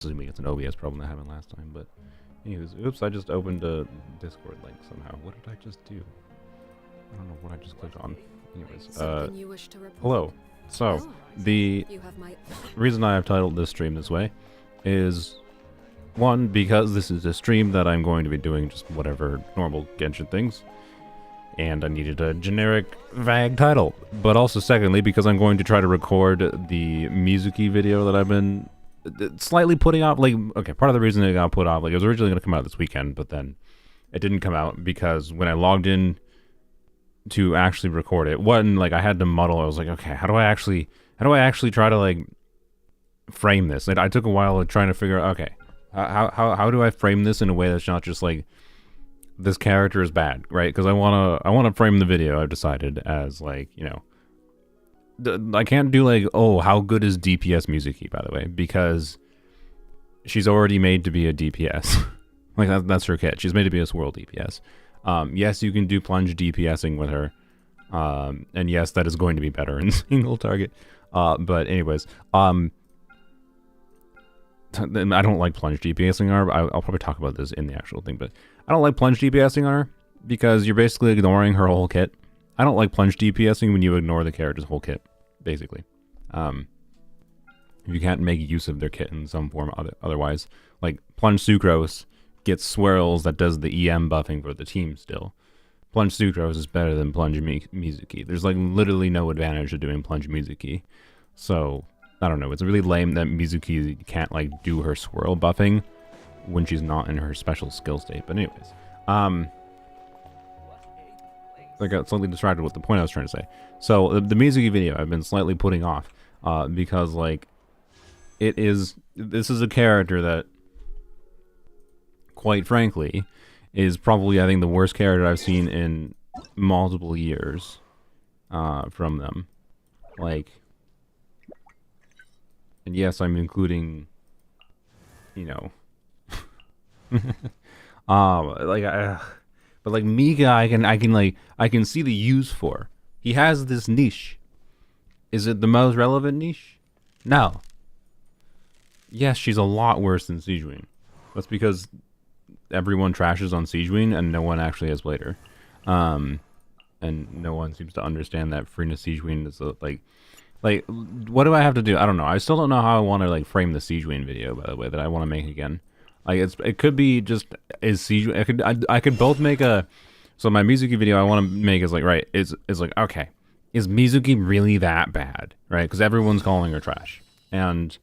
assuming it's an OBS problem that happened last time, but anyways, oops, I just opened a Discord link somehow. What did I just do? I don't know what I just clicked on. Anyways, hello. So, the reason I have titled this stream this way is, one, because this is a stream that I'm going to be doing just whatever normal Genshin things, and I needed a generic, vague title. But also, secondly, because I'm going to try to record the Mizuki video that I've been slightly putting off. Like, okay, part of the reason it got put off, like, it was originally going to come out this weekend, but then it didn't come out because when I logged in to actually record it, like, I had to muddle. I was like, okay, how do I actually try to, like, frame this? And I took a while trying to figure out, okay, how do I frame this in a way that's not just like, this character is bad, right? Because I wanna frame the video, I've decided, as, like, you know, I can't do like, oh, how good is DPS Mizuki, by the way, because she's already made to be a DPS. Like, that's her kit. She's made to be a swirl DPS. Yes, you can do plunge DPSing with her, and yes, that is going to be better in single target. But anyways, I don't like plunge DPSing on her. I'll probably talk about this in the actual thing, but I don't like plunge DPSing on her because you're basically ignoring her whole kit. I don't like plunge DPSing when you ignore the character's whole kit, basically. You can't make use of their kit in some form otherwise. Like, plunge Sucrose gets swirls that does the EM buffing for the team still. Plunge Sucrose is better than plunge Mizuki. There's, like, literally no advantage to doing plunge Mizuki. So, I don't know, it's really lame that Mizuki can't, like, do her swirl buffing when she's not in her special skill state. But anyways, I got slightly distracted with the point I was trying to say. So, the Mizuki video I've been slightly putting off, because, like, this is a character that, quite frankly, is probably, I think, the worst character I've seen in multiple years, from them. Like, and yes, I'm including, you know, but like Mika, I can see the use for. He has this niche. Is it the most relevant niche? No. Yes, she's a lot worse than Sijuin. That's because everyone trashes on Sijuin and no one actually has played her. And no one seems to understand that Frina Sijuin is like, what do I have to do? I don't know. I still don't know how I want to, like, frame the Sijuin video, by the way, that I want to make again. Like, it could be just, is Sijuin, I could both make a, so my Mizuki video I want to make is like, right, is like, okay, is Mizuki really that bad, right? Because everyone's calling her trash. And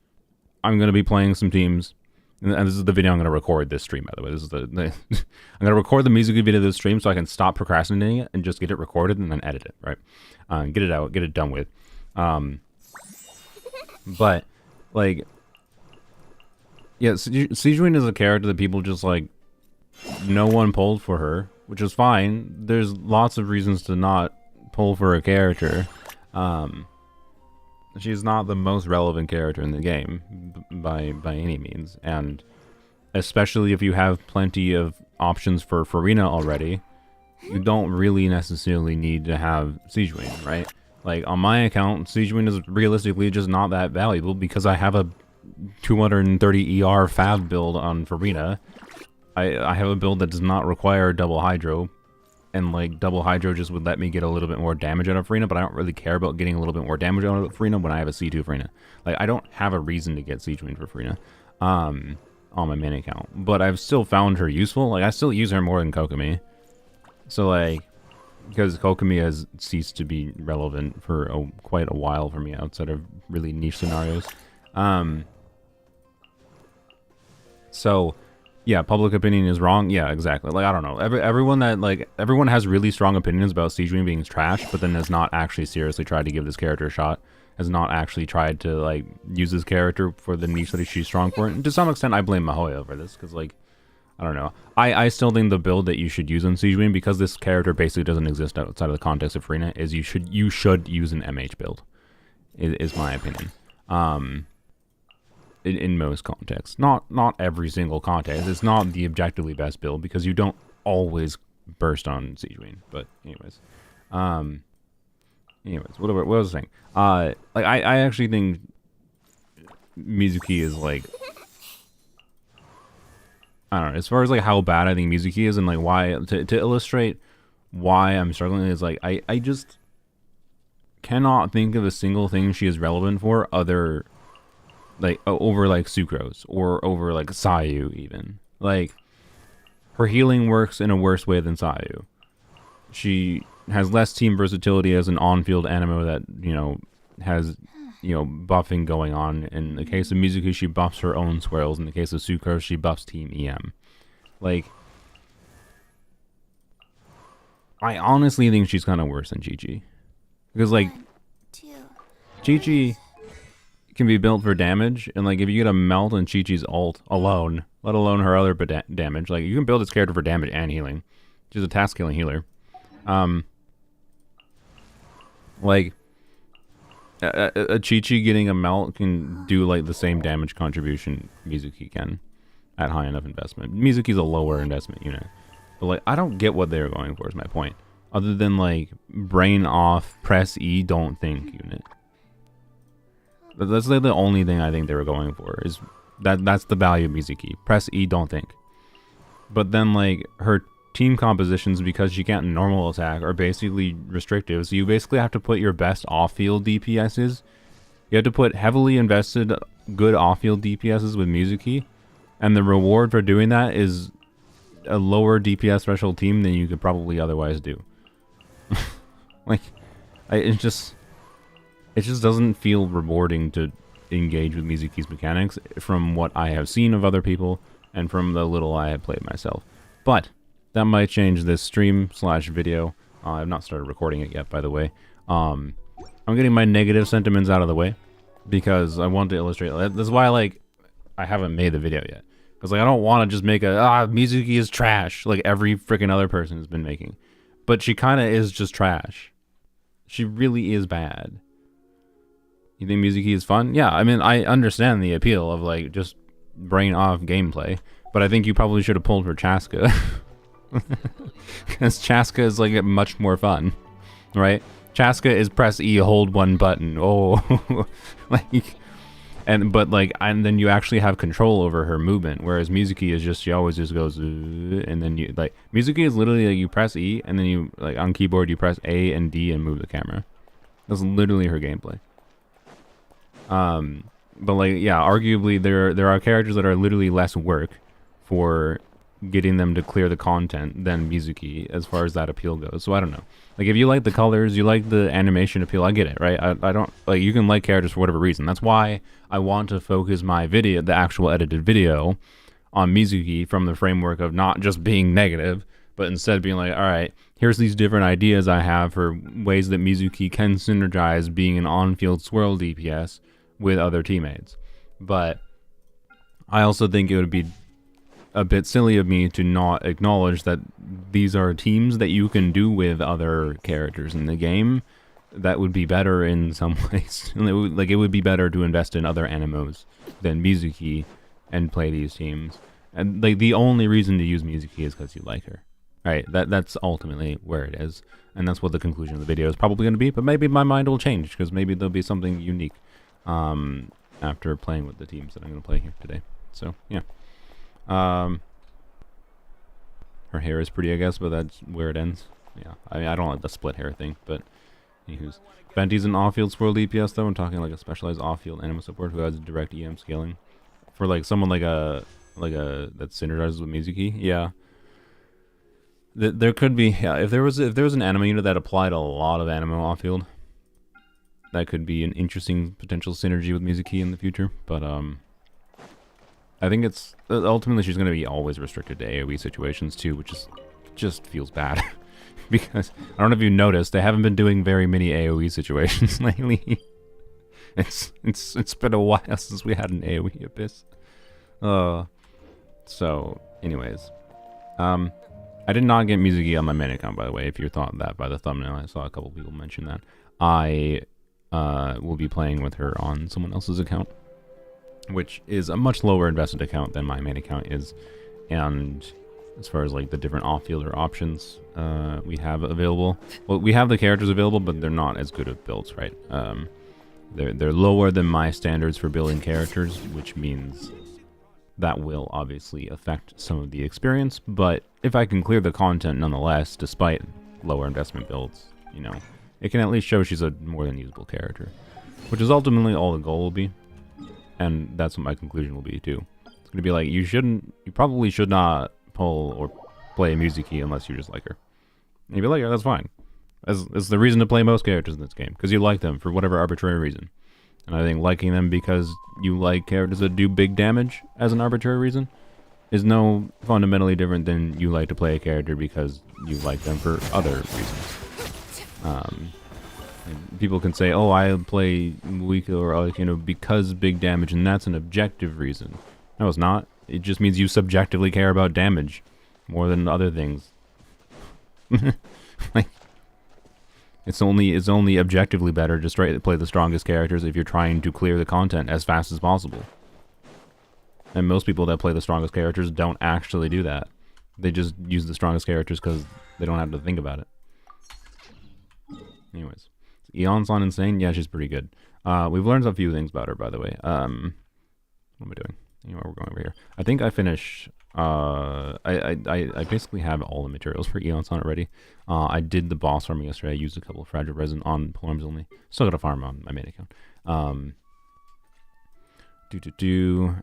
I'm going to be playing some teams, and this is the video I'm going to record this stream, by the way. This is I'm going to record the Mizuki video this stream so I can stop procrastinating it and just get it recorded and then edit it, right? Get it out, get it done with. But, like, yeah, Sijuin is a character that people just, like, no one pulled for her, which is fine. There's lots of reasons to not pull for a character. She's not the most relevant character in the game, by any means, and especially if you have plenty of options for Farina already, you don't really necessarily need to have Sijuin, right? Like, on my account, Sijuin is realistically just not that valuable because I have a 230 ER Fab build on Farina. I have a build that does not require double Hydro, and, like, double Hydro just would let me get a little bit more damage out of Farina, but I don't really care about getting a little bit more damage out of Farina when I have a C2 Farina. Like, I don't have a reason to get Sijuin for Farina on my main account, but I've still found her useful. Like, I still use her more than Kokomi. So, like, because Kokomi has ceased to be relevant for quite a while for me outside of really niche scenarios. So, yeah, public opinion is wrong. Yeah, exactly. Like, I don't know. Everyone has really strong opinions about Sijuin being trash, but then has not actually seriously tried to give this character a shot. Has not actually tried to, like, use this character for the niche that she's strong for. And to some extent, I blame Mahoya for this, because, like, I don't know. I still think the build that you should use on Sijuin, because this character basically doesn't exist outside of the context of Farina, is you should use an MH build. Is my opinion. In most contexts. Not every single context. It's not the objectively best build because you don't always burst on Sijuin. But anyways. What was I saying? Like, I actually think Mizuki is, like, I don't know. As far as like how bad I think Mizuki is and like why to illustrate why I'm struggling is like I just cannot think of a single thing she is relevant for other like over like Sucrose or over like Sayu even. Like her healing works in a worse way than Sayu. She has less team versatility as an on-field animo that, you know, has, you know, buffing going on. In the case of Mizuki, she buffs her own swirls. In the case of Sucrose, she buffs Team EM. Like, I honestly think she's kind of worse than Chi-Chi. Because, like, Chi-Chi can be built for damage, and, like, if you get a melt on Chi-Chi's ult alone, let alone her other damage, like, you can build this character for damage and healing. She's a task-killing healer. Like, a Chi-Chi getting a melt can do, like, the same damage contribution Mizuki can at high enough investment. Mizuki's a lower investment unit. But, like, I don't get what they're going for is my point. Other than, like, brain off, press E, don't think unit. That's, like, the only thing I think they were going for. Is that's the value of Mizuki. Press E, don't think. But then, like, her team compositions, because she can't normal attack, are basically restrictive. So you basically have to put your best off-field DPSs. You have to put heavily invested good off-field DPSs with Mizuki. And the reward for doing that is a lower DPS threshold team than you could probably otherwise do. Like, it just doesn't feel rewarding to engage with Mizuki's mechanics from what I have seen of other people and from the little I have played myself. But that might change this stream/video. I've not started recording it yet, by the way. I'm getting my negative sentiments out of the way because I want to illustrate. That's why, like, I haven't made the video yet. Because, like, I don't want to just make Mizuki is trash like every freaking other person has been making. But she kind of is just trash. She really is bad. You think Mizuki is fun? Yeah, I mean, I understand the appeal of, like, just brain off gameplay. But I think you probably should have pulled for Chaska. Because Chaska is, like, much more fun. Right? Chaska is press E, hold one button. Oh. Like... And then you actually have control over her movement, whereas Mizuki is just, she always just goes, and then you, like, Mizuki is literally, like, you press E, and then you, like, on keyboard, you press A and D and move the camera. That's literally her gameplay. But, like, yeah, arguably, there are characters that are literally less work for getting them to clear the content than Mizuki, as far as that appeal goes. So, I don't know. Like, if you like the colors, you like the animation appeal, I get it, right? I don't, like, you can like characters for whatever reason. That's why I want to focus my video, the actual edited video, on Mizuki from the framework of not just being negative, but instead being like, all right, here's these different ideas I have for ways that Mizuki can synergize being an on-field swirl DPS with other teammates. But I also think it would be a bit silly of me to not acknowledge that these are teams that you can do with other characters in the game that would be better in some ways. Like, it would be better to invest in other animos than Mizuki and play these teams. And, like, the only reason to use Mizuki is because you like her. Right? That's ultimately where it is. And that's what the conclusion of the video is probably going to be. But maybe my mind will change, because maybe there'll be something unique after playing with the teams that I'm going to play here today. So, yeah. Her hair is pretty, I guess, but that's where it ends. Yeah, I mean, I don't like the split hair thing, but anywho's. Venti's an off-field swirl DPS, though. I'm talking like a specialized off-field anima support who has direct EM scaling. For, like, someone like a that synergizes with Mizuki, yeah. There could be, yeah, if there was an anima unit that applied a lot of anima off-field, that could be an interesting potential synergy with Mizuki in the future, but, I think it's ultimately she's going to be always restricted to AoE situations too, which is just feels bad because I don't know if you noticed, they haven't been doing very many AoE situations lately. It's been a while since we had an AoE abyss. So anyways, I did not get Mizuki on my main account, by the way. If you thought that by the thumbnail, I saw a couple people mention that. I will be playing with her on someone else's account, which is a much lower invested account than my main account is. And as far as, like, the different off-fielder options we have available, well, we have the characters available, but they're not as good of builds, right? They're lower than my standards for building characters, which means that will obviously affect some of the experience, but if I can clear the content nonetheless, despite lower investment builds, you know, it can at least show she's a more than usable character, which is ultimately all the goal will be, and that's what my conclusion will be too. It's gonna be like, you probably should not pull or play Mizuki unless you just like her. And you'd be like, yeah, that's fine. It's the reason to play most characters in this game, because you like them for whatever arbitrary reason. And I think liking them because you like characters that do big damage as an arbitrary reason is no fundamentally different than you like to play a character because you like them for other reasons. People can say, oh, I play weak or because big damage, and that's an objective reason. No, it's not. It just means you subjectively care about damage more than other things. Like, it's only objectively better just to play the strongest characters if you're trying to clear the content as fast as possible. And most people that play the strongest characters don't actually do that. They just use the strongest characters because they don't have to think about it. Anyways, Eon's on Insane. Yeah, she's pretty good. We've learned a few things about her, by the way. What am I doing? Anyway, we're going over here. I think I finished. I basically have all the materials for Eon's on already. I did the boss farming yesterday. I used a couple of fragile resin on polearms only. Still got to farm on my main account.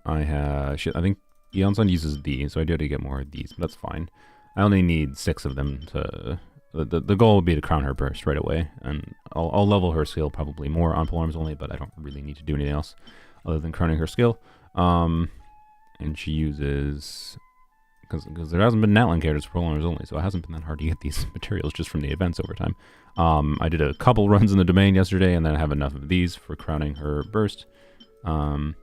I have shit. I think Eon's on uses these, so I do have to get more of these, but that's fine. I only need 6 of them to. The goal would be to crown her burst right away, and I'll level her skill probably more on polearms only, but I don't really need to do anything else other than crowning her skill. And she uses, because there hasn't been Natlan characters for polearms only, so it hasn't been that hard to get these materials just from the events over time. I did a couple runs in the domain yesterday, and then I have enough of these for crowning her burst. And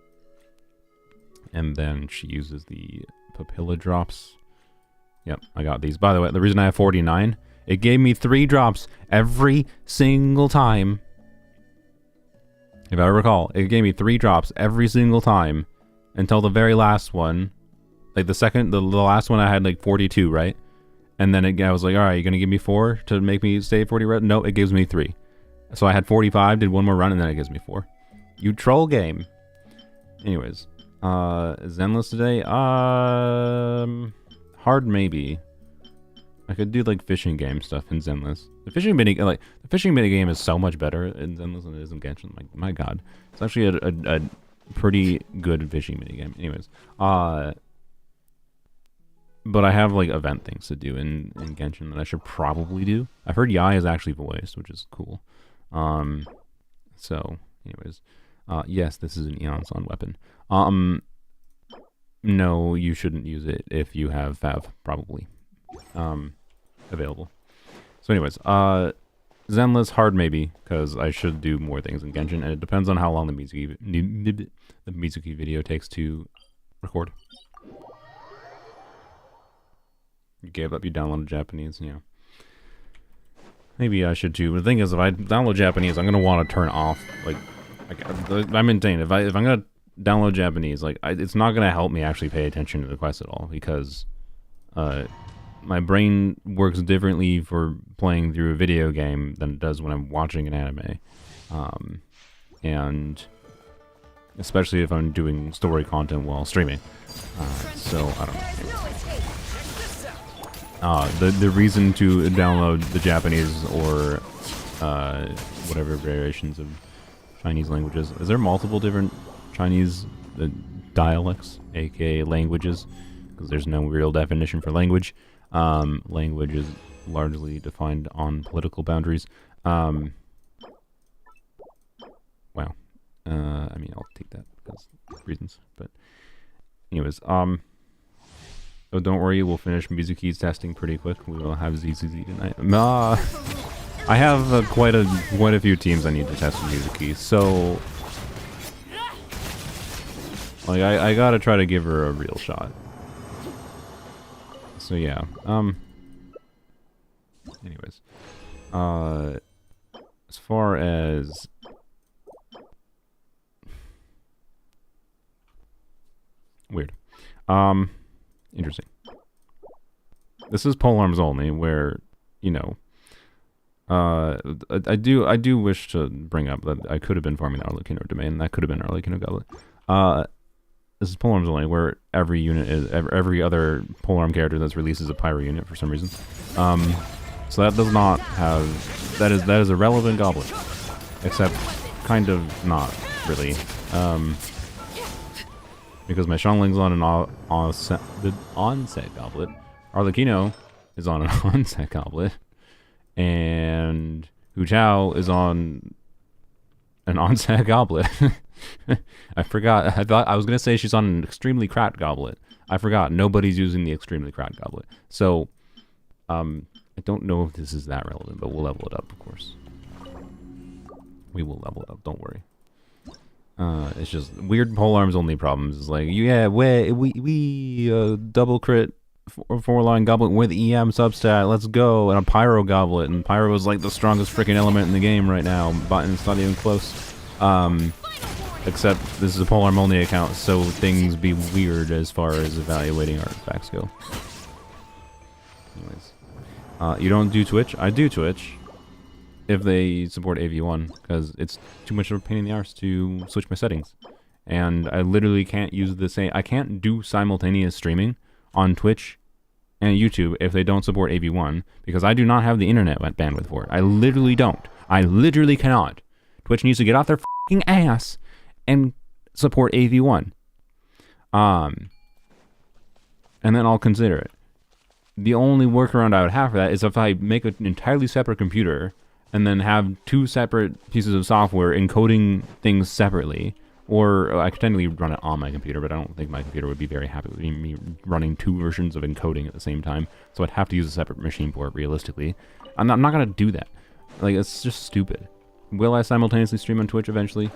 then she uses the papilla drops. Yep, I got these. By the way, the reason I have 49, it gave me 3 drops every single time. If I recall, it gave me 3 drops every single time until the very last one. Like the last one I had like 42, right? And then I was like, all right, you're going to give me 4 to make me stay 40, right? No, it gives me 3. So I had 45, did one more run, and then it gives me 4. You troll game. Anyways, Zenless today? Hard maybe. I could do like fishing game stuff in Zenless. The fishing mini game is so much better in Zenless than it is in Genshin. Like, my god, it's actually a pretty good fishing mini game. Anyways, but I have like event things to do in Genshin that I should probably do. I've heard Yai is actually voiced, which is cool. So, anyways, yes, this is an Eon's on weapon. No, you shouldn't use it if you have Fav, probably. Available. So anyways, Zenless hard maybe, because I should do more things in Genshin, and it depends on how long the Mizuki video takes to record. You gave up, you downloaded Japanese, yeah. Maybe I should too, but the thing is, if I download Japanese, I'm going to want to turn off, like, I maintain, if I'm going to download Japanese, like, it's not going to help me actually pay attention to the quest at all, because, my brain works differently for playing through a video game than it does when I'm watching an anime. And especially if I'm doing story content while streaming. So, I don't know. The reason to download the Japanese or whatever variations of Chinese languages. Is there multiple different Chinese dialects, aka languages? Because there's no real definition for language. Language is largely defined on political boundaries. Wow. I mean, I'll take that because reasons. But anyways, oh, don't worry, we'll finish Mizuki's testing pretty quick. We will have ZZZ tonight. I have quite a few teams I need to test with Mizuki, so like I gotta try to give her a real shot. So yeah, anyways, as far as weird, interesting. This is polearms only, where, you know, I do wish to bring up that I could have been farming the Arlecchino domain. That could have been Arlecchino Goblet. This is polearms only, where every unit is every other polearm character that's released is a pyro unit for some reason. So that does not have that is a relevant goblet, except kind of not really, because my Xiangling's on an onset goblet, Arlecchino is on an onset goblet, and Hu Chao is on an onset goblet. I forgot. I thought I was gonna say she's on an extremely cracked goblet. I forgot. Nobody's using the extremely cracked goblet. So, I don't know if this is that relevant, but we'll level it up, of course. We will level it up. Don't worry. It's just weird polearms only problems. It's like, yeah, we double crit four-line goblet with EM substat. Let's go, and a pyro goblet, and pyro is like the strongest freaking element in the game right now, but it's not even close. Except this is a polearm only account, so things be weird as far as evaluating artifacts go. Anyways, you don't do Twitch? I do Twitch if they support AV1, because it's too much of a pain in the arse to switch my settings, and I literally can't use the same. I can't do simultaneous streaming on Twitch and YouTube if they don't support AV1, because I do not have the internet bandwidth for it. I literally don't. I literally cannot. Twitch needs to get off their f***ing ass and support AV1. And then I'll consider it. The only workaround I would have for that is if I make an entirely separate computer and then have two separate pieces of software encoding things separately. Or I could technically run it on my computer, but I don't think my computer would be very happy with me running two versions of encoding at the same time. So I'd have to use a separate machine for it, realistically. I'm not going to do that. Like, it's just stupid. Will I simultaneously stream on Twitch eventually?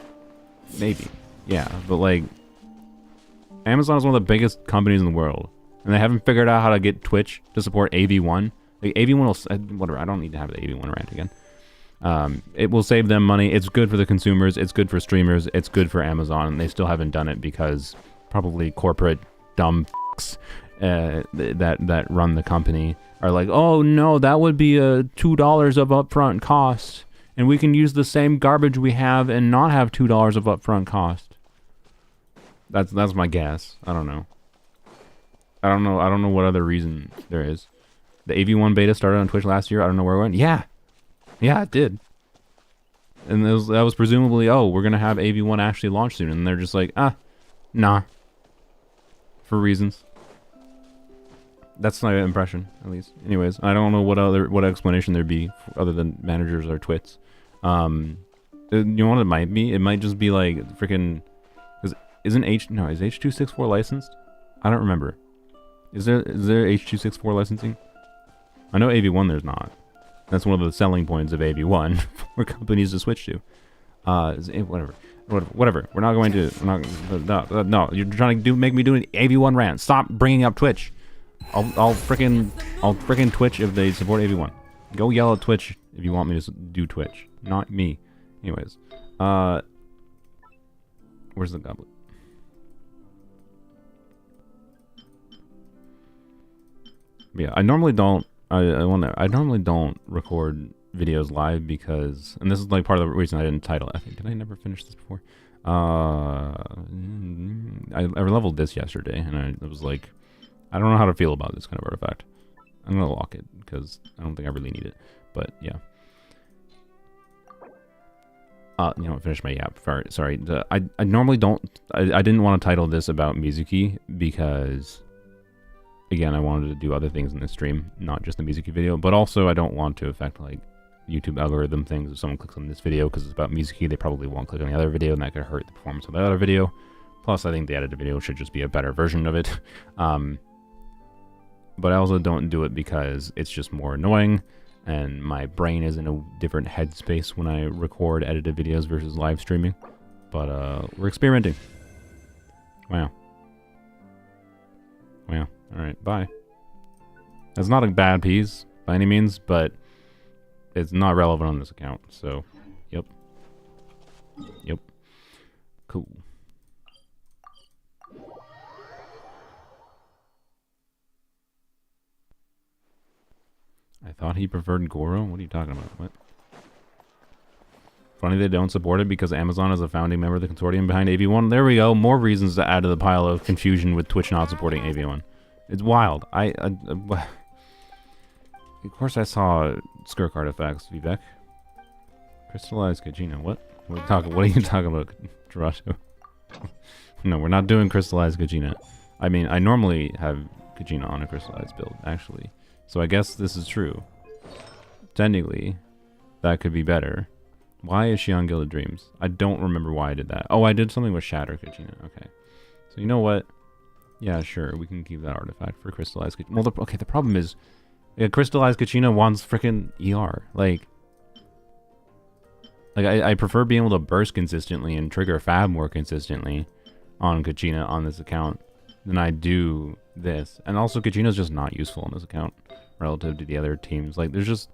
Maybe. Yeah, but like, Amazon is one of the biggest companies in the world, and they haven't figured out how to get Twitch to support AV1. Like, AV1 will, whatever, I don't need to have the AV1 rant again. It will save them money. It's good for the consumers. It's good for streamers. It's good for Amazon. And they still haven't done it because probably corporate dumb f***s that run the company are like, oh no, that would be $2 of upfront cost, and we can use the same garbage we have and not have $2 of upfront cost. That's my guess. I don't know. I don't know what other reason there is. The AV1 beta started on Twitch last year. I don't know where it went. Yeah, it did. And that was presumably, oh, we're gonna have AV1 actually launch soon, and they're just like, nah, for reasons. That's my impression, at least. Anyways, I don't know what explanation there'd be other than managers or twits. You know what it might be? It might just be like freaking. Is H.264 licensed? I don't remember. Is there H.264 licensing? I know AV1 there's not. That's one of the selling points of AV1 for companies to switch to. Whatever. We're not going to. No. You're trying to make me do an AV1 rant. Stop bringing up Twitch. I'll frickin' Twitch if they support AV1. Go yell at Twitch if you want me to do Twitch, not me. Anyways, where's the goblet? Yeah, I normally don't. I normally don't record videos live because, and this is like part of the reason I didn't title it. Did I never finish this before? I leveled this yesterday, and I was like, I don't know how to feel about this kind of artifact. I'm gonna lock it because I don't think I really need it. But yeah. Finish my yap. Sorry. I normally don't. I didn't want to title this about Mizuki because, again, I wanted to do other things in this stream, not just the Mizuki video. But also, I don't want to affect like YouTube algorithm things. If someone clicks on this video because it's about Mizuki, they probably won't click on the other video, and that could hurt the performance of the other video. Plus, I think the edited video should just be a better version of it. But I also don't do it because it's just more annoying, and my brain is in a different headspace when I record edited videos versus live streaming. But we're experimenting. Wow. Alright, bye. That's not a bad piece by any means, but it's not relevant on this account, so yep. Cool. I thought he preferred Goro? What are you talking about? What? Funny they don't support it because Amazon is a founding member of the consortium behind AV1. There we go. More reasons to add to the pile of confusion with Twitch not supporting AV1. It's wild. Of course I saw Skirk artifacts, Vivek. Crystallized Kajina. What? What are you talking about, Jirato? No, we're not doing crystallized Kajina. I mean, I normally have Kajina on a crystallized build, actually. So I guess this is true. Technically, that could be better. Why is she on Gilded Dreams? I don't remember why I did that. Oh, I did something with Shatter Kajina. Okay. So you know what? Yeah, sure. We can keep that artifact for crystallized Kajina. Well, okay, the problem is, crystallized Kachina wants frickin' ER. Like I prefer being able to burst consistently and trigger Fab more consistently on Kachina on this account than I do this. And also, Kachina's just not useful on this account relative to the other teams. Like, there's just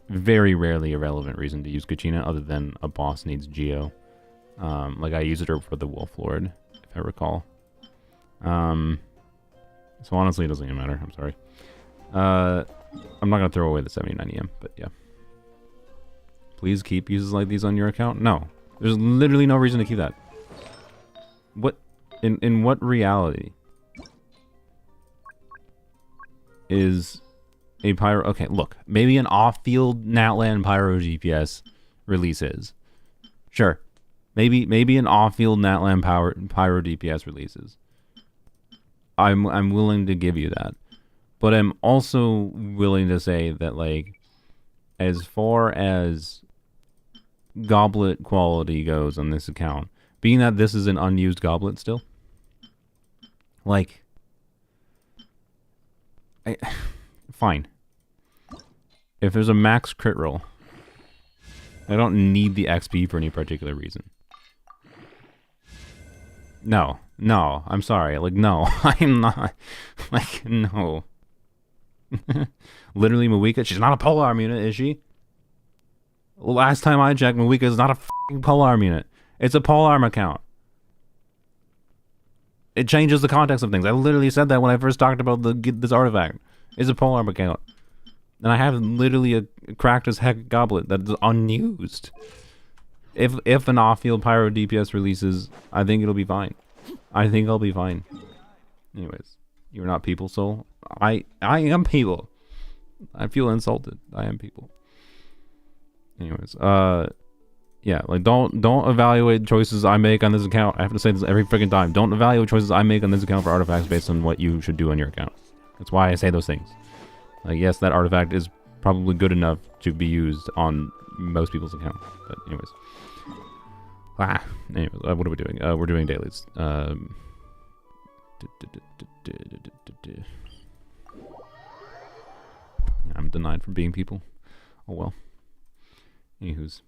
very rarely a relevant reason to use Kachina other than a boss needs Geo. Like, I used her for the Wolf Lord, if I recall. So honestly, it doesn't even matter. I'm sorry. I'm not going to throw away the 79 EM, but yeah. Please keep uses like these on your account? No. There's literally no reason to keep that. What? In what reality is a pyro... Okay, look. Maybe an off-field Natlan Pyro GPS releases. Sure. Maybe an off-field Natlan Pyro DPS releases. I'm willing to give you that. But I'm also willing to say that, like, as far as goblet quality goes on this account, being that this is an unused goblet still, like, fine. If there's a max crit roll, I don't need the XP for any particular reason. No, I'm sorry. Like, no, I'm not. Like, no. Literally, Mawika, she's not a polearm unit, is she? Last time I checked, Mawika is not a f***ing polearm unit. It's a polearm account. It changes the context of things. I literally said that when I first talked about this artifact. It's a polearm account. And I have literally a cracked as heck goblet that's unused. If an off-field Pyro DPS releases, I think it'll be fine. I think I'll be fine. Anyways, you're not people, Soul. I am people. I feel insulted. I am people. Anyways, yeah, like don't evaluate choices I make on this account. I have to say this every freaking time. Don't evaluate choices I make on this account for artifacts based on what you should do on your account. That's why I say those things. Like, yes, that artifact is probably good enough to be used on most people's account. But anyways. Anyways, what are we doing? We're doing dailies. I'm denied from being people. Oh well. Anywho's.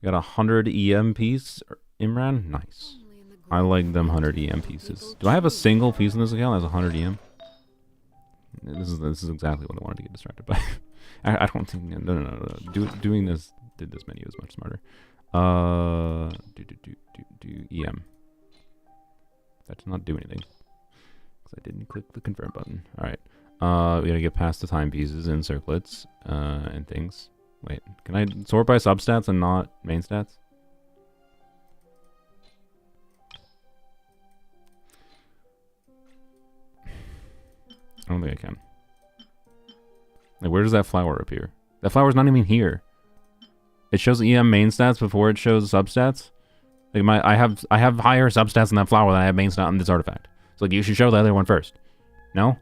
Got 100 EM piece, Imran? Nice. I like them 100 EM pieces. Do I have a single piece in this account that has 100 EM? This is exactly what I wanted to get distracted by. I don't think... No. Doing this... Did this menu is much smarter. EM. That did not do anything. Because I didn't click the confirm button. Alright. We gotta get past the timepieces and circlets, and things. Wait, can I sort by substats and not main stats? I don't think I can. Like, where does that flower appear? That flower's not even here. It shows EM main stats before it shows substats. Like, I have higher substats in that flower than I have main stat on this artifact. So like, you should show the other one first. No?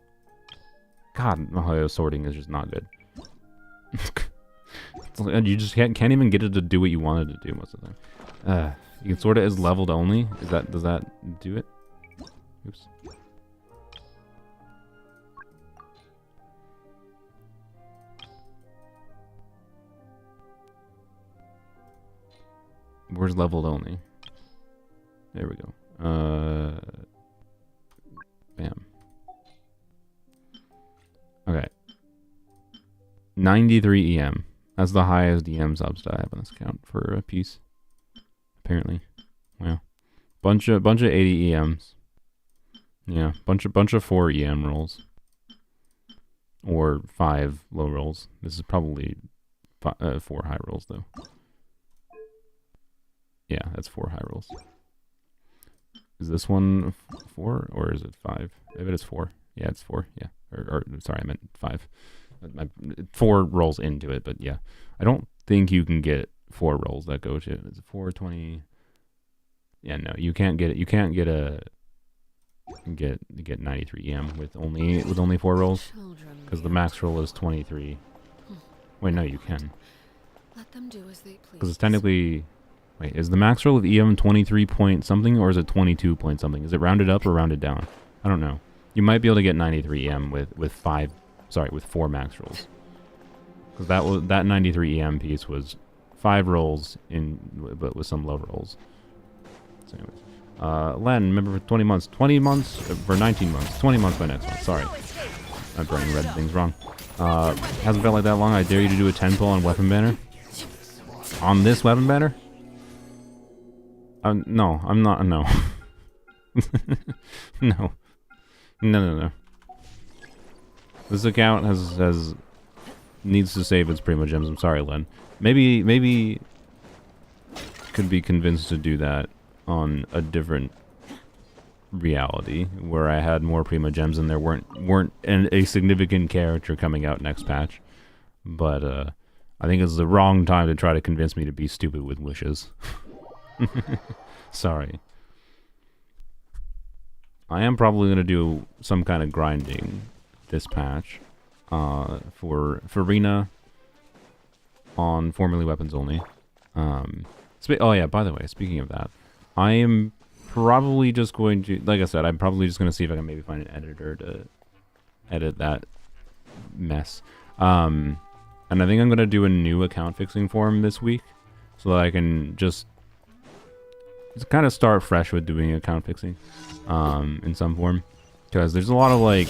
God, sorting is just not good. You just can't even get it to do what you wanted to do most of the time. You can sort it as leveled only. Does that do it? Oops. Where's leveled only? There we go. Bam. Okay. 93 EM. That's the highest EM substat I have on this account for a piece. Apparently. Wow. Bunch of 80 EMs. Yeah, bunch of 4 EM rolls. Or 5 low rolls. This is probably 4 high rolls though. Yeah, that's 4 high rolls. Is this one 4 or is it 5? I bet it's 4. Yeah, it's 4. Yeah. Or sorry, I meant 5. 4 rolls into it, but yeah. I don't think you can get 4 rolls that go to. Is it 420? Yeah, no, you can't get it. You can't get a get 93 EM with only 4 rolls, because the max roll is 23. Wait, no, you can. Let them do as they please. Because it's technically. Wait, is the max roll of EM 23 point something, or is it 22 point something? Is it rounded up or rounded down? I don't know. You might be able to get 93 EM with 4 max rolls. Because that 93 EM piece was 5 rolls but with some low rolls. So anyways, Len, remember for 20 months, for 19 months, 20 months by next month. Sorry, my brain read things wrong. Hasn't felt like that long. I dare you to do a 10 pull on weapon banner. On this weapon banner? No, I'm not. No. No. This account needs to save its Primo Gems. I'm sorry, Len. Maybe could be convinced to do that on a different reality where I had more Primo Gems and there weren't a significant character coming out next patch. But I think it's the wrong time to try to convince me to be stupid with wishes. Sorry. I am probably going to do some kind of grinding this patch for Rina on formerly weapons only. Oh yeah, by the way, speaking of that, I am probably just going to, like I said, I'm probably just going to see if I can maybe find an editor to edit that mess. And I think I'm going to do a new account fixing forum this week so that I can just kind of start fresh with doing account fixing in some form, because there's a lot of like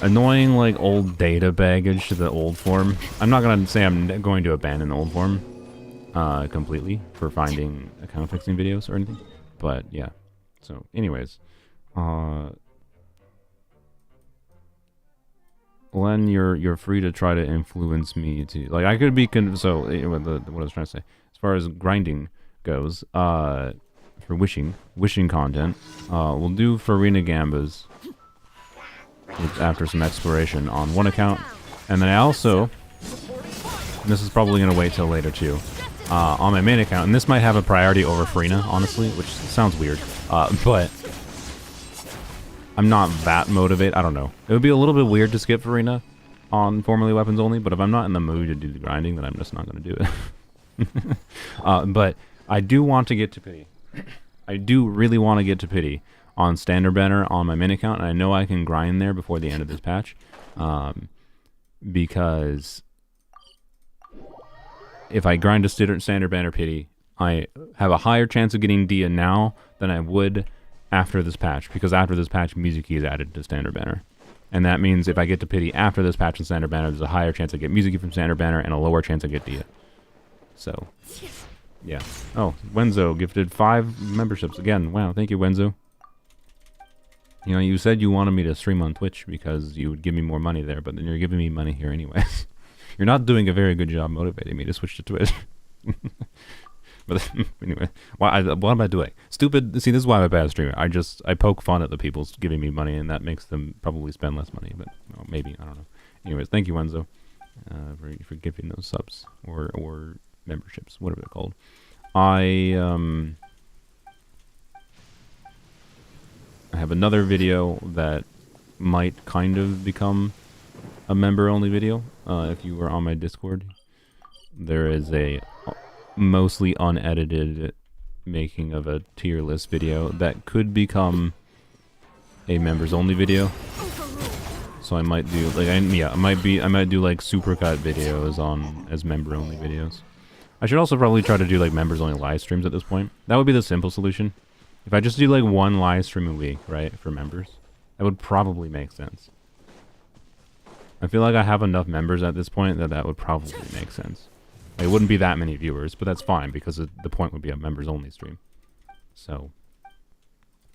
annoying like old data baggage to the old form. I'm not gonna say I'm going to abandon the old form completely for finding account fixing videos or anything, but yeah. So anyways, Len, you're free to try to influence me to, like, I could be what I was trying to say as far as grinding goes, for wishing content, we'll do Farina Gambas after some exploration on one account, and then I also, and this is probably going to wait till later too, on my main account, and this might have a priority over Farina, honestly, which sounds weird, but I'm not that motivated. I don't know. It would be a little bit weird to skip Farina on formerly weapons only, but if I'm not in the mood to do the grinding, then I'm just not going to do it. But I do want to get to Pity. I do really want to get to Pity on Standard Banner on my main account, and I know I can grind there before the end of this patch, because if I grind a Standard Banner Pity, I have a higher chance of getting Dia now than I would after this patch, because after this patch, Mizuki is added to Standard Banner. And that means if I get to Pity after this patch in Standard Banner, there's a higher chance I get Mizuki from Standard Banner and a lower chance I get Dia. So, yeah. Oh, Wenzo gifted 5 memberships again. Wow, thank you, Wenzo. You know, you said you wanted me to stream on Twitch because you would give me more money there, but then you're giving me money here anyways. You're not doing a very good job motivating me to switch to Twitch. But anyway, what am I doing? Stupid. See, this is why I'm a bad streamer. I poke fun at the people giving me money, and that makes them probably spend less money. But well, maybe, I don't know. Anyways, thank you, Wenzo, for giving those subs or memberships, whatever they're called. I have another video that might kind of become a member-only video. If you were on my Discord, there is a mostly unedited making of a tier list video that could become a members-only video. So I might do like I might do like supercut videos as member-only videos. I should also probably try to do like members-only live streams at this point. That would be the simple solution. If I just do like one live stream a week, right, for members, that would probably make sense. I feel like I have enough members at this point that would probably make sense. It wouldn't be that many viewers, but that's fine because the point would be a members-only stream. So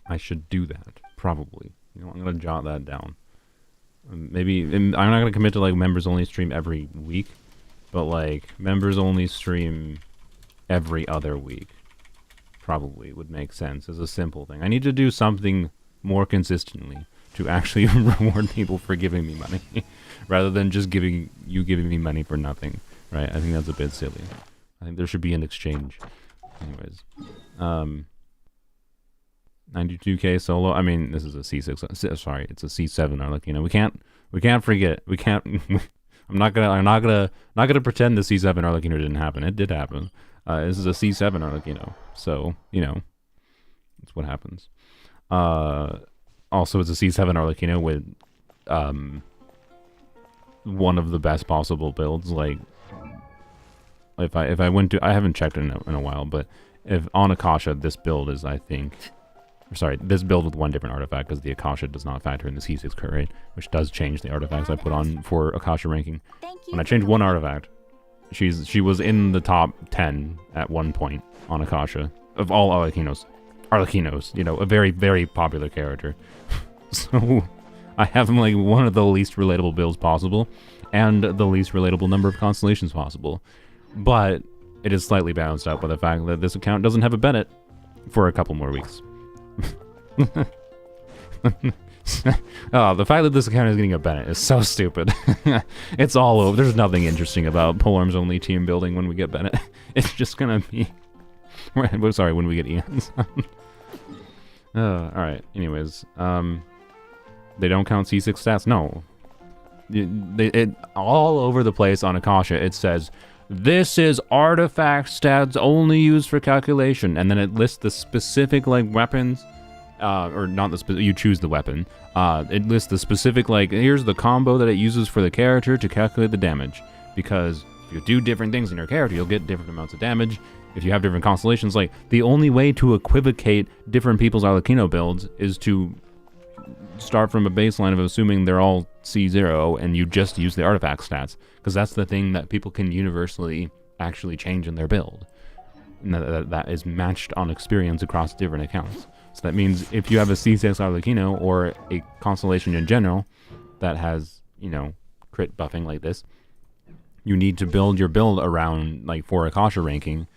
I should do that, probably. You know, I'm gonna jot that down. Maybe I'm not gonna commit to like members-only stream every week, but like members-only stream every other week probably would make sense as a simple thing. I need to do something more consistently to actually reward people for giving me money rather than just giving me money for nothing, right? I think that's a bit silly. I think there should be an exchange. Anyways, 92k solo. I mean, this is a C6. Sorry, it's a C7. We can't forget. We can't. I'm not gonna pretend the C7 Arlecchino didn't happen. It did happen. This is a C7 Arlecchino, so that's what happens. Also, it's a C7 Arlecchino with one of the best possible builds. Like, if I went to, I haven't checked in a while, but if on Akasha, this build is, I think, sorry, this build with one different artifact, because the Akasha does not factor in the C6 crit rate, which does change the artifacts I put on for Akasha ranking. When I change one artifact, she was in the top 10 at one point on Akasha of all Arlecchinos, a very, very popular character. So I have like one of the least relatable builds possible and the least relatable number of constellations possible. But it is slightly balanced out by the fact that this account doesn't have a Bennett for a couple more weeks. Oh, the fact that this account is getting a Bennett is so stupid. It's all over. There's nothing interesting about Polearm's only team building when we get Bennett. It's just gonna be... Sorry, when we get Eon's. Alright, anyways. They don't count C6 stats? No. It all over the place on Akasha, it says, this is artifact stats only used for calculation. And then it lists the specific, like, weapons... or not the specific, you choose the weapon. It lists the specific, like, here's the combo that it uses for the character to calculate the damage. Because if you do different things in your character, you'll get different amounts of damage. If you have different constellations, like, the only way to equivocate different people's Arlecchino builds is to start from a baseline of assuming they're all C0 and you just use the artifact stats. Because that's the thing that people can universally actually change in their build. And that is matched on experience across different accounts. So that means if you have a C6 Arlecchino or a constellation in general that has, crit buffing like this, you need to build your build around, like, for Akasha ranking,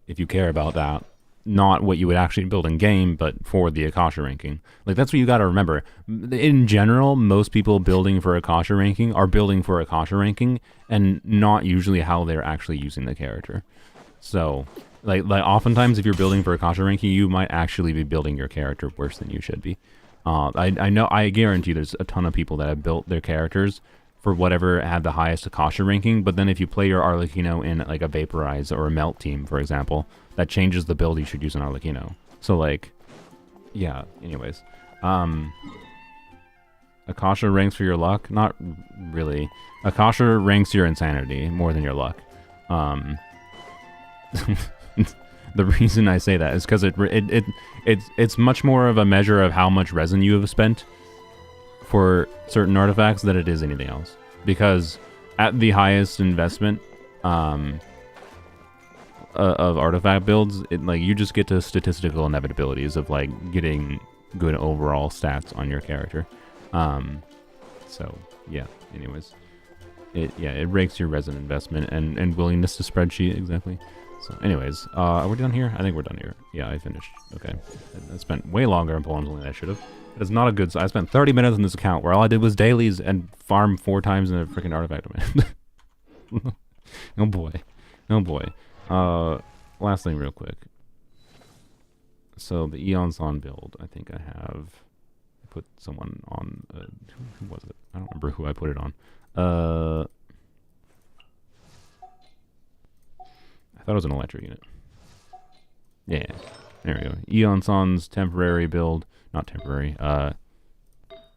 if you care about that. Not what you would actually build in game, but for the Akasha ranking. Like, that's what you gotta remember. In general, most people building for Akasha ranking are building for Akasha ranking, and not usually how they're actually using the character. So... Like oftentimes, if you're building for Akasha ranking, you might actually be building your character worse than you should be. I guarantee there's a ton of people that have built their characters for whatever had the highest Akasha ranking, but then if you play your Arlecchino in like a Vaporize or a Melt team, for example, that changes the build you should use in Arlecchino. So like, yeah, anyways. Akasha ranks for your luck? Not really. Akasha ranks your insanity more than your luck. The reason I say that is because it's much more of a measure of how much resin you have spent for certain artifacts than it is anything else. Because at the highest investment of artifact builds, you just get to statistical inevitabilities of like getting good overall stats on your character. So yeah. Anyways, it rakes your resin investment and willingness to spreadsheet exactly. So anyways, are we done here? I think we're done here. Yeah, I finished. Okay. I spent way longer in Poems than I should have. It is not a good... I spent 30 minutes on this account where all I did was dailies and farm 4 times in a freaking artifact domain. Oh boy. Oh boy. Last thing real quick. So the Eonon build, I think I have put someone on... who was it? I don't remember who I put it on. I thought it was an electric unit. Yeah, there we go. Eonon's temporary build, not temporary,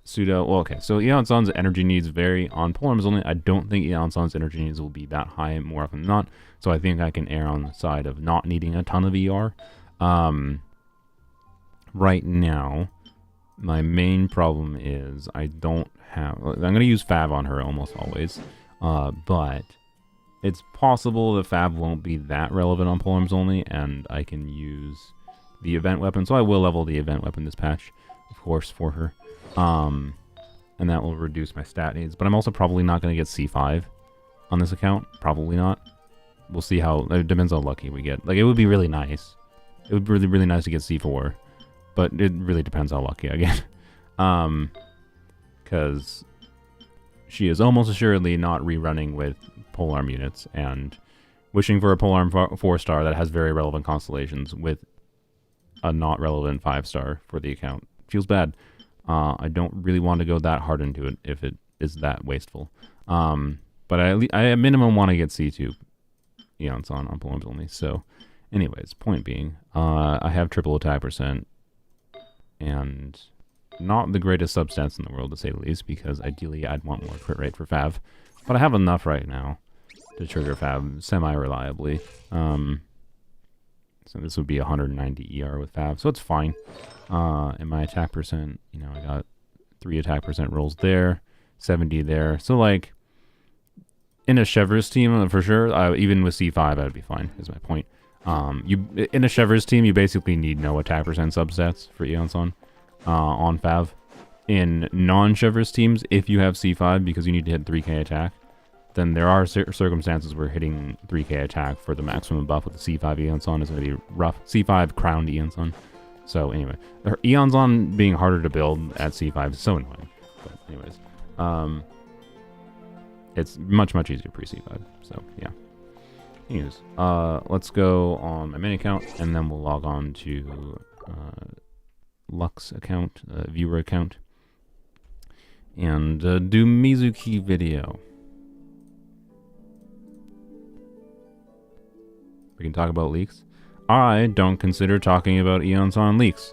pseudo, well, okay, so Eonon's energy needs vary on Polearms only. I don't think Eonon's energy needs will be that high more often than not, so I think I can err on the side of not needing a ton of ER. Right now, my main problem is I don't have, I'm going to use Fav on her almost always, but... It's possible the Fab won't be that relevant on Polearms only, and I can use the event weapon. So I will level the event weapon this patch, of course, for her. And that will reduce my stat needs. But I'm also probably not going to get C5 on this account. Probably not. we'll see how, it depends how lucky we get. Like, it would be really nice. It would be really, really nice to get C4. But it really depends how lucky I get. Because she is almost assuredly not rerunning with polearm units, and wishing for a polearm 4-star that has very relevant constellations with a not relevant 5-star for the account feels bad. I don't really want to go that hard into it if it is that wasteful. But I at minimum want to get C2 Eons on polearms only. So, anyways, point being, I have triple attack percent, and not the greatest substance in the world to say the least, because ideally I'd want more crit rate for Fav. But I have enough right now to trigger Fav semi-reliably. So this would be 190 ER with Fav, so it's fine. And my attack percent, you know, I got 3 attack percent rolls there, 70 there. So, like, in a Chevreuse team, for sure, even with C5, I'd be fine, is my point. In a Chevreuse team, you basically need no attack percent subsets for Eon's on Fav. In non-Chevreuse teams, if you have C5 because you need to hit 3k attack, then there are circumstances where hitting 3k attack for the maximum buff with the C5 Eon's on is going to be rough. C5 crowned Eon's on. So anyway, Eon's on being harder to build at C5 is so annoying. But anyways, it's much easier pre-C5. So yeah. Anyways, let's go on my main account, and then we'll log on to Lux account, viewer account, and do Mizuki video. We can talk about leaks. I don't consider talking about Eon's on leaks.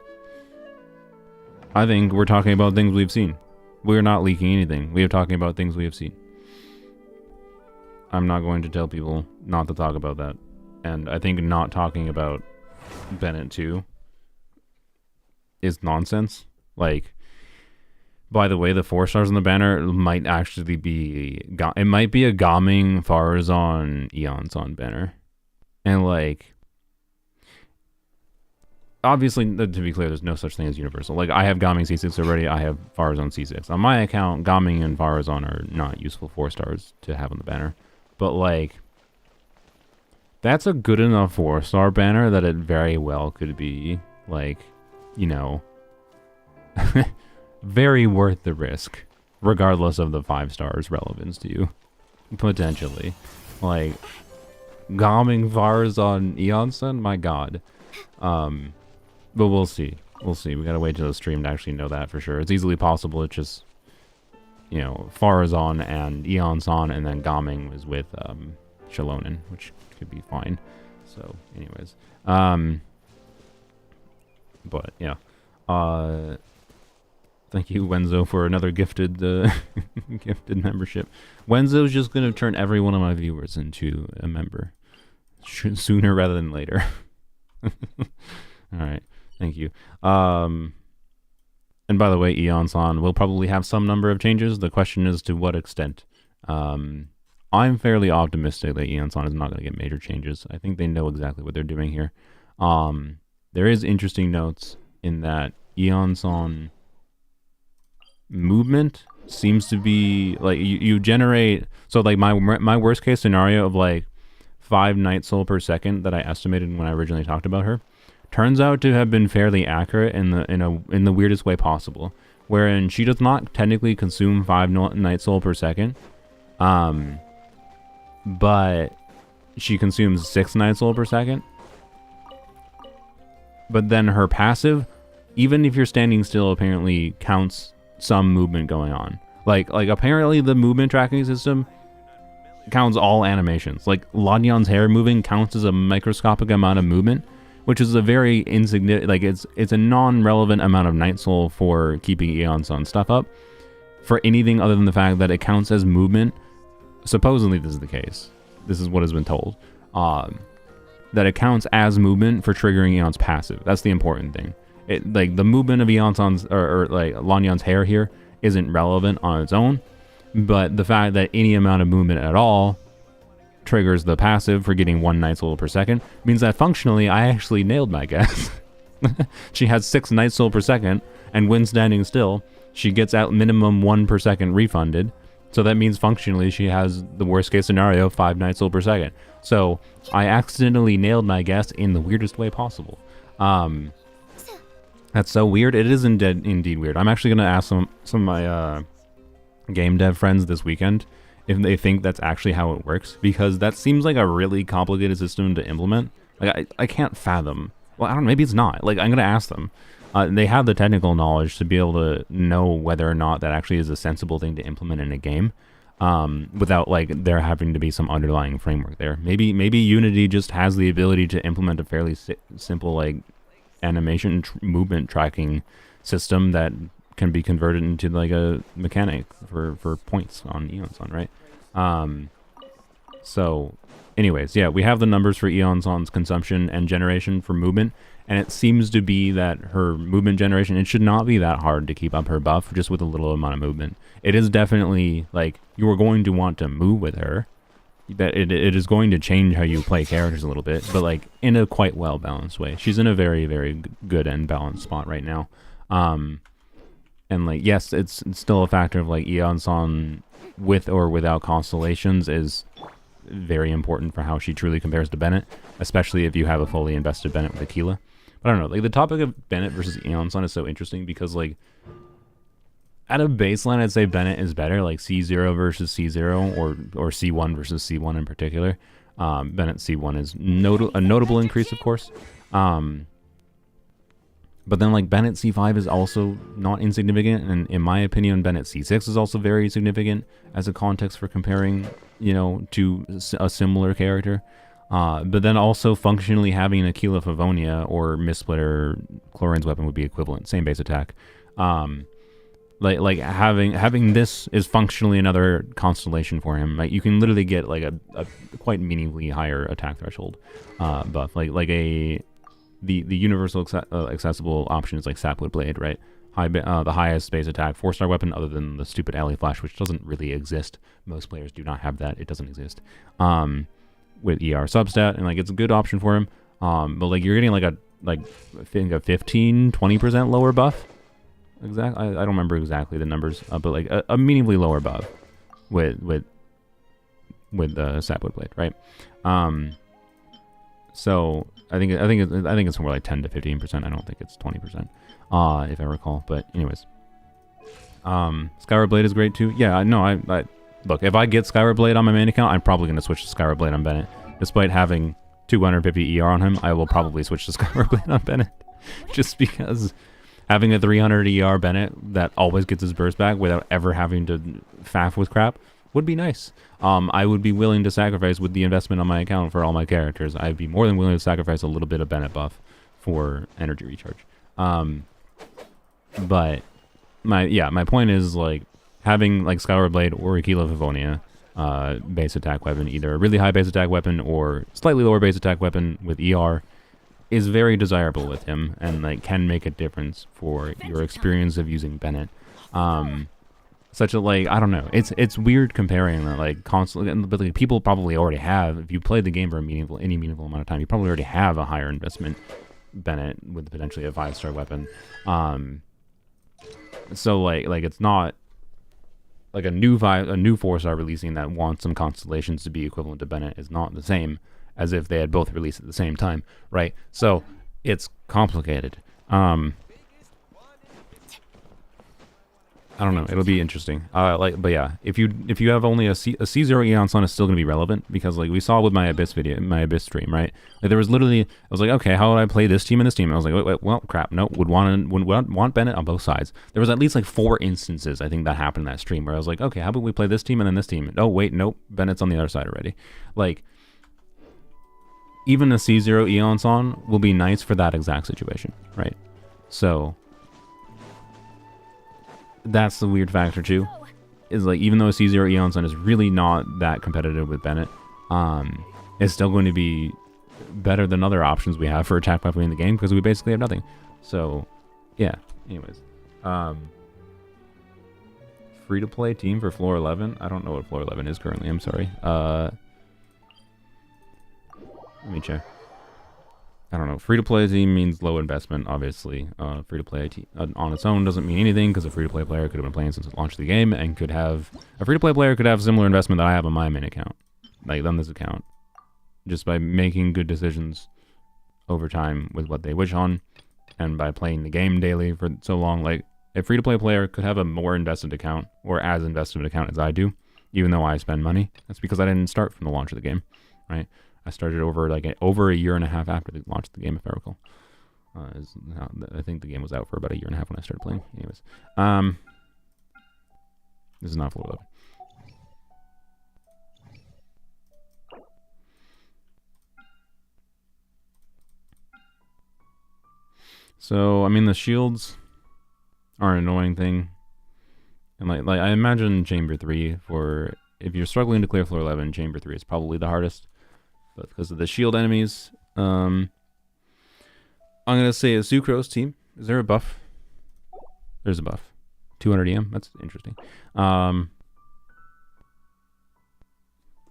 I think we're talking about things we've seen. We're not leaking anything. We are talking about things we have seen. I'm not going to tell people not to talk about that. And I think not talking about Bennett 2 is nonsense. Like, by the way, the 4-stars on the banner might actually be... It might be a Gaming Farazan Eon's on banner. And, like... Obviously, to be clear, there's no such thing as universal. Like, I have Gaming C6 already, I have Farazan C6. On my account, Gaming and Farazan are not useful 4-stars to have on the banner. But, like, that's a good enough 4-star banner that it very well could be, like, you know, very worth the risk, regardless of the 5-stars relevance to you. Potentially. Like, Gaming Farazan Eonson? My god. But we'll see. We'll see. We gotta wait till the stream to actually know that for sure. It's easily possible. It's just, you know, Farazan and Eonson, and then Gaming was with Shalonen, which could be fine. So, anyways. But, yeah. Thank you, Wenzo, for another gifted gifted membership. Wenzo's just gonna turn every one of my viewers into a member. Sooner rather than later. Alright, thank you. And by the way, Eonson will probably have some number of changes. The question is to what extent. I'm fairly optimistic that Eonson is not going to get major changes. I think they know exactly what they're doing here. There is interesting notes in that Eonson movement seems to be like you generate. So like my worst case scenario of like 5 night soul per second that I estimated when I originally talked about her turns out to have been fairly accurate in the weirdest way possible, wherein she does not technically consume 5 night soul per second, but she consumes 6 night soul per second. But then her passive, even if you're standing still, apparently counts some movement going on. Like apparently the movement tracking system counts all animations. Like Lanyon's hair moving counts as a microscopic amount of movement, which is a very insignificant, like it's a non-relevant amount of night soul for keeping Eonson stuff up for anything other than the fact that it counts as movement. Supposedly this is the case. This is what has been told. That it counts as movement for triggering Eon's passive. That's the important thing. It, like the movement of Eonson's or like Lanyon's hair here isn't relevant on its own, but the fact that any amount of movement at all triggers the passive for getting 1 night soul per second means that functionally I actually nailed my guess. She has 6 night soul per second, and when standing still, she gets at minimum 1 per second refunded, So that means functionally she has the worst case scenario, 5 night soul per second. So I accidentally nailed my guess in the weirdest way possible. That's so weird. It is indeed weird. I'm actually going to ask some of my game dev friends this weekend if they think that's actually how it works, because that seems like a really complicated system to implement. Like I can't fathom. Well, I don't know, maybe it's not. Like, I'm going to ask them. They have the technical knowledge to be able to know whether or not that actually is a sensible thing to implement in a game, without like there having to be some underlying framework there. Maybe Unity just has the ability to implement a fairly simple like animation movement tracking system that can be converted into like a mechanic for points on Eonon, right? So anyways, yeah, we have the numbers for Eonon's consumption and generation for movement, and it seems to be that her movement generation, it should not be that hard to keep up her buff just with a little amount of movement. It is definitely like you are going to want to move with her. That it is going to change how you play characters a little bit, but like in a quite well balanced way. She's in a very, very good and balanced spot right now. And like, yes, it's still a factor of like Eonon with or without constellations is very important for how she truly compares to Bennett, especially if you have a fully invested Bennett with Aquila. But I don't know, like the topic of Bennett versus Eonon is so interesting because like at a baseline, I'd say Bennett is better, like C0 versus C0 or C1 versus C1 in particular. Bennett C1 is a notable increase, of course. But then like Bennett C5 is also not insignificant, and in my opinion, Bennett C6 is also very significant as a context for comparing, you know, to a similar character. But then also functionally having Aquila Favonia or Mistsplitter Chlorine's weapon would be equivalent, same base attack. Like having this is functionally another constellation for him. Like you can literally get like a quite meaningfully higher attack threshold buff. The universal accessible option is like Sapwood Blade, right? The highest base attack 4-star weapon other than the stupid Alley Flash, which doesn't really exist. Most players do not have that. It doesn't exist. With ER substat, and like it's a good option for him. But like you're getting like I think a 15-20% lower buff. Exactly. I don't remember exactly the numbers, but like a meaningfully lower buff with Sapwood Blade, right? So I think it's more like 10 to 15%. I don't think it's 20%, if I recall. But anyways, Skyward Blade is great too. Yeah, no, I look, if I get Skyward Blade on my main account, I'm probably gonna switch to Skyward Blade on Bennett. Despite having 250 ER on him, I will probably switch to Skyward Blade on Bennett, just because having a 300 ER Bennett that always gets his burst back without ever having to faff with crap would be nice. I would be willing to sacrifice with the investment on my account for all my characters. I'd be more than willing to sacrifice a little bit of Bennett buff for energy recharge. But my point is like having like Skyward Blade or Aquila Favonia base attack weapon, either a really high base attack weapon or slightly lower base attack weapon with ER, is very desirable with him and like can make a difference for your experience of using Bennett. Such a like, I don't know, it's weird comparing that like constantly, but like people probably already have, if you played the game for any meaningful amount of time, you probably already have a higher investment Bennett with potentially a 5-star weapon. So like it's not like a new 4-star releasing that wants some constellations to be equivalent to Bennett is not the same as if they had both released at the same time, right? So it's complicated. I don't know. It'll be interesting. But yeah, if you have only a C0 Eonon is still going to be relevant, because like we saw with my Abyss stream, right? Like there was literally, I was like, okay, how would I play this team and this team? And I was like, wait, well, crap, no, would want Bennett on both sides. There was at least like 4 instances I think that happened in that stream where I was like, okay, how about we play this team and then this team? Oh wait, nope, Bennett's on the other side already. Like even a C0 Eonon will be nice for that exact situation, right? So that's the weird factor too, is like even though C0 Eonon is really not that competitive with Bennett, it's still going to be better than other options we have for attack weapon in the game, because we basically have nothing. So yeah, anyways, free to play team for floor 11. I don't know what floor 11 is currently, I'm sorry. Let me check. I don't know. Free-to-play team means low investment, obviously. Free-to-play on its own doesn't mean anything because a free-to-play player could have been playing since the launch of the game and could have... A free-to-play player could have similar investment that I have on my main account, like on this account, just by making good decisions over time with what they wish on and by playing the game daily for so long. Like, a free-to-play player could have a more invested account or as invested an account as I do, even though I spend money. That's because I didn't start from the launch of the game, right? I started over a year and a half after the launch of the game, if I recall. I think the game was out for about a year and a half when I started playing. Anyways, this is not floor 11. So I mean, the shields are an annoying thing, and like I imagine Chamber 3 for if you're struggling to clear floor 11, Chamber 3 is probably the hardest. But because of the shield enemies, I'm gonna say a Sucrose team. Is there a buff? There's a buff. 200 EM. That's interesting.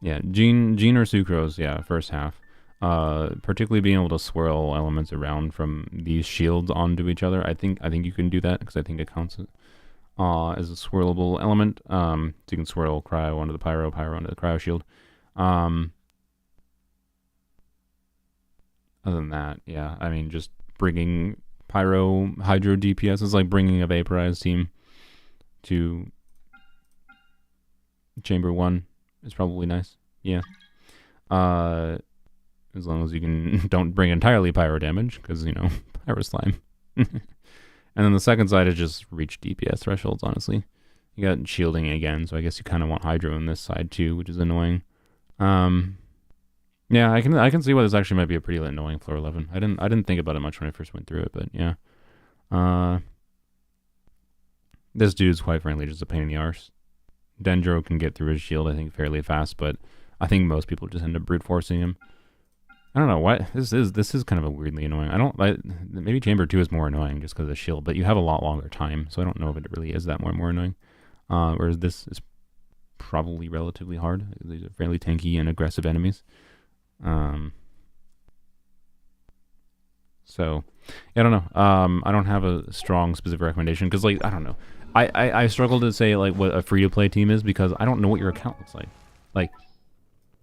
Yeah, Gene or Sucrose. Yeah, first half. Particularly being able to swirl elements around from these shields onto each other. I think you can do that because I think it counts as a swirlable element. So you can swirl cryo onto the pyro onto the cryo shield. Other than that, yeah, I mean, just bringing Pyro Hydro DPS is like bringing a Vaporized team to Chamber 1 is probably nice. Yeah. As long as you can don't bring entirely Pyro damage, because, you know, Pyro Slime. And then the second side is just reach DPS thresholds, honestly. You got shielding again, so I guess you kind of want Hydro on this side too, which is annoying. Yeah, I can see why this actually might be a pretty annoying floor 11. I didn't think about it much when I first went through it, but yeah. This dude's quite frankly just a pain in the arse. Dendro can get through his shield, I think, fairly fast, but I think most people just end up brute forcing him. I don't know why this is kind of a weirdly annoying. Maybe Chamber 2 is more annoying just because of the shield, but you have a lot longer time, so I don't know if it really is that more annoying. Whereas this is probably relatively hard. These are fairly tanky and aggressive enemies. So yeah, I don't know. I don't have a strong specific recommendation because, like, I don't know. I struggle to say like what a free-to-play team is because I don't know what your account looks like. Like,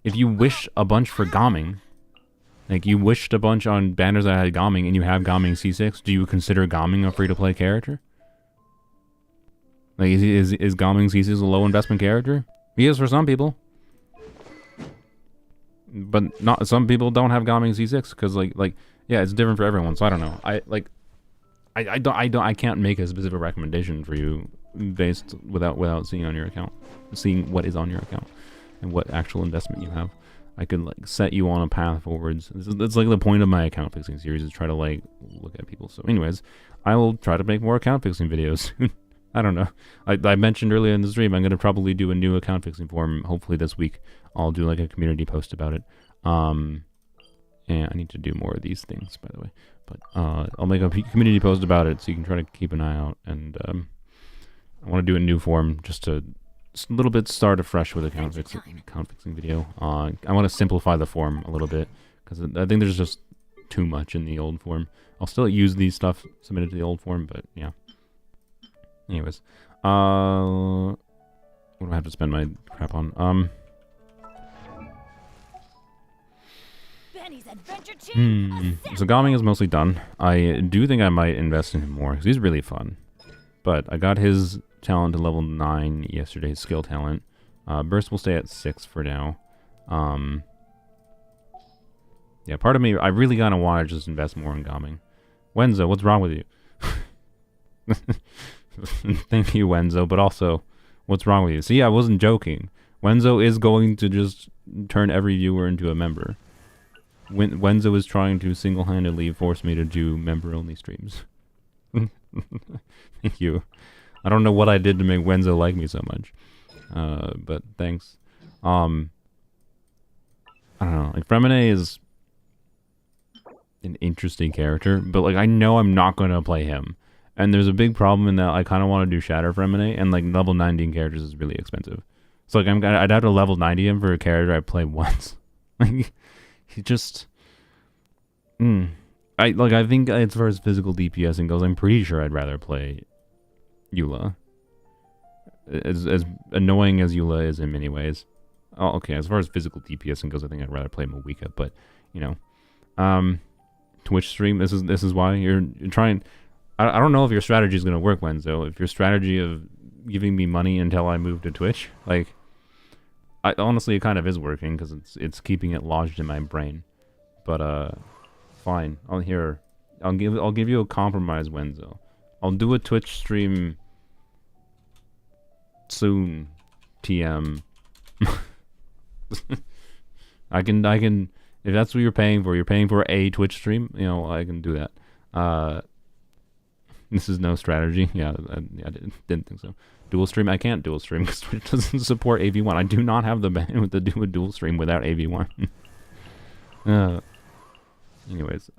if you wish a bunch for Gomming, like you wished a bunch on banners that had Gomming and you have Gomming C6, do you consider Gomming a free-to-play character? Like, is Gomming C6 a low investment character? He is for some people. But not some people don't have Gomming C6 because like yeah, it's different for everyone. So I don't know. I can't make a specific recommendation for you based without seeing on your account, seeing what is on your account and what actual investment you have. I could like set you on a path forwards. That's like the point of my account fixing series, is try to like look at people. So anyways, I will try to make more account fixing videos. I don't know. I mentioned earlier in the stream I'm going to probably do a new account fixing forum hopefully this week. I'll do like a community post about it. And I need to do more of these things, by the way. But I'll make a community post about it so you can try to keep an eye out. And I want to do a new forum just to a little bit start afresh with account fixing video. I want to simplify the forum a little bit because I think there's just too much in the old form. I'll still use these stuff submitted to the old form, but yeah. Anyways, what do I have to spend my crap on? So Gomming is mostly done. I do think I might invest in him more because he's really fun. But I got his talent to level 9 yesterday, his skill talent. Burst will stay at 6 for now. Yeah, part of me, I really kind of want to just invest more in Gomming. Wenzo, what's wrong with you? Thank you, Wenzo, but also, what's wrong with you? See, I wasn't joking. Wenzo is going to just turn every viewer into a member. Wenzo is trying to single-handedly force me to do member-only streams. Thank you. I don't know what I did to make Wenzo like me so much. But thanks. I don't know. Like, Fremine is an interesting character, but like I know I'm not going to play him. And there's a big problem in that I kind of want to do Shatter Fremine, and like level 90 characters is really expensive. So like I'd have to level 90 him for a character I played once. Like, he just... I think as far as physical DPSing goes, I'm pretty sure I'd rather play Eula. As annoying as Eula is in many ways. Oh, okay, as far as physical DPSing goes, I think I'd rather play Moika, but you know. Twitch stream, this is why you're trying. I don't know if your strategy is gonna work, Wenzo. If your strategy of giving me money until I move to Twitch, like, honestly, it kind of is working because it's keeping it lodged in my brain. But fine. I'll give you a compromise, Wenzo. I'll do a Twitch stream soon. TM. I can. If that's what you're paying for a Twitch stream. You know, I can do that. This is no strategy. Yeah, I didn't think so. Dual stream, I can't dual stream because Twitch doesn't support AV1. I do not have the bandwidth to do a dual stream without AV1. Anyways,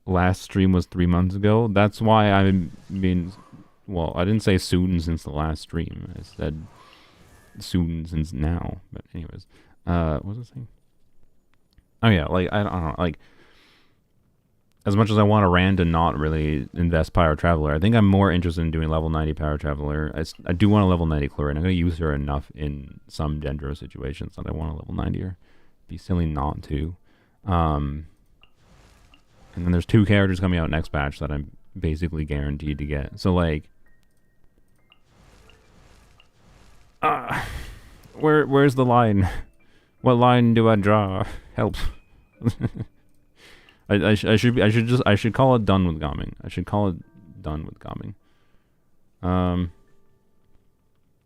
last stream was 3 months ago. That's why I've been, well, I didn't say soon since the last stream. I said soon since now. But anyways, what was I saying? Oh yeah, like, I don't know, like, as much as I want to rant and not really invest Pyro Traveler, I think I'm more interested in doing level 90 Pyro Traveler. I do want a level 90 Chlorine. I'm going to use her enough in some Dendro situations that I want a level 90 her. Be silly not to. And then there's 2 characters coming out next batch that I'm basically guaranteed to get. So, like, where's the line? What line do I draw? Help. I should call it done with Gaming. I should call it done with Gaming.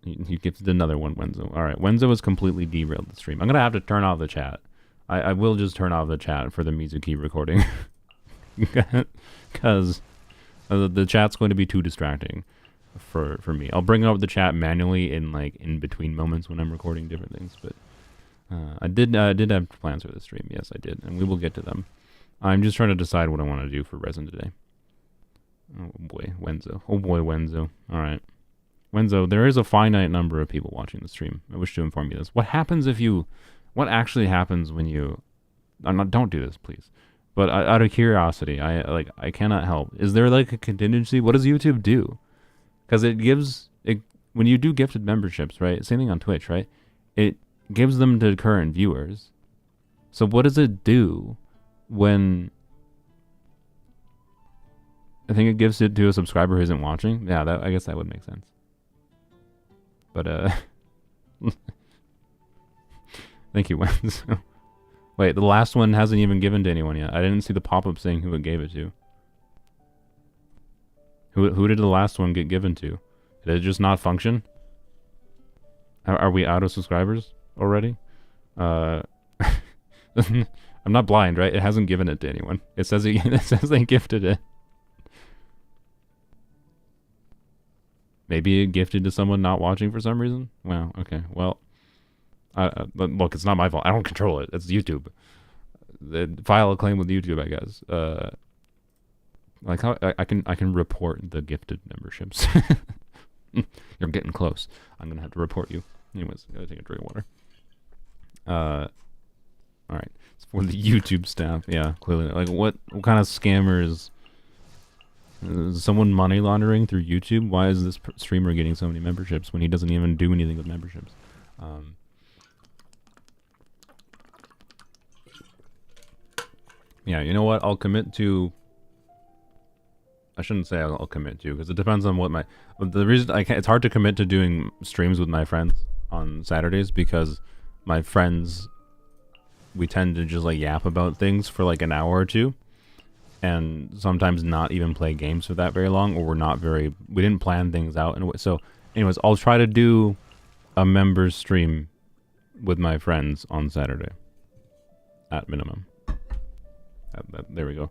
He gets another one, Wenzo. Alright, Wenzo has completely derailed the stream. I'm gonna have to turn off the chat. I will just turn off the chat for the Mizuki recording. Because the chat's going to be too distracting for me. I'll bring up the chat manually in, like, in between moments when I'm recording different things, but I did have plans for the stream. Yes, I did, and we will get to them. I'm just trying to decide what I want to do for resin today. Oh boy, Wenzo. Oh boy, Wenzo. Alright. Wenzo, there is a finite number of people watching the stream. I wish to inform you this. What happens if you... What actually happens when you... don't do this, please. But out of curiosity, I cannot help. Is there, like, a contingency? What does YouTube do? Because it gives... when you do gifted memberships, right? Same thing on Twitch, right? It gives them to current viewers. So what does it do when I think it gives it to a subscriber who isn't watching? Yeah, I guess that would make sense. But thank you, Wenzo. Wait, the last one hasn't even given to anyone yet. I didn't see the pop-up saying who it gave it to. Who did the last one get given to? Did it just not function? Are we out of subscribers already? I'm not blind, right? It hasn't given it to anyone. It says it says they gifted it. Maybe it gifted to someone not watching for some reason? Wow, okay. Well, look, it's not my fault. I don't control it. It's YouTube. File a claim with YouTube, I guess. Like how I can report the gifted memberships. You're getting close. I'm gonna have to report you. Anyways, gotta take a drink of water. Alright. It's for the YouTube staff. Yeah, clearly. Like, what kind of scammers? Is someone money laundering through YouTube? Why is this streamer getting so many memberships when he doesn't even do anything with memberships? Yeah, you know what? I'll commit to... I shouldn't say I'll commit to, because it depends on what my... The reason it's hard to commit to doing streams with my friends on Saturdays, because my friends... We tend to just, like, yap about things for, like, an hour or two. And sometimes not even play games for that very long, or we're not very... We didn't plan things out. And so, anyways, I'll try to do a members stream with my friends on Saturday. At minimum. There we go.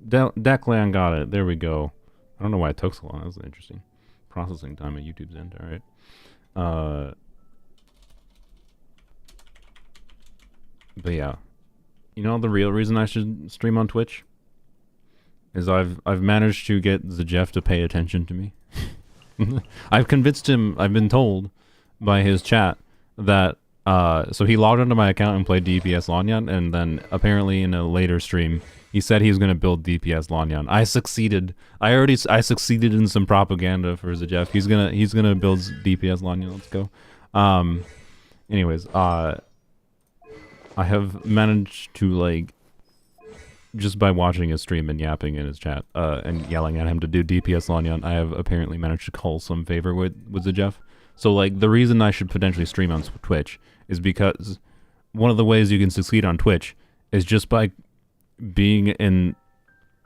Declan got it. There we go. I don't know why it took so long. That was interesting. Processing time at YouTube's end. Alright. But yeah. You know the real reason I should stream on Twitch? Is I've managed to get the Jeff to pay attention to me. I've convinced him, I've been told by his chat that so he logged onto my account and played DPS Lanyan, and then apparently in a later stream He said he was gonna build DPS Lanyan. I succeeded. I succeeded in some propaganda for Zajef. He's gonna build DPS Lanyan. Let's go. Anyways, I have managed to, like, just by watching his stream and yapping in his chat, and yelling at him to do DPS Lanyan, I have apparently managed to call some favor with Zajef. So, like, the reason I should potentially stream on Twitch is because one of the ways you can succeed on Twitch is just by being in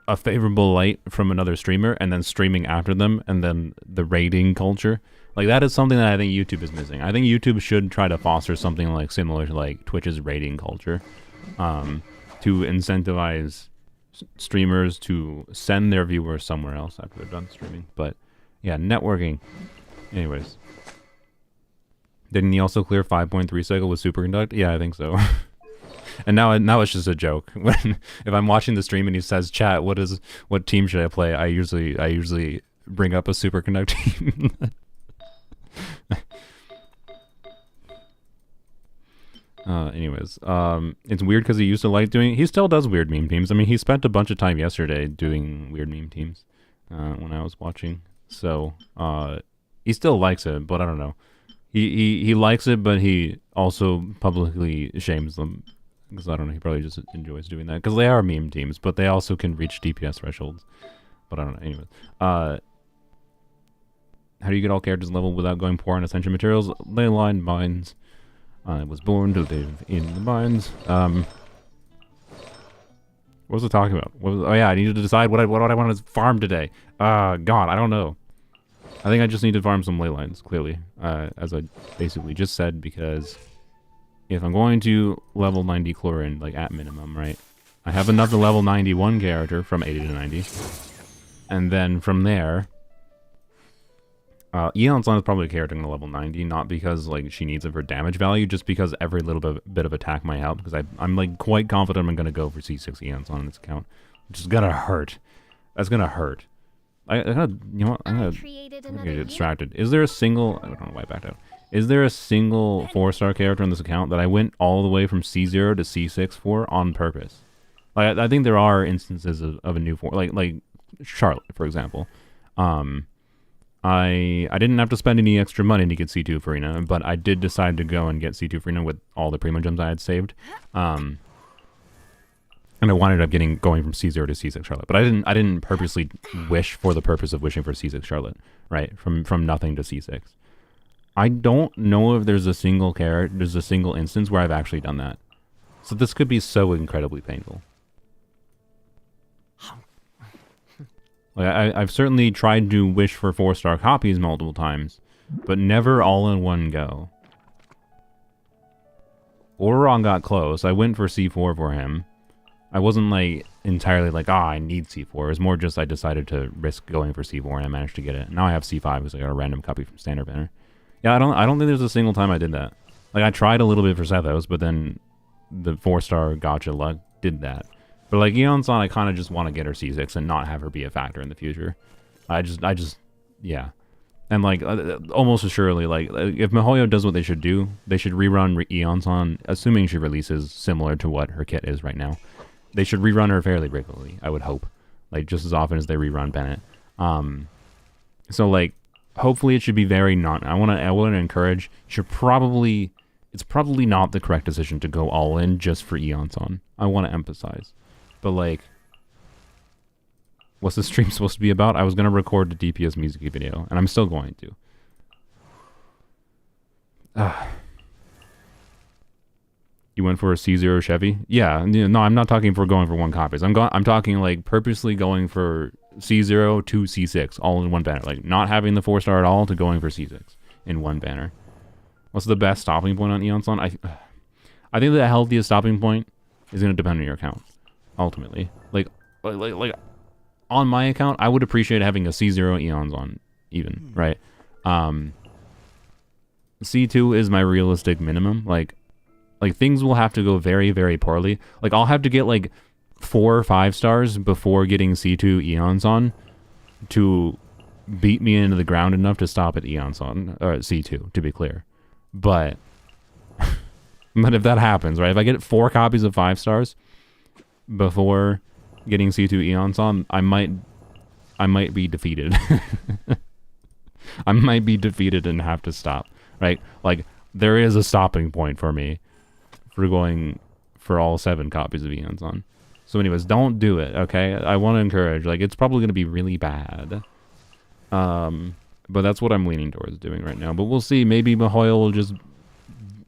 a favorable light from another streamer and then streaming after them, and then the raiding culture. Like, that is something that I think YouTube is missing. I think YouTube should try to foster something like similar to like Twitch's raiding culture, to incentivize streamers to send their viewers somewhere else after they're done streaming. But yeah, networking. Anyways, didn't he also clear 5.3 cycle with superconduct? Yeah, I think so. And now it's just a joke. When if I'm watching the stream and he says, "Chat, what team should I play?" I usually bring up a superconduct team. Anyways, it's weird because he used to like doing. He still does weird meme teams. I mean, he spent a bunch of time yesterday doing weird meme teams when I was watching. So he still likes it, but I don't know. He likes it, but he also publicly shames them. Because I don't know, he probably just enjoys doing that. Because they are meme teams, but they also can reach DPS thresholds. But I don't know. Anyway, how do you get all characters level without going poor on essential materials? Leyline mines. I was born to live in the mines. What was I talking about? Oh yeah, I needed to decide what I want to farm today. God, I don't know. I think I just need to farm some ley lines, clearly, as I basically just said, because if I'm going to level 90 Chlorine, like at minimum, right? I have enough to level 91 character from 80 to 90. And then from there, Eon's is probably a character in level 90, not because like she needs it for damage value, just because every little bit of attack might help, because I'm like quite confident I'm going to go for C6 Eon's on this account, which is going to hurt. That's going to hurt. I gotta, you know what? I'm gonna get distracted. Is there a single... I don't know why I backed out. Is there a single 4-star character on this account that I went all the way from C0 to C6 for on purpose? Like, I think there are instances of a new 4... Like Charlotte, for example. I didn't have to spend any extra money to get C2 Farina, but I did decide to go and get C2 Farina with all the Primo Gems I had saved. And I wound up going from C0 to C6 Charlotte. But I didn't purposely wish for the purpose of wishing for C6 Charlotte, right? From nothing to C6. I don't know if there's a single instance where I've actually done that. So this could be so incredibly painful. Like I've certainly tried to wish for 4-star copies multiple times, but never all in one go. Oron got close. I went for C4 for him. I wasn't like entirely like, I need C4. It was more just I decided to risk going for C4 and I managed to get it. Now I have C5 because I got a random copy from Standard Banner. Yeah, I don't think there's a single time I did that. Like, I tried a little bit for Sethos, but then the 4-star gotcha luck did that. But like Eon's on, I kind of just want to get her C6 and not have her be a factor in the future. I just, yeah. And like, almost assuredly, like, if Mihoyo does what they should do, they should rerun Eon's on, assuming she releases similar to what her kit is right now. They should rerun her fairly regularly, I would hope. Like, just as often as they rerun Bennett. So like, hopefully it should be very I want to encourage, it's probably not the correct decision to go all in just for Eon's on. I want to emphasize. But like, what's the stream supposed to be about? I was going to record the DPS Mizuki video, and I'm still going to. You went for a C0 Chevy? Yeah, no, I'm not talking for going for one copies. I'm talking like purposely going for C0 to C6 all in one banner. Like not having the 4-star at all to going for C6 in one banner. What's the best stopping point on Eon's on? I think the healthiest stopping point is going to depend on your account. Ultimately, like on my account, I would appreciate having a C0 Eon's on even, right? C2 is my realistic minimum. Like things will have to go very, very poorly. Like I'll have to get like 4 or 5 stars before getting C2 Eon's on to beat me into the ground enough to stop at Eon's on, or C2, to be clear. But if that happens, right? If I get 4 copies of 5 stars before getting C2 Eons on, I might be defeated. I might be defeated and have to stop, right? Like, there is a stopping point for me for going for all 7 copies of Eons on. So anyways, don't do it, okay? I want to encourage, like, it's probably going to be really bad. But that's what I'm leaning towards doing right now. But we'll see. Maybe Mahoya will just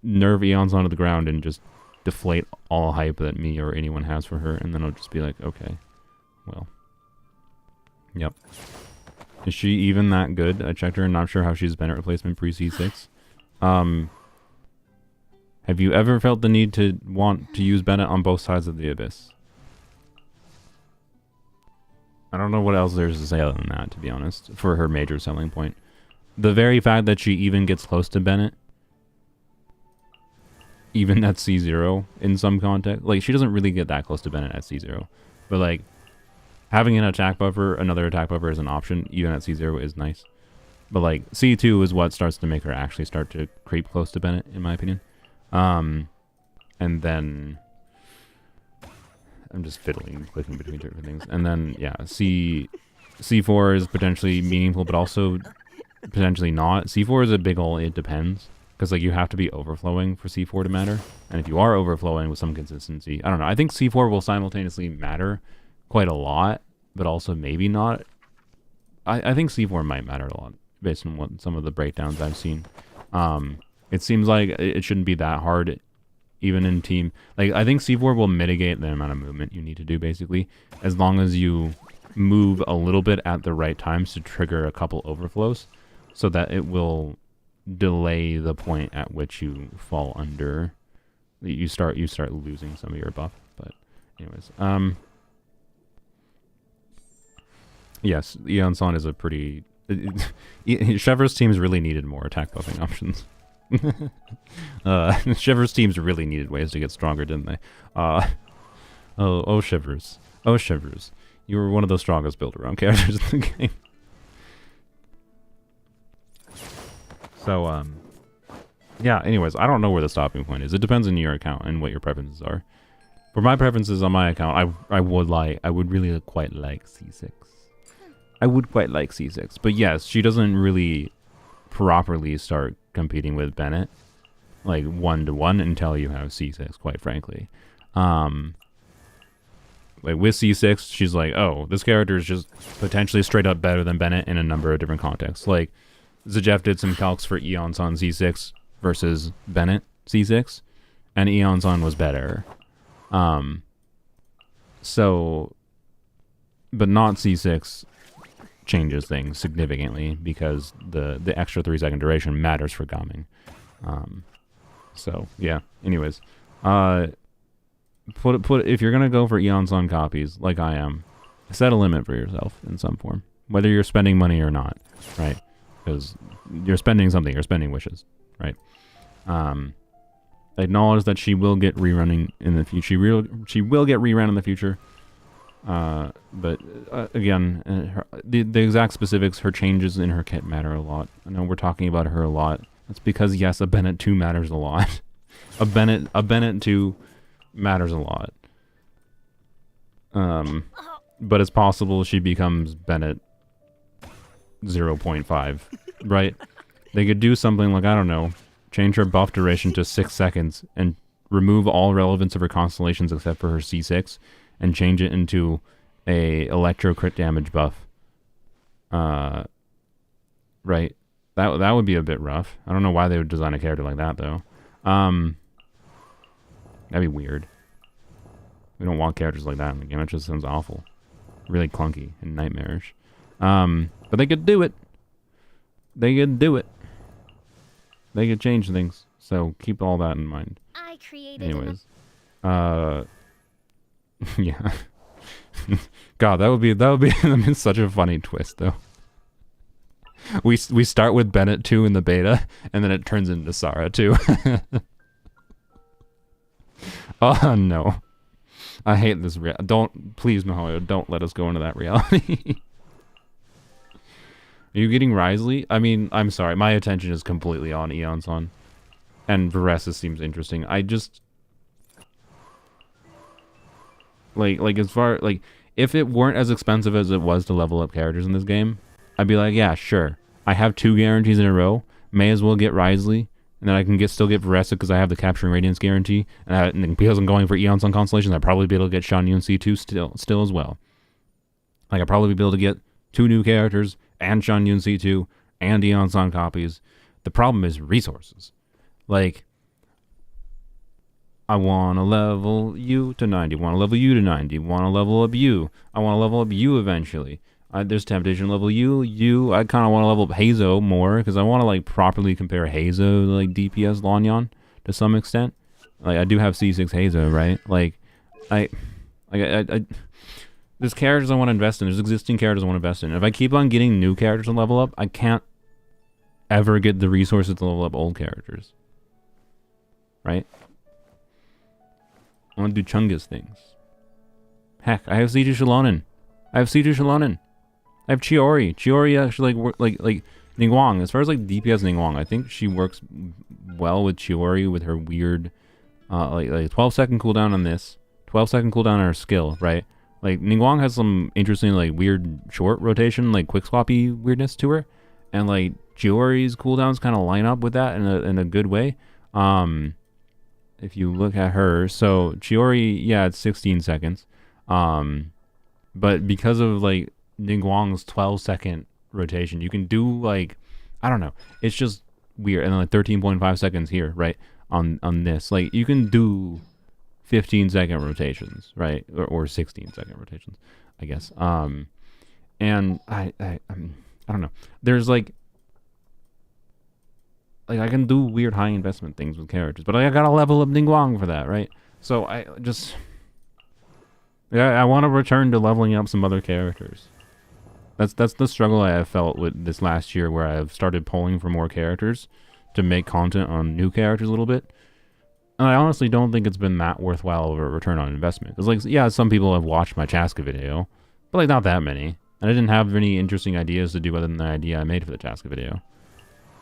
nerve Eons onto the ground and just deflate all hype that me or anyone has for her. And then I'll just be like, okay, well. Yep. Is she even that good? I checked her and not sure how she's been at replacement pre-C6. Have you ever felt the need to want to use Bennett on both sides of the Abyss? I don't know what else there's to say other than that, to be honest, for her major selling point. The very fact that she even gets close to Bennett, even at C0 in some context, like, she doesn't really get that close to Bennett at C0, but, like, having an attack buffer, another attack buffer as an option, even at C0 is nice. But, like, C2 is what starts to make her actually start to creep close to Bennett, in my opinion. And then I'm just fiddling, clicking between different things. And then, yeah, C4 is potentially meaningful, but also potentially not. C4 is a big ol' it depends. Because, like, you have to be overflowing for C4 to matter. And if you are overflowing with some consistency, I don't know. I think C4 will simultaneously matter quite a lot, but also maybe not. I think C4 might matter a lot, based on what some of the breakdowns I've seen. It seems like it shouldn't be that hard, even in team. Like, I think C4 will mitigate the amount of movement you need to do, basically, as long as you move a little bit at the right times to trigger a couple overflows, so that it will delay the point at which you fall under. You start losing some of your buff. But anyways, yes, Eonon is a pretty... Chever's teams really needed more attack buffing options. Chever's teams really needed ways to get stronger, didn't they? Oh, Shivers. Oh, Shivers. You were one of the strongest build-around characters in the game. So, yeah, anyways, I don't know where the stopping point is. It depends on your account and what your preferences are. For my preferences on my account, I would really quite like C6. I would quite like C6. But yes, she doesn't really properly start competing with Bennett, like, 1-to-1 until you have C6, quite frankly. Like, with C6, she's like, oh, this character is just potentially straight up better than Bennett in a number of different contexts. Like, Zajeff did some calcs for Eon's on C6 versus Bennett C6, and Eon's on was better. So, but not C6 changes things significantly because the extra 3-second duration matters for Gaming. So yeah. Anyways, if you're gonna go for Eon's on copies, like I am, set a limit for yourself in some form, whether you're spending money or not, right? Because you're spending something, you're spending wishes, right? Acknowledge that she will get rerunning in the future. She will get rerun in the future. But again, the exact specifics, her changes in her kit matter a lot. I know we're talking about her a lot. That's because, yes, a Bennett 2 matters a lot. a Bennett 2 matters a lot. But it's possible she becomes Bennett 0.5, right? They could do something like, I don't know, change her buff duration to 6 seconds and remove all relevance of her constellations except for her C6 and change it into a electro crit damage buff. Right? That would be a bit rough. I don't know why they would design a character like that, though. That'd be weird. We don't want characters like that in the game. It just sounds awful. Really clunky and nightmarish. But they could do it. They could do it. They could change things. So keep all that in mind. I created anyways. Yeah. God, that would be such a funny twist, though. We start with Bennett 2 in the beta, and then it turns into Sarah 2. Oh no, I hate this. Please, Mihoyo, don't let us go into that reality. Are you getting Risley? I mean, I'm sorry, my attention is completely on Eonson, and Varesis seems interesting. I just like as far like if it weren't as expensive as it was to level up characters in this game, I'd be like, yeah, sure. I have 2 guarantees in a row. May as well get Risley, and then I can still get Varessa because I have the Capturing Radiance guarantee, and because I'm going for Eon Sun Constellations, I'd probably be able to get Shan Yun C2 still as well. Like, I'd probably be able to get 2 new characters, and Shan Yun C2, and Eon Sun copies. The problem is resources. Like, I want to level you to 90, want to level you to 90, want to level up you. I want to level up you eventually. There's temptation to level you. I kind of want to level up Hazo more because I want to like properly compare Hazo to like DPS Lanyon to some extent. Like I do have C6 Hazo, right? Like there's characters I want to invest in. There's existing characters I want to invest in. If I keep on getting new characters to level up, I can't ever get the resources to level up old characters. Right? I want to do Chungus things. Heck, I have C2 Shalonen. I have Chiori. Chiori actually like Ningguang. As far as like DPS Ningguang, I think she works well with Chiori with her weird like 12-second cooldown on this, 12-second cooldown on her skill, right? Like Ningguang has some interesting like weird short rotation, like quick swappy weirdness to her, and like Chiori's cooldowns kind of line up with that in a good way. If you look at her, so Chiori, yeah, it's 16 seconds. But because of like Ningguang's 12-second rotation, you can do like, I don't know, it's just weird. And then like 13.5 seconds here, right, on this, like you can do 15-second rotations, right, or 16-second rotations, I guess. And I don't know, there's like I can do weird high investment things with characters, but I gotta level up Ningguang for that, right? So I want to return to leveling up some other characters. That's the struggle I have felt with this last year, where I've started pulling for more characters to make content on new characters a little bit. And I honestly don't think it's been that worthwhile of a return on investment. Because like, yeah, some people have watched my Chaska video, but like not that many. And I didn't have any interesting ideas to do other than the idea I made for the Chaska video.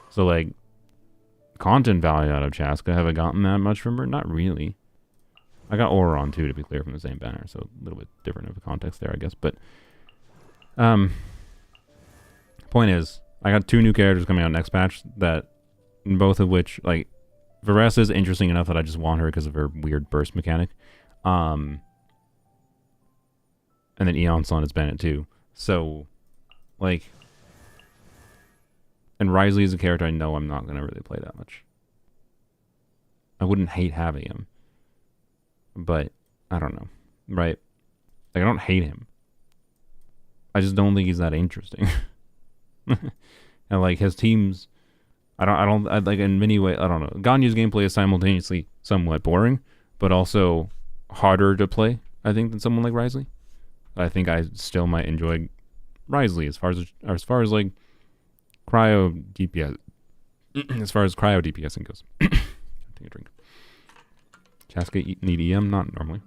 So like, content value out of Chaska, have I gotten that much from her? Not really. I got Oron too, to be clear, from the same banner, so a little bit different of a context there, I guess. But point is, I got 2 new characters coming out next patch, that both of which, like, Varessa is interesting enough that I just want her because of her weird burst mechanic. And then Eon Sun is Bennett too. So, like, and Risley is a character I know I'm not going to really play that much. I wouldn't hate having him. But, I don't know. Right? Like, I don't hate him. I just don't think he's that interesting. And, like, his teams... like, in many ways, I don't know. Ganyu's gameplay is simultaneously somewhat boring, but also harder to play, I think, than someone like Risley. I think I still might enjoy Risley as far as like, cryo DPS. As far as cryo DPSing goes. Take a drink. Chaska need EM? Not normally.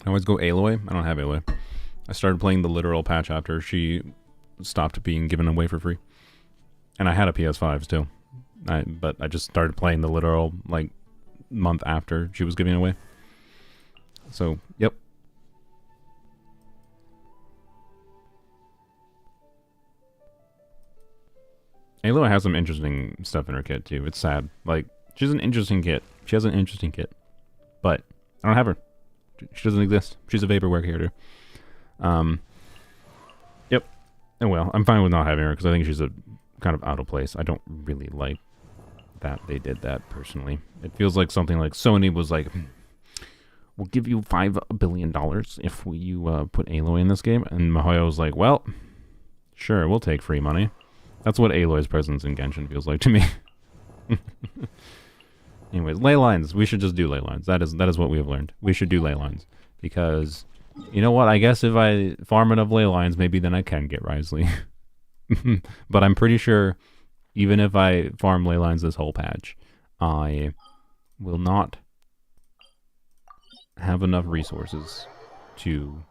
I always go Aloy. I don't have Aloy. I started playing the literal patch after she stopped being given away for free. And I had a PS5 still. But I just started playing the literal, like, month after she was giving away. So, yep. Aloy has some interesting stuff in her kit, too. It's sad. Like, she's an interesting kit. She has an interesting kit. But I don't have her. She doesn't exist. She's a vaporware character. Yep. And well, I'm fine with not having her because I think she's a kind of out of place. I don't really like that they did that, personally. It feels like something like Sony was like, we'll give you $5 billion if you put Aloy in this game. And Mihoyo was like, well, sure, we'll take free money. That's what Aloy's presence in Genshin feels like to me. Anyways, ley lines. We should just do ley lines. That is what we have learned. We should do ley lines. Because, you know what? I guess if I farm enough ley lines, maybe then I can get Risley. But I'm pretty sure, even if I farm ley lines this whole patch, I will not have enough resources to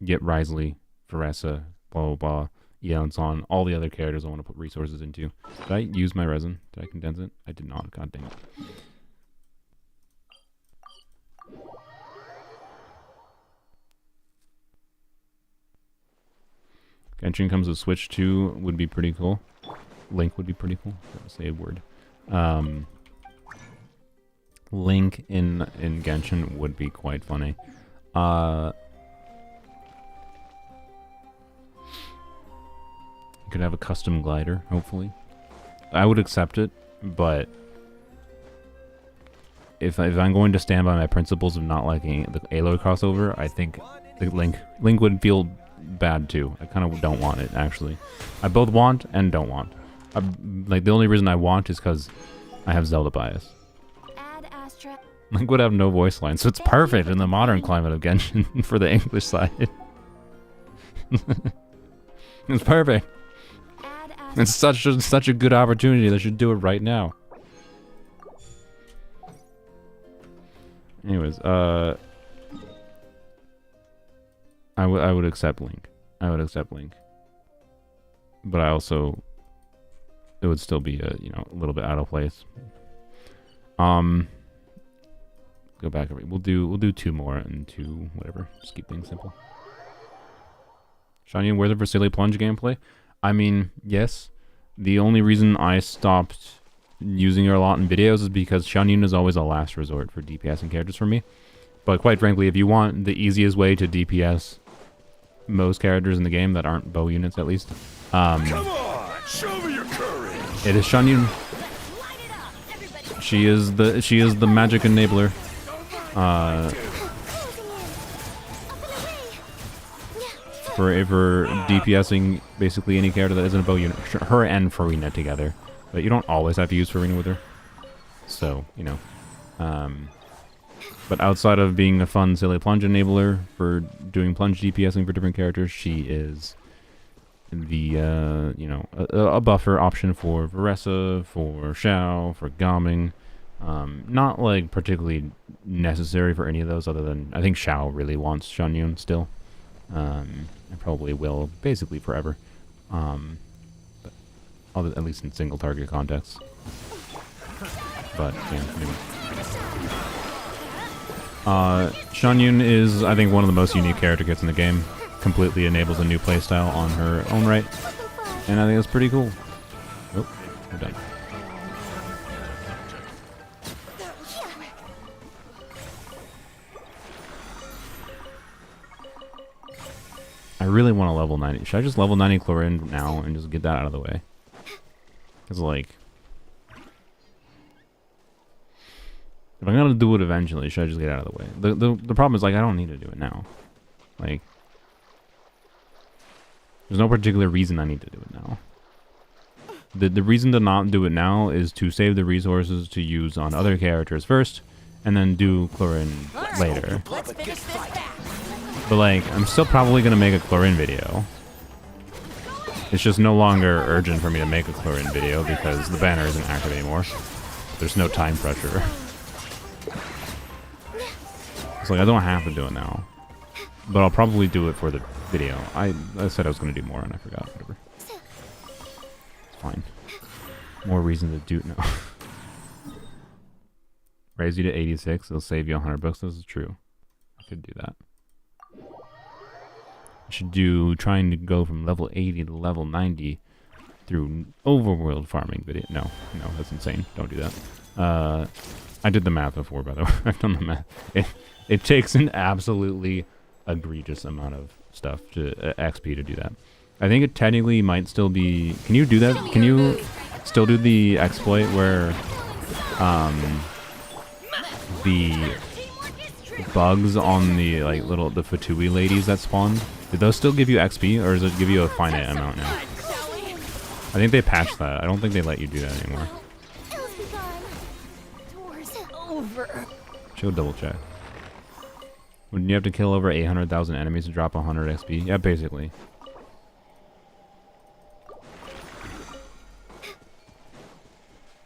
get Risley, Varessa, blah, blah, blah, Eonon, all the other characters I want to put resources into. Did I use my resin? Did I condense it? I did not. God dang it. Genshin comes with Switch 2 would be pretty cool. Link would be pretty cool. Don't say a word. Link in Genshin would be quite funny. You could have a custom glider, hopefully. I would accept it, but if I'm going to stand by my principles of not liking the Aloy crossover, I think the Link would feel bad too. I kind of don't want it, actually. I both want and don't want. Like, the only reason I want is because I have Zelda bias. Link would have no voice line, so it's perfect in the modern climate of Genshin for the English side. It's perfect. It's such a good opportunity. They should do it right now. Anyways, I would accept Link. I would accept Link. But I also, it would still be a little bit out of place. Go back. We'll do 2 more and 2 whatever. Just keep things simple. Shiny and Werther for silly plunge gameplay. I mean, yes. The only reason I stopped using her a lot in videos is because Xianyun is always a last resort for DPSing characters for me. But quite frankly, if you want the easiest way to DPS most characters in the game that aren't bow units, at least, come on, show me your courage. It is Xianyun. She is the magic enabler. For DPSing basically any character that isn't a bow unit. Her and Farina together. But you don't always have to use Farina with her. So, but outside of being a fun, silly plunge enabler for doing plunge DPSing for different characters, she is the, a buffer option for Veressa, for Xiao, for Gaming. Not, like, particularly necessary for any of those other than, I think Xiao really wants Xianyun still. And probably will, basically forever. But at least in single target contexts. But, yeah, anyway. Xianyun is, I think, one of the most unique character kits in the game. Completely enables a new playstyle on her own right. And I think that's pretty cool. Oh, we're done. I really want to level 90. Should I just level 90 Chlorine now and just get that out of the way? Because, like, if I'm gonna do it eventually, should I just get out of the way? The problem is, like, I don't need to do it now. Like, there's no particular reason I need to do it now. The reason to not do it now is to save the resources to use on other characters first, and then do Chlorine later. But, like, I'm still probably gonna make a Chlorine video. It's just no longer urgent for me to make a Chlorine video because the banner isn't active anymore. There's no time pressure. It's like, I don't have to do it now. But I'll probably do it for the video. I said I was going to do more and I forgot. Whatever. It's fine. More reason to do it now. Raise you to 86. It'll save you 100 bucks. This is true. I could do that. I should do trying to go from level 80 to level 90 through overworld farming video. No, that's insane. Don't do that. I did the math before, by the way. I've done the math. It takes an absolutely egregious amount of stuff to XP to do that. I think it technically might still be. Can you do that? Can you still do the exploit where the bugs on the the Fatui ladies that spawned? Did those still give you XP, or does it give you a finite amount now? I think they patched that. I don't think they let you do that anymore. Should double check. Wouldn't you have to kill over 800,000 enemies to drop 100 XP? Yeah, basically.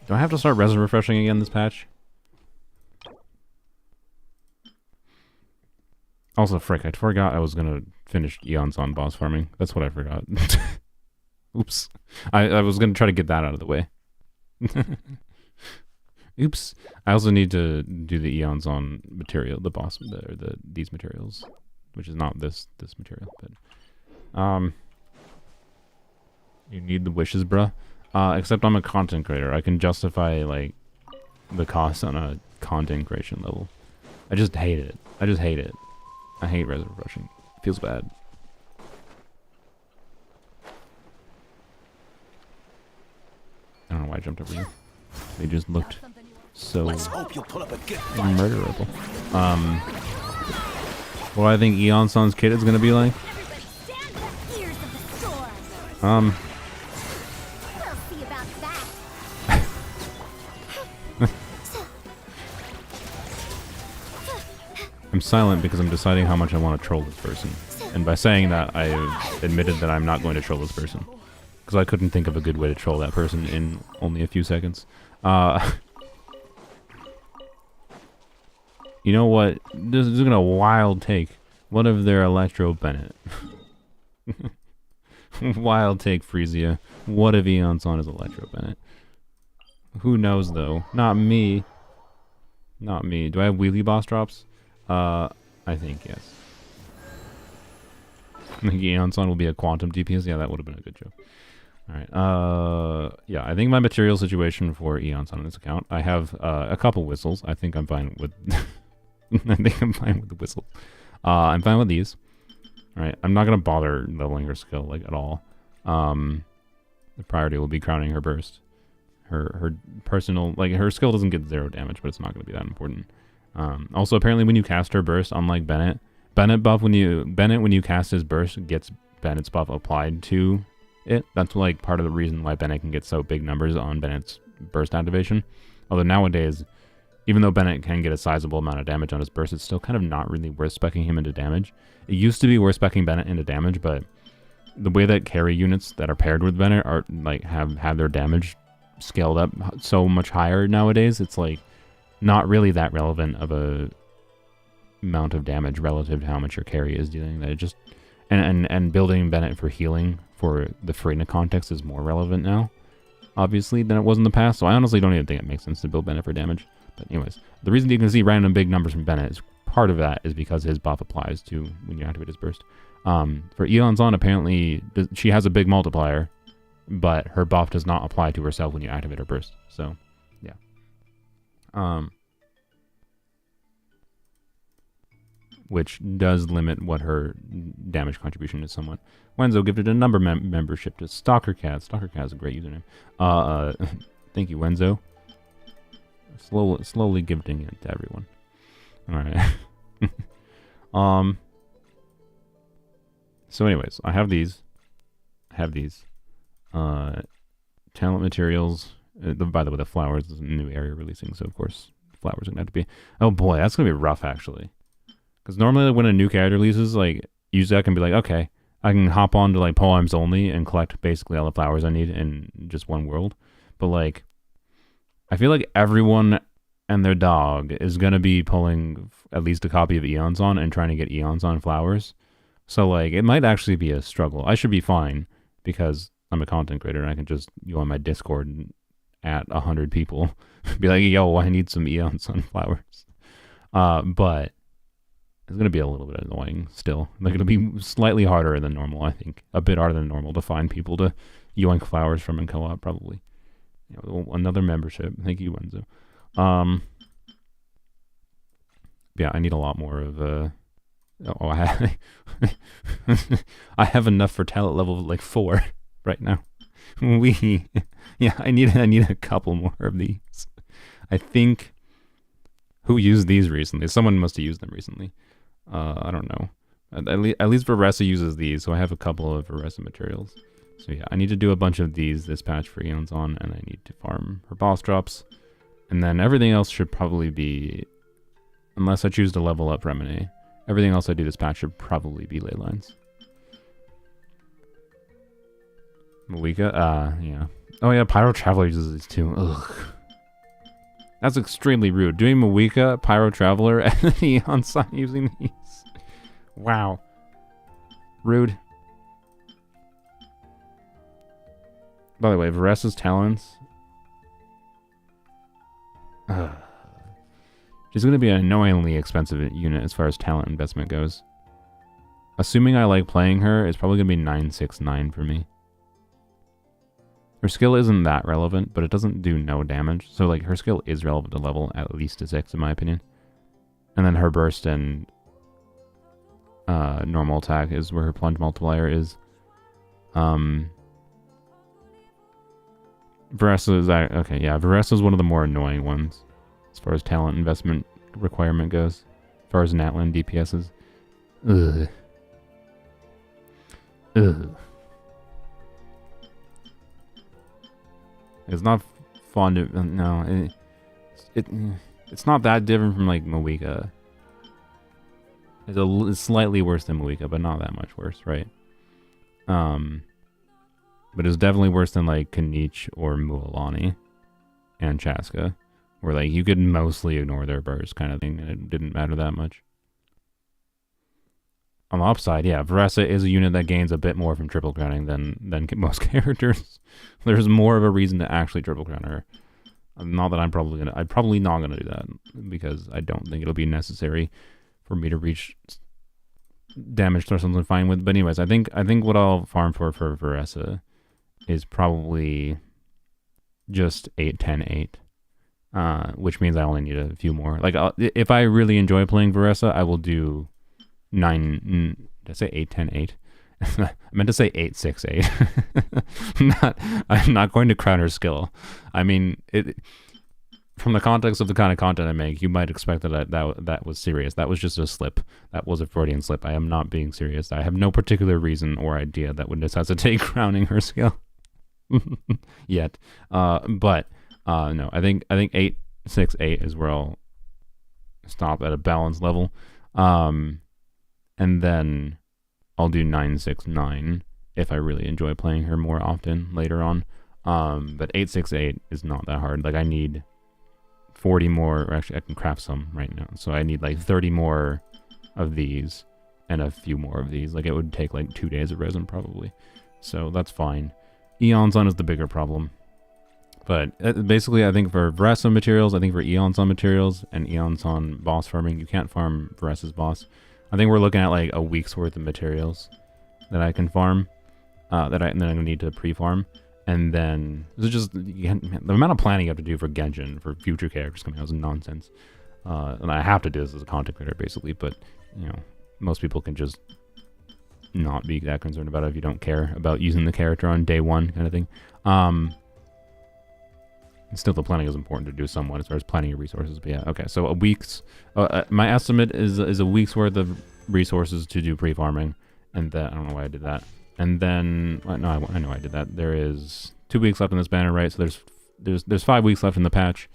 Do I have to start resin refreshing again this patch? Also, frick, I forgot I was gonna finish Eon's on boss farming. That's what I forgot. Oops. I was gonna try to get that out of the way. Oops. I also need to do the eons on material, the boss, these materials, which is not this material, but you need the wishes, bruh. Except I'm a content creator. I can justify like the cost on a content creation level. I just hate it. I just hate it. I hate reserve rushing. It feels bad. I don't know why I jumped over you. They just looked so murderable. What do I think Eon-san's kid is gonna be like? We'll see about that. I'm silent because I'm deciding how much I want to troll this person. And by saying that, I've admitted that I'm not going to troll this person. Because I couldn't think of a good way to troll that person in only a few seconds. You know what? This is gonna wild take. What if they're Electro Bennett? Wild take, Frezia. What if Eon-san is Electro Bennett? Who knows, though? Not me. Not me. Do I have wheelie boss drops? I think yes. I think Eon-san will be a quantum DPS. Yeah, that would have been a good joke. Alright, yeah, I think my material situation for Eon-san on this account, I have a couple whistles. I think I'm fine with... I think I'm fine with the whistle. I'm fine with these. Alright, I'm not gonna bother leveling her skill, like, at all. The priority will be crowning her burst. Her personal... Like, her skill doesn't get 0 damage, but it's not gonna be that important. Also, apparently when you cast her burst, unlike Bennett, Bennett, when you cast his burst, gets Bennett's buff applied to it. That's, like, part of the reason why Bennett can get so big numbers on Bennett's burst activation. Although nowadays... Even though Bennett can get a sizable amount of damage on his burst, it's still kind of not really worth speccing him into damage. It used to be worth speccing Bennett into damage, but the way that carry units that are paired with Bennett are like have their damage scaled up so much higher nowadays, it's like not really that relevant of a amount of damage relative to how much your carry is dealing. That it just and building Bennett for healing for the Freyna context is more relevant now, obviously, than it was in the past. So I honestly don't even think it makes sense to build Bennett for damage. But anyways, the reason you can see random big numbers from Bennett is part of that is because his buff applies to when you activate his burst. For Eon-san, apparently she has a big multiplier, but her buff does not apply to herself when you activate her burst. So, yeah. Which does limit what her damage contribution is somewhat. Wenzo gifted a number membership to Stalker Cat. Stalker Cat is a great username. Thank you, Wenzo. Slowly gifting it to everyone. Alright. So anyways, I have these. Talent materials. By the way, the flowers is a new area releasing, so of course, flowers are going to have to be... Oh boy, that's going to be rough, actually. Because normally when a new character releases, like, usually I can be like, okay, I can hop on to, like, poems only and collect basically all the flowers I need in just one world. But, like, I feel like everyone and their dog is going to be pulling at least a copy of Eon-san and trying to get Eon-san flowers. So, like, it might actually be a struggle. I should be fine because I'm a content creator and I can just go on my Discord and at 100 people be like, yo, I need some Eon-san flowers. But it's going to be a little bit annoying still. Like, it'll be slightly harder than normal, I think. A bit harder than normal to find people to yoink flowers from in co-op, probably. Another membership. Thank you, Wenzo. Yeah, I need a lot more of I have enough for talent level like 4 right now. Yeah, I need a couple more of these. I think who used these recently? Someone must have used them recently. I don't know. At least Veressa uses these, so I have a couple of Veressa materials. So yeah, I need to do a bunch of these this patch for Eon-san, and I need to farm her boss drops. And then everything else should probably be, unless I choose to level up Remine, everything else I do this patch should probably be ley lines. Malika? Yeah. Oh yeah, Pyro Traveler uses these too. Ugh. That's extremely rude. Doing Malika, Pyro Traveler, and Eon-san using these. Wow. Rude. By the way, Varessa's talents. She's going to be an annoyingly expensive unit as far as talent investment goes. Assuming I like playing her, it's probably going to be 969 for me. Her skill isn't that relevant, but it doesn't do no damage. So, like, her skill is relevant to level at least to 6, in my opinion. And then her burst and normal attack is where her plunge multiplier is. Varessa is... Okay, yeah, Varessa is one of the more annoying ones as far as talent investment requirement goes. As far as Natlan DPS is. Ugh. Ugh. It's not fun to... No, it's not that different from, like, Moika. It's slightly worse than Moika, but not that much worse, right? But it's definitely worse than, like, Kanich or Mualani and Chaska, where, like, you could mostly ignore their burst kind of thing, and it didn't matter that much. On the upside, yeah, Varessa is a unit that gains a bit more from triple crowning than most characters. There's more of a reason to actually triple crown her. Not that I'm probably not gonna do that because I don't think it'll be necessary for me to reach damage thresholds I'm fine with. But anyways, I think what I'll farm for Varessa is probably just 8, 10, 8, which means I only need a few more. Like if I really enjoy playing Varessa, I will do 9. Did I say 8, 10, 8? I meant to say 8, 6, 8. I'm not going to crown her skill. I mean, from the context of the kind of content I make, you might expect that was serious. That was just a slip. That was a Freudian slip. I am not being serious. I have no particular reason or idea that would necessitate crowning her skill yet. But no, I think 8, 6, 8 is where I'll stop at a balanced level. And then I'll do 9, 6, 9 if I really enjoy playing her more often later on. But 8, 6, 8 is not that hard. Like I need 40 more, or actually I can craft some right now. So I need like 30 more of these and a few more of these. Like it would take like 2 days of resin probably. So that's fine. Eon Sun is the bigger problem. But basically I think for Varessa materials, I think for Eon Sun materials and Eon Sun boss farming, you can't farm Varessa's boss. I think we're looking at like a week's worth of materials that I can farm, and then I'm gonna need to pre-farm, and then this is just the amount of planning you have to do for Genshin for future characters coming out is nonsense. And I have to do this as a content creator basically, but you know most people can just not be that concerned about it if you don't care about using the character on day one kind of thing. Still, the planning is important to do somewhat as far as planning your resources. But yeah, okay. So a week's, my estimate is a week's worth of resources to do pre-farming, and that I don't know why I did that. And then no, I know I did that. There is 2 weeks left in this banner, right? So there's 5 weeks left in the patch.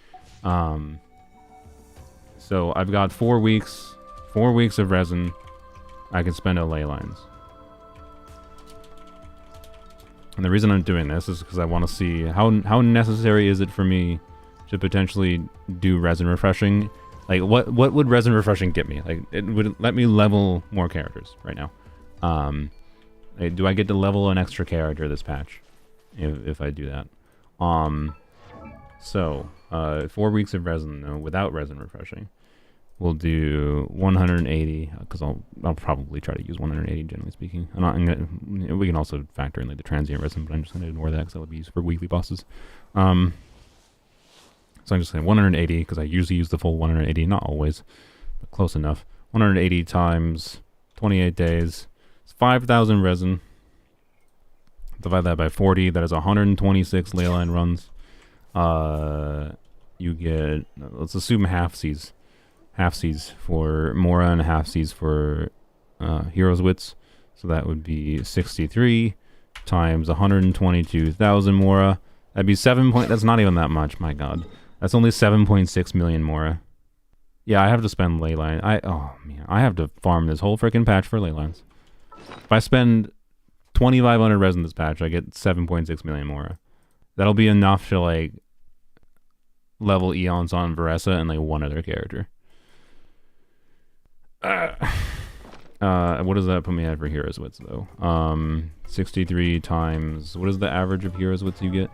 So I've got 4 weeks of resin. I can spend on ley lines. And the reason I'm doing this is because I want to see how necessary is it for me to potentially do resin refreshing. Like what would resin refreshing get me? Like it would let me level more characters right now. Do I get to level an extra character this patch if I do that? So 4 weeks of resin without resin refreshing. We'll do 180 because I'll probably try to use 180 generally speaking. We can also factor in like the transient resin, but I'm just gonna ignore that because that would be used for weekly bosses. So I'm just saying 180 because I usually use the full 180, not always, but close enough. 180 times 28 days. It's 5,000 resin. Divide that by 40. That is 126 leyline runs. You get, let's assume half-seas. Half-seas for Mora and half-seas for Heroes Wits. So that would be 63 times 122,000 Mora. That'd be that's not even that much, my god. That's only 7.6 million Mora. Yeah, I have to spend leyline. I have to farm this whole freaking patch for leylines. If I spend 2,500 resin this patch, I get 7.6 million Mora. That'll be enough to like level Eons on Varessa and like one other character. What does that put me at for Heroes Wits, though? 63 times... What is the average of Heroes Wits you get?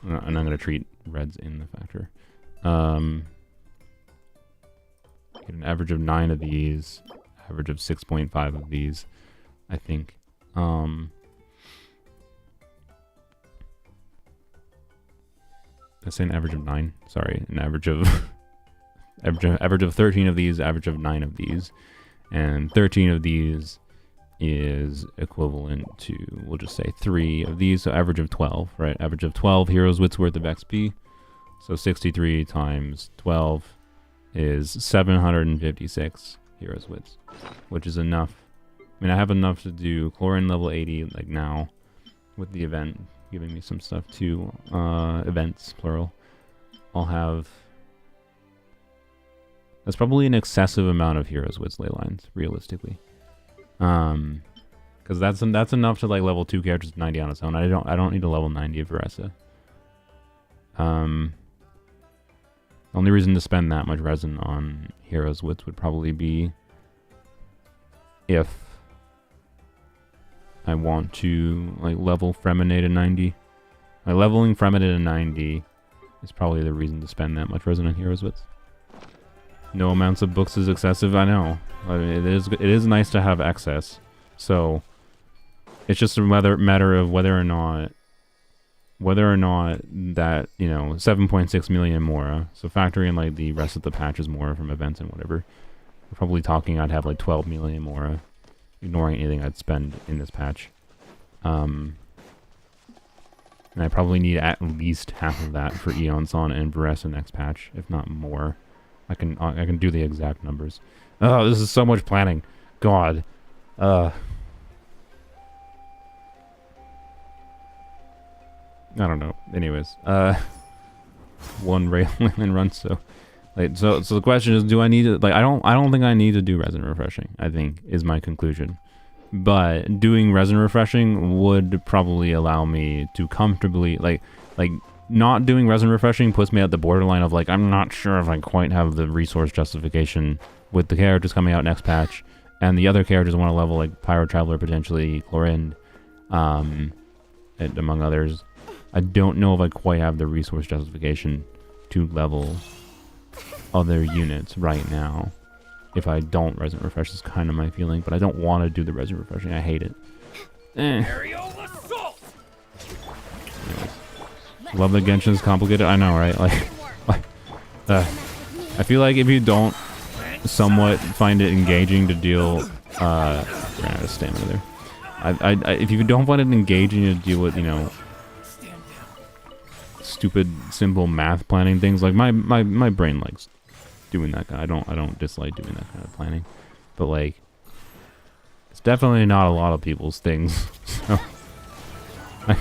And I'm going to treat reds in the factor. Get an average of 9 of these. Average of 6.5 of these, I think. I say an average of 9. Sorry, an average of... average of 13 of these, average of 9 of these. And 13 of these is equivalent to, we'll just say 3 of these, so average of 12, right? Average of 12 Heroes Wits worth of XP. So 63 times 12 is 756 Heroes Wits, which is enough. I mean, I have enough to do Chlorine level 80, like now, with the event giving me some stuff too. Events, plural. I'll have... That's probably an excessive amount of Heroes Wits ley lines, realistically. Because that's enough to like level 2 characters 90 on its own. I don't need a level 90 of Veressa. The only reason to spend that much resin on Heroes Wits would probably be if I want to like level Fremine to 90. Like leveling Fremine to 90 is probably the reason to spend that much resin on Heroes Wits. No amounts of books is excessive. I know. I mean, it is nice to have excess. So it's just a matter of whether or not that, you know, 7.6 million Mora. So factoring in like the rest of the patches Mora from events and whatever, we're probably talking I'd have like 12 million Mora, ignoring anything I'd spend in this patch. And I probably need at least half of that for Eonon and Veressa next patch, if not more. I can do the exact numbers. Oh, this is so much planning. God. I don't know. Anyways, one Raylan run. So, like, so the question is, do I need to? Like, I don't think I need to do resin refreshing. I think is my conclusion. But doing resin refreshing would probably allow me to comfortably like. Not doing resin refreshing puts me at the borderline of like, I'm not sure if I quite have the resource justification with the characters coming out next patch, and the other characters want to level like Pyro Traveler, potentially Chlorine, and among others. I don't know if I quite have the resource justification to level other units right now. If I don't resin refresh is kind of my feeling, but I don't want to do the resin refreshing. I hate it. Anyways. Love that Genshin's complicated. I know, right? I feel like if you don't somewhat find it engaging to deal, ran out of stamina there. If you don't find it engaging to deal with, you know, stupid, simple math planning things, like my brain likes doing that. I don't dislike doing that kind of planning, but like, it's definitely not a lot of people's things. So, I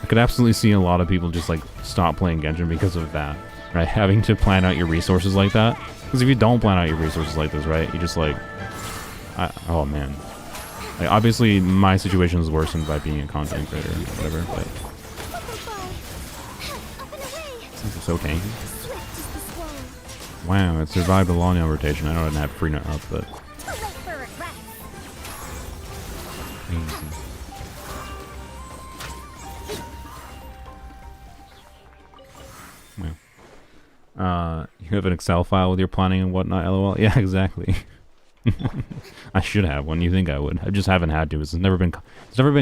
could absolutely see a lot of people just like stop playing Genshin because of that, right? Having to plan out your resources like that. Because if you don't plan out your resources like this, right, you just like, oh man. Like, obviously, my situation is worsened by being a content creator or whatever, but this is so tanky. Wow, it survived the long rotation. I know I didn't have free nut up, but you have an Excel file with your planning and whatnot, lol. Yeah, exactly. I should have one. You think I would? I just haven't had to. It's never been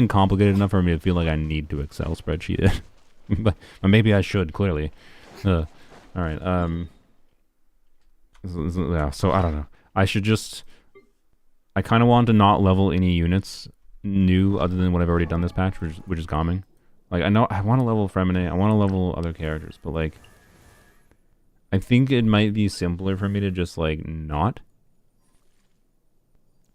complicated enough for me to feel like I need to Excel spreadsheet it. but maybe I should, clearly. All right. Yeah, so I don't know. I should just... I kind of want to not level any units new other than what I've already done this patch, which is calming. Like, I know I want to level Fremine, I want to level other characters, but like, I think it might be simpler for me to just like not,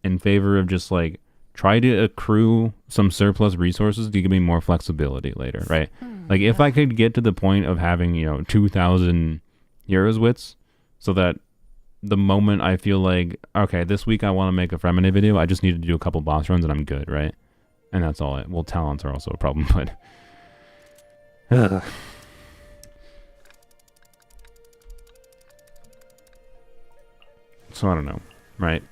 in favor of just like try to accrue some surplus resources to give me more flexibility later, right? Like if I could get to the point of having, you know, 2,000 Heroes Wits, so that the moment I feel like, okay, this week I want to make a Fremine video, I just need to do a couple boss runs and I'm good, right? And that's all. Well, talents are also a problem, but so I don't know, right?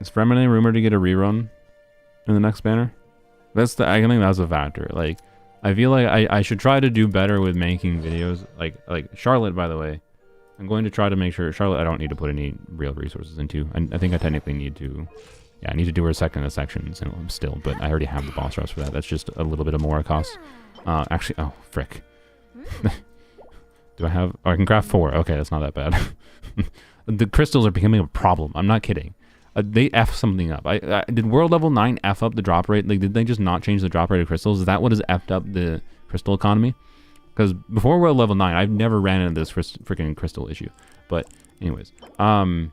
Is Fremine rumored to get a rerun in the next banner? I think that's a factor. Like, I feel like I should try to do better with making videos. Like Charlotte, by the way. I'm going to try to make sure... Charlotte, I don't need to put any real resources into. I think I technically need to... Yeah, I need to do her second in sections still, but I already have the boss drops for that. That's just a little bit of more cost. Actually... Oh, frick. Do I have... Oh, I can craft 4. Okay, that's not that bad. The crystals are becoming a problem. I'm not kidding. They F something up. Did World Level 9 F up the drop rate? Like, did they just not change the drop rate of crystals? Is that what has F'd up the crystal economy? Because before World Level 9, I've never ran into this freaking crystal issue. But, anyways. I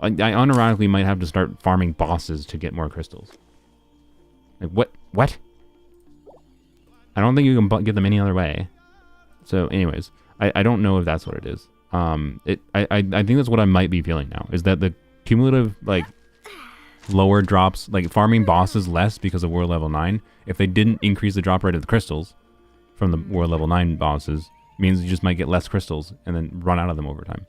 unironically might have to start farming bosses to get more crystals. Like, what? I don't think you can get them any other way. So, anyways. I don't know if that's what it is. I think that's what I might be feeling now. Is that the cumulative, like, lower drops, like, farming bosses less because of World Level 9, if they didn't increase the drop rate of the crystals from the World Level 9 bosses, means you just might get less crystals and then run out of them over time.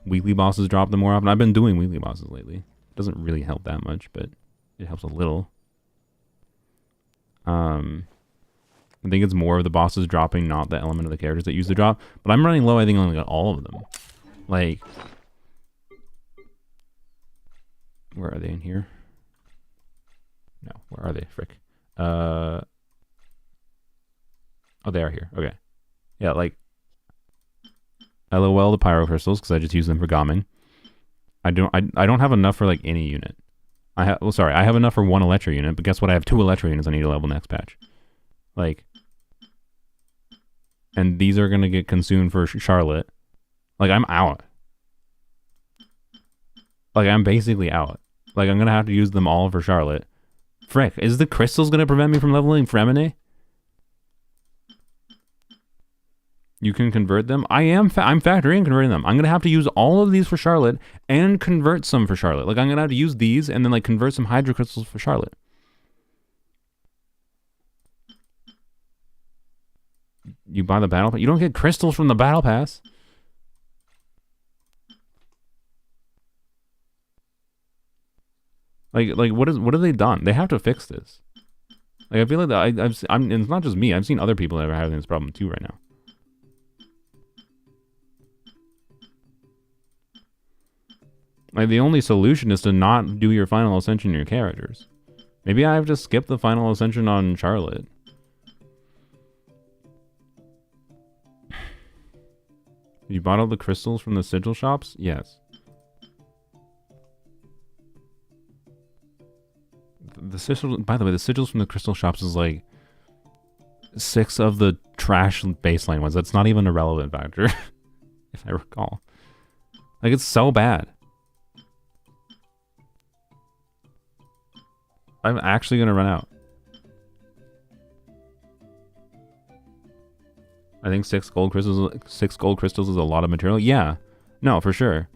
Weekly bosses drop them more often. I've been doing weekly bosses lately. It doesn't really help that much, but it helps a little. I think it's more of the bosses dropping, not the element of the characters that use the drop. But I'm running low, I think I only got all of them. Like... Where are they in here? No, where are they? Frick. Oh, they are here. Okay. Yeah, like... LOL the pyro crystals, because I just use them for Gammon. I don't have enough for, like, any unit. I have enough for 1 Electro unit, but guess what? I have 2 Electro units I need to level next patch. Like... And these are going to get consumed for Charlotte. Like, I'm out. Like, I'm basically out. Like, I'm going to have to use them all for Charlotte. Frick, is the crystals going to prevent me from leveling Fremine? You can convert them? I'm factoring in converting them. I'm going to have to use all of these for Charlotte and convert some for Charlotte. Like, I'm going to have to use these and then, like, convert some Hydro Crystals for Charlotte. You buy the battle pass? You don't get crystals from the battle pass. Like what have they done? They have to fix this. Like, I feel like that and it's not just me. I've seen other people that are having this problem too right now. Like, the only solution is to not do your final ascension in your characters. Maybe I have to skip the final ascension on Charlotte. You bought all the crystals from the sigil shops? Yes. The sigil, by the way, the sigils from the crystal shops is like 6 of the trash baseline ones. That's not even a relevant factor, if I recall. Like, it's so bad. I'm actually gonna run out. I think 6 gold crystals is a lot of material. Yeah, no, for sure.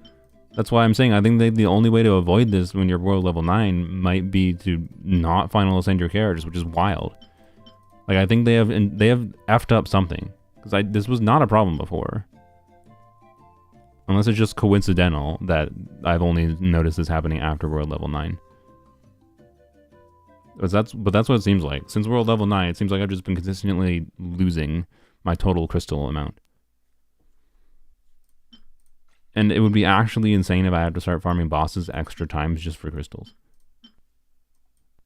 That's why I'm saying I think the only way to avoid this when you're world level 9 might be to not final ascend your characters, which is wild. Like, I think they have effed up something, because this was not a problem before. Unless it's just coincidental that I've only noticed this happening after world level 9. But that's what it seems like. Since world level 9, it seems like I've just been consistently losing my total crystal amount. And it would be actually insane if I had to start farming bosses extra times just for crystals.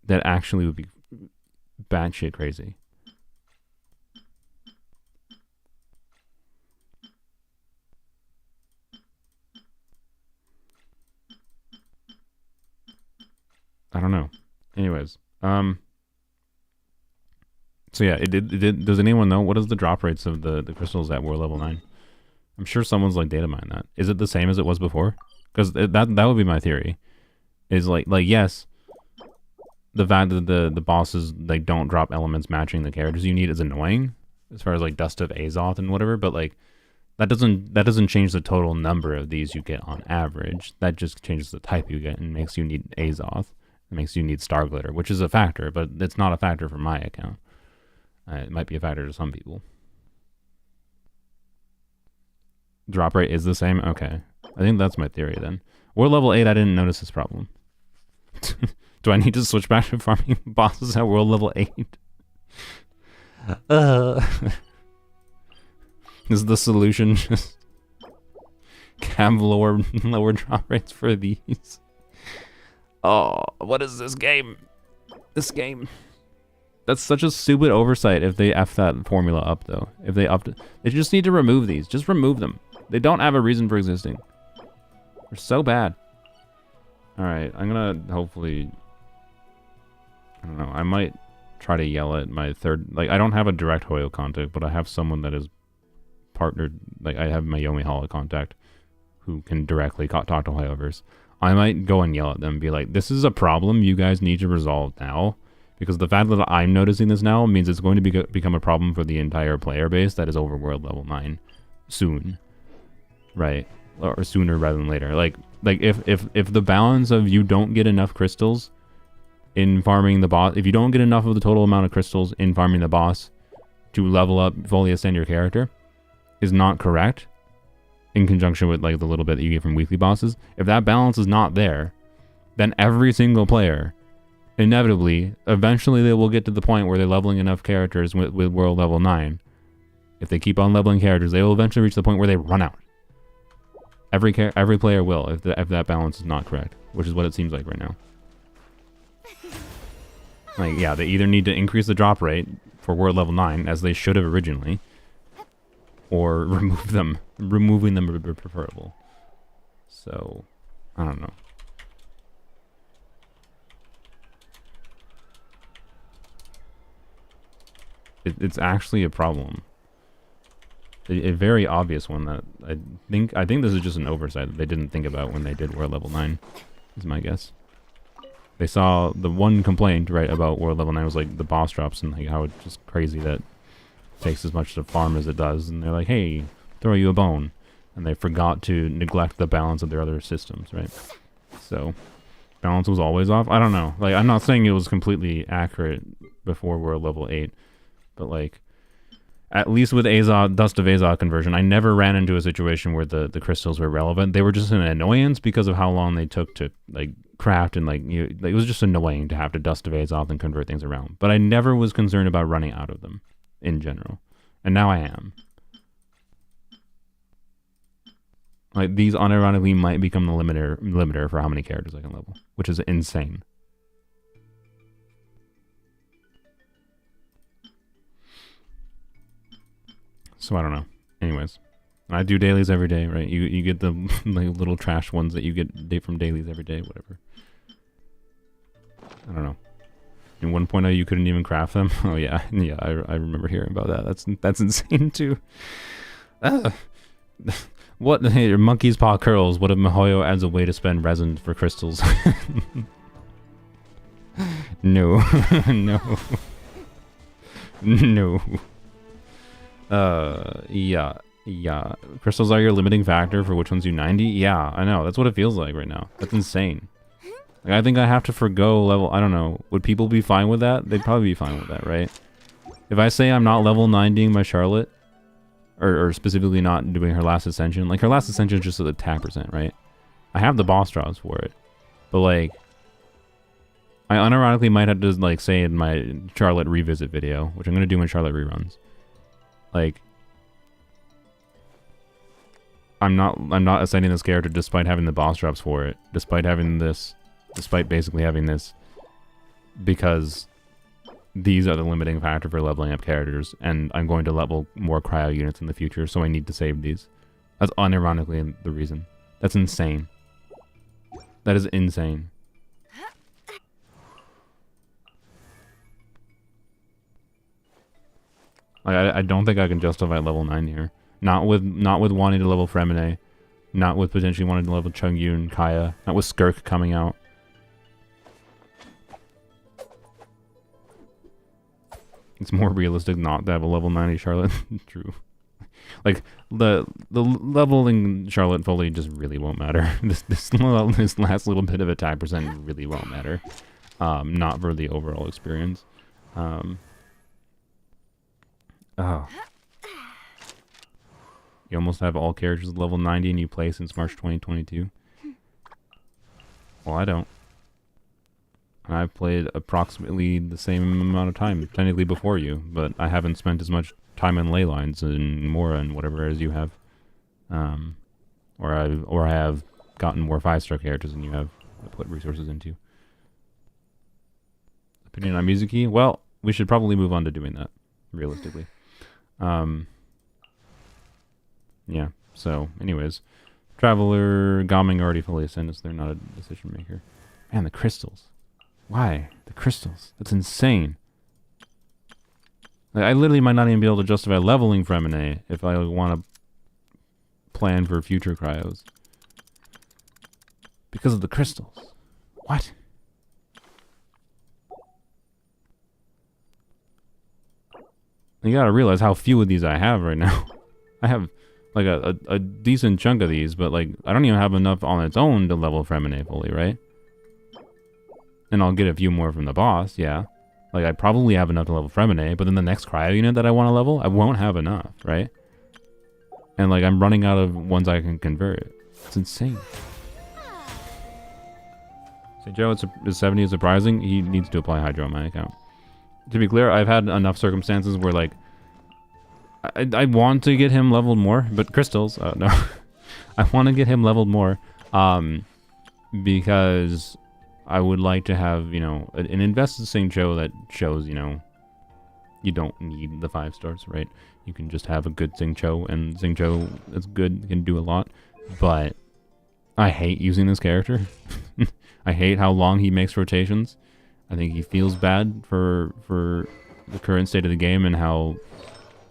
That actually would be batshit crazy. I don't know. Anyways, so yeah, it did. Does anyone know what is the drop rates of the crystals at war level 9? I'm sure someone's like data mined that. Is it the same as it was before? Because that would be my theory. Is like yes, the fact that the bosses like don't drop elements matching the characters you need is annoying, as far as like Dust of Azoth and whatever. But like that doesn't change the total number of these you get on average. That just changes the type you get and makes you need Azoth. It makes you need Star Glitter, which is a factor, but it's not a factor for my account. It might be a factor to some people. Drop rate is the same? Okay. I think that's my theory then. World level 8, I didn't notice this problem. Do I need to switch back to farming bosses at world level 8? Is the solution just have lower drop rates for these? Oh, what is this game? This game. That's such a stupid oversight if they F that formula up, though. If they upped it. They just need to remove these. Just remove them. They don't have a reason for existing. They're so bad. Alright, I'm gonna hopefully... I don't know, I might try to yell at my third... Like, I don't have a direct Hoyo contact, but I have someone that is partnered... Like, I have my Yomi contact who can directly talk to Hoyoverse. I might go and yell at them and be like, this is a problem you guys need to resolve now. Because the fact that I'm noticing this now means it's going to become a problem for the entire player base that is over world level 9 soon. Right? Or sooner rather than later. Like if the balance of you don't get enough crystals in farming the boss, if you don't get enough of the total amount of crystals in farming the boss to level up, fully ascend your character, is not correct, in conjunction with like the little bit that you get from weekly bosses, if that balance is not there, then every single player, inevitably, eventually they will get to the point where they're leveling enough characters with world level 9. If they keep on leveling characters, they will eventually reach the point where they run out. Every player will, if that balance is not correct, which is what it seems like right now. Like, yeah, they either need to increase the drop rate for world level 9, as they should have originally, or remove them. Removing them would be preferable. So, I don't know. It's actually a problem. A very obvious one that I think this is just an oversight that they didn't think about when they did world level 9, is my guess. They saw the one complaint, right, about world level 9 was like the boss drops and like how it's just crazy that it takes as much to farm as it does, and they're like, hey, throw you a bone. And they forgot to neglect the balance of their other systems, right? So, balance was always off? I don't know. Like, I'm not saying it was completely accurate before world level 8, but like, at least with Azog, Dust of Azog conversion, I never ran into a situation where the crystals were relevant. They were just an annoyance because of how long they took to like craft, and like it was just annoying to have to Dust of Azog and convert things around. But I never was concerned about running out of them in general, and now I am. Like, these unironically might become the limiter for how many characters I can level, which is insane. So I don't know. Anyways, I do dailies every day, right? You get the like little trash ones that you get from dailies every day, whatever. I don't know. In 1.0 you couldn't even craft them. Oh yeah, yeah. I remember hearing about that. That's insane too. What? Hey, your monkey's paw curls. What if Mihoyo adds a way to spend resin for crystals? No, no, no. Yeah. Crystals are your limiting factor for which ones do 90? Yeah, I know. That's what it feels like right now. That's insane. Like, I think I have to forgo level... I don't know. Would people be fine with that? They'd probably be fine with that, right? If I say I'm not level 90ing my Charlotte, or specifically not doing her last ascension, like, her last ascension is just at the attack percent, right? I have the boss drops for it. But, like, I unironically might have to, like, say in my Charlotte revisit video, which I'm going to do when Charlotte reruns. Like, I'm not ascending this character despite having the boss drops for it, despite basically having this, because these are the limiting factor for leveling up characters, and I'm going to level more cryo units in the future, so I need to save these. That's unironically the reason. That's insane. That is insane. I don't think I can justify level 9 here. Not with wanting to level Fremine. Not with potentially wanting to level Chungyun, Kaya. Not with Skirk coming out. It's more realistic not to have a level 90 Charlotte. True. Like, the leveling Charlotte fully just really won't matter. This last little bit of attack percent really won't matter. Not for the overall experience. Oh. You almost have all characters level 90 and you play since March 2022. Well, I don't. And I've played approximately the same amount of time, technically before you, but I haven't spent as much time in ley lines and Mora and whatever as you have. Or I have gotten more 5-star characters than you have put resources into. Opinion on Mizuki? Well, we should probably move on to doing that, realistically. Yeah, so, anyways. Traveler, Gaming already fully ascended, so they're not a decision maker. Man, the crystals. Why? The crystals. That's insane. Like, I literally might not even be able to justify leveling Fremine if I want to plan for future cryos. Because of the crystals. What? You gotta realize how few of these I have right now. I have like a decent chunk of these, but like I don't even have enough on its own to level Fremine fully, right? And I'll get a few more from the boss, yeah. Like I probably have enough to level Fremine, but then the next cryo unit that I want to level, I won't have enough, right? And like I'm running out of ones I can convert. It's insane. Say Joe, is 70 surprising? He needs to apply Hydro on my account. To be clear, I've had enough circumstances where like I want to get him leveled more, but crystals, no. I want to get him leveled more, because I would like to have, you know, an investing show that shows, you know, you don't need the 5 stars, right? You can just have a good Xingqiu, and Xingqiu is good, can do a lot, but I hate using this character. I hate how long he makes rotations. I think he feels bad for the current state of the game and how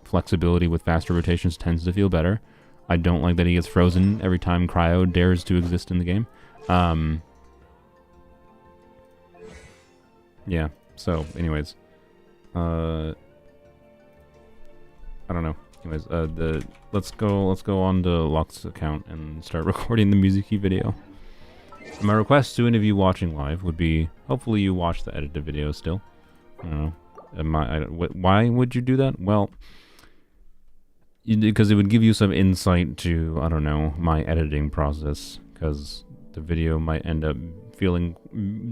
flexibility with faster rotations tends to feel better. I don't like that he gets frozen every time Cryo dares to exist in the game. Yeah, so anyways. I don't know. Anyways, let's go on to Locke's account and start recording the Mizuki video. My request to any of you watching live would be, hopefully you watch the edited video still. I don't know. Why would you do that? Well, because it would give you some insight to, I don't know, my editing process. Because the video might end up feeling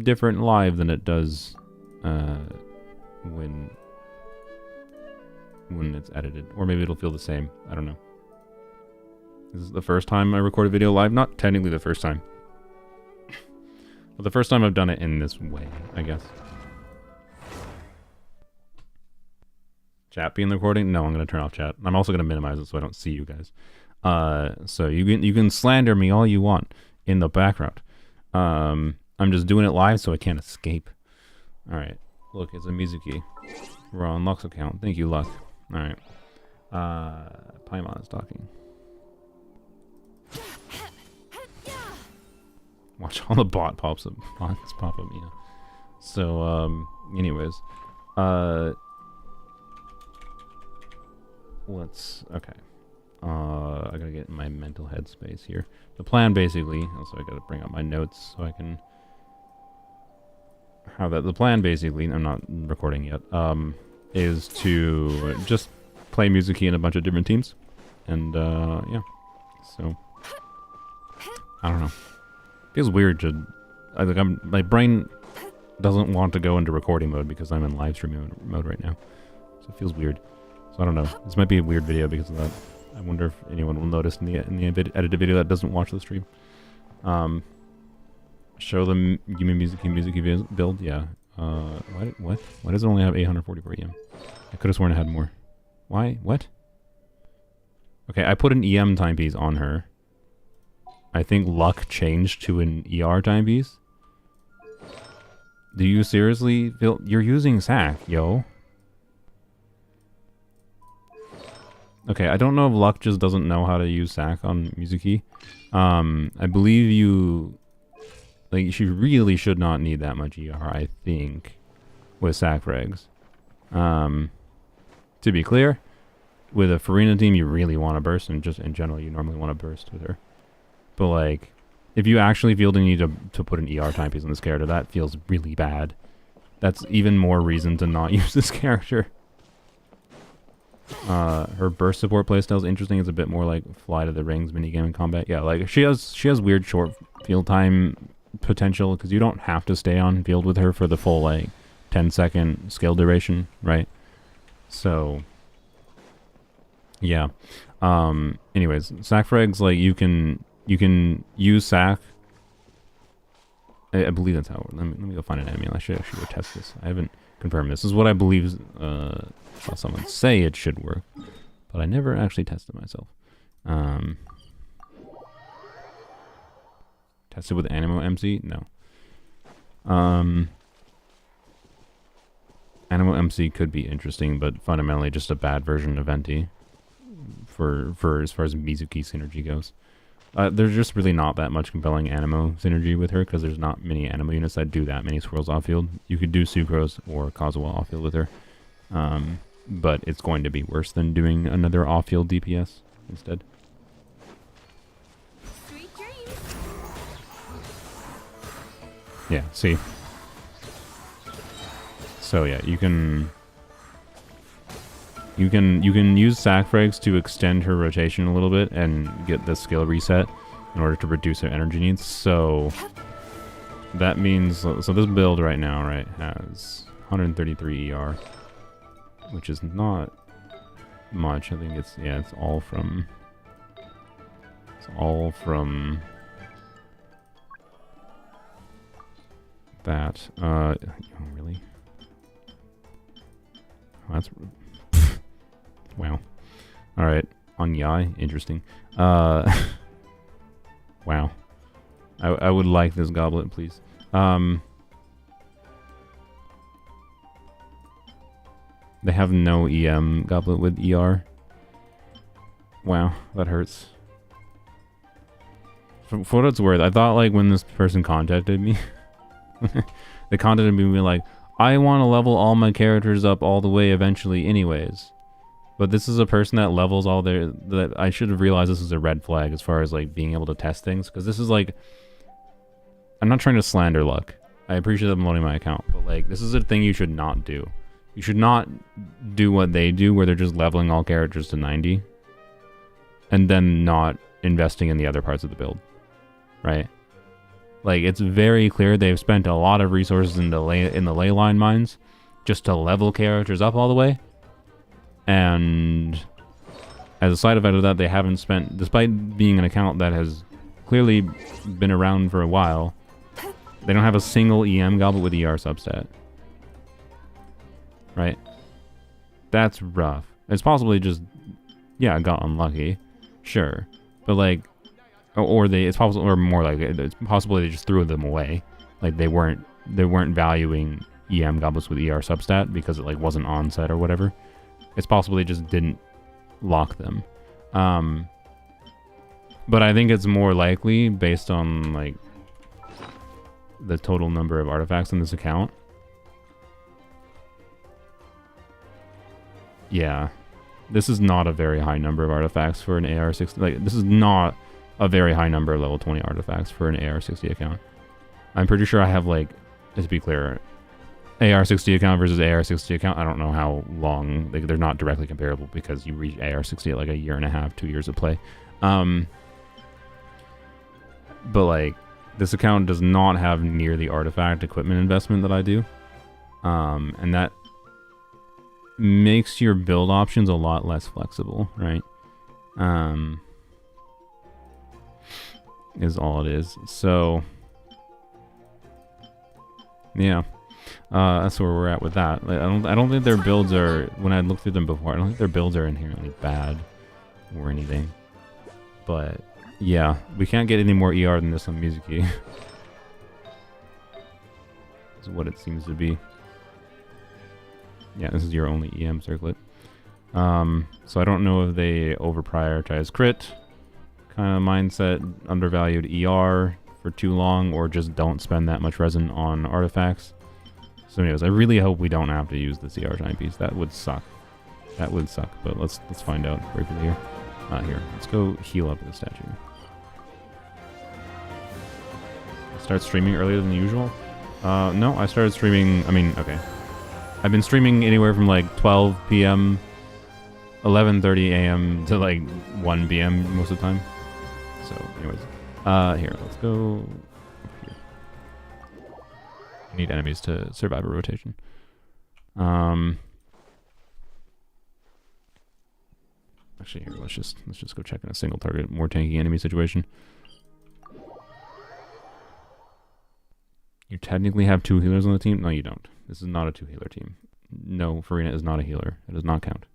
different live than it does when it's edited. Or maybe it'll feel the same. I don't know. This is the first time I record a video live. Not technically the first time. But the first time I've done it in this way, I guess. Chat being the recording? No, I'm going to turn off chat. I'm also going to minimize it so I don't see you guys. So you can slander me all you want in the background. I'm just doing it live so I can't escape. Alright. Look, it's a Mizuki. We're on Luck's account. Thank you, Luck. Alright. Paimon is talking. Watch all the bots pop up, yeah. So, anyways. Okay. I gotta get in my mental headspace here. The plan basically, also I gotta bring up my notes so I can have that. The plan basically, I'm not recording yet, is to just play Mizuki in a bunch of different teams. And, yeah. So, I don't know. Feels weird to, my brain doesn't want to go into recording mode because I'm in live stream mode right now. So it feels weird. So I don't know. This might be a weird video because of that. I wonder if anyone will notice in the edited video that doesn't watch the stream. Show them Yumemizuki Mizuki build. Yeah. Why does it only have 844 EM? I could have sworn it had more. Why? What? Okay, I put an EM timepiece on her. I think Luck changed to an ER timepiece. Do you seriously feel you're using SAC, yo? Okay, I don't know if Luck just doesn't know how to use SAC on Mizuki. I believe you... Like, she really should not need that much ER, I think, with SAC frags. To be clear, with a Farina team, you really want to burst, and just in general, you normally want to burst with her. But, like, if you actually feel the need to put an ER timepiece on this character, that feels really bad. That's even more reason to not use this character. Her burst support playstyle is interesting. It's a bit more like Fly to the Rings minigame in combat. Yeah, like she has weird short field time potential, because you don't have to stay on field with her for the full like 10-second skill duration, right? So yeah. Anyways, sack frags, like you can use sack. I believe that's how. Let me go find an enemy. I should actually go test this. I haven't confirmed this. This is what I believe. Saw someone say it should work, but I never actually tested myself. Tested with Animo MC? No. Animo MC could be interesting, but fundamentally just a bad version of Venti for as far as Mizuki synergy goes. There's just really not that much compelling Animo synergy with her, because there's not many Animo units that do that many swirls off field. You could do Sucrose or Kazuha off field with her, but it's going to be worse than doing another off field DPS instead. Sweet dreams. Yeah, see. So yeah, you can use sack frags to extend her rotation a little bit and get the skill reset in order to reduce her energy needs. So that means, so this build right now, right, has 133 ER, which is not much. I think it's all from that. Oh, really? Oh, that's wow. All right, on Yai, interesting. Wow. I would like this goblet, please. They have no EM goblet with ER. Wow, that hurts. For what it's worth, I thought like when this person contacted me, they contacted me like, I want to level all my characters up all the way eventually anyways. But this is a person that levels all their... that I should have realized this is a red flag as far as like being able to test things. Because this is like... I'm not trying to slander luck. I appreciate them loading my account. But like, this is a thing you should not do. You should not do what they do where they're just leveling all characters to 90. And then not investing in the other parts of the build. Right? Like, it's very clear they've spent a lot of resources in the ley line mines just to level characters up all the way. And as a side effect of that, they haven't spent, despite being an account that has clearly been around for a while, they don't have a single EM goblet with ER substat. Right? That's rough. It's possibly just, yeah, got unlucky. Sure. But like, it's possible, or more like it's possible they just threw them away. Like they weren't valuing EM goblets with ER substat because it like wasn't on set or whatever. It's possible they just didn't lock them. But I think it's more likely based on like the total number of artifacts in this account. Yeah. This is not a very high number of artifacts for an AR-60. Like, this is not a very high number of level 20 artifacts for an AR-60 account. I'm pretty sure I have, like, to be clear, AR-60 account versus AR-60 account, I don't know how long, they're not directly comparable because you reach AR-60 at like a year and a half, 2 years of play. But like, this account does not have near the artifact equipment investment that I do. And that makes your build options a lot less flexible, right? Is all it is. So yeah, that's where we're at with that. Like, I don't think their builds are, when I looked through them before, I don't think their builds are inherently bad or anything. But yeah, we can't get any more ER than this on Mizuki. Is what it seems to be. Yeah, this is your only EM circlet. So I don't know if they over-prioritize crit kind of mindset, undervalued ER for too long, or just don't spend that much resin on artifacts. So anyways, I really hope we don't have to use the CR timepiece. That would suck. That would suck, but let's find out briefly here. Here, let's go heal up the statue. Start streaming earlier than usual? No, I started streaming, okay. I've been streaming anywhere from like 12 p.m., 11:30 a.m. to like 1 p.m. most of the time. So anyways, here, let's go over here. need enemies to survive a rotation. Actually, here, let's just go check in a single target, more tanky enemy situation. You technically have 2 healers on the team. No, you don't. This is not a 2-healer team. No, Farina is not a healer. It does not count.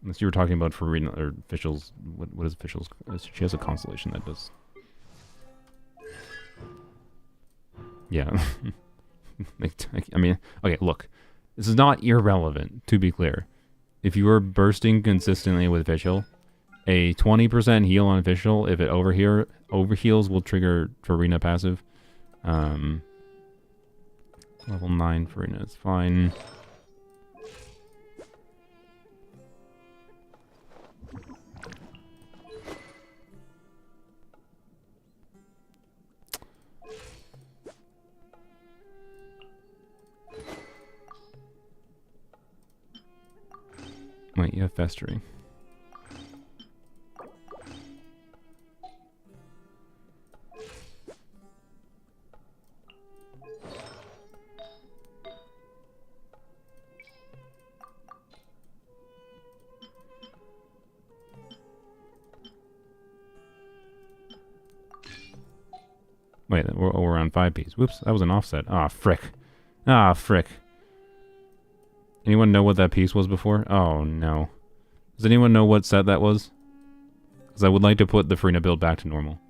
Unless you were talking about Farina or Fischl's. What is Fischl's? She has a constellation that does. Yeah. I mean, okay, look. This is not irrelevant, to be clear. If you are bursting consistently with Fischl, a 20% heal on Fischl, if it overheals, will trigger Farina passive. Level 9 Farina is fine. Wait, you have festering. Wait, we're around 5 piece. Whoops, that was an offset. Ah, frick. Ah, frick. Anyone know what that piece was before? Oh, no. Does anyone know what set that was? Because I would like to put the Farina build back to normal.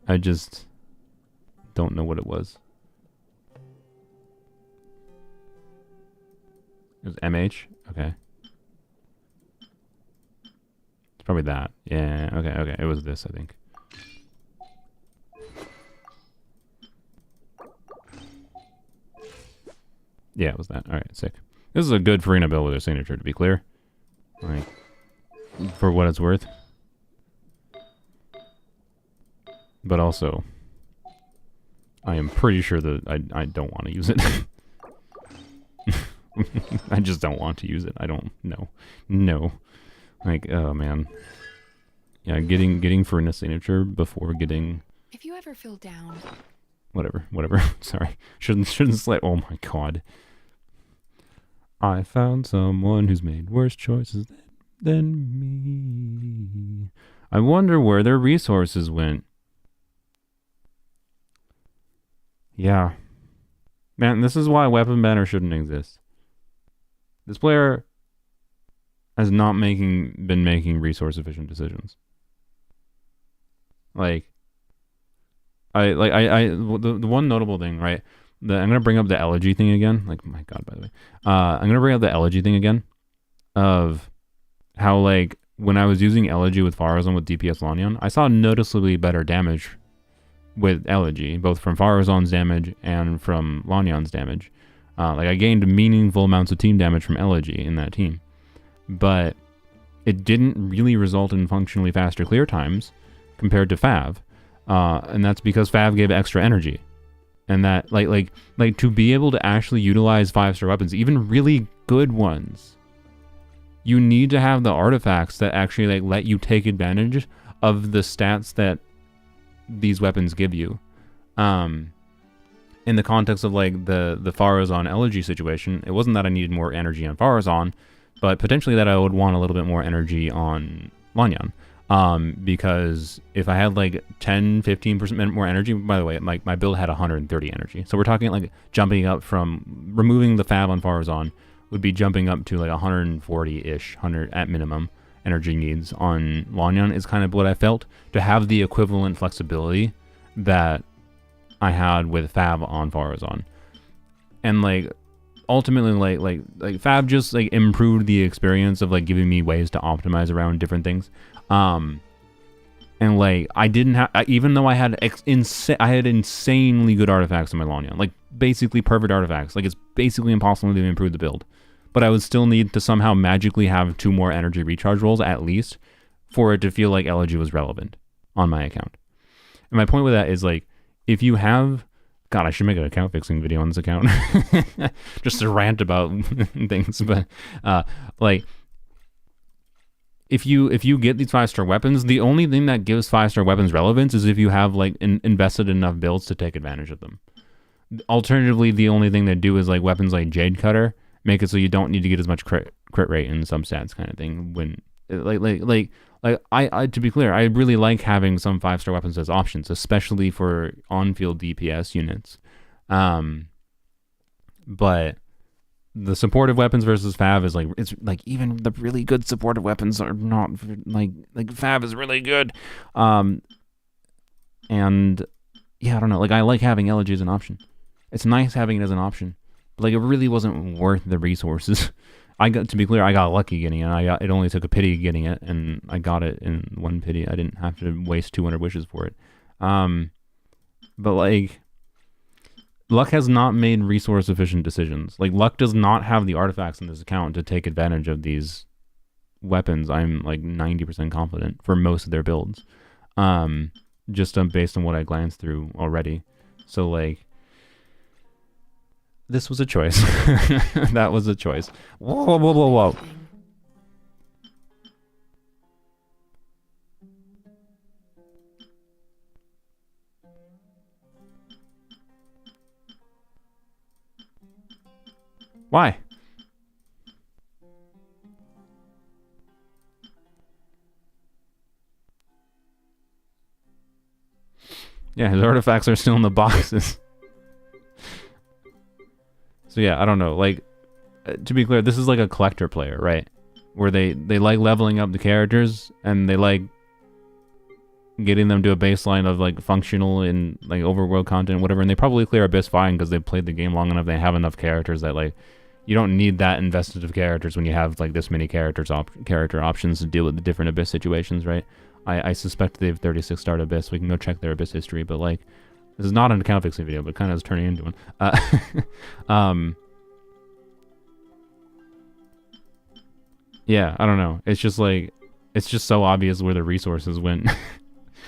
I just don't know what it was. It was MH? Okay. It's probably that. Yeah, okay. It was this, I think. Yeah, it was that. Alright, sick. This is a good Farina build with her signature, to be clear. Like, for what it's worth. But also, I am pretty sure that I don't want to use it. I just don't want to use it. I don't know. No. Like, oh man. Yeah, getting Farina signature before getting... If you ever feel down... Whatever. Sorry. Shouldn't slide. Oh my god. I found someone who's made worse choices than me. I wonder where their resources went. Yeah. Man, this is why weapon banner shouldn't exist. This player has not been making resource efficient decisions. Like, the one notable thing, right? I'm gonna bring up the elegy thing again. Like, my god, by the way, I'm gonna bring up the elegy thing again, of how, like, when I was using elegy with Farazan with DPS Lanyon, I saw noticeably better damage with elegy, both from Farazan's damage and from Lanyon's damage. Like, I gained meaningful amounts of team damage from elegy in that team, but it didn't really result in functionally faster clear times compared to Fav. And that's because Fav gave extra energy. And that, like to be able to actually utilize 5-star weapons, even really good ones, you need to have the artifacts that actually, like, let you take advantage of the stats that these weapons give you. In the context of, like, the Farazan elegy situation, it wasn't that I needed more energy on Farazan, but potentially that I would want a little bit more energy on Lanyon. Because if I had like 10-15% more energy, by the way, like, my build had 130 energy. So we're talking like jumping up from removing the Fab on Farazan would be jumping up to like 140-ish, 100 at minimum energy needs on Lanyon is kind of what I felt to have the equivalent flexibility that I had with Fab on Farazan. And like ultimately like Fab just like improved the experience of like giving me ways to optimize around different things. And like I didn't have, even though I had insanely good artifacts in my Lanyon, like basically perfect artifacts, like it's basically impossible to improve the build, but I would still need to somehow magically have 2 more energy recharge rolls at least for it to feel like elegy was relevant on my account. And my point with that is, like, if you have, God, I should make an account fixing video on this account just to rant about things, but like, if you get these 5-star weapons, the only thing that gives 5-star weapons relevance is if you have like invested enough builds to take advantage of them. Alternatively, the only thing they do is like weapons like Jade Cutter make it so you don't need to get as much crit rate in some stats kind of thing. When I to be clear, I really like having some 5-star weapons as options, especially for on-field DPS units. But the supportive weapons versus Fav is like, it's like even the really good supportive weapons are not like Fav is really good. And yeah, I don't know. Like I like having Elegy as an option. It's nice having it as an option, but like it really wasn't worth the resources. To be clear, I got lucky getting it. It only took a pity getting it, and I got it in one pity. I didn't have to waste 200 wishes for it. But like, Luck has not made resource efficient decisions. Like Luck does not have the artifacts in this account to take advantage of these weapons. I'm like 90% confident for most of their builds, just based on what I glanced through already. So like, this was a choice. That was a choice. Whoa, whoa, whoa, whoa, whoa. Why? Yeah, his artifacts are still in the boxes. So yeah, I don't know. Like, to be clear, this is like a collector player, right? Where they like leveling up the characters and they like getting them to a baseline of like functional and like overworld content, whatever. And they probably clear Abyss fine because they've played the game long enough. They have enough characters that like you don't need that invested of characters when you have like this many character options to deal with the different Abyss situations, right? I suspect they have 36 start Abyss. We can go check their Abyss history, but like. This is not an account fixing video, but kind of is turning into one. Yeah, I don't know. It's just like, it's just so obvious where the resources went.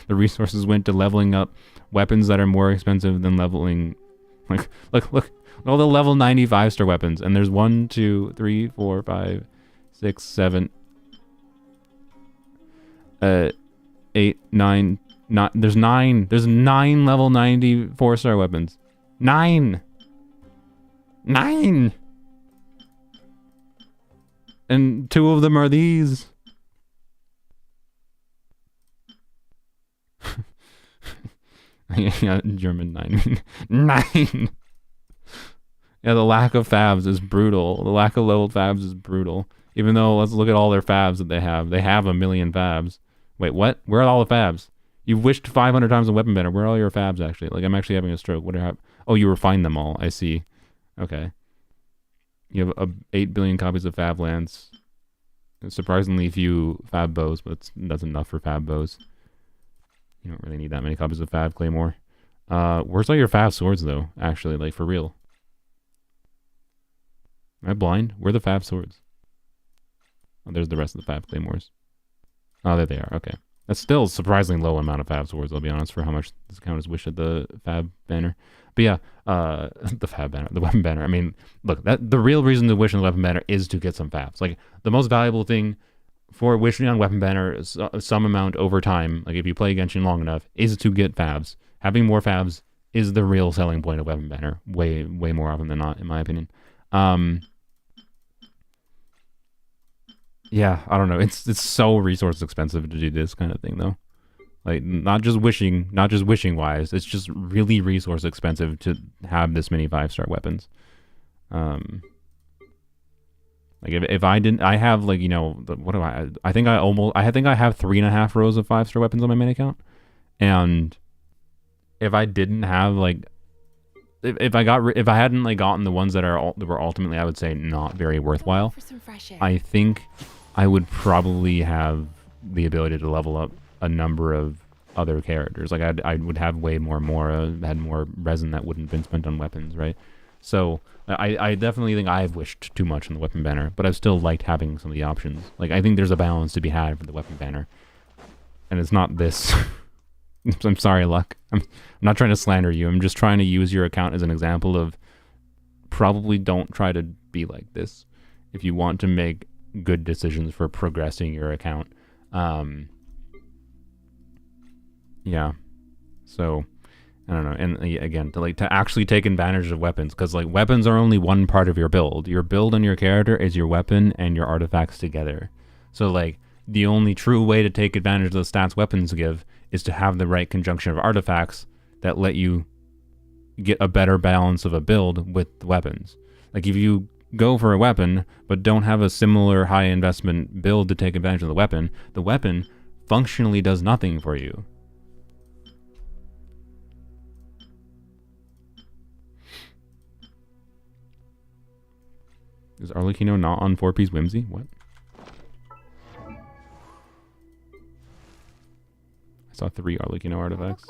The resources went to leveling up weapons that are more expensive than leveling. Like, look, all the level 95 star weapons, and there's 1, 2, 3, 4, 5, 6, 7, 8, 9. There's 9 level 94 star weapons. 9. And 2 of them are these. Yeah, German 9. 9. Yeah, the lack of fabs is brutal. The lack of leveled fabs is brutal. Even though, let's look at all their fabs that they have. They have 1 million fabs. Wait, what? Where are all the fabs? You've wished 500 times on Weapon Banner. Where are all your fabs, actually? Like, I'm actually having a stroke. Oh, you refined them all. I see. Okay. You have 8 billion copies of Fab Lance. Surprisingly few Fab Bows, but that's enough for Fab Bows. You don't really need that many copies of Fab Claymore. Where's all your Fab Swords, though? Actually, like, for real. Am I blind? Where are the Fab Swords? Oh, there's the rest of the Fab Claymores. Oh, there they are. Okay. That's still a surprisingly low amount of Fab Swords, I'll be honest, for how much this account has wished at the Fab Banner. But yeah, the Fab Banner, the Weapon Banner. I mean, look, the real reason to wish on the Weapon Banner is to get some Fabs. Like, the most valuable thing for wishing on Weapon Banner is some amount over time, like if you play Genshin long enough, is to get Fabs. Having more Fabs is the real selling point of Weapon Banner, way more often than not, in my opinion. Yeah, I don't know. It's so resource expensive to do this kind of thing, though. Like, not just wishing wise. It's just really resource expensive to have this many 5-star weapons. Like if I didn't, I have like, you know, what do I think I have 3.5 rows of 5-star weapons on my main account, and if I didn't have like, if I hadn't like gotten the ones that were ultimately, I would say, not very worthwhile, I think I would probably have the ability to level up a number of other characters. Like I would have way more Mora, had more resin that wouldn't have been spent on weapons, right? So I definitely think I've wished too much on the Weapon Banner, but I've still liked having some of the options. Like, I think there's a balance to be had for the Weapon Banner, and it's not this. I'm sorry, Luck. I'm not trying to slander you. I'm just trying to use your account as an example of probably don't try to be like this if you want to make good decisions for progressing your account. Yeah. So I don't know. And again, to actually take advantage of weapons, because like weapons are only one part of your build. Your build on your character is your weapon and your artifacts together. So like the only true way to take advantage of the stats weapons give is to have the right conjunction of artifacts that let you get a better balance of a build with weapons. Like if you go for a weapon but don't have a similar high investment build to take advantage of the weapon functionally does nothing for you. Is Arlecchino not on 4-piece Whimsy? What? I saw 3 Arlecchino artifacts.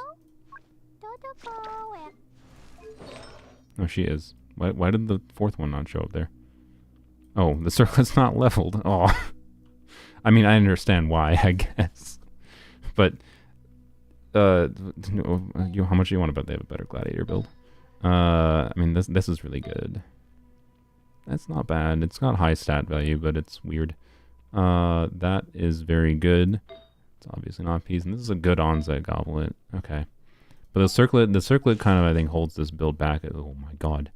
Oh, she is. Why did the 4th one not show up there? Oh, the circlet's not leveled. Oh. I mean, I understand why, I guess. But, how much do you want to bet they have a better gladiator build? I mean, this is really good. That's not bad. It's got high stat value, but it's weird. That is very good. It's obviously not peas, and this is a good on-site goblet. Okay. But the circlet kind of, I think, holds this build back. Oh my god.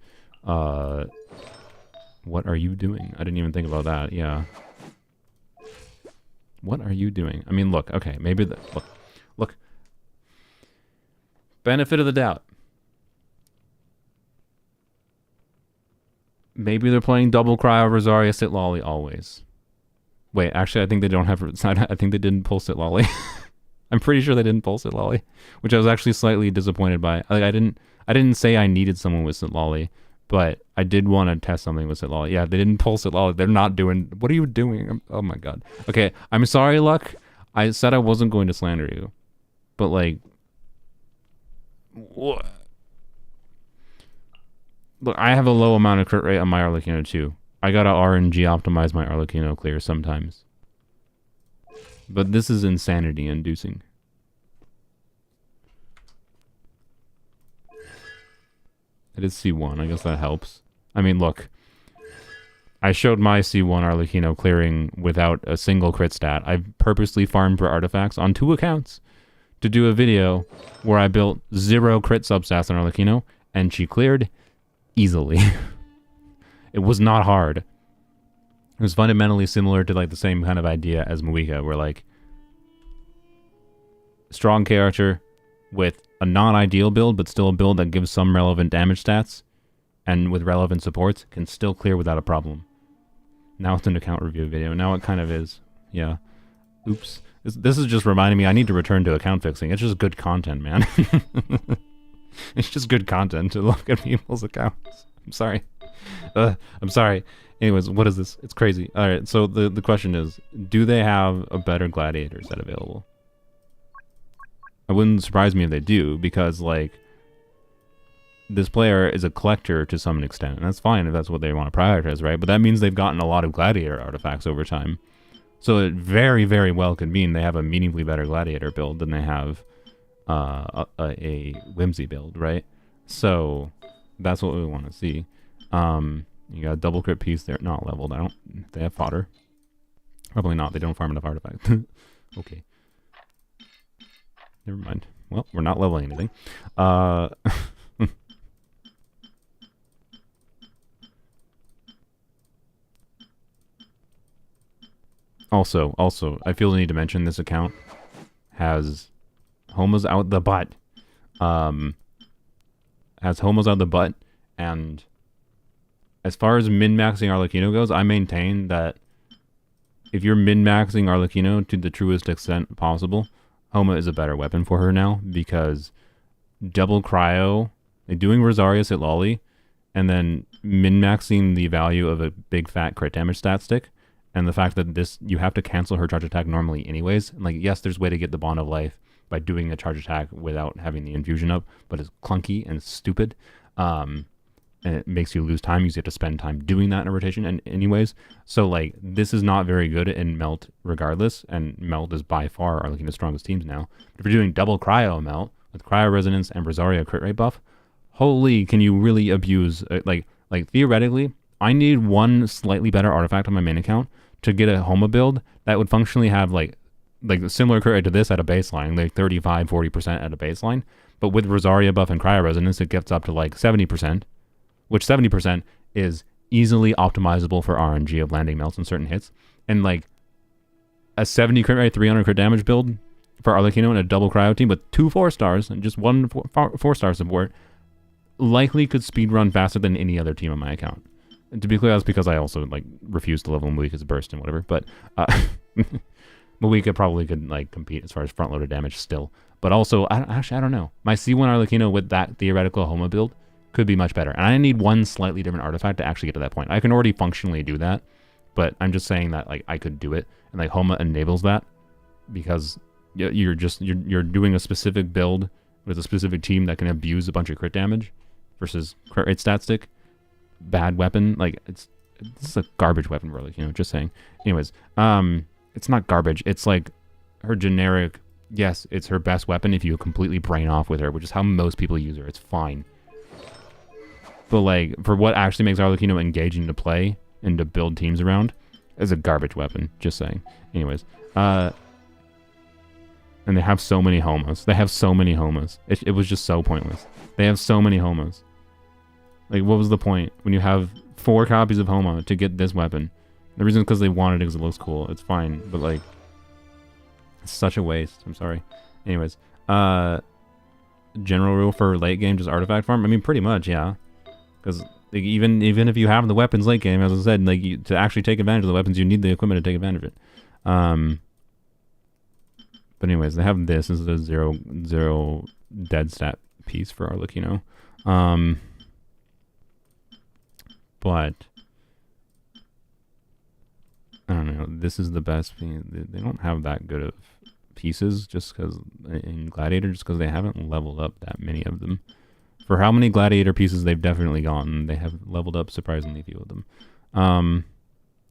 What are you doing? I didn't even think about that. Yeah. What are you doing? I mean, look. Okay, maybe look. Benefit of the doubt. Maybe they're playing double cryo Rosaria Sit Lolly always. Wait, actually, I think they don't have. I think they didn't pull Sit Lolly. I'm pretty sure they didn't pull Sit Lolly, which I was actually slightly disappointed by. Like I didn't say I needed someone with Sit Lolly, but I did want to test something with Sit Lolly. Yeah, they didn't pull Sit Lolly. They're not doing. What are you doing? Oh my god. Okay, I'm sorry, Luck. I said I wasn't going to slander you, but like, what? Look, I have a low amount of crit rate on my Arlecchino too. I gotta RNG optimize my Arlecchino clear sometimes. But this is insanity inducing. It is C1, I guess that helps. I mean, look. I showed my C1 Arlecchino clearing without a single crit stat. I purposely farmed for artifacts on 2 accounts to do a video where I built 0 crit substats on Arlecchino, and she cleared easily. It was not hard. It was fundamentally similar to like the same kind of idea as Muika, where like strong character with a non-ideal build, but still a build that gives some relevant damage stats and with relevant supports can still clear without a problem. Now it's an account review video. Now it kind of is. Yeah. Oops. This is just reminding me I need to return to account fixing. It's just good content, man. It's just good content to look at people's accounts. I'm sorry. I'm sorry. Anyways, what is this? It's crazy. All right, so the question is, do they have a better gladiator set available? It wouldn't surprise me if they do, because like this player is a collector to some extent, and that's fine if that's what they want to prioritize, right? But that means they've gotten a lot of gladiator artifacts over time. So it very, very well could mean they have a meaningfully better gladiator build than they have a whimsy build, right? So that's what we want to see. You got a double crit piece there, not leveled. They have fodder. Probably not. They don't farm enough artifacts. Okay. Never mind. Well, we're not leveling anything. Also, I feel the need to mention this account has homos out the butt. And as far as min-maxing Arlecchino goes, I maintain that if you're min-maxing Arlecchino to the truest extent possible, Homa is a better weapon for her now, because double cryo, like doing Rosaria Sit Lolly, and then min-maxing the value of a big fat crit damage stat stick, and the fact that this, you have to cancel her charge attack normally anyways. Like, yes, there's a way to get the Bond of Life by doing a charge attack without having the infusion up, but it's clunky and stupid. And it makes you lose time. You have to spend time doing that in a rotation and anyways. So like, this is not very good in Melt regardless, and Melt is by far Arlecchino's strongest teams now. But if you're doing double cryo Melt with cryo resonance and Rosaria crit rate buff, holy, can you really abuse, like theoretically, I need one slightly better artifact on my main account to get a Homa build that would functionally have like a similar crit rate to this at a baseline, like 35-40% at a baseline. But with Rosaria buff and Cryo Resonance, it gets up to like 70%, which 70% is easily optimizable for RNG of landing melts and certain hits. And like a 70 crit rate, 300 crit damage build for Arlecchino and a double cryo team with 2 4-stars and just 1 4-star support likely could speedrun faster than any other team on my account. And to be clear, that's because I also like refuse to level Malika's burst and whatever. But Malika probably could like compete as far as front loaded damage still. But also, I don't know. My C1 Arlecchino with that theoretical Homa build could be much better. And I need one slightly different artifact to actually get to that point. I can already functionally do that, but I'm just saying that like I could do it, and like Homa enables that because you're doing a specific build with a specific team that can abuse a bunch of crit damage versus crit rate stat stick. Bad weapon, like this is a garbage weapon, really. Just saying. Anyways, it's not garbage. It's like her generic. Yes, it's her best weapon if you completely brain off with her, which is how most people use her. It's fine. But like, for what actually makes Arlecchino engaging to play and to build teams around, is a garbage weapon. Just saying. Anyways, and they have so many homos. They have so many homos. It was just so pointless. They have so many homos. Like, what was the point when you have 4 copies of Homo to get this weapon? The reason is because they wanted it because it looks cool. It's fine, but like, it's such a waste. I'm sorry. Anyways, general rule for late game, just artifact farm. I mean, pretty much, yeah. Because like, even if you have the weapons late game, as I said, like to actually take advantage of the weapons, you need the equipment to take advantage of it. But anyways, they have this. This is a 0 dead stat piece for Arlecchino. But I don't know. This is the best thing. They don't have that good of pieces just because in Gladiator, just because they haven't leveled up that many of them. For how many Gladiator pieces they've definitely gotten, they have leveled up surprisingly few of them.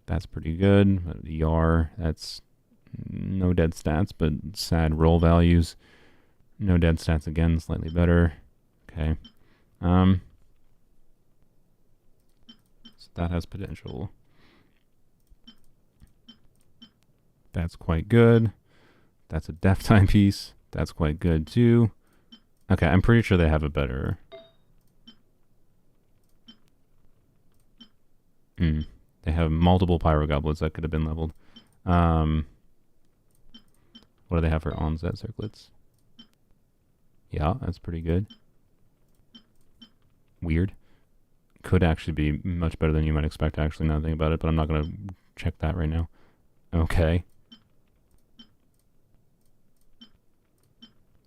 That's pretty good. But ER, that's no dead stats, but sad roll values. No dead stats again, slightly better. Okay. So that has potential. That's quite good. That's a death time piece. That's quite good too. Okay, I'm pretty sure they have a better. They have multiple pyro goblets that could have been leveled. What do they have for onset circlets? Yeah, that's pretty good. Weird. Could actually be much better than you might expect, actually, now that I think about it, but I'm not going to check that right now. Okay.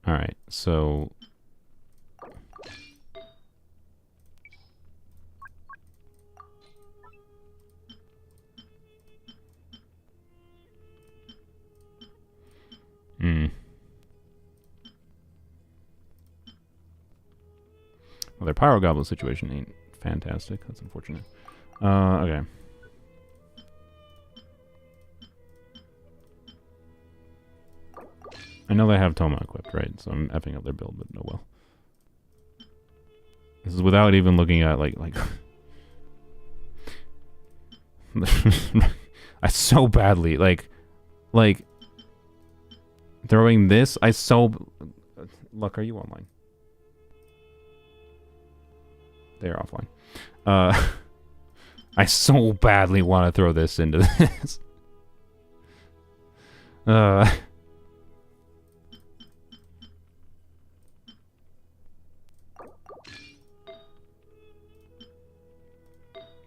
Alright, so... Well, their Pyro Goblet situation ain't fantastic. That's unfortunate. Okay. I know they have Toma equipped, right? So I'm effing up their build, but no well. This is without even looking at, like... I so badly, like... Throwing this, Luck, are you online? They're offline. I so badly want to throw this into this.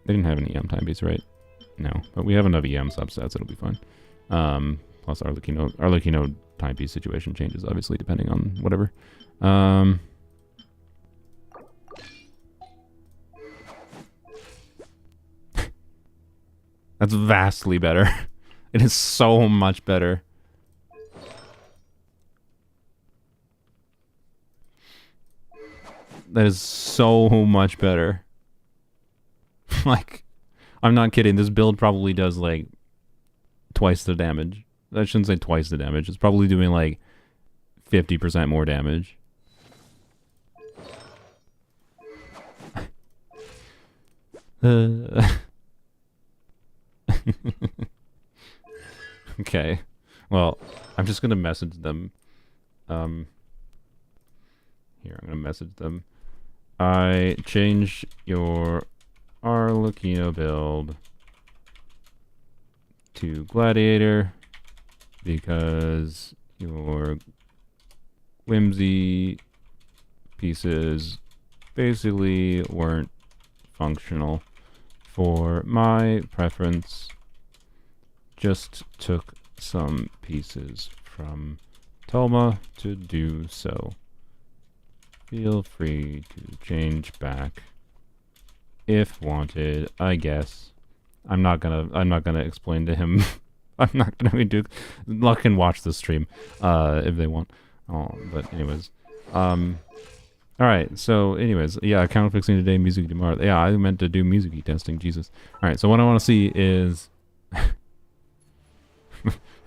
They didn't have any EM time beats, right? No, but we have enough EM subsets, it'll be fine. Plus Arlecchino timepiece situation changes, obviously, depending on whatever. That's vastly better. It is so much better. That is so much better. Like, I'm not kidding. This build probably does, like, twice the damage. I shouldn't say twice the damage. It's probably doing, like, 50% more damage. Okay. Well, I'm just gonna message them. Here, I'm gonna message them. I changed your Arlecchino build to Gladiator because your Whimsy pieces basically weren't functional for my preference. Just took some pieces from Tolma to do so. Feel free to change back if wanted, I guess. I'm not gonna explain to him. I'm not gonna do. Luck can watch the stream, if they want. Oh, but anyways, all right. So, anyways, yeah, account fixing today, Mizuki tomorrow. Yeah, I meant to do Mizuki testing. Jesus. All right. So what I want to see is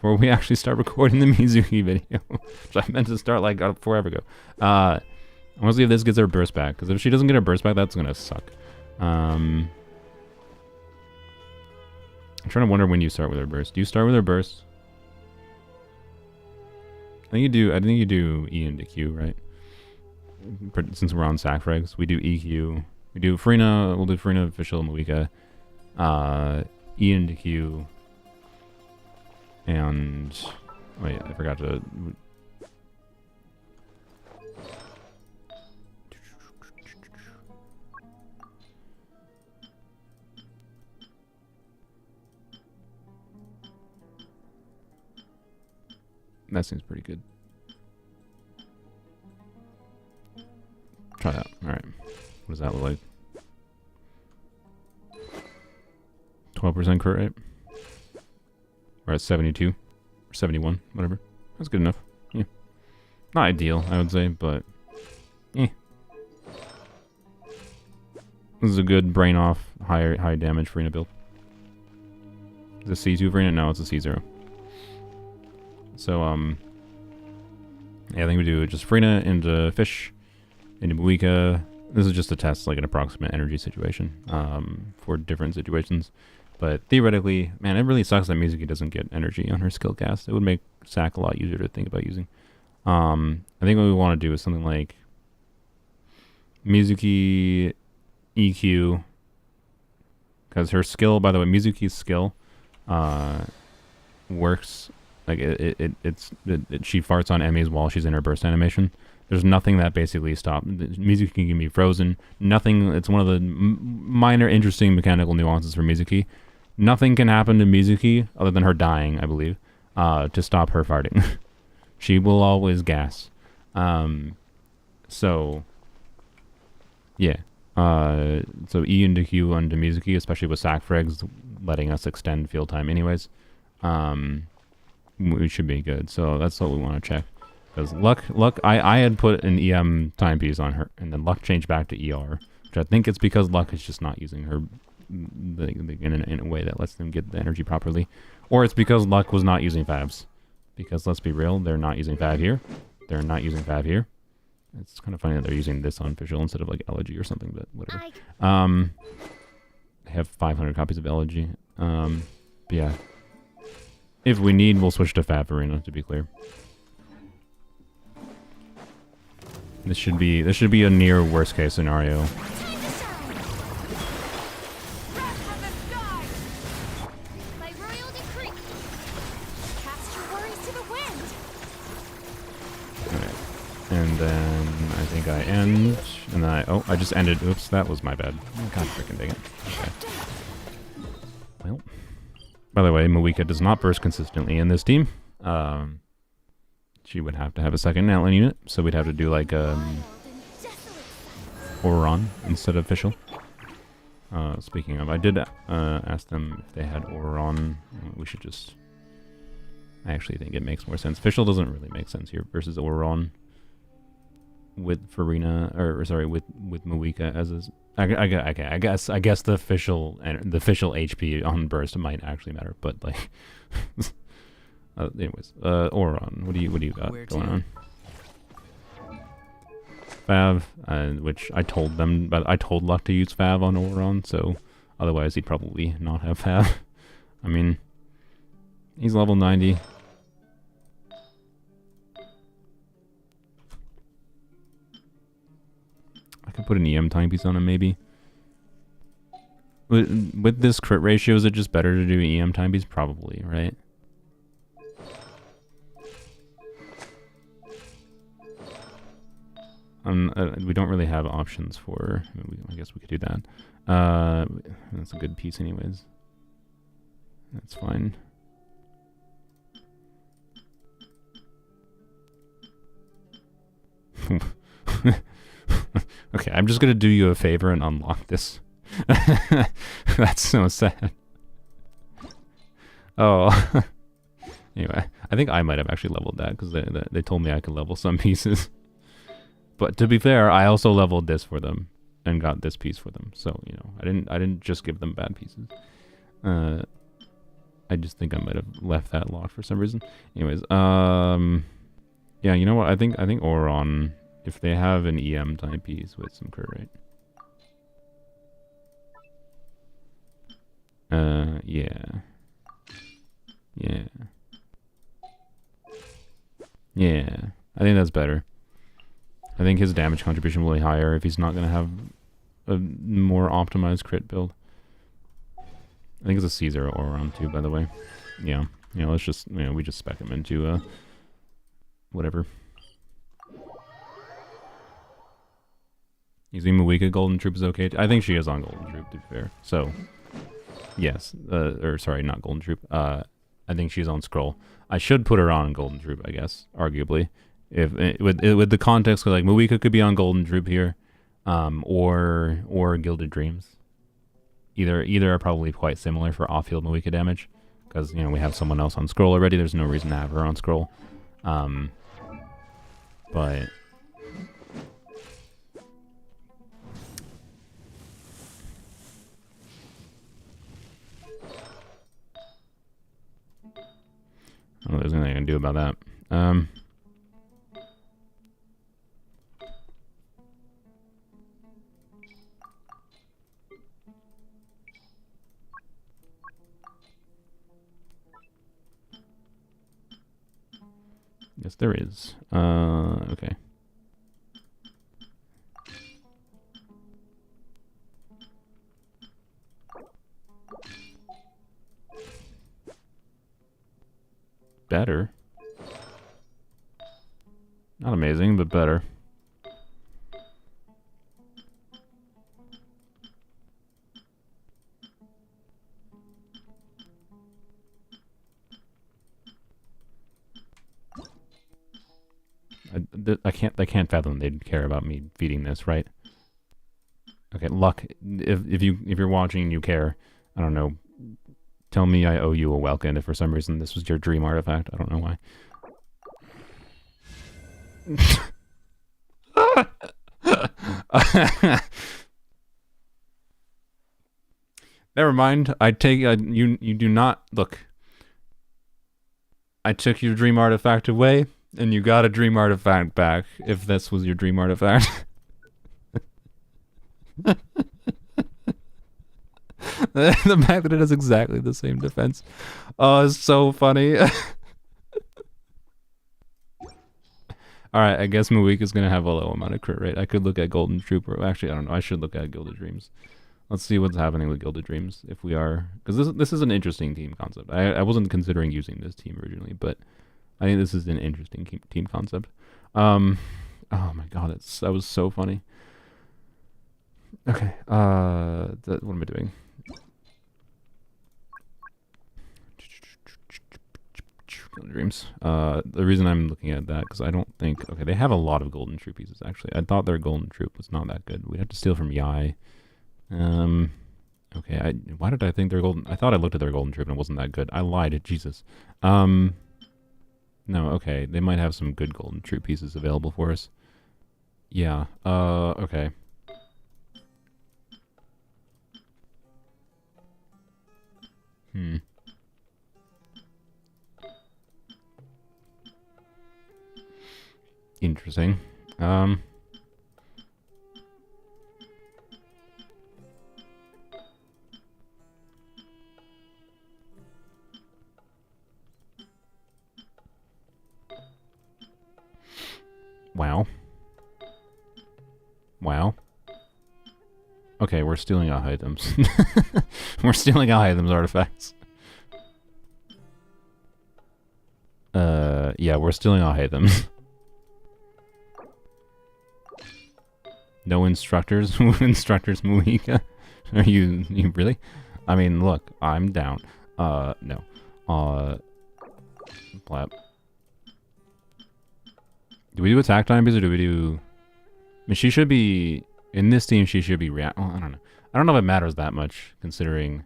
where we actually start recording the Mizuki video, which I meant to start like forever ago. I want to see if this gets her burst back, because if she doesn't get her burst back, that's gonna suck. I'm trying to wonder when you start with her burst. Do you start with her burst? I think you do. I think you do E into Q, right? Since we're on sac frags, we do EQ. We do Farina. We'll do Farina, Official, Moika. E into Q. And wait, I forgot to. That seems pretty good. Try that. Alright. What does that look like? 12% crit rate? We're at 72. Or 71. Whatever. That's good enough. Yeah. Not ideal, I would say, but... This is a good brain off, high damage Farina build. Is it C2 Farina? No, it's a C0. So, yeah, I think we do just Farina into Fish, into Moika. This is just to test, like, an approximate energy situation, for different situations. But theoretically, man, it really sucks that Mizuki doesn't get energy on her skill cast. It would make Sac a lot easier to think about using. I think what we want to do is something like Mizuki EQ, because her skill, by the way, Mizuki's skill, works... Like, she farts on Emmys while she's in her burst animation. There's nothing that basically stops. Mizuki can be frozen. Nothing, it's one of the minor interesting mechanical nuances for Mizuki. Nothing can happen to Mizuki, other than her dying, I believe, to stop her farting. She will always gas. So, yeah. So E into Q onto Mizuki, especially with sac frags letting us extend field time anyways. We should be good. So that's what we want to check. Because Luck, I had put an EM timepiece on her, and then Luck changed back to ER, which I think it's because Luck is just not using her in a way that lets them get the energy properly. Or it's because Luck was not using Fabs. Because let's be real, they're not using Fab here. They're not using Fab here. It's kind of funny that they're using this on Official instead of like Elegy or something, but whatever. I have 500 copies of Elegy. But yeah. If we need, we'll switch to Fab Arena, to be clear. This should be a near worst case scenario. Alright. And then I think I end, and then I just ended. Oops, that was my bad. God freaking dang it. Okay. Well. By the way, Moika does not burst consistently in this team. She would have to have a second Outland unit, so we'd have to do like Oron instead of Official. Speaking of, I did ask them if they had Oron. We should just... I actually think it makes more sense. Official doesn't really make sense here versus Oron with Farina, or sorry, with Moika as is. I guess the official HP on burst might actually matter, but like, anyways, Oron, what do you got going on? Fav, which I told them, but I told Luck to use Fav on Oron, so otherwise he'd probably not have Fav. I mean, He's level 90. I could put an EM timepiece on him, maybe. With this crit ratio, is it just better to do EM timepiece? Probably, right? We don't really have options for... I guess we could do that. That's a good piece anyways. That's fine. Okay, I'm just gonna do you a favor and unlock this. That's so sad. Oh. Anyway, I think I might have actually leveled that because they told me I could level some pieces. But to be fair, I also leveled this for them and got this piece for them. So, you know, I didn't just give them bad pieces. I just think I might have left that locked for some reason. Anyways, yeah, you know what? I think Eonon, if they have an EM timepiece with some crit rate. Yeah. Yeah. Yeah. I think that's better. I think his damage contribution will be higher if he's not going to have a more optimized crit build. I think it's a Caesar or Eonon too, by the way. Yeah. You know, let's just, you know, we just spec him into, whatever. Yumemizuki Golden Troop is okay. I think she is on Golden Troop, to be fair. So, yes. Or, sorry, not Golden Troop. I think she's on Scroll. I should put her on Golden Troop, I guess, arguably. If with the context, like, Muika could be on Golden Troop here, or Gilded Dreams. Either are probably quite similar for off-field Muika damage, because, you know, we have someone else on Scroll already. There's no reason to have her on Scroll. But... I don't know if there's anything I can do about that. Yes, there is. Okay. Better. Not amazing, but better. I can't fathom they'd care about me feeding this, right? Okay, luck. If you're watching and you care, I don't know. Tell me I owe you a welcome if for some reason this was your dream artifact. I don't know why. Never mind. I take you do not look. I took your dream artifact away, and you got a dream artifact back. If this was your dream artifact. The fact that it has exactly the same defense. Oh, it's so funny. Alright, I guess Muika is going to have a low amount of crit rate. I could look at Golden Trooper. Actually, I don't know. I should look at Gilded Dreams. Let's see what's happening with Gilded Dreams. If we are... Because this is an interesting team concept. I wasn't considering using this team originally, but I think this is an interesting team concept. Oh my god, that was so funny. Okay, what am I doing? Dreams. The reason I'm looking at that, because I don't think... Okay, they have a lot of Golden Troop pieces, actually. I thought their Golden Troop was not that good. We'd have to steal from Yai. Okay, why did I think their Golden... I thought I looked at their Golden Troop and it wasn't that good. I lied, Jesus. No, okay. They might have some good Golden Troop pieces available for us. Yeah, okay. Interesting. Wow. Wow. Okay, we're stealing our items. We're stealing our items artifacts. Yeah, we're stealing our items. No instructors? Instructors, Muika? Are you really? I mean, look, I'm down. No. Blap. Do we do attack times or do we do... I mean, she should be... In this team, she should be well, I don't know. I don't know if it matters that much, considering...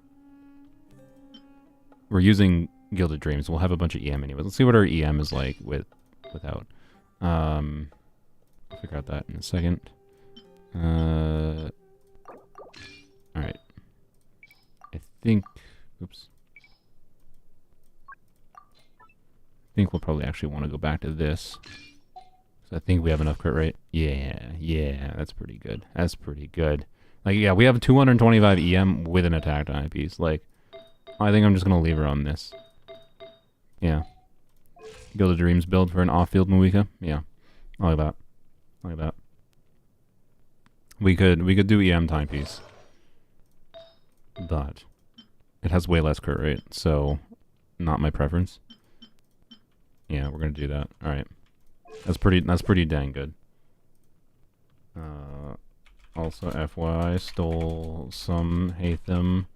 We're using Gilded Dreams. We'll have a bunch of EM anyway. Let's see what our EM is like without. I'll figure out that in a second. Alright. I think... Oops. I think we'll probably actually want to go back to this. So I think we have enough crit rate. Yeah, that's pretty good. That's pretty good. Like, yeah, we have 225 EM with an attack time piece. Like, I think I'm just going to leave her on this. Yeah. Gilded Dreams build for an off-field Muika. Yeah. I like that. I like that. We could do EM timepiece. But it has way less crit rate, so not my preference. Yeah, we're gonna do that. Alright. That's pretty dang good. Also FYI, stole some Hatham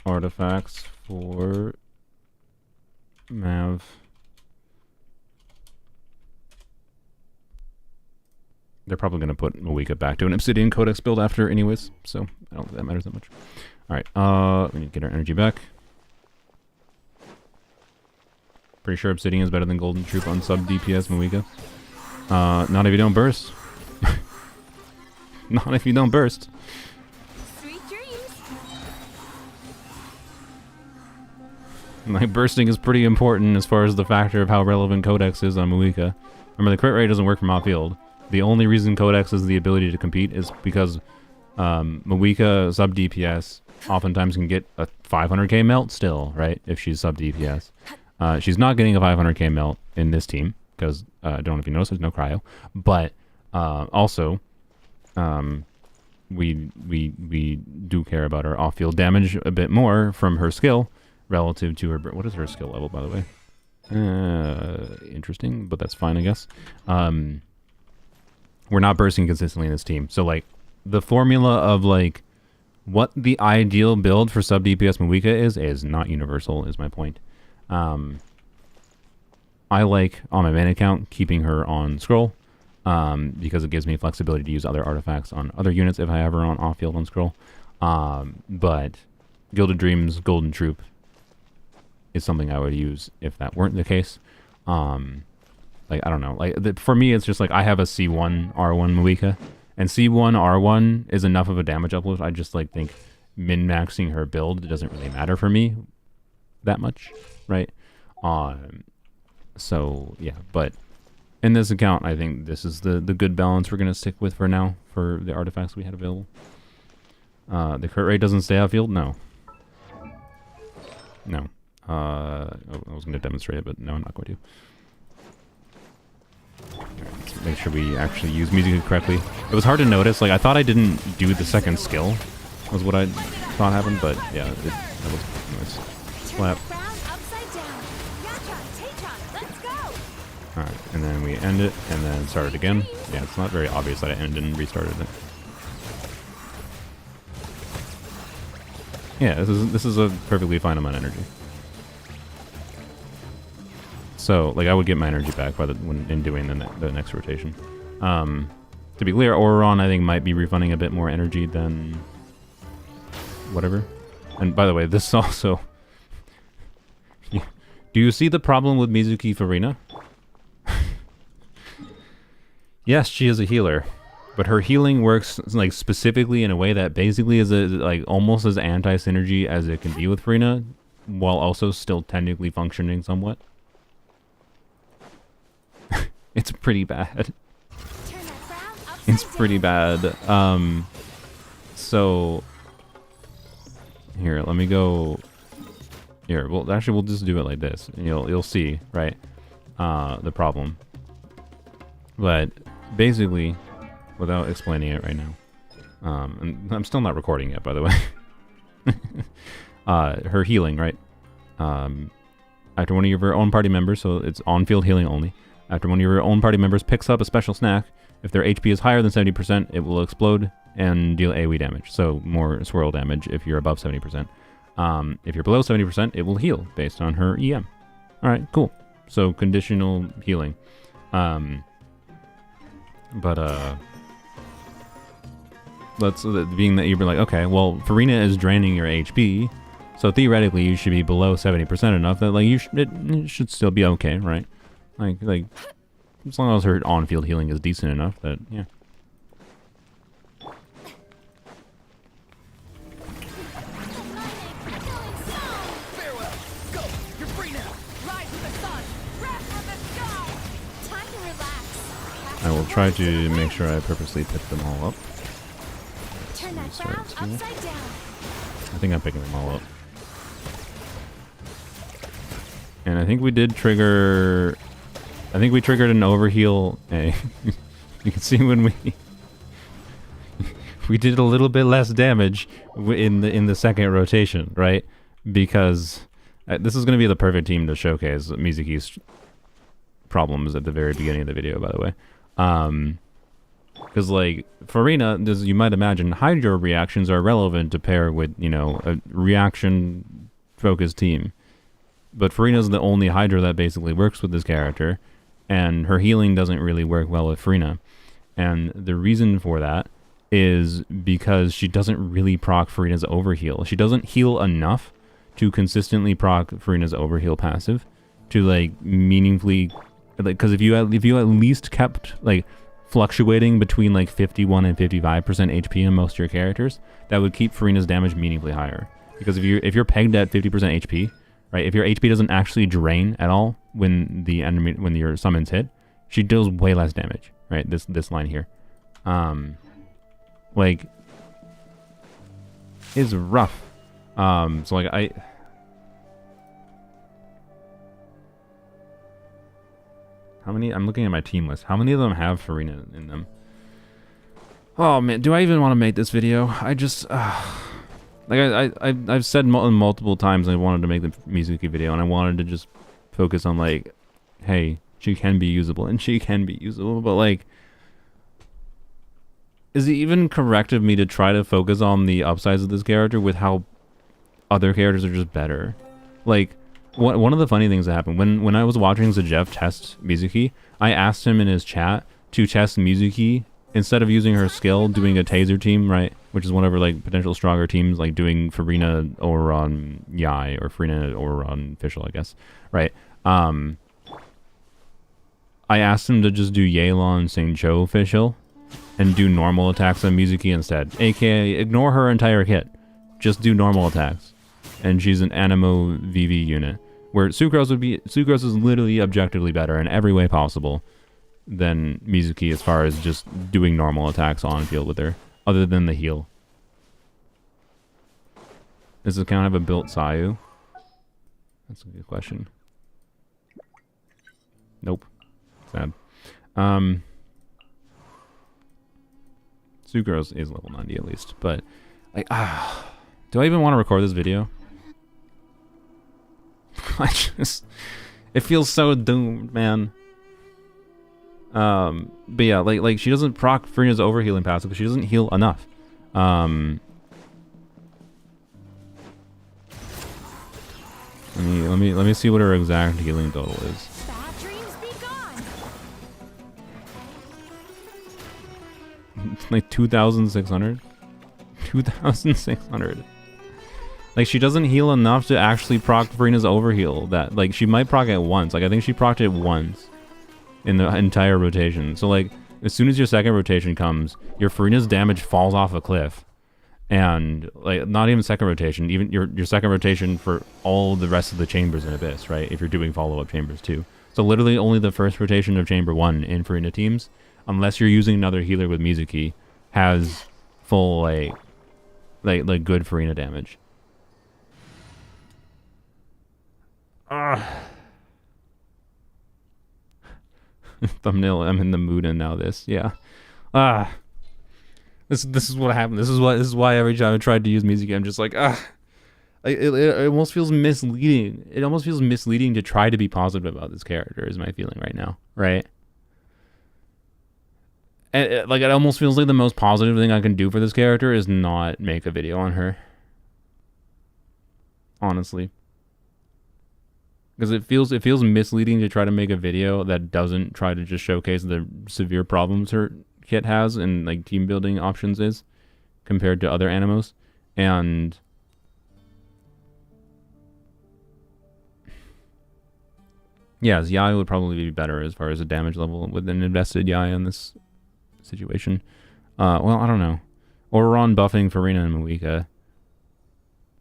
artifacts for Mav. They're probably going to put Muika back to an Obsidian Codex build after anyways, so I don't think that matters that much. Alright, we need to get our energy back. Pretty sure Obsidian is better than Golden Troop on sub DPS Muika. Not if you don't burst. Not if you don't burst. Sweet dreams. Like, bursting is pretty important as far as the factor of how relevant Codex is on Muika. Remember, the crit rate doesn't work from off-field. The only reason Codex has the ability to compete is because Muika sub DPS oftentimes can get a 500k melt still, right? If she's sub DPS. She's not getting a 500k melt in this team, because I don't know if you noticed, there's no cryo. But also, we do care about her off-field damage a bit more from her skill relative to her... What is her skill level, by the way? Interesting, but that's fine, I guess. We're not bursting consistently in this team. So, like, the formula of, like, what the ideal build for sub-DPS Muika is not universal, is my point. I like, on my main account, keeping her on scroll, because it gives me flexibility to use other artifacts on other units if I have her on off-field on scroll. But Gilded Dreams, Golden Troop is something I would use if that weren't the case. Like, I don't know. Like, for me, it's just like I have a C1 R1 Muika, and C1 R1 is enough of a damage uplift. I just like think min-maxing her build doesn't really matter for me that much, right? So yeah, but in this account, I think this is the good balance we're gonna stick with for now for the artifacts we had available. The crit rate doesn't stay outfield? No. No. I was gonna demonstrate it, but no, I'm not going to. Let's make sure we actually use music correctly. It was hard to notice. Like, I thought I didn't do the second skill, was what I thought happened, but yeah, that was nice. Slap. Alright, and then we end it, and then start it again. Yeah, it's not very obvious that I ended and restarted it. Yeah, this is a perfectly fine amount of energy. So, like, I would get my energy back in doing the next rotation. To be clear, Auron, I think, might be refunding a bit more energy than whatever. And by the way, this also... Do you see the problem with Mizuki Farina? Yes, she is a healer, but her healing works like specifically in a way that basically is like almost as anti-synergy as it can be with Farina, while also still technically functioning somewhat. It's pretty bad. It's pretty bad. So here, let me go. Here, well, actually, we'll just do it like this. And you'll see, right? The problem. But basically, without explaining it right now, and I'm still not recording yet, by the way. Her healing, right? After one of your own party members, so it's on-field healing only. After one of your own party members picks up a special snack, if their HP is higher than 70%, it will explode and deal AoE damage. So more swirl damage if you're above 70%. If you're below 70%, it will heal based on her EM. All right, cool. So conditional healing. Let's being that you're like, okay, well, Farina is draining your HP, so theoretically you should be below 70% enough that like it should still be okay, right? Like as long as her on-field healing is decent enough that yeah. Farewell. Go. You're free now. Rise with the sun. Wrath from the sky. Time to relax. I will try to make sure I purposely pick them all up. Turn that frown upside down. I think I'm picking them all up. And I think we did trigger... I think we triggered an overheal. Hey, you can see when we did a little bit less damage in the second rotation, right? Because this is going to be the perfect team to showcase Mizuki's problems at the very beginning of the video, by the way. Because like Farina, as you might imagine, hydro reactions are relevant to pair with, you know, a reaction focused team. But Farina's the only hydro that basically works with this character, and her healing doesn't really work well with Farina. And the reason for that is because she doesn't really proc Farina's overheal. She doesn't heal enough to consistently proc Farina's overheal passive to like meaningfully, like, because if you at least kept like fluctuating between like 51 and 55% HP in most of your characters, that would keep Farina's damage meaningfully higher. Because if you're pegged at 50% HP, right, if your HP doesn't actually drain at all when your summons hit, she deals way less damage, right? This line here, like, is rough. So like how many? I'm looking at my team list. How many of them have Farina in them? Oh man, do I even want to make this video? I just like I've said multiple times I wanted to make the Mizuki video, and I wanted to just focus on like, hey, she can be usable, and she can be usable, but like, is it even correct of me to try to focus on the upsides of this character with how other characters are just better? Like, one of the funny things that happened when I was watching Zajev test Mizuki, I asked him in his chat to test Mizuki instead of using her skill, doing a taser team, right? Which is one of her like potential stronger teams, like doing Farina Oron Yai or Farina Oron Fischl, I guess, right? I asked him to just do Yelan Singcho Fischl and do normal attacks on Mizuki instead, aka ignore her entire kit, just do normal attacks, and she's an Animo VV unit, where Sucrose is literally objectively better in every way possible than Mizuki as far as just doing normal attacks on field with her, other than the heal. Does this account have a built Sayu? That's a good question. Nope. Sad. Sucrose is level 90 at least, but like, do I even want to record this video? It feels so doomed, man. But yeah, like she doesn't proc Farina's overhealing passive because she doesn't heal enough. Let me see what her exact healing total is. Bad dreams be gone. Like 2,600. 2,600. Like, she doesn't heal enough to actually proc Farina's overheal. That, like, she might proc it once. Like, I think she procced it once in the entire rotation. So, like, as soon as your second rotation comes, your Farina's damage falls off a cliff. And, like, not even second rotation, even your second rotation for all the rest of the chambers in Abyss, right? If you're doing follow-up chambers, too. So, literally, only the first rotation of Chamber 1 in Farina teams, unless you're using another healer with Mizuki, has full, like good Farina damage. Thumbnail, I'm in the mood and now this. Yeah. Ah. This is what happened. This is why every time I tried to use Mizuki, I'm just like, it almost feels misleading. It almost feels misleading to try to be positive about this character is my feeling right now, right? And it almost feels like the most positive thing I can do for this character is not make a video on her. Honestly. Because it feels misleading to try to make a video that doesn't try to just showcase the severe problems her kit has and like team building options is compared to other animos. And yes, Yai would probably be better as far as the damage level with an invested Yai in this situation. Well, I don't know. Or we're on buffing Farina and Moika.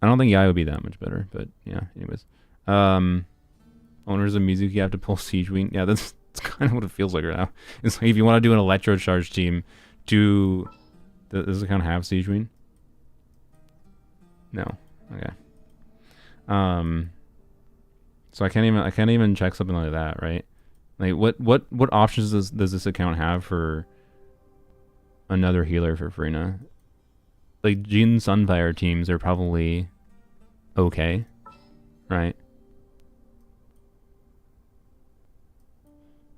I don't think Yai would be that much better, but yeah, anyways. Owners of Mizuki have to pull Siege Wing. Yeah, that's kind of what it feels like right now. It's like if you want to do an Electro Charge team, does it kind of have Siege Wing? No. Okay. So I can't even check something like that, right? Like what options does this account have for another healer for Farina? Like Jin Sunfire teams are probably okay, right?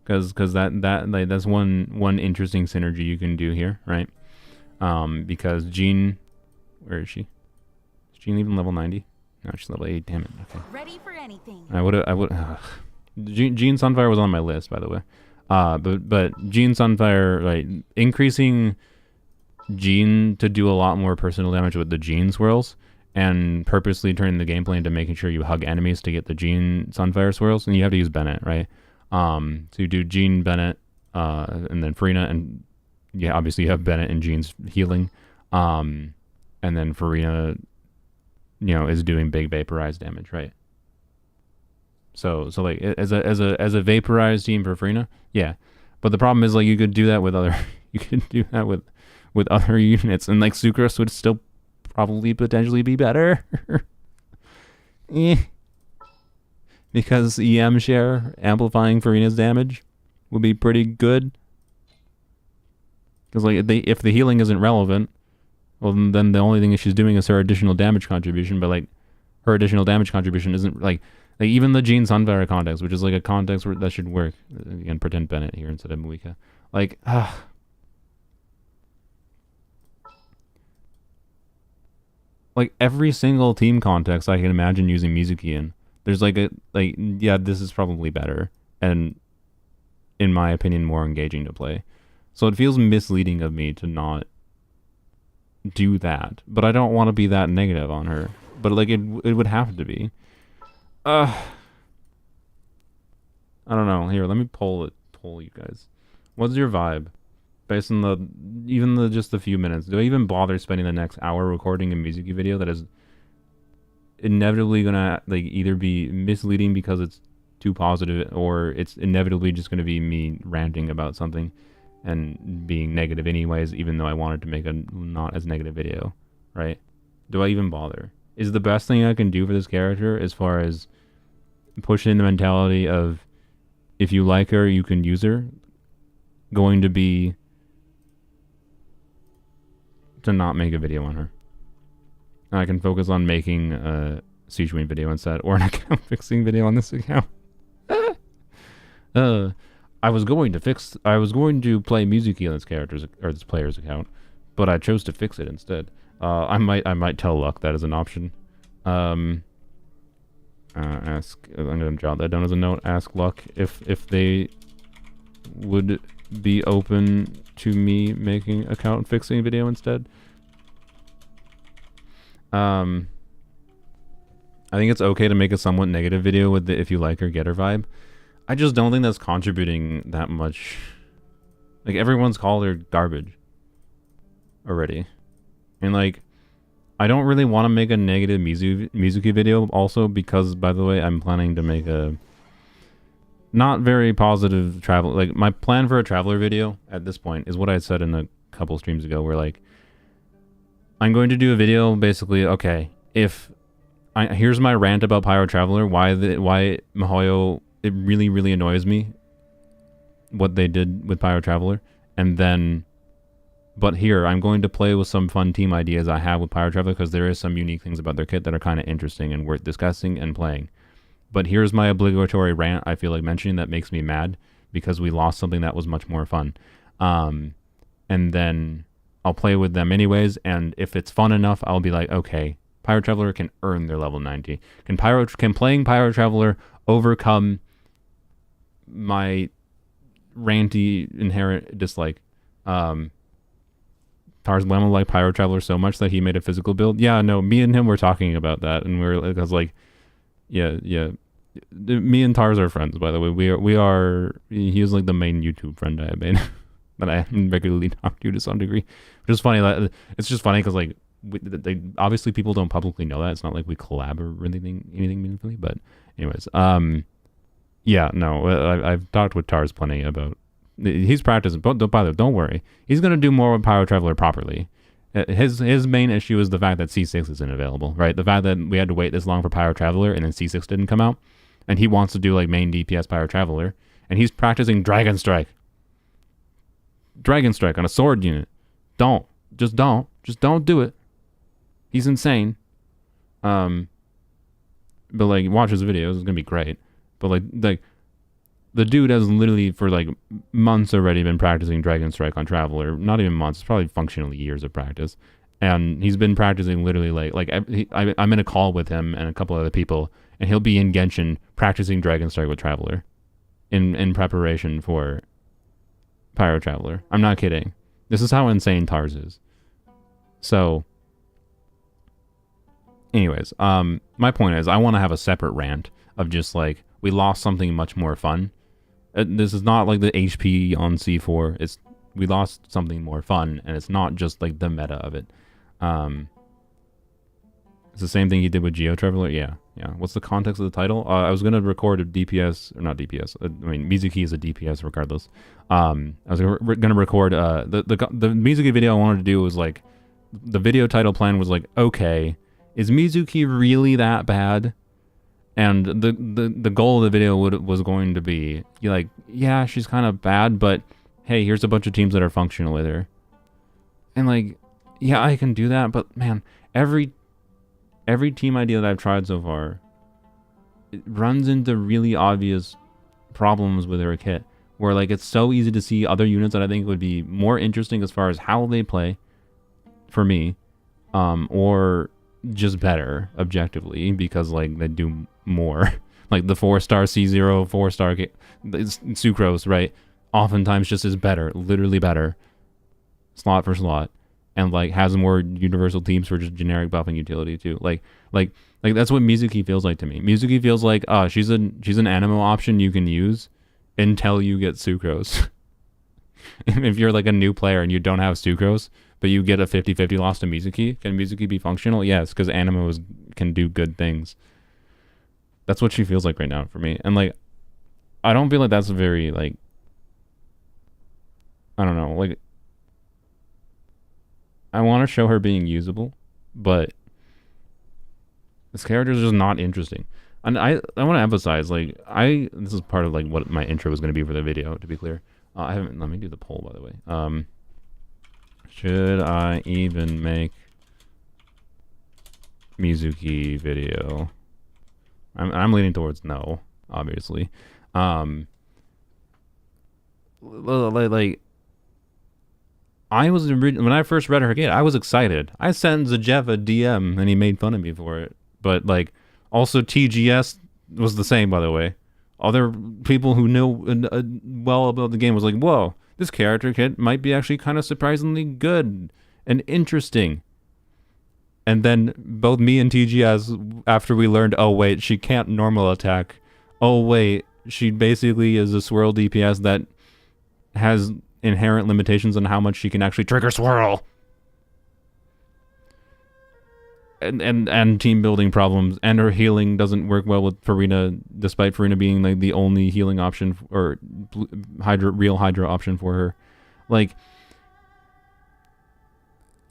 Because that's one interesting synergy you can do here, right? Because Jean, where is she? Is Jean even level 90? No, she's level 8. Damn it. Okay. Ready for anything. I would. Jean Sunfire was on my list, by the way. But Jean Sunfire, like increasing Jean to do a lot more personal damage with the Jean swirls, and purposely turning the gameplay into making sure you hug enemies to get the Jean Sunfire swirls, and you have to use Bennett, right? So you do Jean, Bennett, and then Farina, and yeah, obviously you have Bennett and Jean's healing, and then Farina, is doing big vaporized damage, right? So like as a vaporized team for Farina, yeah. But the problem is like you could do that with other with other units, and like Sucrose would still probably potentially be better. Because EM share amplifying Farina's damage would be pretty good. Because like if the healing isn't relevant, well then the only thing she's doing is her additional damage contribution. But like her additional damage contribution isn't like even the Jean Sunfire context, which is like a context where that should work. Again, pretend Bennett here instead of Moika. Like like every single team context I can imagine using Mizuki in. There's yeah, this is probably better and in my opinion more engaging to play. So it feels misleading of me to not do that, but I don't want to be that negative on her. But like it would have to be. I don't know. Here, let me poll you guys. What's your vibe? Based on just the few minutes. Do I even bother spending the next hour recording a Mizuki video that is inevitably gonna like either be misleading because it's too positive, or it's inevitably just gonna be me ranting about something and being negative anyways, even though I wanted to make a not as negative video, right? Do I even bother? Is the best thing I can do for this character, as far as pushing the mentality of if you like her, you can use her, going to be to not make a video on her? I can focus on making a Siege Wing video instead, or an account fixing video on this account. I was going to play Mizuki on this player's account, but I chose to fix it instead. I might tell Luck that as an option. I'm gonna jot that down as a note. Ask Luck if they would be open to me making account fixing video instead. I think it's okay to make a somewhat negative video with the if you like her, get her vibe. I just don't think that's contributing that much. Like, everyone's called her garbage already. And like, I don't really want to make a negative Mizuki video also because, by the way, I'm planning to make a not very positive travel. Like, my plan for a Traveler video at this point is what I said in a couple streams ago, where like, I'm going to do a video basically, okay, here's my rant about Pyro Traveler, why Mihoyo, it really, really annoys me. what they did with Pyro Traveler, and then, but here I'm going to play with some fun team ideas I have with Pyro Traveler because there is some unique things about their kit that are kind of interesting and worth discussing and playing. But here's my obligatory rant I feel like mentioning that makes me mad because we lost something that was much more fun. And then I'll play with them anyways, and if it's fun enough, I'll be like, okay, Pyro Traveler can earn their level 90. Can playing Pyro Traveler overcome my ranty inherent dislike? Tars Lemon liked Pyro Traveler so much that he made a physical build. Yeah, no, me and him were talking about that, and I was like, yeah. Me and Tars are friends, by the way. We are. He is like the main YouTube friend I have made that I regularly talk to some degree. Which is funny. It's just funny because like they obviously people don't publicly know that. It's not like we collab or anything meaningfully. But anyways, yeah, no, I've talked with Tars plenty about. He's practicing. Don't worry. He's gonna do more with Pyro Traveler properly. His main issue is the fact that C6 isn't available, right? The fact that we had to wait this long for Pyro Traveler and then C6 didn't come out, and he wants to do like main DPS Pyro Traveler, and he's practicing Dragon Strike on a sword unit. Just don't do it. He's insane. But like, watch his videos. It's gonna be great. But like the dude has literally for like months already been practicing Dragon Strike on Traveler. Not even months, it's probably functionally years of practice. And he's been practicing literally I'm in a call with him and a couple other people, and he'll be in Genshin practicing Dragon Strike with Traveler in preparation for Pyro Traveler. I'm not kidding. This is how insane Tars is. So, anyways, my point is I want to have a separate rant of just like, we lost something much more fun. This is not like the HP on C4. We lost something more fun, and it's not just like the meta of it. It's the same thing he did with Geo Traveler. Yeah. What's the context of the title? I was gonna record a DPS, or not DPS. I mean, Mizuki is a DPS regardless. I was gonna record the Mizuki video I wanted to do was like, the video title plan was like, okay, is Mizuki really that bad? And the goal of the video was going to be like, yeah, she's kind of bad, but hey, here's a bunch of teams that are functional with her. And like, yeah, I can do that, but man, every team idea that I've tried so far, it runs into really obvious problems with her kit, where like it's so easy to see other units that I think would be more interesting as far as how they play for me, or just better objectively because like they do more. Like the 4-star C0 4-star Sucrose, right, oftentimes just is better, literally better, slot for slot, and like has more universal teams for just generic buffing utility too. Like that's what Mizuki feels like to me. Mizuki feels like she's an animo option you can use until you get Sucrose. If you're like a new player and you don't have Sucrose, but you get a 50-50 loss to Mizuki, can Mizuki be functional? Yes, because animo can do good things. That's what she feels like right now for me. And like, I don't feel like that's a very like, I don't know, like, I want to show her being usable, but this character is just not interesting. And I want to emphasize, like, this is part of like what my intro was going to be for the video, to be clear. Let me do the poll, by the way. Should I even make Mizuki video? I'm leaning towards no, obviously. Like, I was when I first read her kit, I was excited. I sent Zajev a DM and he made fun of me for it. But like, also TGS was the same, by the way. Other people who knew well about the game was like, whoa, this character kit might be actually kind of surprisingly good and interesting. And then both me and TGS, after we learned, oh wait, she can't normal attack. Oh wait, she basically is a swirl DPS that has inherent limitations on how much she can actually trigger swirl. And team building problems, and her healing doesn't work well with Farina, despite Farina being like the only healing option or real Hydra option for her. Like,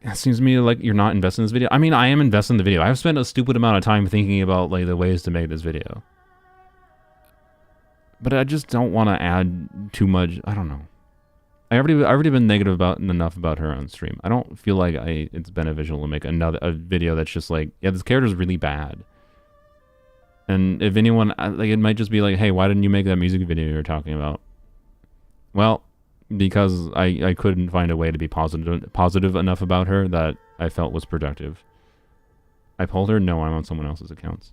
it seems to me like you're not invested in this video. I mean, I am invested in the video. I've spent a stupid amount of time thinking about like the ways to make this video. But I just don't want to add too much. I don't know. I've already been negative enough about her on stream. I don't feel like it's beneficial to make a video that's just like, yeah, this character's really bad. And if anyone, like, it might just be like, hey, why didn't you make that music video you were talking about? Well, because I couldn't find a way to be positive enough about her that I felt was productive. I pulled her? No, I'm on someone else's accounts.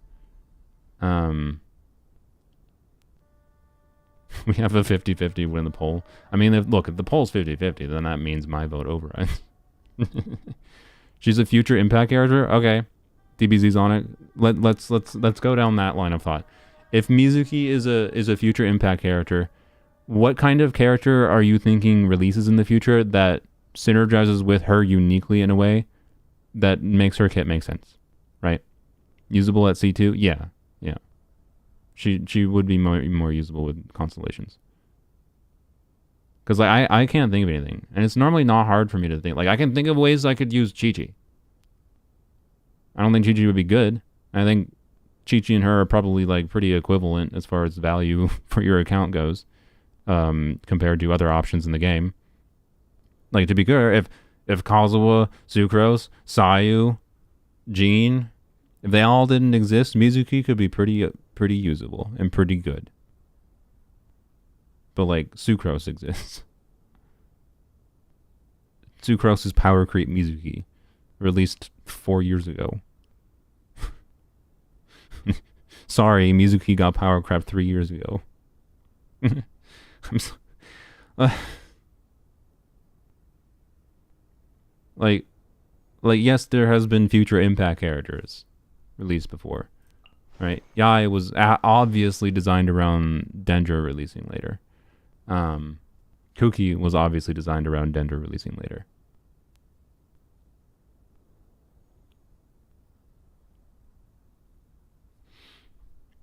We have a 50-50 win the poll. I mean, if the poll's 50-50, then that means my vote overrides. She's a future impact character? Okay. DBZ's on it. Let's go down that line of thought. If Mizuki is a future impact character, what kind of character are you thinking releases in the future that synergizes with her uniquely in a way that makes her kit make sense? Right? Usable at C2? Yeah. She would be more usable with constellations. Because like, I can't think of anything. And it's normally not hard for me to think. Like, I can think of ways I could use Chi-Chi. I don't think Chi-Chi would be good. I think Chi-Chi and her are probably like pretty equivalent as far as value for your account goes. Compared to other options in the game. Like, to be clear, if Kazuha, Sucrose, Sayu, Jean, if they all didn't exist, Mizuki could be pretty usable and pretty good. But like, Sucrose exists. Sucrose is Power Creep Mizuki, released 4 years ago. Sorry, Mizuki got Power Crept 3 years ago. Like, yes, there has been future impact characters released before, right? Yai was obviously designed around Dendra releasing later. Kuki was obviously designed around Dendra releasing later.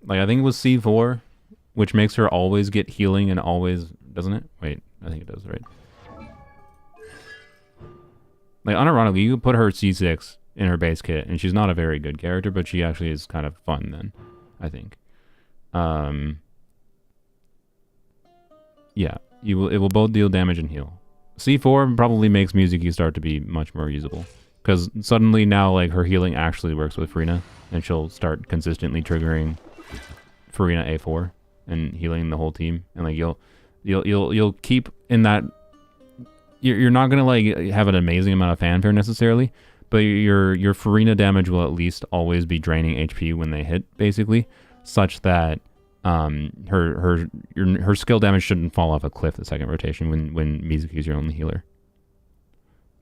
Like, I think it was C4, which makes her always get healing and always... Doesn't it? Wait, I think it does, right? Like, unironically, you could put her C6 in her base kit, and she's not a very good character, but she actually is kind of fun then, I think. Yeah, it will both deal damage and heal. C4 probably makes Mizuki start to be much more usable. Because suddenly now, like, her healing actually works with Furina, and she'll start consistently triggering Furina A4 and healing the whole team. And like, you'll keep in that... You're not gonna like have an amazing amount of fanfare necessarily, but your Furina damage will at least always be draining HP when they hit, basically, such that her skill damage shouldn't fall off a cliff the second rotation when Mizuki's your only healer.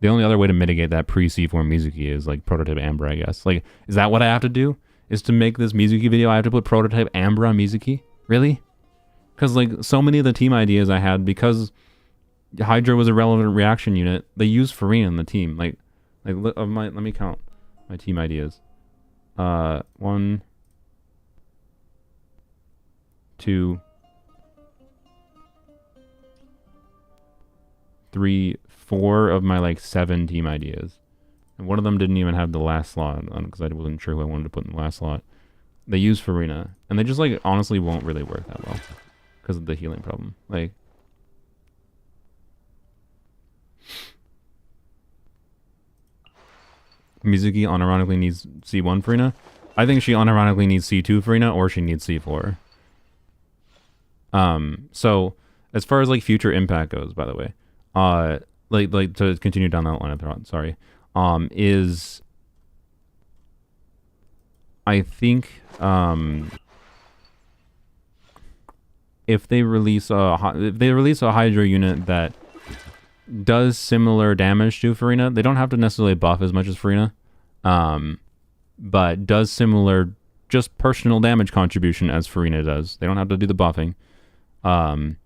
The only other way to mitigate that pre-C4 Mizuki is like prototype Ambra, I guess. Like, is that what I have to do? Is to make this Mizuki video, I have to put prototype Ambra on Mizuki? Really? Because like so many of the team ideas I had, because Hydra was a relevant reaction unit, they used Furina in the team. Like let me count my team ideas. 1, 2, 3, 4 of my like 7 team ideas. And one of them didn't even have the last slot because I wasn't sure who I wanted to put in the last slot. They use Furina, and they just like honestly won't really work that well because of the healing problem. Like, Mizuki unironically needs C1 Furina. I think she unironically needs C2 Furina, or she needs C4. So as far as like future impact goes, by the way, like to continue down that line of thought, sorry, is I think if they release a Hydra unit that does similar damage to Furina, they don't have to necessarily buff as much as Furina, but does similar just personal damage contribution as Furina does. They don't have to do the buffing, and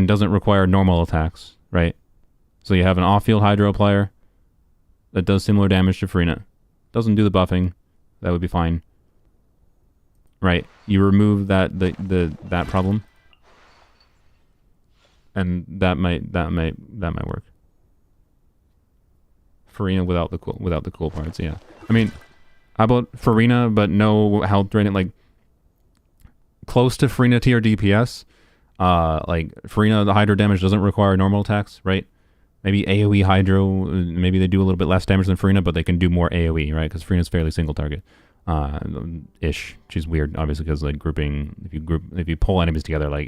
doesn't require normal attacks, right? So you have an off-field Hydro player that does similar damage to Furina, doesn't do the buffing, that would be fine, right? You remove that problem, and that might work. Furina without the cool parts, yeah. I mean, how about Furina but no health draining? Like, close to Frina tier DPS. Like Frina, the Hydro damage doesn't require normal attacks, right? Maybe AoE Hydro, maybe they do a little bit less damage than Frina, but they can do more AoE, right? Because Frina's fairly single target, ish. She's weird, obviously, because like grouping, if you pull enemies together, like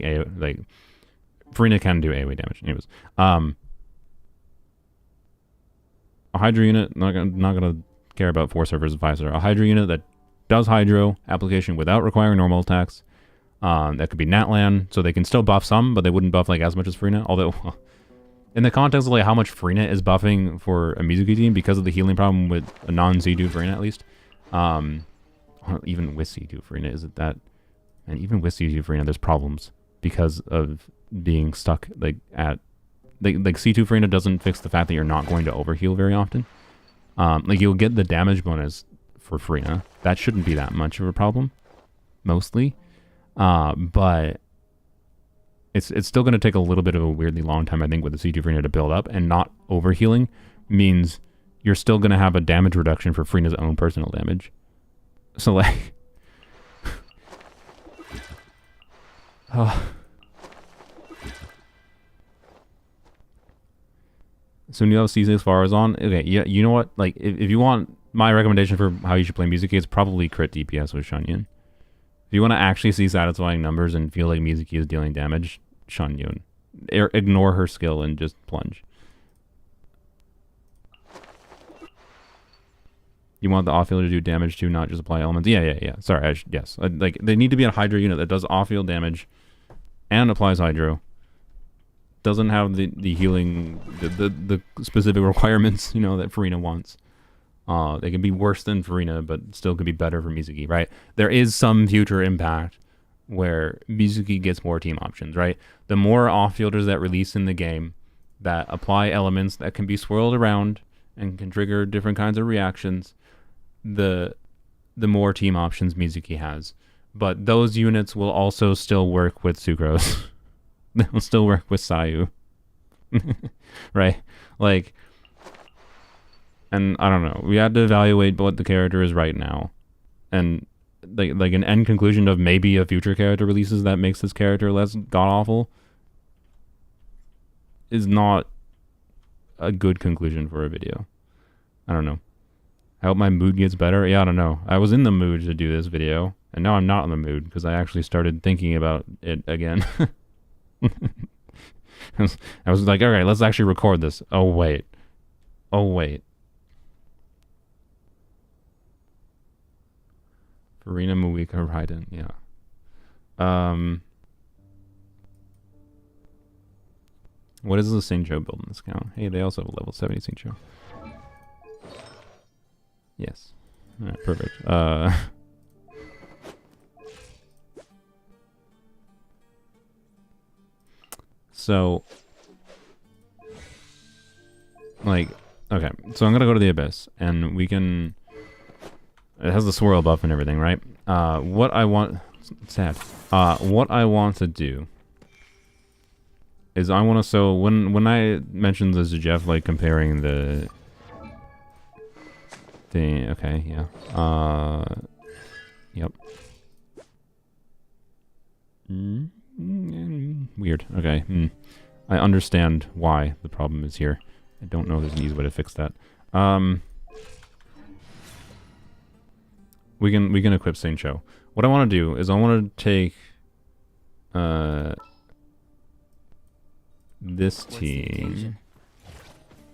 Frina can do AoE damage. Anyways, a Hydro unit, not gonna care about 4-star versus 5-star. A Hydro unit that does Hydro application without requiring normal attacks. That could be Natlan, so they can still buff some, but they wouldn't buff like as much as Frina. Although, in the context of like how much Frina is buffing for a Mizuki team because of the healing problem with a non-C2 Frina at least, even with C2 Frina, is it that? And even with C2 Frina, there's problems because of being stuck like at like C2 Frina doesn't fix the fact that you're not going to overheal very often. Like you'll get the damage bonus for Frina. That shouldn't be that much of a problem, mostly. But it's still going to take a little bit of a weirdly long time, I think, with the C2 Frina to build up, and not overhealing means you're still going to have a damage reduction for Frina's own personal damage. So like, so you have C6 Fars on. Okay, yeah, you know what? Like, if you want my recommendation for how you should play Mizuki, it's probably crit DPS with Shunyun. If you want to actually see satisfying numbers and feel like Mizuki is dealing damage, Shunyun. Ignore her skill and just plunge. You want the off-field to do damage too, not just apply elements? Yeah. Sorry, yes. Like, they need to be a Hydro unit that does off-field damage and applies Hydro. Doesn't have the healing, the specific requirements, you know, that Farina wants. They can be worse than Farina, but still could be better for Mizuki, right? There is some future impact where Mizuki gets more team options, right? The more off-fielders that release in the game that apply elements that can be swirled around and can trigger different kinds of reactions, the more team options Mizuki has. But those units will also still work with Sucrose. They'll still work with Sayu. Right? Like, and I don't know. We had to evaluate what the character is right now. And like an end conclusion of maybe a future character releases that makes this character less god-awful is not a good conclusion for a video. I don't know. I hope my mood gets better. Yeah, I don't know. I was in the mood to do this video, and now I'm not in the mood because I actually started thinking about it again. I was like, all right, let's actually record this. Oh, wait. Farina, Muika, Raiden, yeah. What is the Singcho build in this count? Hey, they also have a level 70 Singcho. Yes. Alright, perfect. So, like, okay, so I'm gonna go to the Abyss, and we can... It has the swirl buff and everything, right? What I want... Sad. What I want to do is I want to... So, when I mentioned this to Jeff, like, comparing the... Okay, yeah. Yep. Weird. Okay. I understand why the problem is here. I don't know if there's an easy way to fix that. We can equip Singcho. What I want to do is I want to take this team.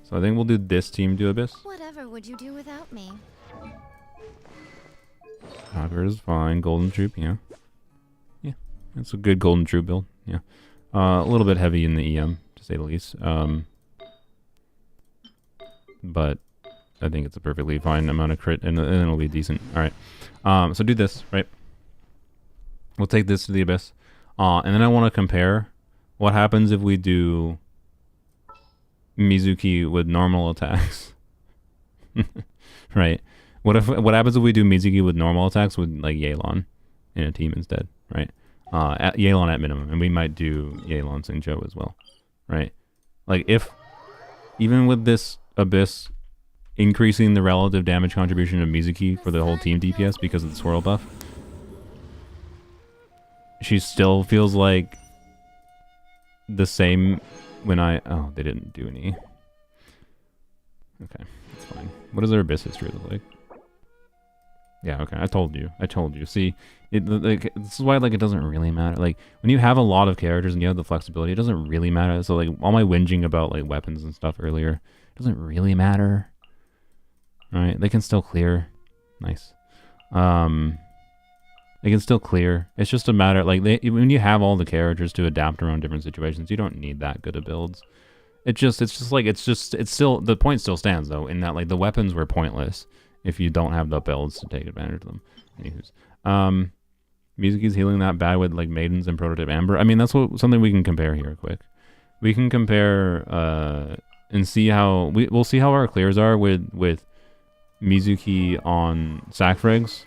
So I think we'll do this team to Abyss. Whatever would you do without me? Conqueror is fine. Golden Troop, yeah. Yeah, that's a good Golden Troop build, yeah. A little bit heavy in the EM, to say the least. But I think it's a perfectly fine amount of crit, and it'll be decent. Alright. So do this, right? We'll take this to the Abyss. And then I want to compare what happens if we do Mizuki with normal attacks. Right? What happens if we do Mizuki with normal attacks with like Yelan in a team instead, right? At Yelan at minimum, and we might do Yelan Singcho as well, right? Like if even with this Abyss increasing the relative damage contribution of Mizuki for the whole team DPS because of the swirl buff, she still feels like the same when I... Oh, they didn't do any. Okay, that's fine. What does their abyss history look like? Yeah, okay, I told you. See, like, this is why, like, it doesn't really matter. Like, when you have a lot of characters and you have the flexibility, it doesn't really matter. So, like, all my whinging about, like, weapons and stuff earlier, it doesn't really matter. Alright, they can still clear. Nice. They can still clear. It's just a matter, like, when you have all the characters to adapt around different situations, you don't need that good of builds. The point still stands, though, in that, like, the weapons were pointless if you don't have the builds to take advantage of them. Anywho's. Mizuki's healing that bad with, like, Maidens and Prototype Amber. I mean, that's something we can compare here quick. We can compare, and see how, we'll see how our clears are with Mizuki on Sackfrags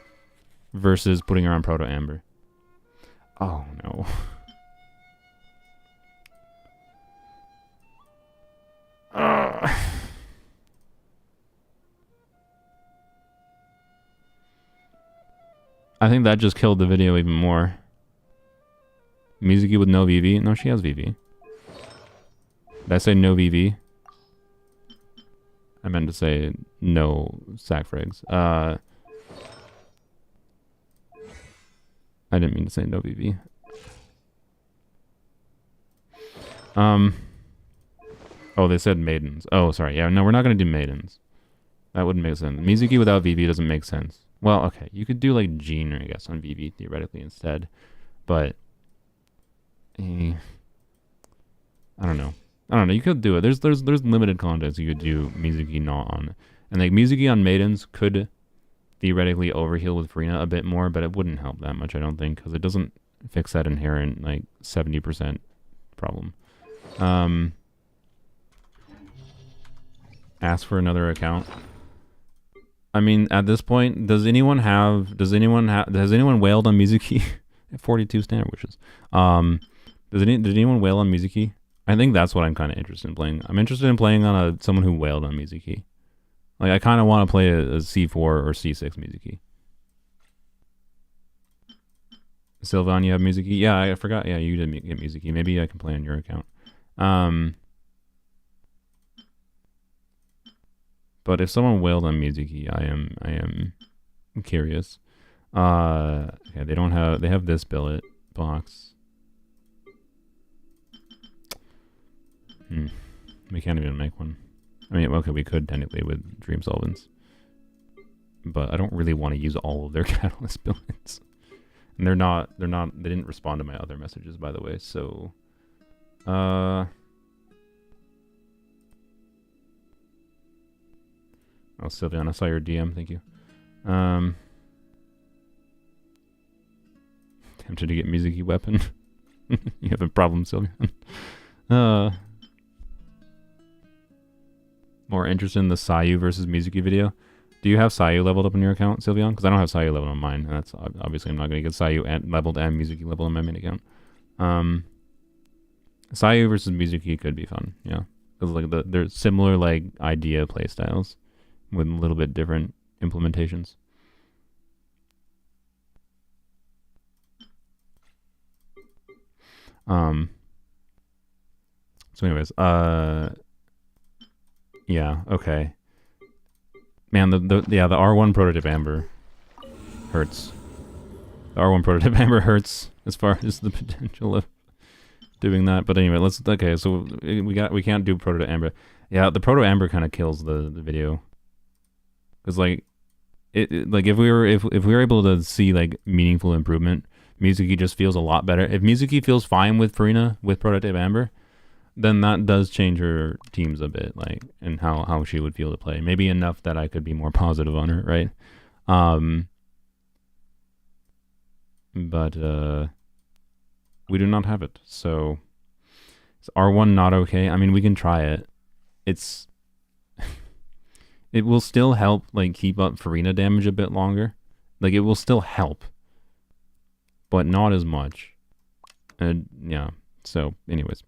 versus putting her on Proto Amber. Oh, no. I think that just killed the video even more. Mizuki with no VV? No, she has VV. Did I say no VV? I meant to say no Sackfrags. I didn't mean to say no VV. Oh, they said Maidens. Oh, sorry. Yeah, no, we're not going to do Maidens. That wouldn't make sense. Mizuki without VV doesn't make sense. Well, okay. You could do, like, Jean, I guess, on VV, theoretically, instead. But... I don't know. You could do it. There's limited context you could do Mizuki not on. And, like, Mizuki on Maidens could theoretically overheal with Farina a bit more, but it wouldn't help that much, I don't think, because it doesn't fix that inherent, like, 70% problem. Ask for another account. I mean, at this point, has anyone wailed on Mizuki? 42 standard wishes. Did anyone wail on Mizuki? I think that's what I'm kind of interested in playing. I'm interested in playing on someone who wailed on Mizuki. Like, I kind of want to play a C4 or C6 Mizuki. Sylvan, you have Mizuki? Yeah, I forgot. Yeah, you did get Mizuki. Maybe I can play on your account. But if someone wailed on Mizuki, I am curious. Okay, they have this billet box. We can't even make one. I mean, okay, we could technically with Dream Solvents. But I don't really want to use all of their catalyst billets. And they didn't respond to my other messages, by the way, so oh, Sylvian, I saw your DM, thank you. Tempted to get Mizuki weapon. You have a problem, Sylvian. More interested in the Sayu versus Mizuki video. Do you have Sayu leveled up on your account, Sylvian? Because I don't have Sayu leveled on mine, and that's obviously I'm not going to get Sayu leveled and Mizuki leveled on my main account. Sayu versus Mizuki could be fun, yeah, because like they're similar like idea playstyles with a little bit different implementations. So anyways, yeah, okay. Man, the R1 Prototype Amber hurts. The R1 Prototype Amber hurts as far as the potential of doing that. But anyway, okay, so we can't do Prototype Amber. Yeah, the Proto Amber kind of kills the video. Cuz like like if we were able to see like meaningful improvement, Mizuki just feels a lot better. If Mizuki feels fine with Farina with Prototype Amber, then that does change her teams a bit, like, and how she would feel to play. Maybe enough that I could be more positive on her, right? But we do not have it, so is R1 not okay? I mean, we can try it. It will still help, like, keep up Farina damage a bit longer. Like, it will still help, but not as much. And yeah, so anyways.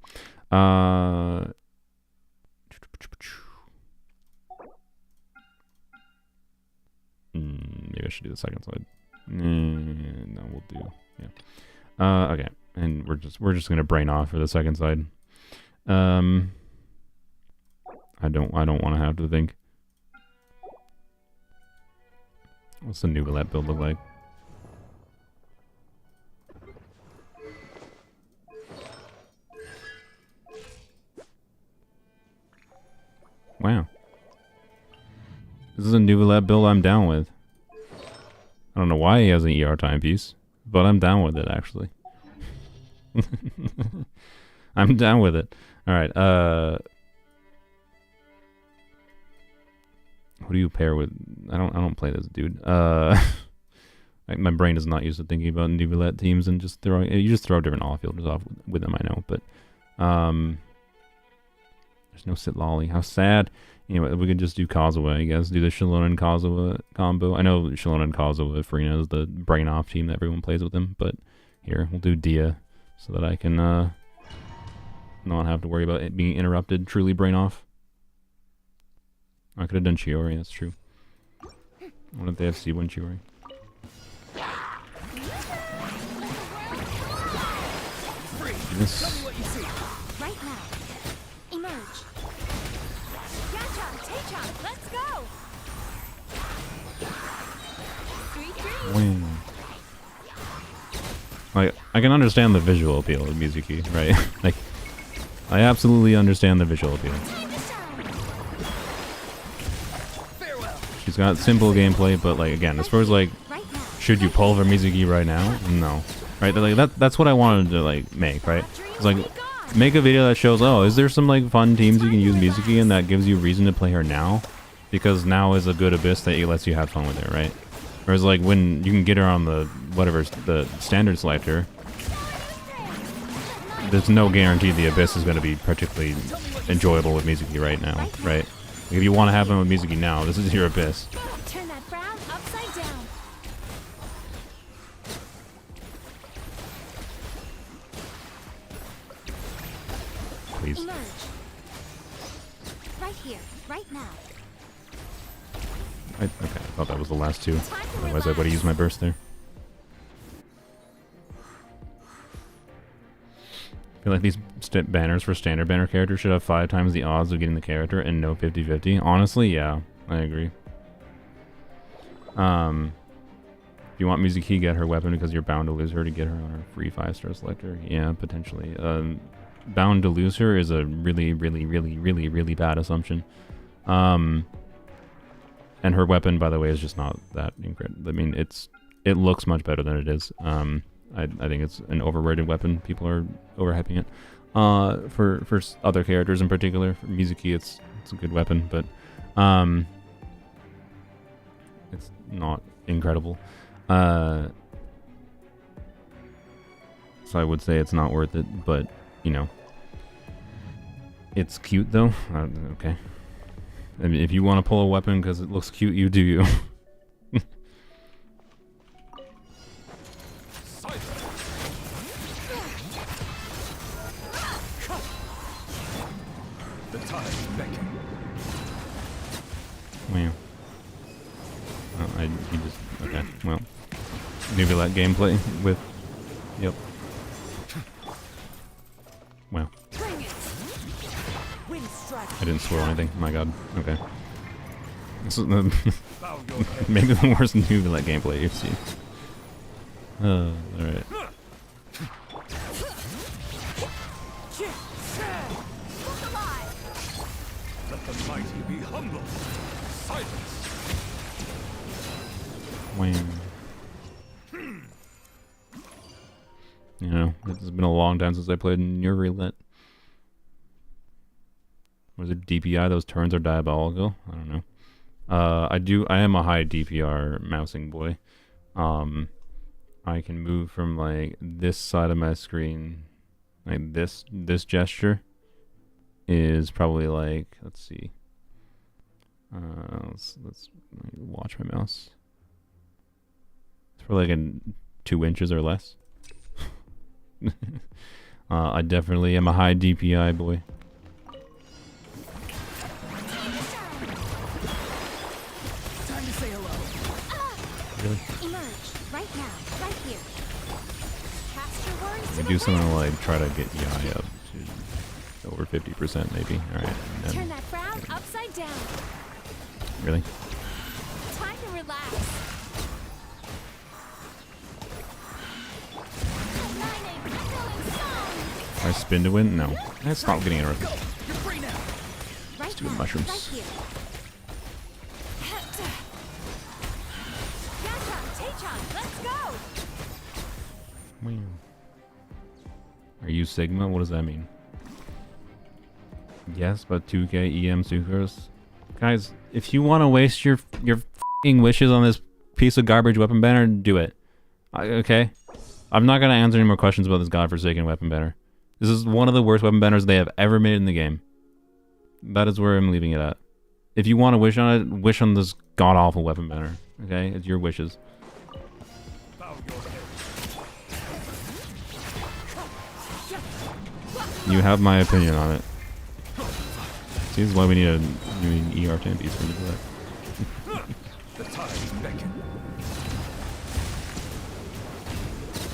Maybe I should do the second slide. No, we'll do, yeah. Okay, and we're just gonna brain off for the second side. I don't want to have to think. What's the new roulette build look like? Wow. This is a new roulette build I'm down with. I don't know why he has an ER timepiece, but I'm down with it, actually. I'm down with it. Alright, who do you pair with? I don't play this dude. My brain is not used to thinking about new roulette teams and just throwing. You just throw different off-fielders off with them, I know, but there's no sit lolly. How sad. Anyway, we could just do Kazuha, I guess. Do the Shalon and Kazuha combo. I know Shalon and Kazuha, Farina is the brain off team that everyone plays with him, but here, we'll do Dia so that I can not have to worry about it being interrupted. Truly brain off. I could have done Chiori, that's true. What if they have C1 Chiori? This. Right now. Emerge. Gotcha, Tay-chan, let's go. 3-3. Win. Like, I can understand the visual appeal of Mizuki, right? Like, I absolutely understand the visual appeal. She's got simple gameplay, but like again, as far as like, should you pull for Mizuki right now? No, right? Like that's what I wanted to like make, right? It's like make a video that shows, oh, is there some like fun teams you can use Mizuki in that gives you reason to play her now? Because now is a good abyss that lets you have fun with her, right? Whereas like when you can get her on the whatever the standard selector, there's no guarantee the abyss is going to be particularly enjoyable with Mizuki right now, right? If you want to have him with Mizuki now, this is your abyss. Turn that frown upside down. Please. Emerge. Right here, right now. Okay, I thought that was the last two. Otherwise I would have used my burst there. I feel like these banners for standard banner characters should have 5 times the odds of getting the character and no 50-50. Honestly, yeah, I agree. If you want Mizuki, get her weapon because you're bound to lose her to get her on her free 5-star selector. Yeah, potentially. Bound to lose her is a really, really, really, really, really bad assumption. And her weapon, by the way, is just not that incredible. I mean, it looks much better than it is. I think it's an overrated weapon. People are overhyping it. For other characters in particular, for Mizuki, it's a good weapon, but it's not incredible. So I would say it's not worth it, but you know, it's cute though. Okay, I mean, if you want to pull a weapon because it looks cute, you do you. Wow. Oh, he just... Okay, well. Maybe that gameplay with... Yep. Wow. I didn't swirl anything. My god. Okay. This is the... maybe the worst Nubila gameplay you've seen. Alright. Let the mighty be humble. Silence. Wham. You know, it's been a long time since I played Near Roulette. Was it DPI? Those turns are diabolical? I don't know. I am a high DPR mousing boy. I can move from like this side of my screen, like this gesture is probably like, let's see. Let's watch my mouse. It's for like 2 inches or less. I definitely am a high DPI boy. Time to say hello. Really? Emerge right now, right here. Cast cast your worries to We the do something wind. like try to get EI up to over 50% maybe. Alright. Turn that frown upside down. Really? Time to relax. Lightning, echoing song. I spin to win? No. Let's stop getting interrupted. Go! You're free now! Right do the now, mushrooms. right here. Yasha, Taechan, let's go. Wow. Are you Sigma? What does that mean? Yes, but 2K EM Sucrose. Guys, if you want to waste your f***ing wishes on this piece of garbage weapon banner, do it. Okay? I'm not going to answer any more questions about this godforsaken weapon banner. This is one of the worst weapon banners they have ever made in the game. That is where I'm leaving it at. If you want to wish on it, wish on this god-awful weapon banner. Okay? It's your wishes. Bow your head. You have my opinion on it. See, this is why we need a ER temp piece for me to do that. The tides beckon.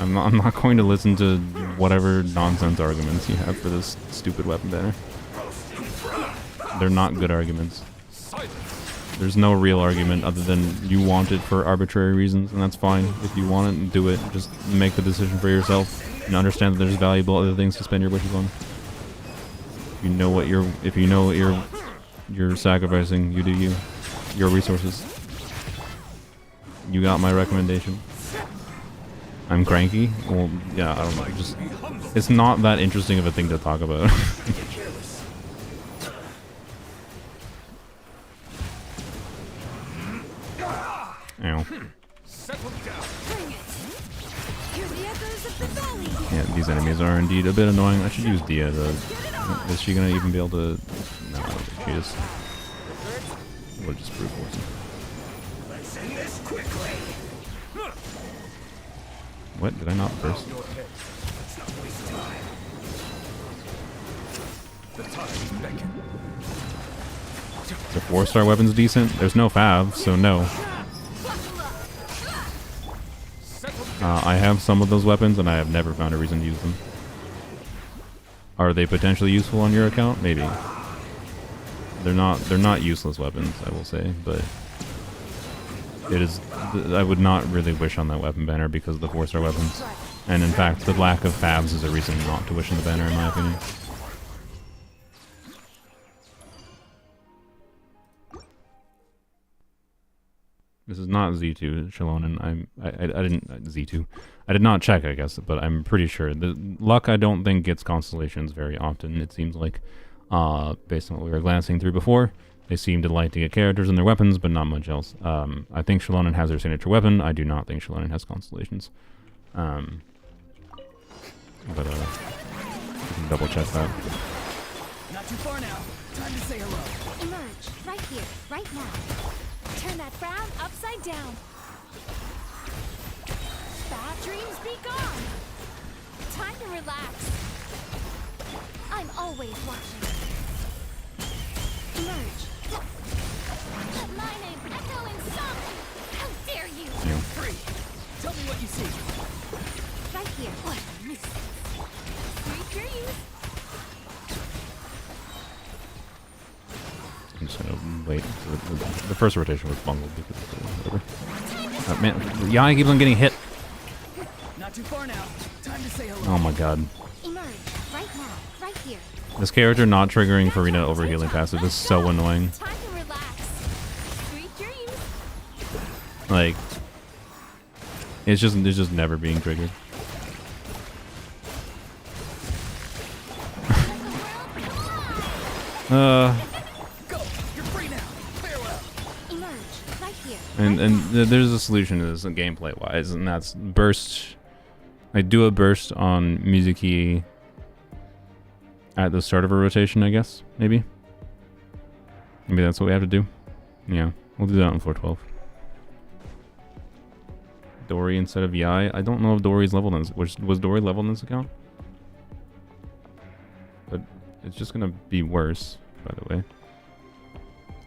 I'm not going to listen to whatever nonsense arguments you have for this stupid weapon banner. They're not good arguments. Silence! There's no real argument other than you want it for arbitrary reasons, and that's fine. If you want it, do it. Just make the decision for yourself and understand that there's valuable other things to spend your wishes on. If you know what you're sacrificing, you do you. Your resources. You got my recommendation. I'm cranky? Well, yeah, I don't know. Just, it's not that interesting of a thing to talk about. Ow. Settle down! Bring it. Hear the echoes of the valley. Yeah, these enemies are indeed a bit annoying. I should use Dia to... Is she gonna even be able to... No, I don't think she is. We'll just brute force him. Let's end this quickly! What? Did I not burst? Your head. Let's not waste time. The tides beckon. The 4-star weapon's decent. There's no fav, so no. Settle down! I have some of those weapons, and I have never found a reason to use them. Are they potentially useful on your account? Maybe. They're not useless weapons, I will say, but it is. I would not really wish on that weapon banner because of the 4-star weapons, and in fact, the lack of fabs is a reason not to wish on the banner, in my opinion. This is not Z2, Shallonen. I didn't Z2. I did not check, I guess, but I'm pretty sure. The luck I don't think gets constellations very often. It seems like, based on what we were glancing through before, they seem to like to get characters and their weapons, but not much else. I think Shallonen has their signature weapon. I do not think Shallonen has constellations. But you can double check that. Not too far now. Time to say hello. Emerge, right here, right now. Turn that frown upside down. Bad dreams be gone. Time to relax. I'm always watching. Emerge. My name echoing song. How dare you? Yeah. Free. Tell me what you see. Right here. What a nuisance. Sweet dreams. I'm just gonna wait. The first rotation was bungled because whatever. Man, Yanni keeps on getting hit. Not too far now. Time to say hello. Oh my god. Emerge, right now, right here. This character not triggering Farina overhealing passive is so annoying. Time to relax. Sweet dreams. Like, it's just never being triggered. Go. You're free now. Farewell. Emerge, right here. And there's a solution to this gameplay wise, and that's burst. I do a burst on Mizuki at the start of a rotation, I guess. Maybe that's what we have to do. Yeah, we'll do that on floor 12. Dory instead of Yai. I don't know if Dory's leveled in this. Was Dory leveled in this account? But it's just gonna be worse, by the way.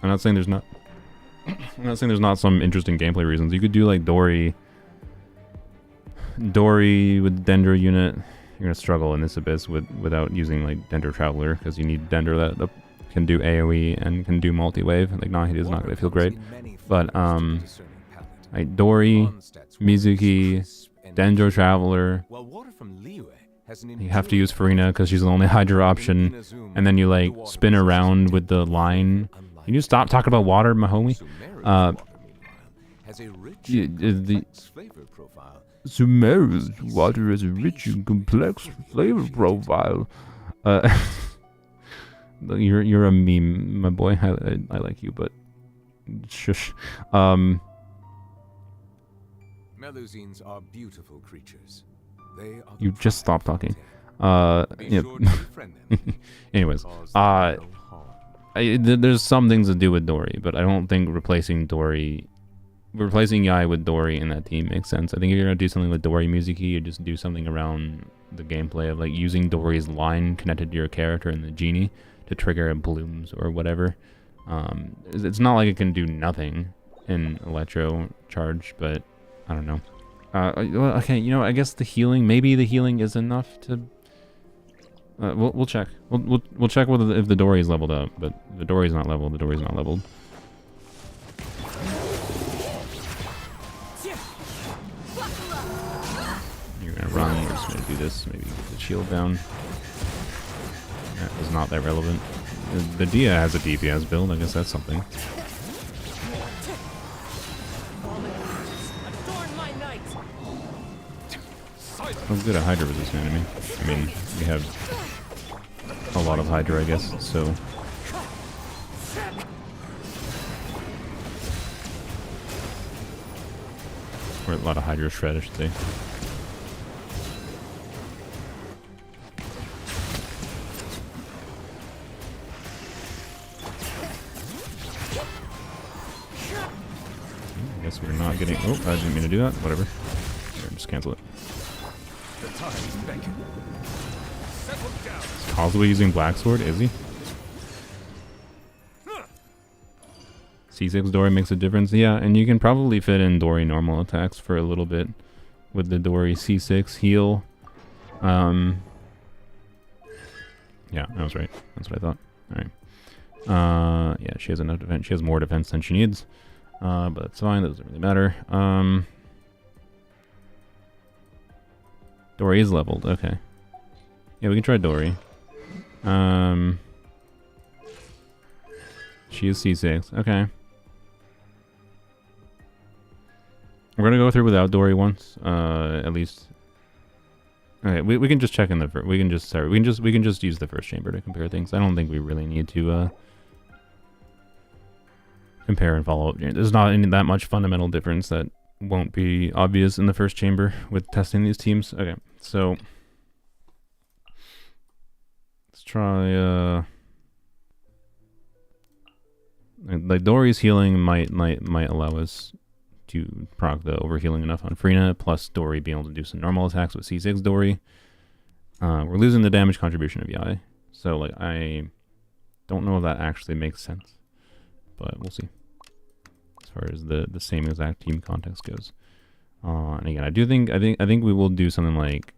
I'm not saying there's not. I'm not saying there's not some interesting gameplay reasons. You could do like Dory. Dory with Dendro unit. You're gonna struggle in this abyss without using like Dendro Traveler, because you need Dendro that can do AoE and can do multi-wave. Like Nahid is not gonna feel great. But like Dory, Mizuki, Dendro Traveler. You have to use Farina because she's the only Hydra option, and then you like spin around with the line. Can you stop talking about water, my homie? The Sumeru's water has a rich and complex flavor profile. You're a meme, my boy. I like you, but shush. Melusines are beautiful creatures. They are You just stop talking. Yeah. Anyways, there's some things to do with Dory, but I don't think replacing Yai with Dory in that team makes sense. I think if you're gonna do something with Dory Mizuki, you just do something around the gameplay of like using Dory's line connected to your character and the genie to trigger blooms or whatever. It's not like it can do nothing in Electro Charge, but I don't know. Well, okay, you know, I guess maybe the healing is enough to. We'll check. We'll check if the Dory is leveled up, but the Dory's not leveled. The Dory's not leveled. You're gonna run. We're just gonna do this. Maybe get the shield down. That is not that relevant. The Dia has a DPS build. I guess that's something. I'm good at Hydra resistant enemy. I mean, we have a lot of Hydra, I guess, so. Or a lot of Hydra shred, I should say. I guess we're not getting. Oh, I didn't mean to do that. Whatever. Here, just cancel it. Is Kazuha using Black Sword? Is he? C6 Dory makes a difference. Yeah, and you can probably fit in Dory normal attacks for a little bit with the Dory C6 heal. Yeah, I was right. That's what I thought. Alright. Yeah, she has enough defense. She has more defense than she needs. But that's fine. That doesn't really matter. Dory is leveled. Okay. Yeah, we can try Dory. She is C6. Okay. We're gonna go through without Dory once, at least. Okay, we can just check in the we can just use the first chamber to compare things. I don't think we really need to compare and follow up. There's not any that much fundamental difference that won't be obvious in the first chamber with testing these teams. Okay, so let's try like Dory's healing might allow us to proc the overhealing enough on Frina, plus Dory being able to do some normal attacks with C6 Dory. We're losing the damage contribution of Yai, so like I don't know if that actually makes sense, but we'll see. As far as the same exact team context goes, and again, I think we will do something like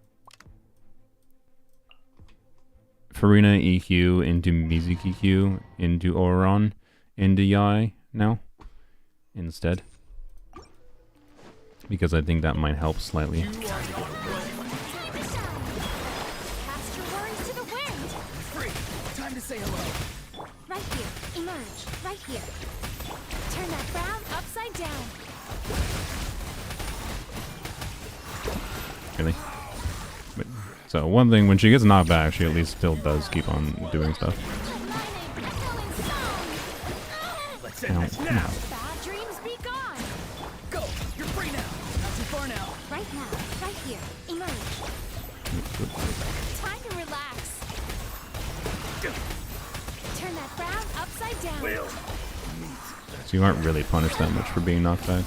Farina EQ into Mizuki Q into Eonon into Yai now instead, because I think that might help slightly. Cast your worries to the wind. Free. Time to say hello. Right here. Emerge. Right here. Turn that frown upside down. Really? But, so one thing, when she gets knocked back, she at least still does keep on doing stuff. Let's end this now. Bad dreams be gone. Go. You're free now. Not too far now. Right now. Right here. Emerge. Time to relax. Turn that frown upside down. So you aren't really punished that much for being knocked back.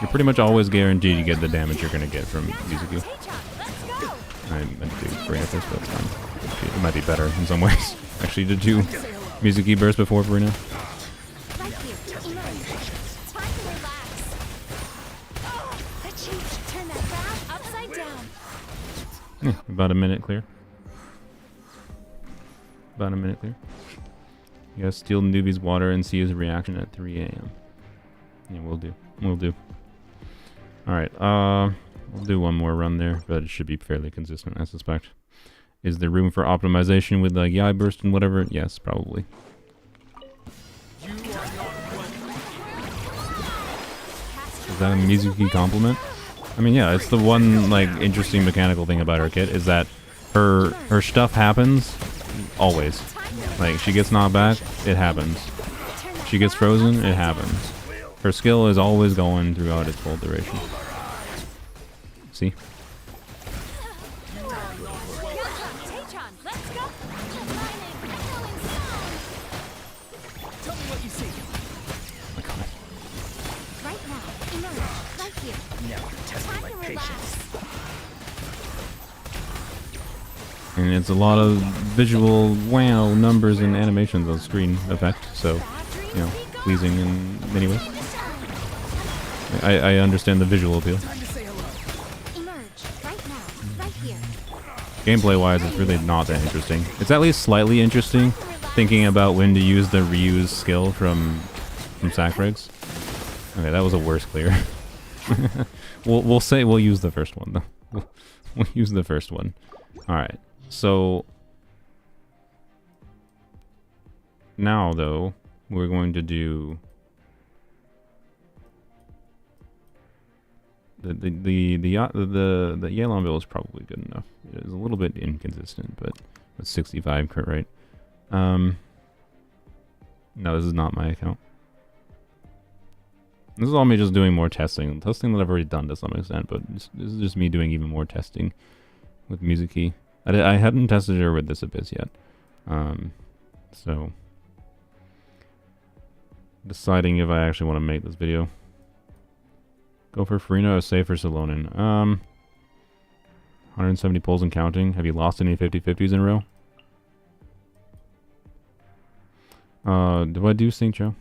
You're pretty much always guaranteed to get the damage you're going to get from Mizuki. Let's go. I meant to bring up this, but it's fine. Actually, it might be better in some ways. Actually, to do Mizuki burst before Farina. Right here. Emerge. Time to relax. Oh, the Cheech, turn that graph upside down. About a minute clear. About a minute clear. You gotta steal newbie's water and see his reaction at 3 a.m. Yeah, we'll do. We'll do. Alright, we'll do one more run there, but it should be fairly consistent, I suspect. Is there room for optimization with like Yai burst and whatever? Yes, probably. Is that a Mizuki compliment? I mean, yeah, it's the one like interesting mechanical thing about her kit is that her stuff happens always. Like she gets knocked back, it happens. She gets frozen, it happens. Her skill is always going throughout its full duration. See? Tell me what you see. My God. Right now, emerge, right here. Never test Time my to patience. relax. And it's a lot of visual wow numbers and animations on screen effect, so you know, pleasing in many ways. I understand the visual appeal. Time to say hello. Emerge, right now, right here. Gameplay-wise, it's really not that interesting. It's at least slightly interesting, thinking about when to use the reuse skill from Sacregs. Okay, that was a worse clear. we'll say we'll use the first one though. We'll use the first one. All right. So now though, we're going to do the Yelan build is probably good enough. It is a little bit inconsistent, but with 65 crit rate. No, this is not my account. This is all me just doing more testing. Testing that I've already done to some extent, but this is just me doing even more testing with Mizuki. I hadn't tested her with this Abyss yet. So deciding if I actually want to make this video. Go for Farina or save for Salonin? 170 pulls and counting. Have you lost any 50-50s in a row? Do I do Sync Joe?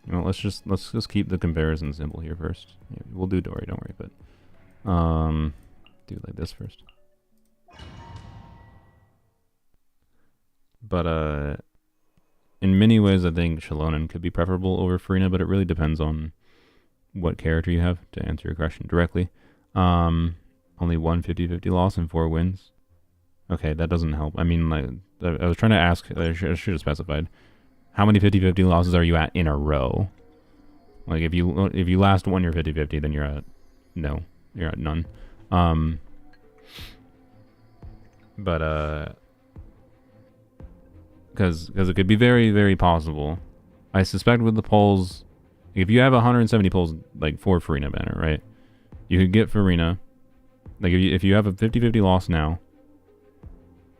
You know, let's just keep the comparison simple here first. Yeah, we'll do Dory, don't worry, but do it like this first. But in many ways I think Shalonen could be preferable over Farina, but it really depends on what character you have, to answer your question directly. Only one 50-50 loss and 4 wins. Okay, that doesn't help. I mean, like, I was trying to ask, I should have specified. How many 50-50 losses are you at in a row? Like, if you last won your 50-50, then you're at you're at none. But because it could be very, very possible. I suspect with the polls, if you have 170 polls, like for Farina banner, right? You could get Farina. Like if you have a 50-50 loss now,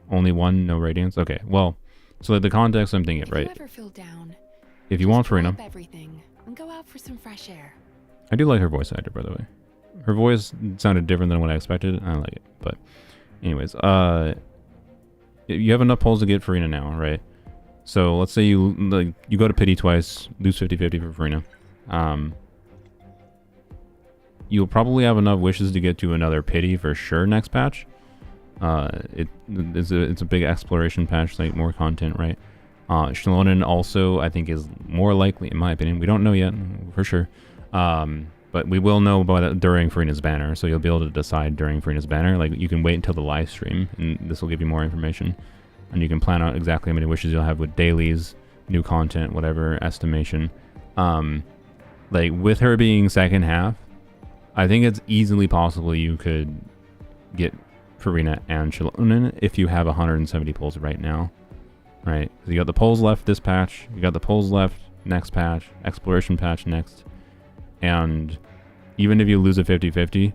only one, no radiance. Okay, well, so the context I'm thinking, right? If you ever feel down, If you want Farina, drop everything and go out for some fresh air. I do like her voice actor, by the way. Her voice sounded different than what I expected. I like it, but anyways, you have enough polls to get Farina now, right? So let's say you go to pity twice, lose 50-50 for Farina. You'll probably have enough wishes to get to another pity for sure next patch. It's a big exploration patch, like more content, right? Shalonen also, I think, is more likely, in my opinion. We don't know yet, for sure. But we will know about it during Farina's banner, so you'll be able to decide during Farina's banner. Like, you can wait until the live stream, and this will give you more information. And you can plan out exactly how many wishes you'll have with dailies, new content, whatever, estimation. Like, with her being second half, I think it's easily possible you could get Farina and Shalonen if you have 170 pulls right now. Right? So you got the pulls left this patch, you got the pulls left next patch, exploration patch next. And even if you lose a 50-50,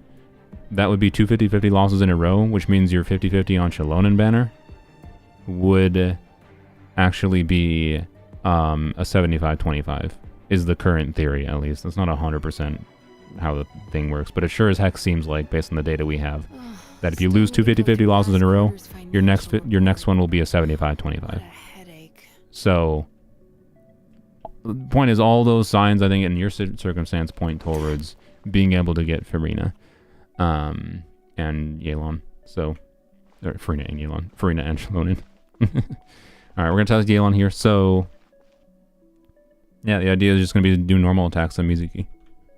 that would be two 50-50 losses in a row, which means your 50-50 on Shalonen banner would actually be a 75-25, is the current theory, at least. That's not 100% how the thing works, but it sure as heck seems like, based on the data we have, that if you lose two 50-50 losses in a row, your next one will be a 75-25. So the point is, all those signs, I think, in your circumstance point towards being able to get Farina and Yelan. So, or Farina and Yelan. Farina and Eonon. Alright, we're going to test Yelan here. So, yeah, the idea is just going to be to do normal attacks on Mizuki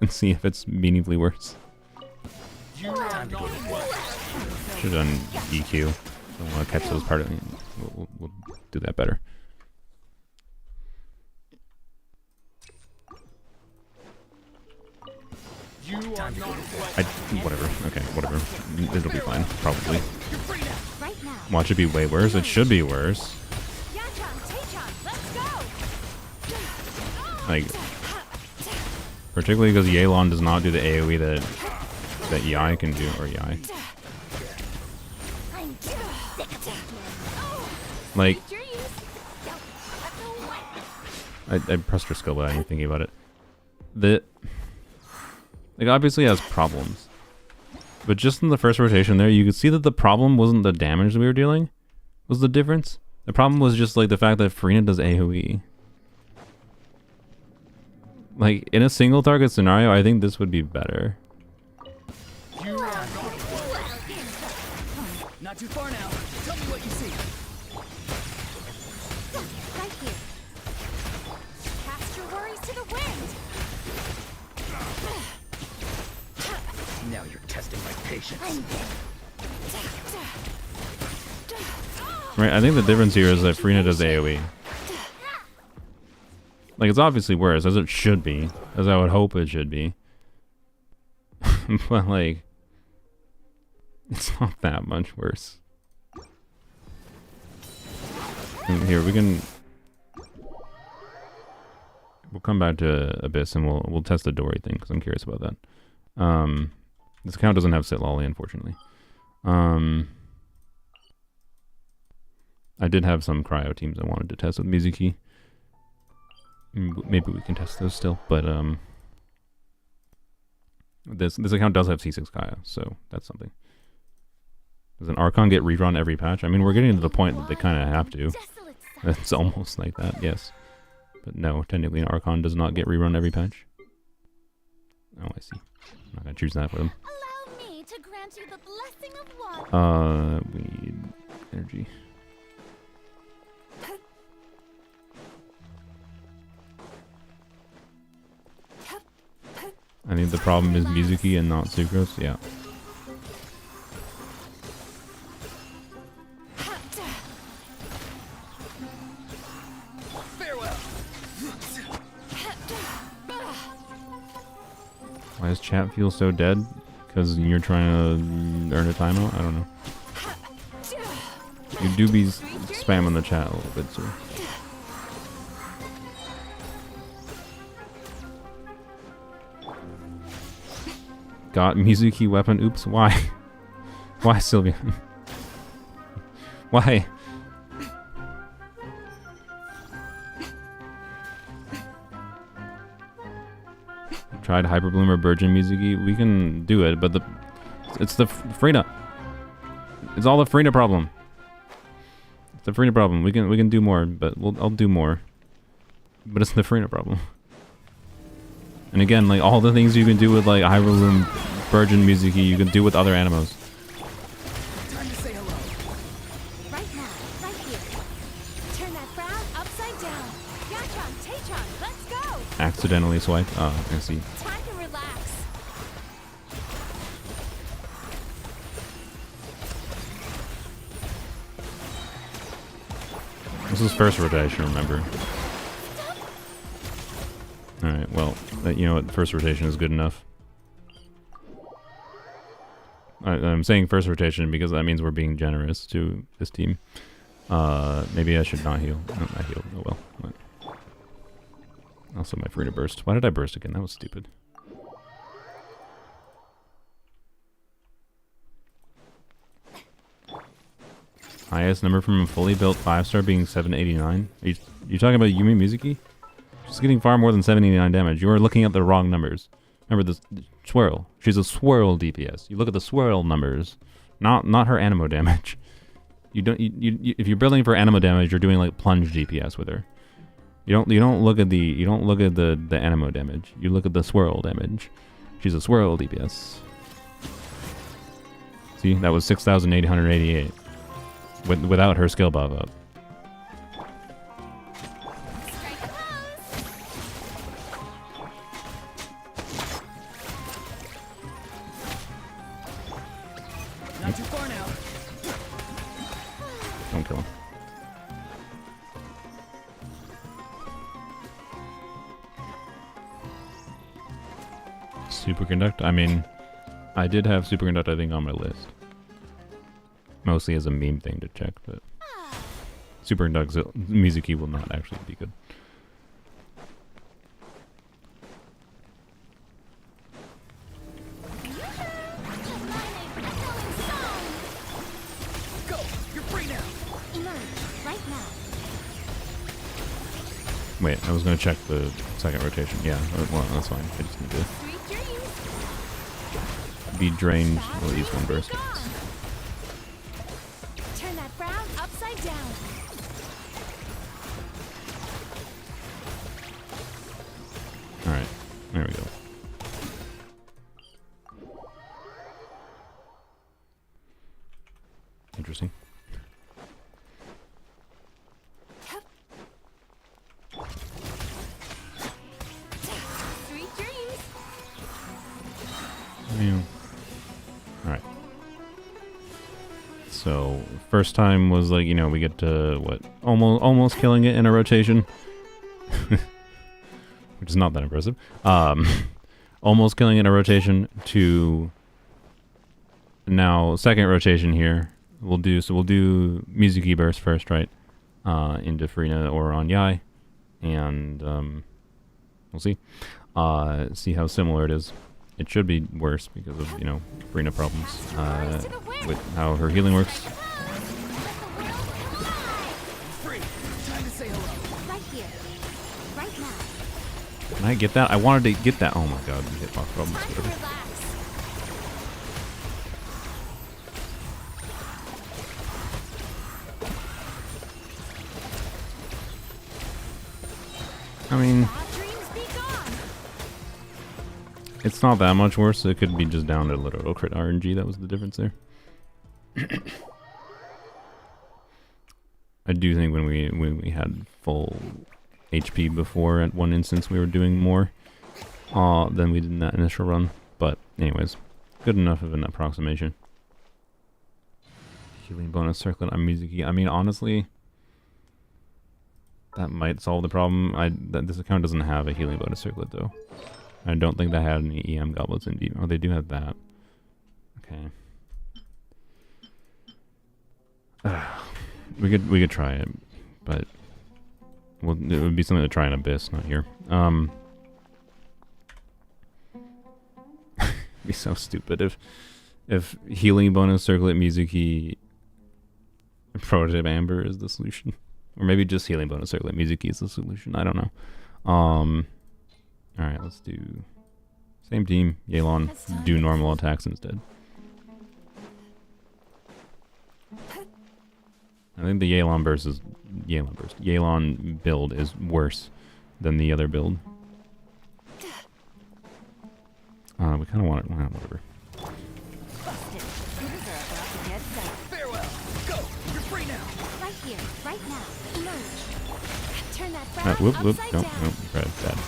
and see if it's meaningfully worse. Should have done EQ. Don't want to catch those part of it. We'll do that better. Whatever. Okay, whatever. It'll be fine, probably. Watch it be way worse. It should be worse. Like, particularly because Yelan does not do the AoE that Yai can do, or Yai. Like, I pressed her skill without even thinking about it. Like, obviously it has problems. But just in the first rotation there, you could see that the problem wasn't the damage that we were dealing. Was the difference. The problem was just, like, the fact that Farina does AoE. Like, in a single target scenario, I think this would be better. Not too far now. Tell me what you see. Right here. Cast your worries to the wind. Now you're testing my patience. Right, I think the difference here is that Farina does AoE. Like, it's obviously worse, as it should be. As I would hope it should be. But, like, it's not that much worse. And here, we can... We'll come back to Abyss and we'll test the Dory thing, because I'm curious about that. This account doesn't have Sit Lolly, unfortunately. I did have some cryo teams I wanted to test with Mizuki. Maybe we can test those still, but this account does have C6 Kaya, so that's something. Does an Archon get rerun every patch? I mean, we're getting to the point that they kind of have to. It's almost like that, yes. But no, technically an Archon does not get rerun every patch. Oh, I see. I'm not gonna choose that for them. Allow me to grant you the blessing of water. We need energy. I think the problem is Mizuki and not Sucrose, yeah. Farewell. Why does chat feel so dead? Because you're trying to earn a timeout? I don't know. You do be spamming the chat a little bit, sir. Got Mizuki weapon. Oops, why? Why, Sylvia? Why? Tried Hyperbloom or Virgin Mizuki. We can do it, but it's the Frina. It's all the Frina problem. It's the Frina problem. We can do more, but I'll do more. But it's the Frina problem. And again, like, all the things you can do with, like, Hyperloom, Virgin Mizuki, you can do with other animals. Time to say hello. Right now, right here. Turn that frown upside down. Yatron, Tatron, let's go. Accidentally swipe. Oh, I see. Time to relax. This is first rotation, remember. Alright, well, you know what, first rotation is good enough. I'm saying first rotation because that means we're being generous to this team. Maybe I should not heal. No, I healed, oh well. But also my free to burst. Why did I burst again? That was stupid. Highest number from a fully built 5-star being 789. Are you talking about Yumemizuki? She's getting far more than 789 damage. You are looking at the wrong numbers. Remember the swirl. She's a swirl DPS. You look at the swirl numbers, not her animo damage. You don't. If you're building for animo damage, you're doing like plunge DPS with her. You don't look at the animo damage. You look at the swirl damage. She's a swirl DPS. See, that was 6,888 without her skill buff up. Not too far now. Don't kill him. Superconduct? I mean, I did have Superconduct, I think, on my list. Mostly as a meme thing to check, but Superconduct Mizuki will not actually be good. Go! You're free now! Emerge right now. Wait, I was going to check the second rotation. Yeah, well, that's fine. I just need to Sweet dreams. be drained or at least one burst. Turn that frown upside down. Alright, there we go. Interesting. Sweet dreams. Yeah. Alright. So, first time was like, you know, we get to, what, almost killing it in a rotation. Which is not that impressive. Almost killing it in a rotation to now second rotation here. We'll do Mizuki burst first, right? Into Farina or on Yai. And we'll see. See how similar it is. It should be worse because of, you know, Farina problems. With how her healing works. Free! Time to say hello. Right here. Right now. Can I get that? I wanted to get that. Oh my god, hitbox problems. Time to Whatever. relax. I mean, Bad dreams be gone. it's not that much worse. It could be just down to literal crit RNG. That was the difference there. I do think when we had full HP before at one instance we were doing more than we did in that initial run. But anyways, good enough of an approximation. Healing bonus circlet on Mizuki. I mean, honestly, that might solve the problem. This account doesn't have a healing bonus circlet though. I don't think that had any EM goblets in deep. Oh, they do have that. Okay. We could try it, but well, it would be something to try in Abyss, not here. It'd be so stupid if healing bonus circlet Mizuki prototype Amber is the solution, or maybe just healing bonus circlet Mizuki is the solution. I don't know. All right, let's do same team. Yelan, do normal attacks instead. I think the Yelan build is worse than the other build. We kind of want it. Well, whatever. Busted. Scooters are about to get set. Farewell! Go! You're free now! Right here. Right now. Emerge. Turn that frown Whoop, whoop. upside Nope, down. nope. Red, bad.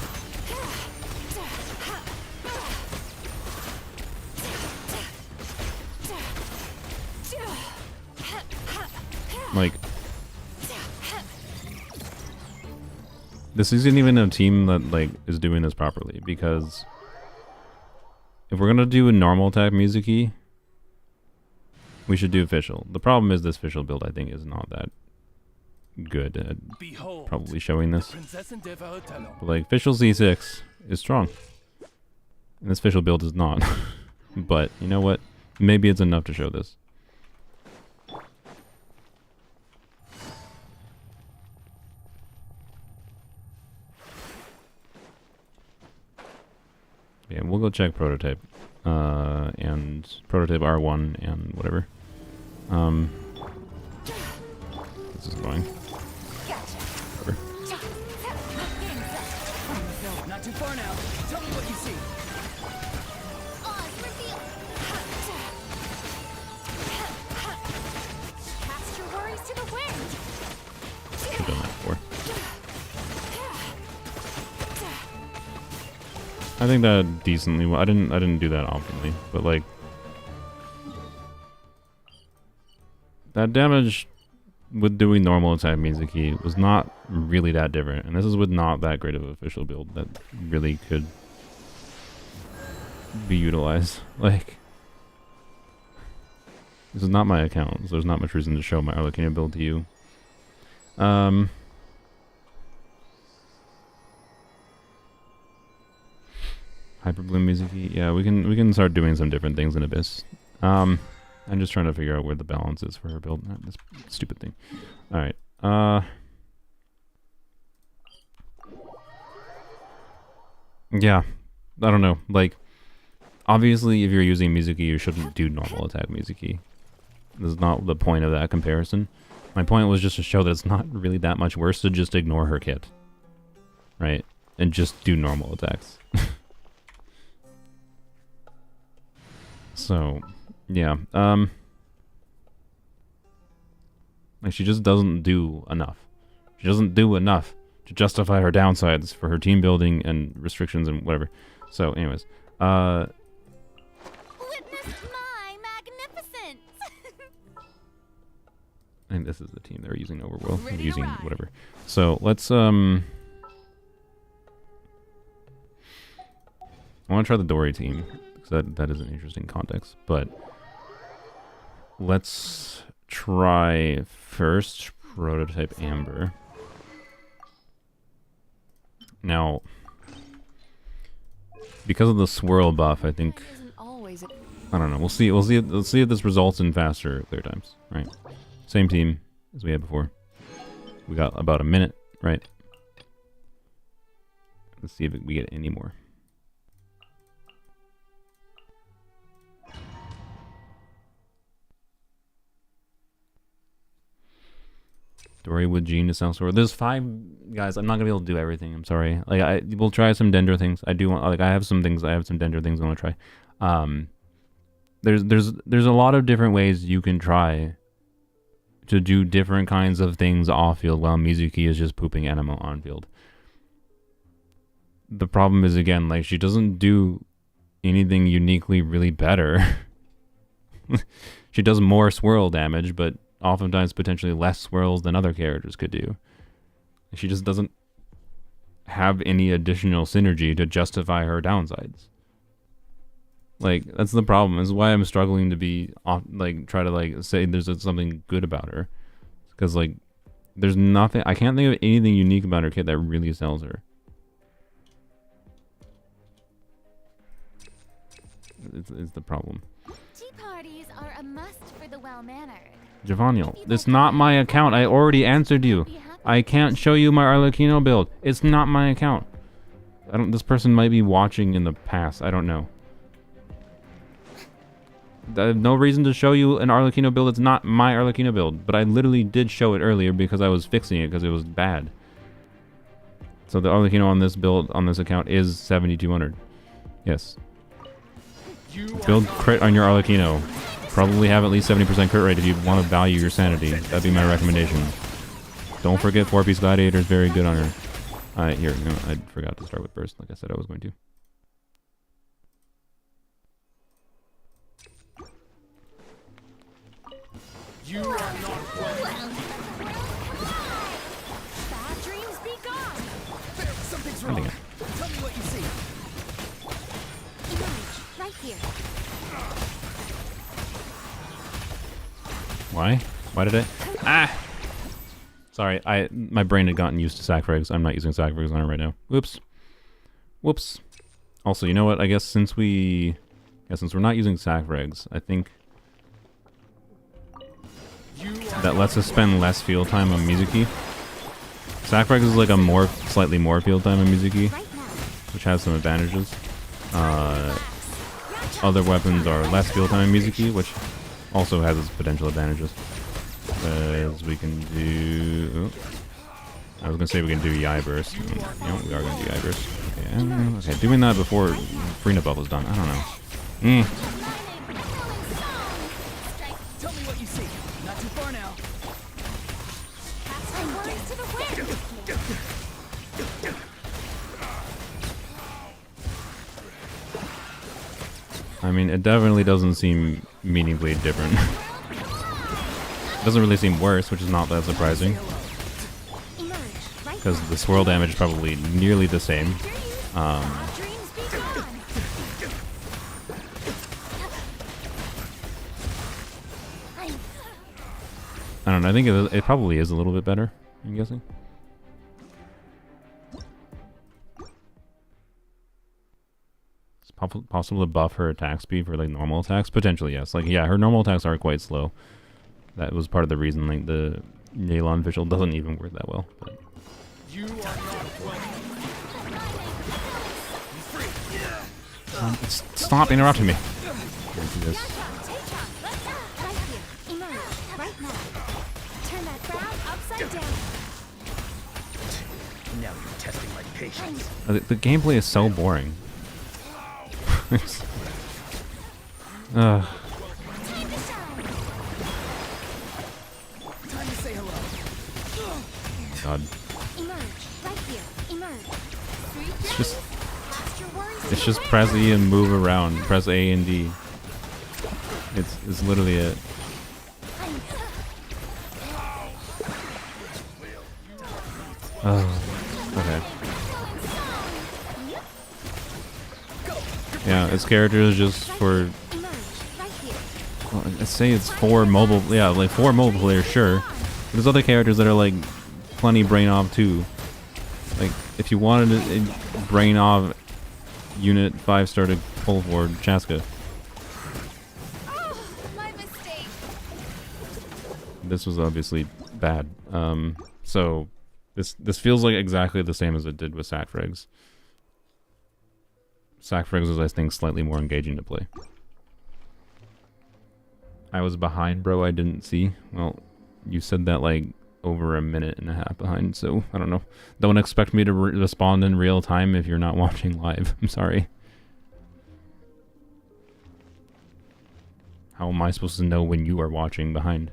Like, this isn't even a team that, like, is doing this properly, because if we're gonna do a normal attack Mizuki, we should do official. The problem is this official build, I think, is not that good at Behold, probably showing this. Princess Endeavor Tunnel. But, like, official Z6 is strong. And this official build is not. But, you know what? Maybe it's enough to show this. Yeah, we'll go check prototype. And prototype R1 and whatever. This is going. Whatever. Not too far now. Tell me what you see. Oz, reveal. Cast your worries to the wind. Should've done that before. I think that decently well. I didn't do that optimally, but like that damage with doing normal attack Mizuki was not really that different, and this is with not that great of an official build that really could be utilized. Like, this is not my account, so there's not much reason to show my Arlecchino build to you. Hyper Bloom Mizuki, yeah, we can start doing some different things in Abyss. I'm just trying to figure out where the balance is for her build. This stupid thing. All right. Yeah, I don't know. Like, obviously, if you're using Mizuki, you shouldn't do normal attack Mizuki. This is not the point of that comparison. My point was just to show that it's not really that much worse to just ignore her kit, right? And just do normal attacks. So, yeah. Like, she just doesn't do enough. She doesn't do enough to justify her downsides for her team building and restrictions and whatever. So, anyways, Witness my magnificence. I think this is the team they're using Overworld. They're Ready to using ride. whatever. So, let's, I want to try the Dory team, because that is an interesting context, but let's try first Prototype Amber. Now, because of the swirl buff, I think, Isn't always a I don't know, we'll see if this results in faster clear times, right? Same team as we had before. We got about a minute, right? Let's see if we get any more. Dory with Jean to South Sword. There's 5 guys. I'm not gonna be able to do everything. I'm sorry. Like, we'll try some Dendro things. I do want, like, I have some Dendro things I want to try. There's a lot of different ways you can try to do different kinds of things off field while Mizuki is just pooping Anemo on field. The problem is, again, like, she doesn't do anything uniquely really better. She does more swirl damage, but oftentimes potentially less swirls than other characters could do. She just doesn't have any additional synergy to justify her downsides. Like, that's the problem. This is why I'm struggling to be like, try to like say there's something good about her, because like there's nothing. I can't think of anything unique about her kit that really sells her. It's the problem. Tea parties are a must for the well-mannered. Giovanni, it's not my account. I already answered you. I can't show you my Arlecchino build. It's not my account. This person might be watching in the past. I don't know. I have no reason to show you an Arlecchino build. It's not my Arlecchino build, but I literally did show it earlier because I was fixing it because it was bad. So the Arlecchino on this build, on this account, is 7200. Yes. Build crit on your Arlecchino. Probably have at least 70% crit rate if you want to value your sanity. That'd be my recommendation. Don't forget 4-piece Gladiator is very good on her. Here, no, I forgot to start with burst like I said I was going to. You are not welcome. Bad dreams be gone. Something's I wrong. think Tell me what you see. Image, right here. Why? Why did I? Ah! Sorry, my brain had gotten used to Sacrifice. I'm not using Sacrifice on it right now. Whoops. Whoops. Also, you know what? I guess since we're not using Sacrifice, I think that lets us spend less field time on Mizuki. Sacrifice is like a slightly more field time on Mizuki, which has some advantages. Other weapons are less field time on Mizuki, which also has its potential advantages. As we can do... I was gonna say we can do Yai Burst. You know, we are gonna do Yai Burst. Okay, okay, doing that before Frina buff was done. I don't know. Tell me what you see. Not too far now. Cast my worries to the wind. I mean, it definitely doesn't seem meaningfully different. It doesn't really seem worse, which is not that surprising. Because the swirl damage is probably nearly the same. I don't know, I think it probably is a little bit better, I'm guessing. It's possible to buff her attack speed for like normal attacks? Potentially, yes. Like, yeah, her normal attacks are quite slow. That was part of the reason like the Eonon visual doesn't even work that well. But. You are not Stop interrupting me. Can't do this. Now you're testing my patience. The gameplay is so boring. Time to say hello. God. It's just press E and move around. Press A and D. It's literally it. Oh, okay. Yeah, its character is just for. Well, let's say it's for mobile. Yeah, like for mobile players, sure. But there's other characters that are like plenty brain off too. Like if you wanted a brain off unit 5-star to pull for Chaska. Oh, my mistake. This was obviously bad. So this feels like exactly the same as it did with Sackfrags. Sackfrags was, I think, slightly more engaging to play. I was behind, bro. I didn't see. Well, you said that like over a minute and a half behind, so I don't know. Don't expect me to respond in real time if you're not watching live. I'm sorry. How am I supposed to know when you are watching behind?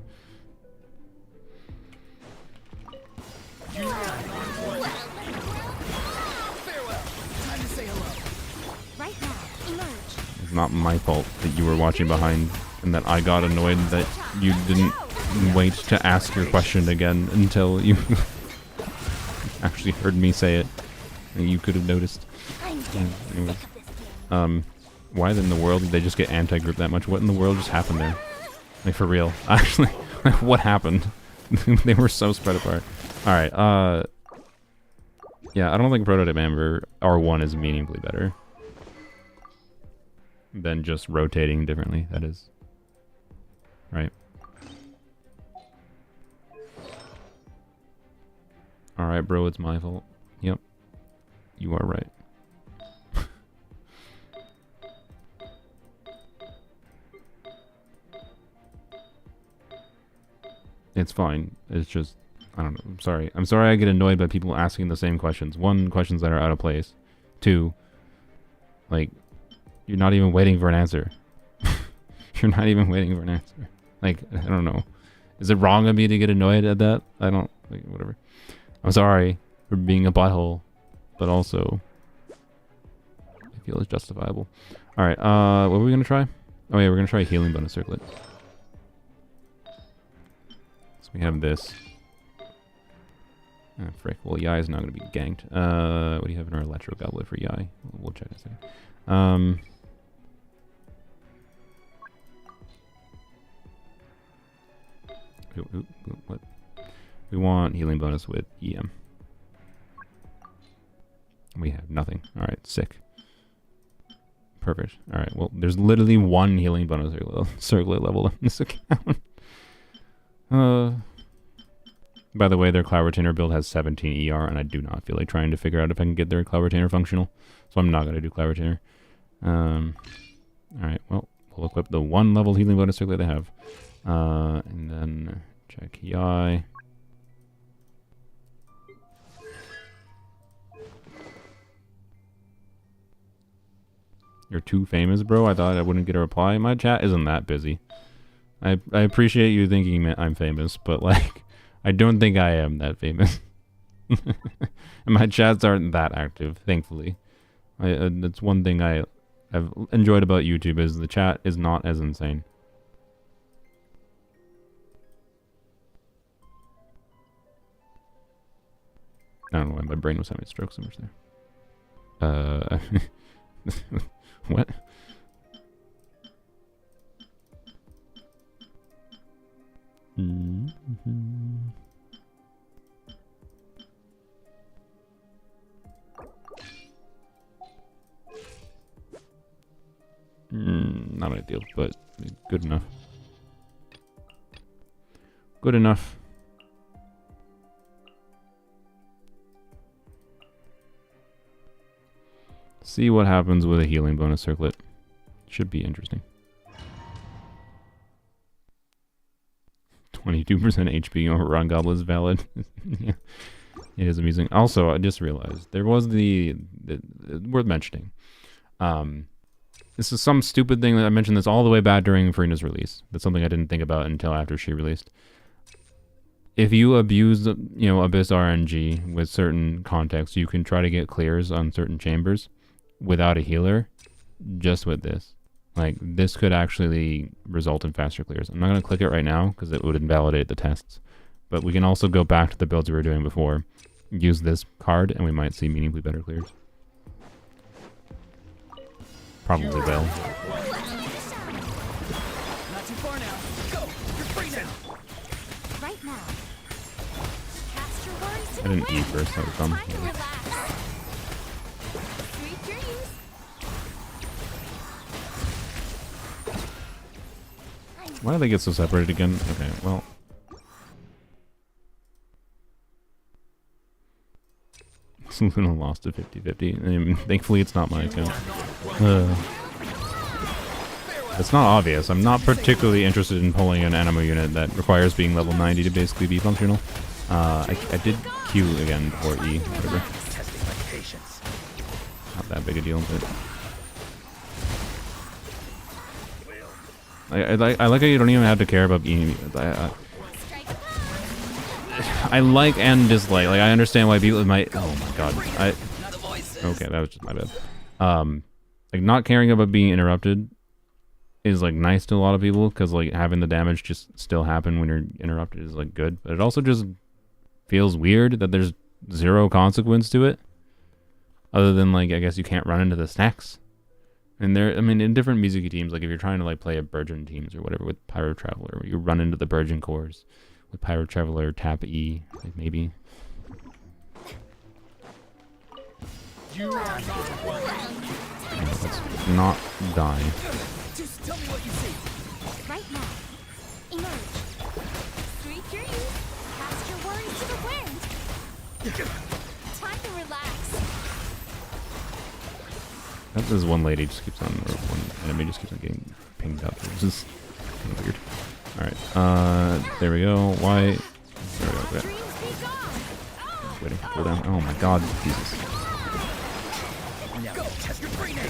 It's not my fault that you were watching behind and that I got annoyed that you didn't wait to ask your question again until you actually heard me say it and you could have noticed. Anyways, why in the world did they just get anti-group that much? What in the world just happened there? Like, for real. Actually, like, what happened? They were so spread apart. Alright, yeah, I don't think Prototype Amber R1 is meaningfully better than just rotating differently, that is. Right? Alright, bro, it's my fault. Yep. You are right. It's fine. It's just, I don't know. I'm sorry. I'm sorry I get annoyed by people asking the same questions. One, questions that are out of place. Two, like, you're not even waiting for an answer. You're not even waiting for an answer. Like, I don't know. Is it wrong of me to get annoyed at that? I don't, like, whatever. I'm sorry for being a butthole, but also I feel it's justifiable. Alright, what were we gonna try? Oh yeah, we're gonna try healing bonus circlet. So we have this. Ah, frick. Well, Yai is not gonna be ganked. What do you have in our Electro Goblet for Yai? We'll check in a second. What? We want healing bonus with EM. We have nothing. Alright, sick. Perfect. Alright, well, there's literally one healing bonus circlet level in this account. By the way, their Cloud Retainer build has 17 ER, and I do not feel like trying to figure out if I can get their Cloud Retainer functional. So I'm not going to do Cloud Retainer. Alright, well, we'll equip the one level healing bonus circlet they have. And then check Yai. You're too famous, bro. I thought I wouldn't get a reply. My chat isn't that busy. I appreciate you thinking I'm famous, but like, I don't think I am that famous. And my chats aren't that active, thankfully. That's one thing I've enjoyed about YouTube is the chat is not as insane. I don't know why my brain was having strokes so much there. What? Not ideal, but good enough. Good enough. See what happens with a healing bonus circlet. Should be interesting. 22% HP over Ron Goblet is valid. Yeah, it is amusing. Also, I just realized there was the worth mentioning. This is some stupid thing that I mentioned this all the way back during Farina's release. That's something I didn't think about until after she released. If you abuse, Abyss RNG with certain contexts, you can try to get clears on certain chambers without a healer, just with this. Like, this could actually result in faster clears. I'm not going to click it right now because it would invalidate the tests. But we can also go back to the builds we were doing before, use this card, and we might see meaningfully better clears. Probably will. Not too far now. Go! You're free now. Right now. Cast your worries to I the didn't eat wind. first, that was dumb. Time to relax. Sweet dreams. Why do they get so separated again? Okay, well. Luna lost to 50-50. Thankfully, it's not my account. It's not obvious. I'm not particularly interested in pulling an animo unit that requires being level 90 to basically be functional. I did Q again before E, whatever. Not that big a deal, but... I like how you don't even have to care about E. I like and dislike. Like, I understand why people might... Oh my god. Okay, that was just my bad. Like, not caring about being interrupted is, like, nice to a lot of people, because, like, having the damage just still happen when you're interrupted is, like, good. But it also just feels weird that there's zero consequence to it. Other than, like, I guess you can't run into the stacks. And there, I mean, in different Mizuki teams, like, if you're trying to, like, play a Burgeon teams or whatever with Pyro Traveler, you run into the Burgeon cores. With Pyro Traveler, tap E, like maybe. You Let's not die. just tell me what you see. Right now. Emerge. Sweet dreams. Cast your worries to the wind. Time to relax. That this one lady just keeps on, or one enemy just keeps on getting pinged up. It's just kind of weird. Alright, there we go. Why? There we go. Okay. Dreams be gone. Waiting for cooldown. Oh my god, Jesus. Go! You're free now.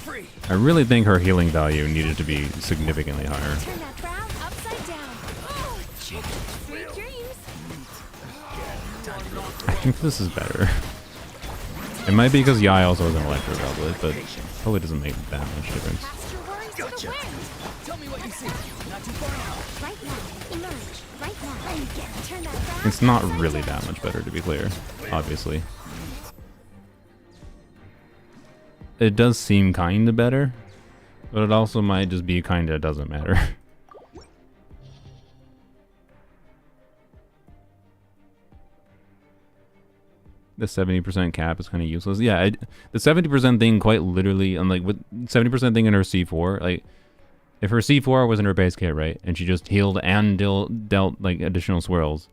Free. I really think her healing value needed to be significantly higher. Turn that frown upside down. Oh, sweet dreams. I think this is better. It might be because Yai also has an electro goblet, but probably doesn't make that much difference. Cast your worries to the wind. Tell me what you see. Not too far now. Right now. Emerge. Right now. Turn that frown. It's not really that much better, to be clear, obviously. It does seem kinda better, but it also might just be kinda doesn't matter. The 70% cap is kind of useless. Yeah, the 70% thing quite literally, and like with 70% thing in her C4, like if her C4 was in her base kit, right, and she just healed and dealt like additional swirls,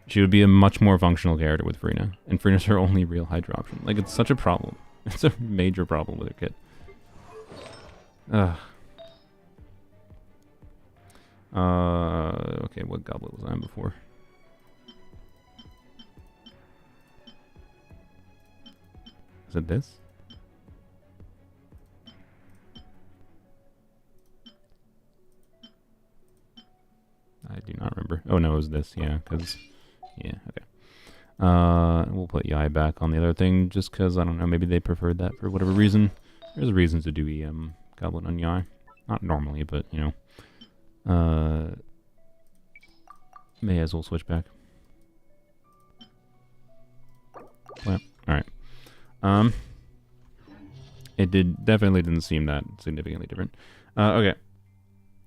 she would be a much more functional character with Farina. And Farina's her only real Hydra option. Like, it's such a problem. It's a major problem with her kit. Okay, what goblet was I on before? Is it this? I do not remember. Oh no, it was this. Yeah, because yeah. Okay. We'll put Yai back on the other thing just because I don't know. Maybe they preferred that for whatever reason. There's reasons to do EM Goblin on Yai. Not normally, but you know. May as well switch back. Well, all right. It definitely didn't seem that significantly different. Okay.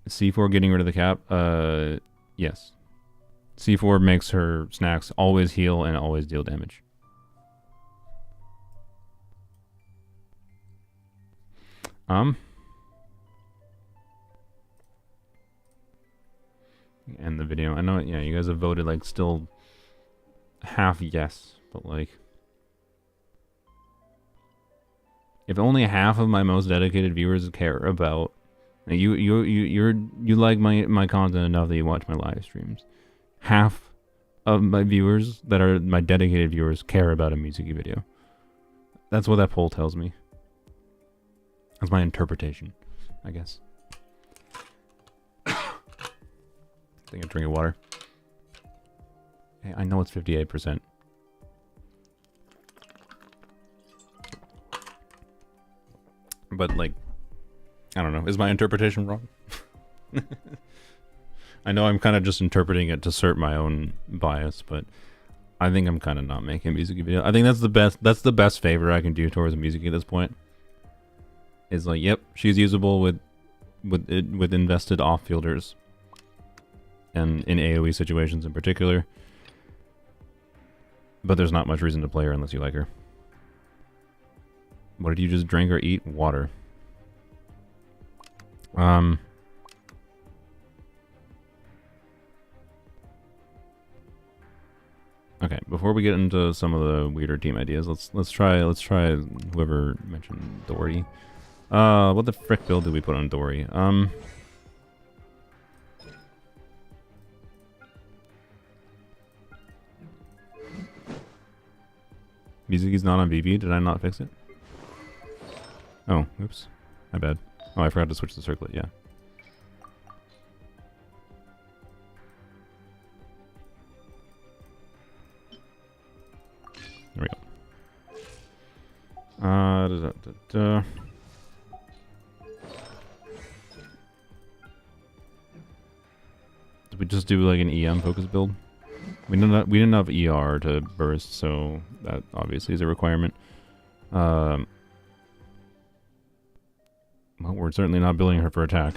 C4 getting rid of the cap. Yes. C4 makes her snacks always heal and always deal damage. End the video. I know, yeah, you guys have voted like still half yes, but like if only half of my most dedicated viewers care about you like my content enough that you watch my live streams. Half of my viewers that are my dedicated viewers care about a Mizuki video. That's what that poll tells me. That's my interpretation, I guess. Take a drink of water. Hey, I know it's 58%. But like, I don't know. Is my interpretation wrong? I know I'm kind of just interpreting it to assert my own bias, but I think I'm kind of not making a Mizuki video. I think that's the best. That's the best favor I can do towards a Mizuki at this point. Is like, yep, she's usable with invested off-fielders, and in AoE situations in particular. But there's not much reason to play her unless you like her. What did you just drink or eat? Water. Okay, before we get into some of the weirder team ideas, let's try whoever mentioned Dory. What the frick build did we put on Dory? Mizuki's not on VV. Did I not fix it? Oh, oops. My bad. Oh, I forgot to switch the circlet, yeah. There we go. Did we just do like an EM focus build? We didn't have ER to burst, so that obviously is a requirement. Well, we're certainly not building her for attack.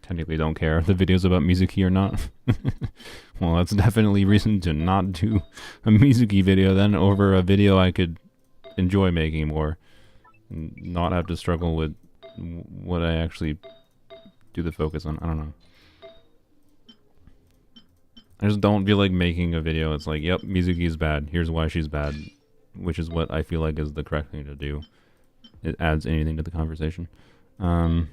Technically don't care if the video's about Mizuki or not. Well, that's definitely reason to not do a Mizuki video then over a video I could enjoy making more. And not have to struggle with what I actually do the focus on. I don't know. I just don't feel like making a video. It's like, yep, Mizuki is bad. Here's why she's bad. Which is what I feel like is the correct thing to do. It adds anything to the conversation. Okay,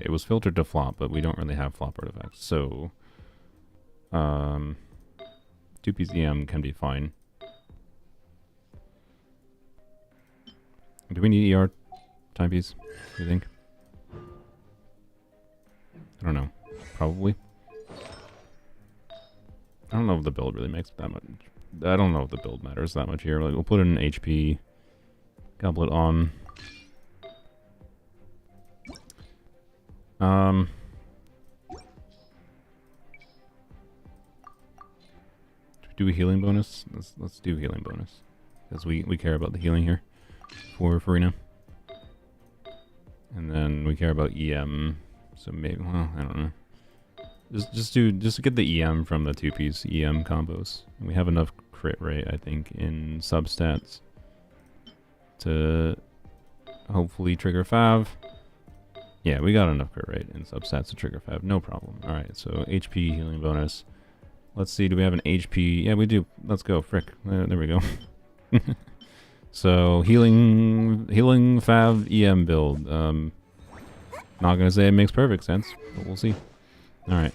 it was filtered to flop, but we don't really have flop artifacts. So, 2-piece EM can be fine. Do we need ER timepiece, do you think? I don't know. Probably. I don't know if the build really makes that much. I don't know if the build matters that much here. Like, we'll put an HP goblet on. Do a healing bonus? Let's do healing bonus. Because we care about the healing here for Farina. And then we care about EM. So maybe, well, I don't know. Just to get the EM from the 2-piece EM combos. And we have enough crit rate, I think, in substats to hopefully trigger Fav. Yeah, we got enough crit rate in substats to trigger Fav, no problem. Alright, so HP healing bonus. Let's see, do we have an HP? Yeah, we do. Let's go, frick. There we go. So, healing Fav EM build. Not gonna say it makes perfect sense, but we'll see. Alright.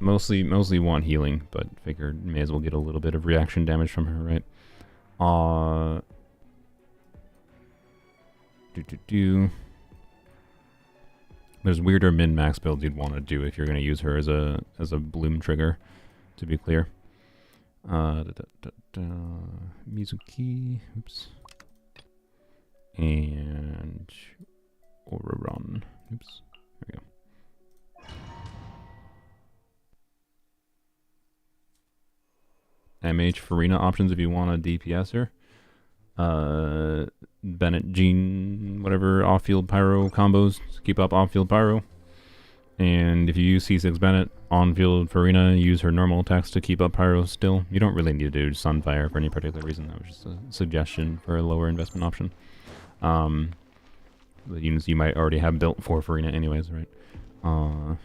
Mostly want healing, but figured may as well get a little bit of reaction damage from her, right? There's weirder min-max builds you'd want to do if you're going to use her as a bloom trigger, to be clear. Mizuki, oops. And Eonon, oops. There we go. MH Farina options if you want a DPS her. Bennett Jean, whatever off-field pyro combos to keep up off-field pyro. And if you use C6 Bennett on-field Farina, use her normal attacks to keep up pyro still. You don't really need to do Sunfire for any particular reason. That was just a suggestion for a lower investment option. The units you might already have built for Farina anyways, right? And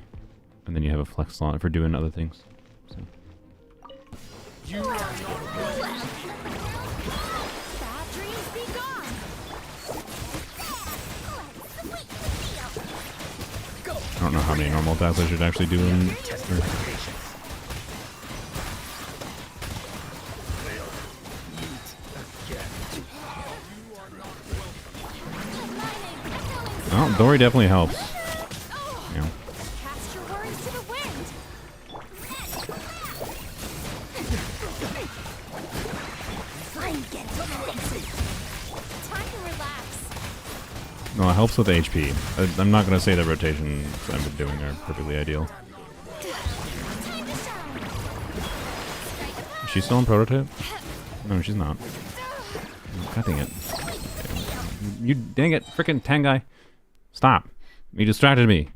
then you have a flex slot for doing other things. So. Bad dreams be gone. I don't know how many normal attacks I should actually do in. Oh, Dory definitely helps. Yeah. Cast your worries to the wind. I'm getting crazy. Time to relax. No, it helps with HP. I'm not going to say the rotations I've been doing are perfectly ideal. Time to shine. Is she still in prototype? No, she's not. God dang it. You dang it, frickin' Tangai. Stop. You distracted me.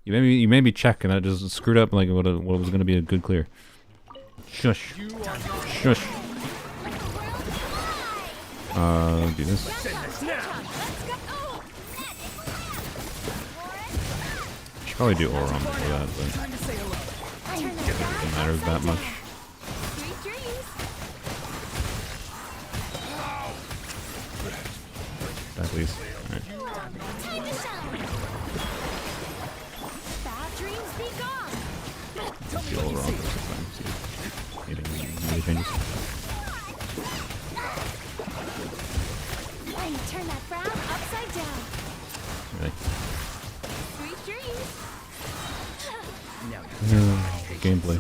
You made me check and that just screwed up like what was going to be a good clear. Shush. Shush. Do this. Should probably do Auron before that, but it doesn't matter that much. Sweet dreams. At least. Alright. Time to shine. Bad dreams be gone. Let's do Auron this time. See if any changes. When you turn that frown upside down. Really. Sweet dreams. Gameplay.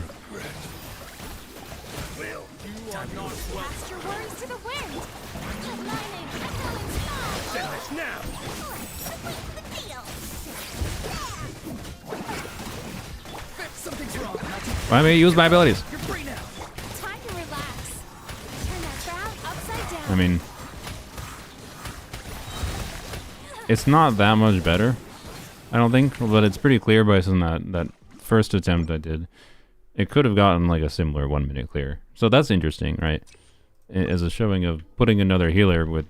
Cast your worries to the wind. Aligning, echoing sky. Send this now. Something's wrong. Why may I use my abilities? You're free now. Time to relax. Turn that frown upside down. I mean, it's not that much better, I don't think, but it's pretty clear based on that first attempt I did. It could have gotten like a similar 1 minute clear. So that's interesting, right? As a showing of putting another healer with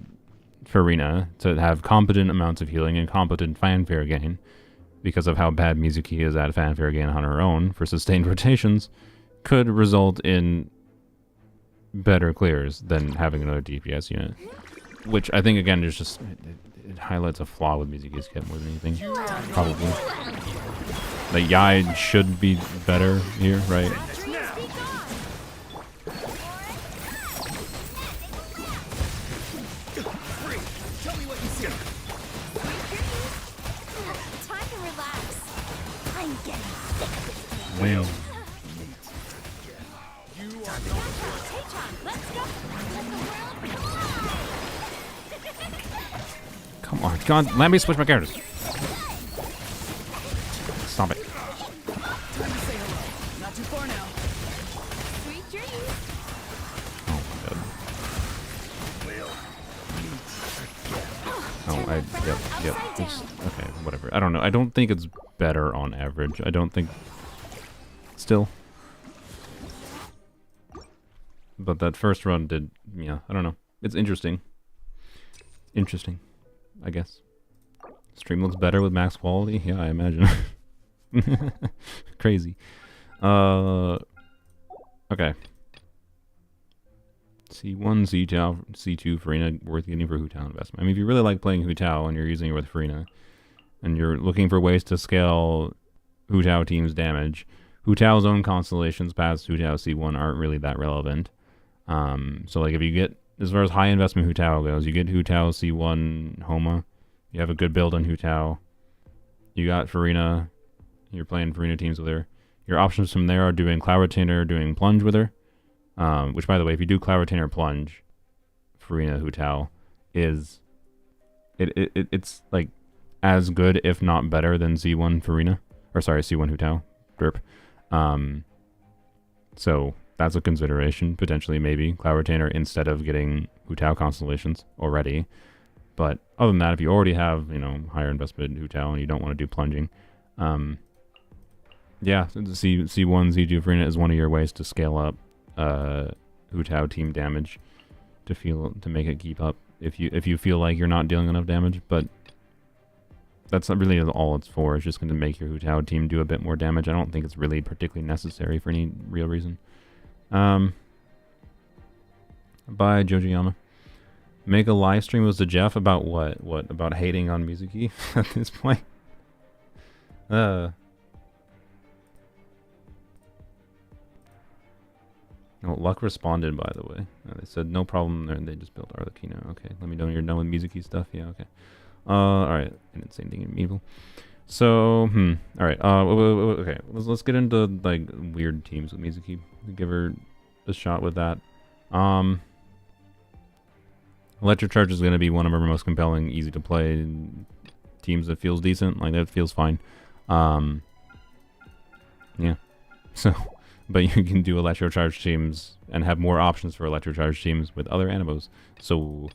Farina to have competent amounts of healing and competent fanfare gain because of how bad Mizuki is at fanfare gain on her own for sustained rotations could result in better clears than having another DPS unit. Which I think, again, is just... It highlights a flaw with Mizuki's kit more than anything. Probably. The Yai should be better here, right? Tell me what you see. Time to relax. I'm getting Well, let's go. come on, God, let me switch my characters. Stop it. Time to say hello. Not too far now. Sweet dreams. Oh, my God. Oh, yep. Okay, whatever. I don't know. I don't think it's better on average. I don't think... Still. But that first run did... Yeah, I don't know. It's interesting. Interesting, I guess. Stream looks better with max quality? Yeah, I imagine. Crazy. Okay. C1, C2, C2 Farina worth getting for Hu Tao investment. I mean, if you really like playing Hu Tao and you're using it with Farina, and you're looking for ways to scale Hu Tao team's damage, Hu Tao's own constellations past Hu Tao C1 aren't really that relevant. So like if you get, as far as high investment Hu Tao goes, you get Hu Tao C1 Homa, you have a good build on Hu Tao, you got Farina, you're playing Farina teams with her. Your options from there are doing Cloud Retainer, doing Plunge with her, which by the way, if you do Cloud Retainer Plunge, Farina Hu Tao is, it's like as good, if not better, than C1 Farina, or sorry, C1 Hu Tao, derp. So that's a consideration, potentially, maybe, Cloud Retainer instead of getting Hu Tao constellations already. But other than that, if you already have, you know, higher investment Hu Tao and you don't want to do plunging, yeah, C1, Z2 Farina is one of your ways to scale up Hu Tao team damage to make it keep up if you feel like you're not dealing enough damage. But that's not really all it's for. It's just going to make your Hu Tao team do a bit more damage. I don't think it's really particularly necessary for any real reason. Bye, Jojiyama. Make a live stream with the Jeff about what? What about hating on Mizuki at this point? Oh, Luck responded, by the way. They said no problem there, and they just built Arlecchino. Okay, let me know when you're done with Mizuki stuff. Yeah, okay. Alright. And then same thing in Evil. So, alright. Okay, let's get into, like, weird teams with Mizuki. Give her a shot with that. Electric Charge is going to be one of our most compelling, easy to play teams that feels decent. Like, that feels fine. Yeah. So... But you can do Electro Charge teams and have more options for Electro Charge teams with other animos. So,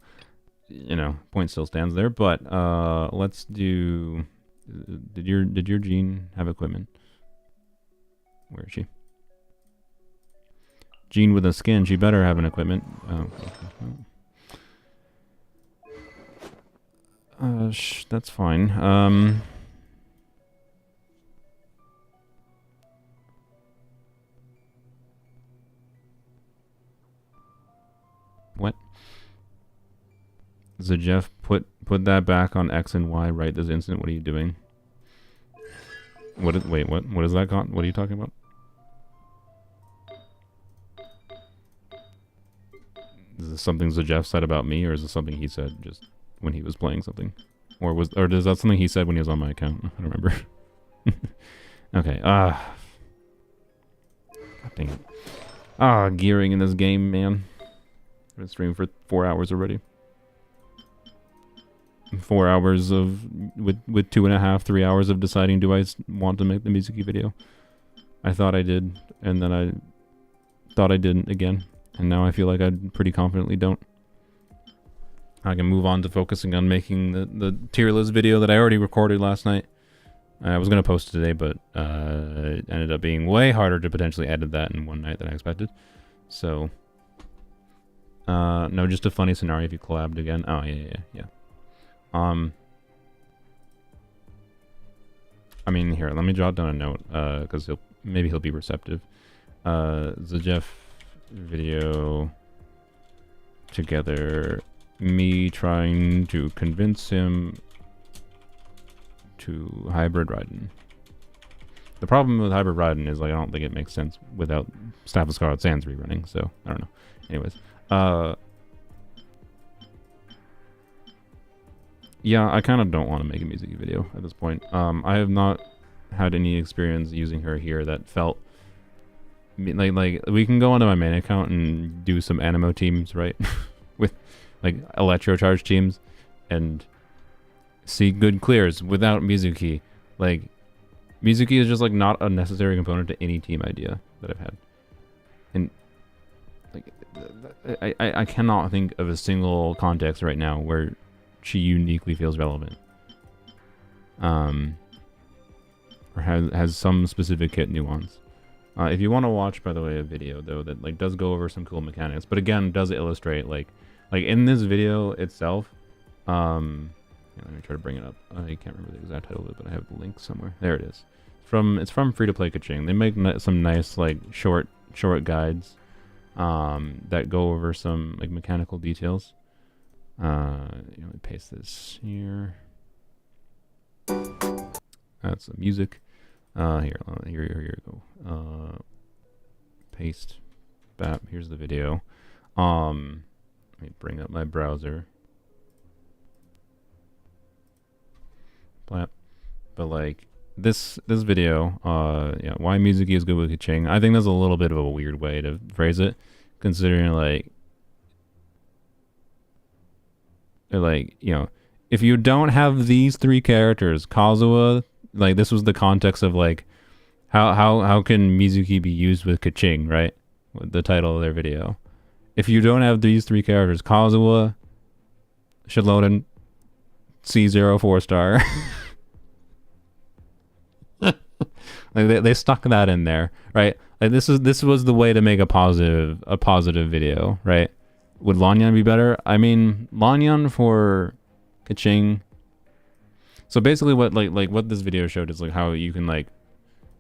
you know, point still stands there. But let's do. Did your Jean have equipment? Where is she? Jean with a skin. She better have an equipment. Oh. That's fine. What? So Jeff, put that back on X and Y right this instant. What are you doing? What is, wait, what? What is that? What are you talking about? Is this something Jeff said about me, or is this something he said just when he was playing something? Or is that something he said when he was on my account? I don't remember. Okay, God dang it. Gearing in this game, man. I've been streaming for 4 hours already. 4 hours of with 2.5, 3 hours of deciding, do I want to make the Mizuki video? I thought I did, and then I thought I didn't again, and now I feel like I pretty confidently don't. I can move on to focusing on making the tier list video that I already recorded last night. I was going to post it today, but it ended up being way harder to potentially edit that in one night than I expected. So, no, just a funny scenario if you collabed again. Oh, yeah. I mean, here, let me jot down a note, because maybe he'll be receptive. The Jeff video together, me trying to convince him to hybrid Raiden. The problem with hybrid Raiden is, like, I don't think it makes sense without Staff of Scarlet Sands rerunning, so I don't know. Anyways, yeah, I kind of don't want to make a Mizuki video at this point. I have not had any experience using her here that felt like we can go onto my main account and do some animo teams, right? With like electro charge teams and see good clears without Mizuki. Like, Mizuki is just like not a necessary component to any team idea that I've had. And like I cannot think of a single context right now where she uniquely feels relevant. Or has some specific kit nuance. If you want to watch, by the way, a video though that like does go over some cool mechanics, but again does illustrate like in this video itself. Let me try to bring it up. I can't remember the exact title of it, but I have the link somewhere. There it is. It's from Free to Play Kaching. They make some nice like short guides that go over some like mechanical details. Let me paste this here. That's the music. Here you go. Paste. Bap. Here's the video. Let me bring up my browser. Blap. But like this video, yeah, why Mizuki is good with Kaching. I think that's a little bit of a weird way to phrase it, considering like you know, if you don't have these three characters, Kazuha, like this was the context of like how can Mizuki be used with Kaching, right? With the title of their video. If you don't have these three characters, Kazuha, Shiloden, C0 4-star. Like they stuck that in there, right? Like this was the way to make a positive video, right? Would Lanyan be better? I mean, Lanyan for Kaching. So basically what what this video showed is like how you can like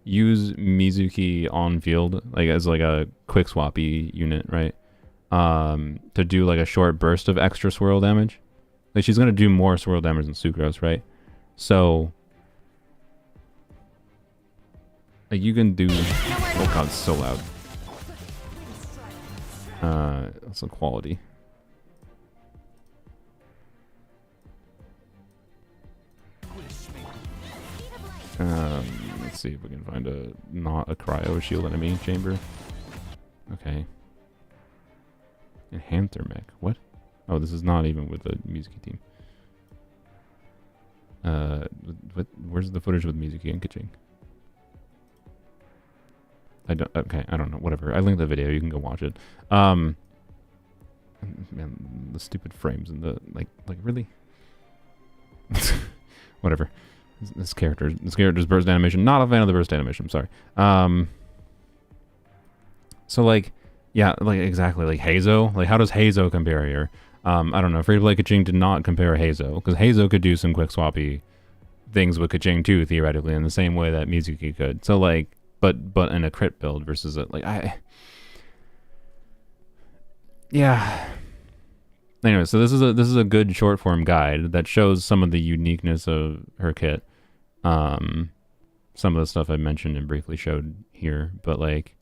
use Mizuki on field like as like a quick swappy unit, right? To do like a short burst of extra swirl damage. Like she's gonna do more swirl damage than Sucrose, right? So like you can do, oh god, it's so loud. That's the quality. Let's see if we can find not a cryo shield enemy chamber. Okay. Enhancer mech. What? Oh, this is not even with the Mizuki team. Where's the footage with Mizuki and Kaching? I don't know, whatever. I linked the video, you can go watch it. Man, the stupid frames and the like really? Whatever. This character's burst animation. Not a fan of the burst animation, I'm sorry. So like, yeah, like exactly, like Hazo. Like how does Hazo compare here? I don't know. Free to Play Kaching did not compare Hazo, because Hazo could do some quick swappy things with Kaching too, theoretically, in the same way that Mizuki could. So like, but in a crit build versus a, like yeah. Anyway, so this is a good short form guide that shows some of the uniqueness of her kit. Some of the stuff I mentioned and briefly showed here, but like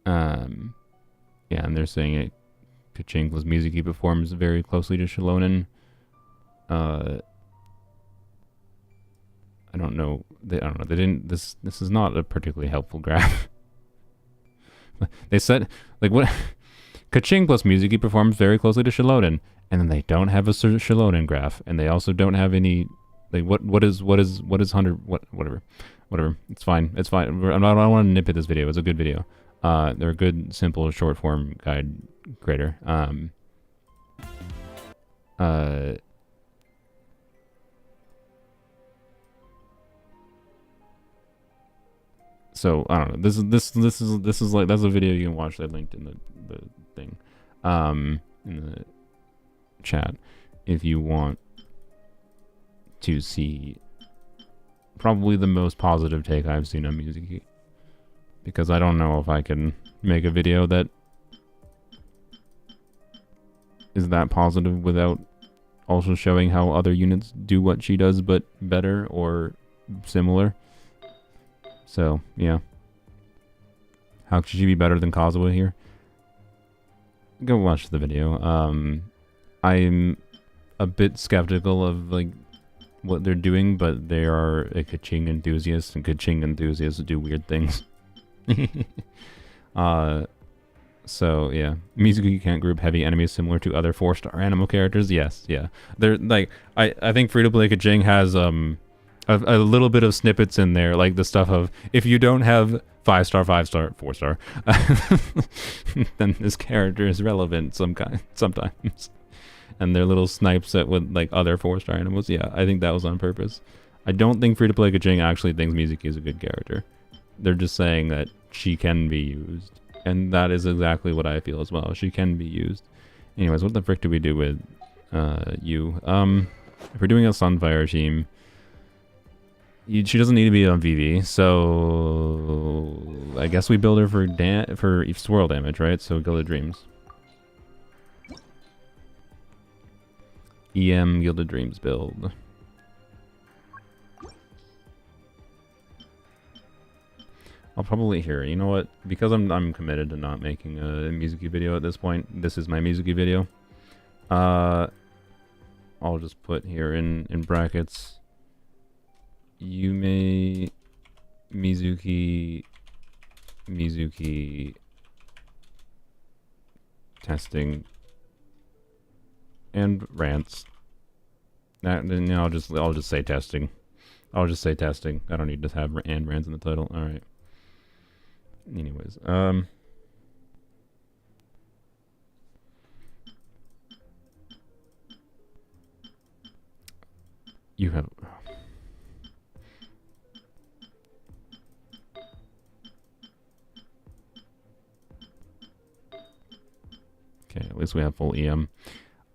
yeah, and they're saying it Kaching plus Mizuki performs very closely to Shilonen. I don't know. They didn't. This is not a particularly helpful graph. They said like what Kaching plus Mizuki performs very closely to Shiloden, and then they don't have a Shiloden graph, and they also don't have any like what is 100 whatever. It's fine. I don't want to nitpick this video. It's a good video. They're a good, simple, short form guide creator. So I don't know. This is like, that's a video you can watch. I linked in the thing, in the chat, if you want to see probably the most positive take I've seen on Mizuki, because I don't know if I can make a video that is that positive without also showing how other units do what she does but better or similar. So, yeah. How could she be better than Kazuha here? Go watch the video. I'm a bit skeptical of like what they're doing, but they are a Kaching enthusiast, and Kaching enthusiasts do weird things. So yeah, Mizuki can't group heavy enemies similar to other 4-star animal characters. Yes, yeah. They're like, I think Free to Play Kaching has a little bit of snippets in there, like the stuff of, if you don't have 5-star, 5-star, 4-star, then this character is relevant sometimes. And their little snipes at with like other 4-star animals. Yeah, I think that was on purpose. I don't think Free to Play Kaching actually thinks Mizuki is a good character. They're just saying that she can be used, and that is exactly what I feel as well. She can be used. Anyways, what the frick do we do with you? If we're doing a Sunfire team, she doesn't need to be on VV, so I guess we build her for swirl damage, right? So Gilded Dreams. EM Gilded Dreams build. probably here. You know what? Because I'm committed to not making a Mizuki video at this point. This is my Mizuki video. I'll just put here in brackets. Yumemizuki Mizuki testing and rants. Then I'll just say testing. I'll just say testing. I don't need to have and rants in the title. All right. Anyways, you have. Okay, at least we have full EM.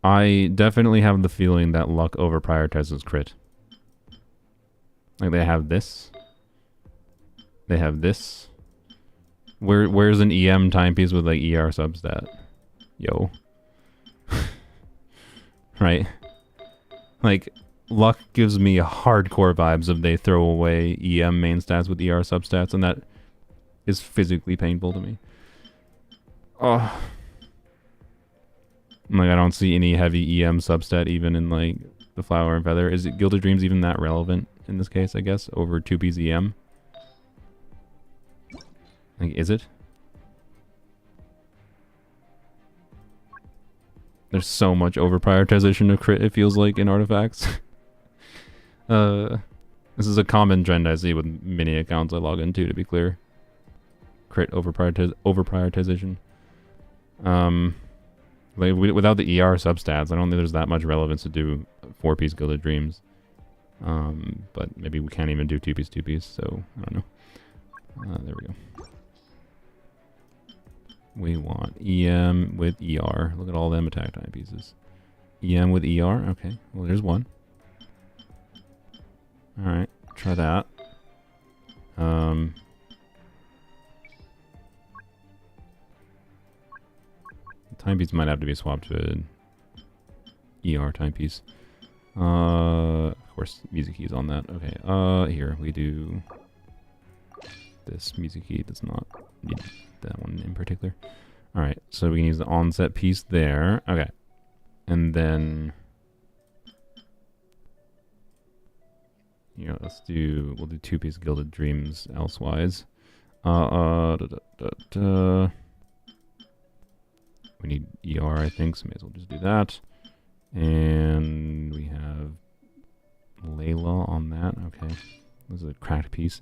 I definitely have the feeling that luck over prioritizes crit. Like they have this. They have this. Where's an EM timepiece with like ER substat? Yo. Right? Like, luck gives me hardcore vibes if they throw away EM main stats with ER substats, and that is physically painful to me. Oh. Like, I don't see any heavy EM substat even in, like, the Flower and Feather. Is it Gilded Dreams even that relevant in this case, I guess, over 2P's EM? Like, is it? There's so much over-prioritization of crit, it feels like, in artifacts. This is a common trend I see with many accounts I log into, to be clear. Crit over-prioritization. Like, without the ER substats, I don't think there's that much relevance to do 4-piece Gilded Dreams. But maybe we can't even do 2-piece, so I don't know. There we go. We want EM with ER. Look at all them attack timepieces. EM with ER? Okay, well there's one. Alright, try that. Timepiece might have to be swapped to an ER timepiece. Of course, Mizuki's on that. Okay, here, we do... This Mizuki does not need that one in particular. Alright, so we can use the onset piece there. Okay. And then... we'll do 2-piece Gilded Dreams elsewise. We need ER, I think, so may as well just do that. And we have Layla on that. Okay. This is a cracked piece.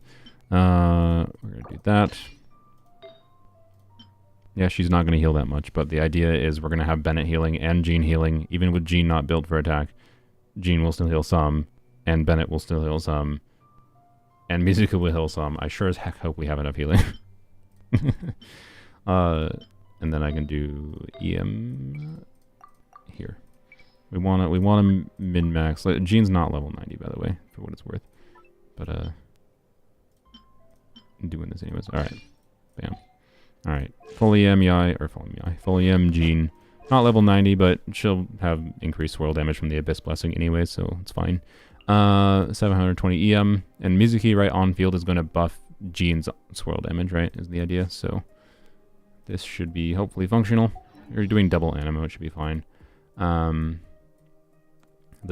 We're going to do that. Yeah, she's not going to heal that much, but the idea is we're going to have Bennett healing and Jean healing. Even with Jean not built for attack, Jean will still heal some, and Bennett will still heal some, and Mizuki will heal some. I sure as heck hope we have enough healing. And then I can do EM here. We want to min-max. Like, Jean's not level 90, by the way, for what it's worth. But, I'm doing this anyways. Alright. Bam. Alright. Full EM Yai, or full EM Jean. Not level 90, but she'll have increased swirl damage from the Abyss Blessing anyway, so it's fine. 720 EM. And Mizuki right on field is going to buff Jean's swirl damage, right? Is the idea, so... This should be hopefully functional. You're doing double animo, it should be fine. The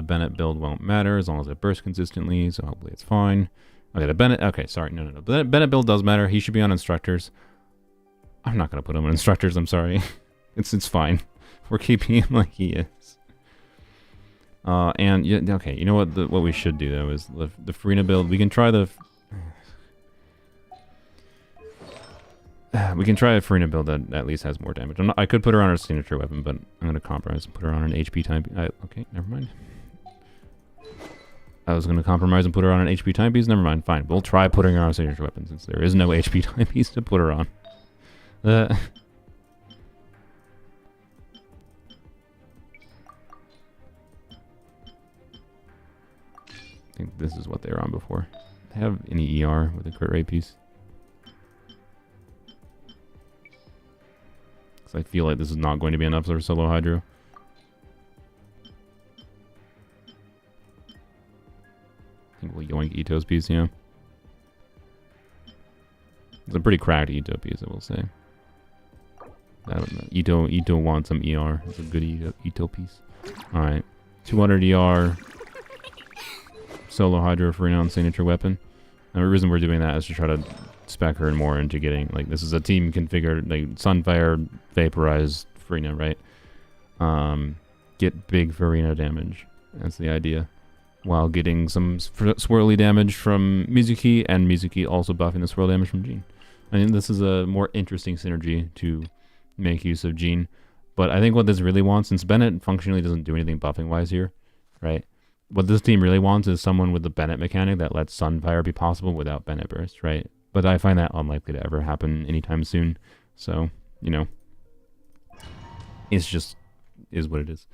Bennett build won't matter as long as it bursts consistently, so hopefully it's fine. Okay, the Bennett... Okay, sorry, no. The Bennett build does matter. He should be on Instructors. I'm not going to put him on Instructors, I'm sorry. It's fine. We're keeping him like he is. And, yeah, okay, you know what? What we should do, though, is the Farina build. We can try the... We can try a Farina build that at least has more damage. I could put her on her signature weapon, but I'm going to compromise and put her on an HP type. Okay, never mind. I was going to compromise and put her on an HP timepiece. Never mind, fine. We'll try putting her on a signature weapon since there is no HP timepiece to put her on. I think this is what they were on before. They have any ER with a crit rate piece? Because I feel like this is not going to be enough for solo Hydro. I think we'll yoink Ito's piece, yeah. It's a pretty cracked Ito piece, I will say. I don't know. Ito wants some ER. It's a good Ito piece. Alright. 200 ER. Solo Hydro for Eonon signature weapon. And the reason we're doing that is to try to spec her more into getting, like, this is a team configured, like, Sunfire, Vaporize, Farina, right? Get big Farina damage. That's the idea. While getting some swirly damage from Mizuki, and Mizuki also buffing the swirl damage from Jean. I think this is a more interesting synergy to make use of Jean. But I think what this really wants, since Bennett functionally doesn't do anything buffing-wise here, right? What this team really wants is someone with the Bennett mechanic that lets Sunfire be possible without Bennett Burst, right? But I find that unlikely to ever happen anytime soon. So, you know, it's just is what it is.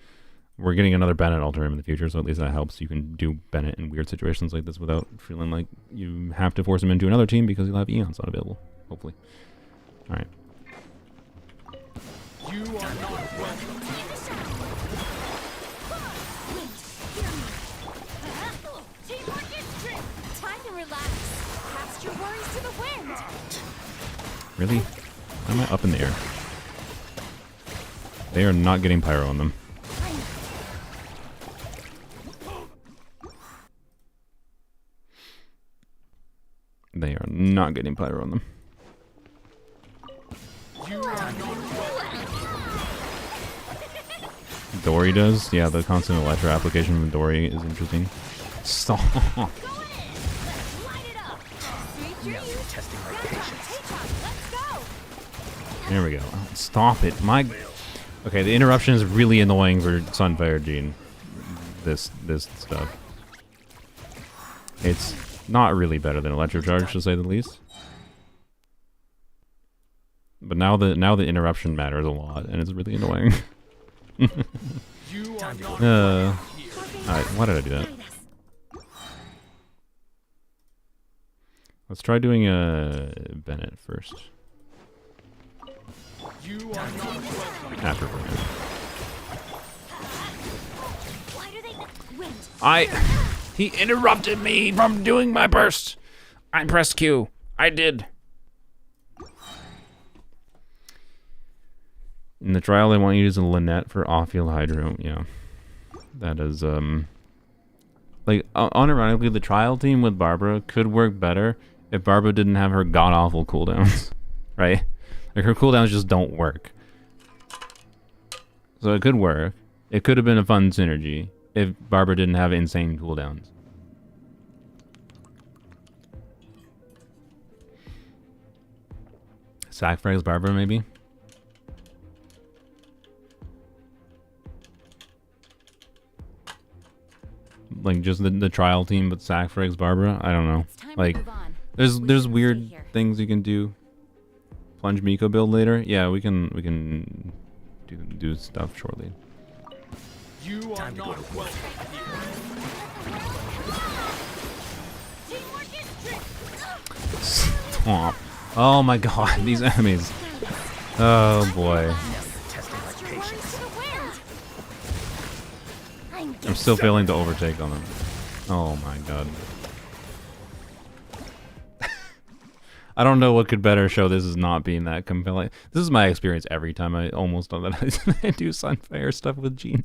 We're getting another Bennett alternative in the future, so at least that helps. You can do Bennett in weird situations like this without feeling like you have to force him into another team because you'll have Eons not available, hopefully. Alright. You are not welcome. Time to relax. Cast your worries to the wind. Really? Why am I up in the air? They are not getting pyro on them. They are not getting pyro on them. Dory does? Yeah, the constant electro application from Dory is interesting. Stop. Light it up. Testing my patience. Let's go. There we go. Oh, stop it. My... Okay, the interruption is really annoying for Sunfire Jean. This stuff. It's not really better than Electrocharge, to say the least. But now the interruption matters a lot, and it's really annoying. Alright, why did I do that? Let's try doing a Bennett first. After Bennett. He interrupted me from doing my burst. I pressed Q. I did. In the trial, they want you to use a Lynette for off-field Hydro. Yeah. That is, like, unironically, the trial team with Barbara could work better if Barbara didn't have her god-awful cooldowns. Right? Like, her cooldowns just don't work. So it could work. It could have been a fun synergy if Barbara didn't have insane cooldowns. Sacrifice Barbara, maybe? Like, just the trial team, but Sacrifice Barbara? I don't know. Like, there's weird things you can do. Plunge Miko build later? Yeah, we can do stuff shortly. You are not welcome here. Stop. Oh my god, these enemies. Oh boy. I'm still failing to overtake on them. Oh my god. I don't know what could better show this as not being that compelling. This is my experience every time I almost do that. I do Sunfire stuff with Jean.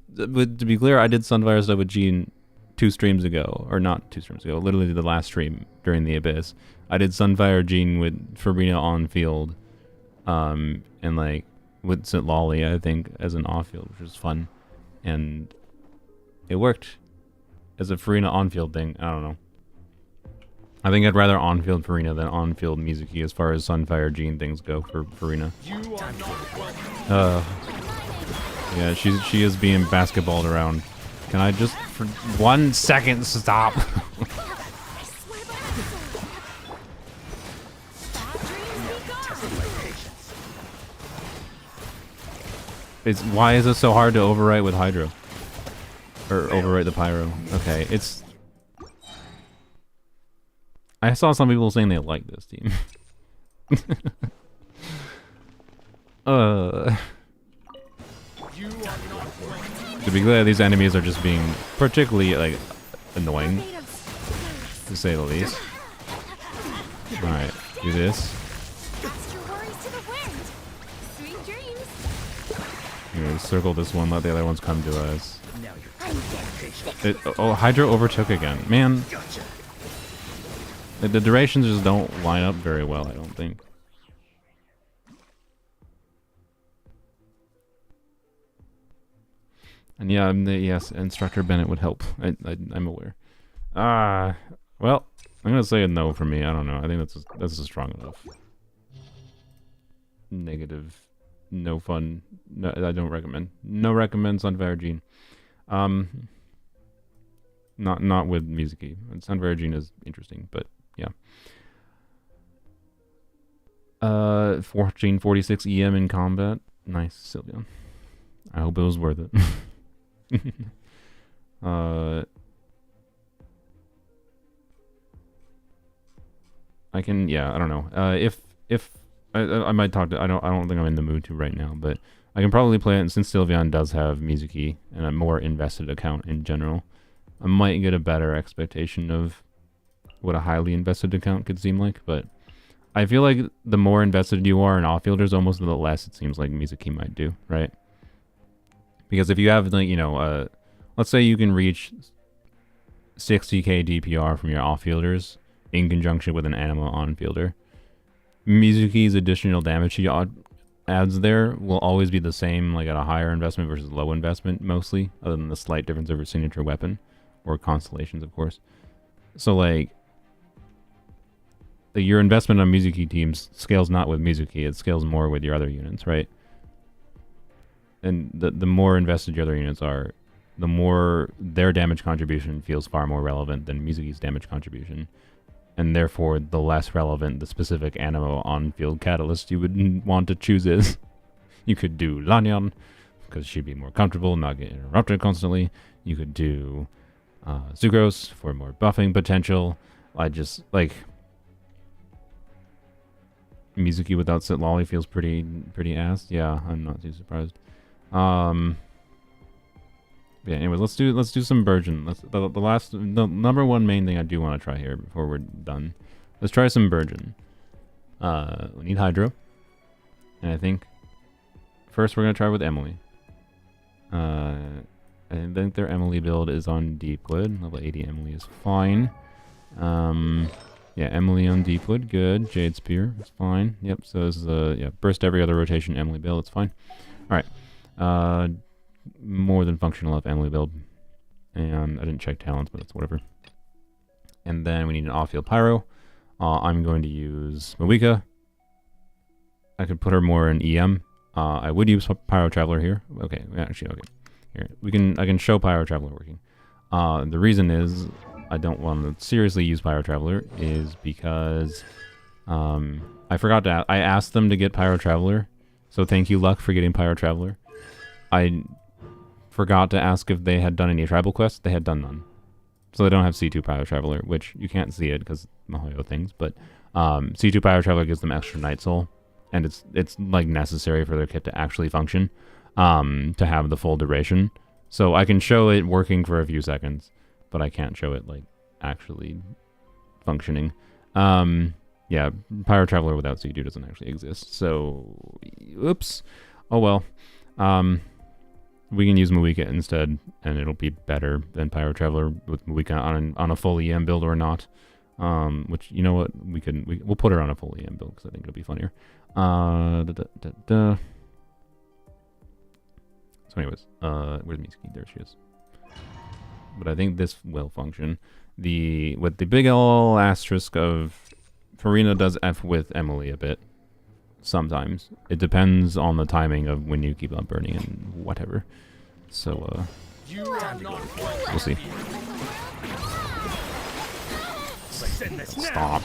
But to be clear, I did Sunfire stuff with Jean 2 streams ago. Or not 2 streams ago, literally the last stream during the Abyss. I did Sunfire Jean with Farina on field. And like with St. Lolly, I think, as an off field, which was fun. And it worked. As a Farina on field thing, I don't know. I think I'd rather on-field Farina than on-field Mizuki as far as Sunfire Jean things go for Farina. Yeah, she is being basketballed around. Can I just, for 1 second, stop? Why is it so hard to overwrite with Hydro? Or overwrite the Pyro? Okay, it's... I saw some people saying they like this team. To be clear, these enemies are just being particularly, like, annoying, to say the least. Alright, Do this. Cast your worries to the wind. Sweet dreams. Anyway, circle this one, let the other ones come to us. Now you're Oh, Hydra overtook again. Man, gotcha. the durations just don't line up very well, I don't think. And yeah, yes, Instructor Bennett would help. I'm aware. Well, I'm gonna say a no for me. I don't know. I think that's a strong enough. Negative. No fun. No, I don't recommend. No recommend Sunfire Gene. Not with Mizuki. Sunfire Gene is interesting, but yeah. 1446 EM in combat. Nice, Sylvia. I hope it was worth it. I can, yeah, I don't know. If I might talk to, I don't think I'm in the mood to right now, but I can probably play it, and since Sylveon does have Mizuki and a more invested account in general, I might get a better expectation of what a highly invested account could seem like, but I feel like the more invested you are in off-fielders, almost the less it seems like Mizuki might do, right? Because if you have, like, you know, let's say you can reach 60k DPR from your off-fielders in conjunction with an Animo on-fielder, Mizuki's additional damage he adds there will always be the same, like at a higher investment versus low investment, mostly, other than the slight difference of her signature weapon, or constellations, of course. So, like, your investment on Mizuki teams scales not with Mizuki, it scales more with your other units, right? And the more invested your other units are, the more their damage contribution feels far more relevant than Mizuki's damage contribution. And therefore, the less relevant the specific Animo on-field catalyst you would want to choose is. You could do Lanyan, because she'd be more comfortable, not get interrupted constantly. You could do Sucrose for more buffing potential. I just, like... Mizuki without Sit Lolly feels pretty ass. Yeah, I'm not too surprised. Yeah, anyways, let's do some Burgeon. The number one main thing I do want to try here before we're done. Let's try some Burgeon. We need Hydro. And I think first we're gonna try with Emily. I think their Emily build is on Deepwood. Level 80 Emily is fine. Yeah, Emily on Deepwood, good. Jade Spear, it's fine. Yep, so this is yeah, burst every other rotation Emily build, it's fine. Alright. More than functional enough Emily build. And I didn't check talents, but it's whatever. And then we need an off-field Pyro. I'm going to use Moika. I could put her more in EM. I would use Pyro Traveler here. Okay, actually, okay. Here, I can show Pyro Traveler working. The reason is I don't want to seriously use Pyro Traveler is because I forgot to I asked them to get Pyro Traveler. So thank you, Luck, for getting Pyro Traveler. I forgot to ask if they had done any tribal quests. They had done none. So they don't have C2 Pyro Traveler, which you can't see it because Mahoyo things, but C2 Pyro Traveler gives them extra Night Soul, and it's like necessary for their kit to actually function, to have the full duration. So I can show it working for a few seconds, but I can't show it like actually functioning. Yeah, Pyro Traveler without C2 doesn't actually exist. So, oops. Oh well. We can use Moika instead, and it'll be better than Pyro Traveler with Moika on a full EM build or not. Which, you know what, we'll put her on a full EM build because I think it'll be funnier. So anyways, where's Mizuki? There she is. But I think this will function. With the big L asterisk of Farina does F with Emily a bit. Sometimes. It depends on the timing of when you keep on burning and whatever. So, we'll see. Stop.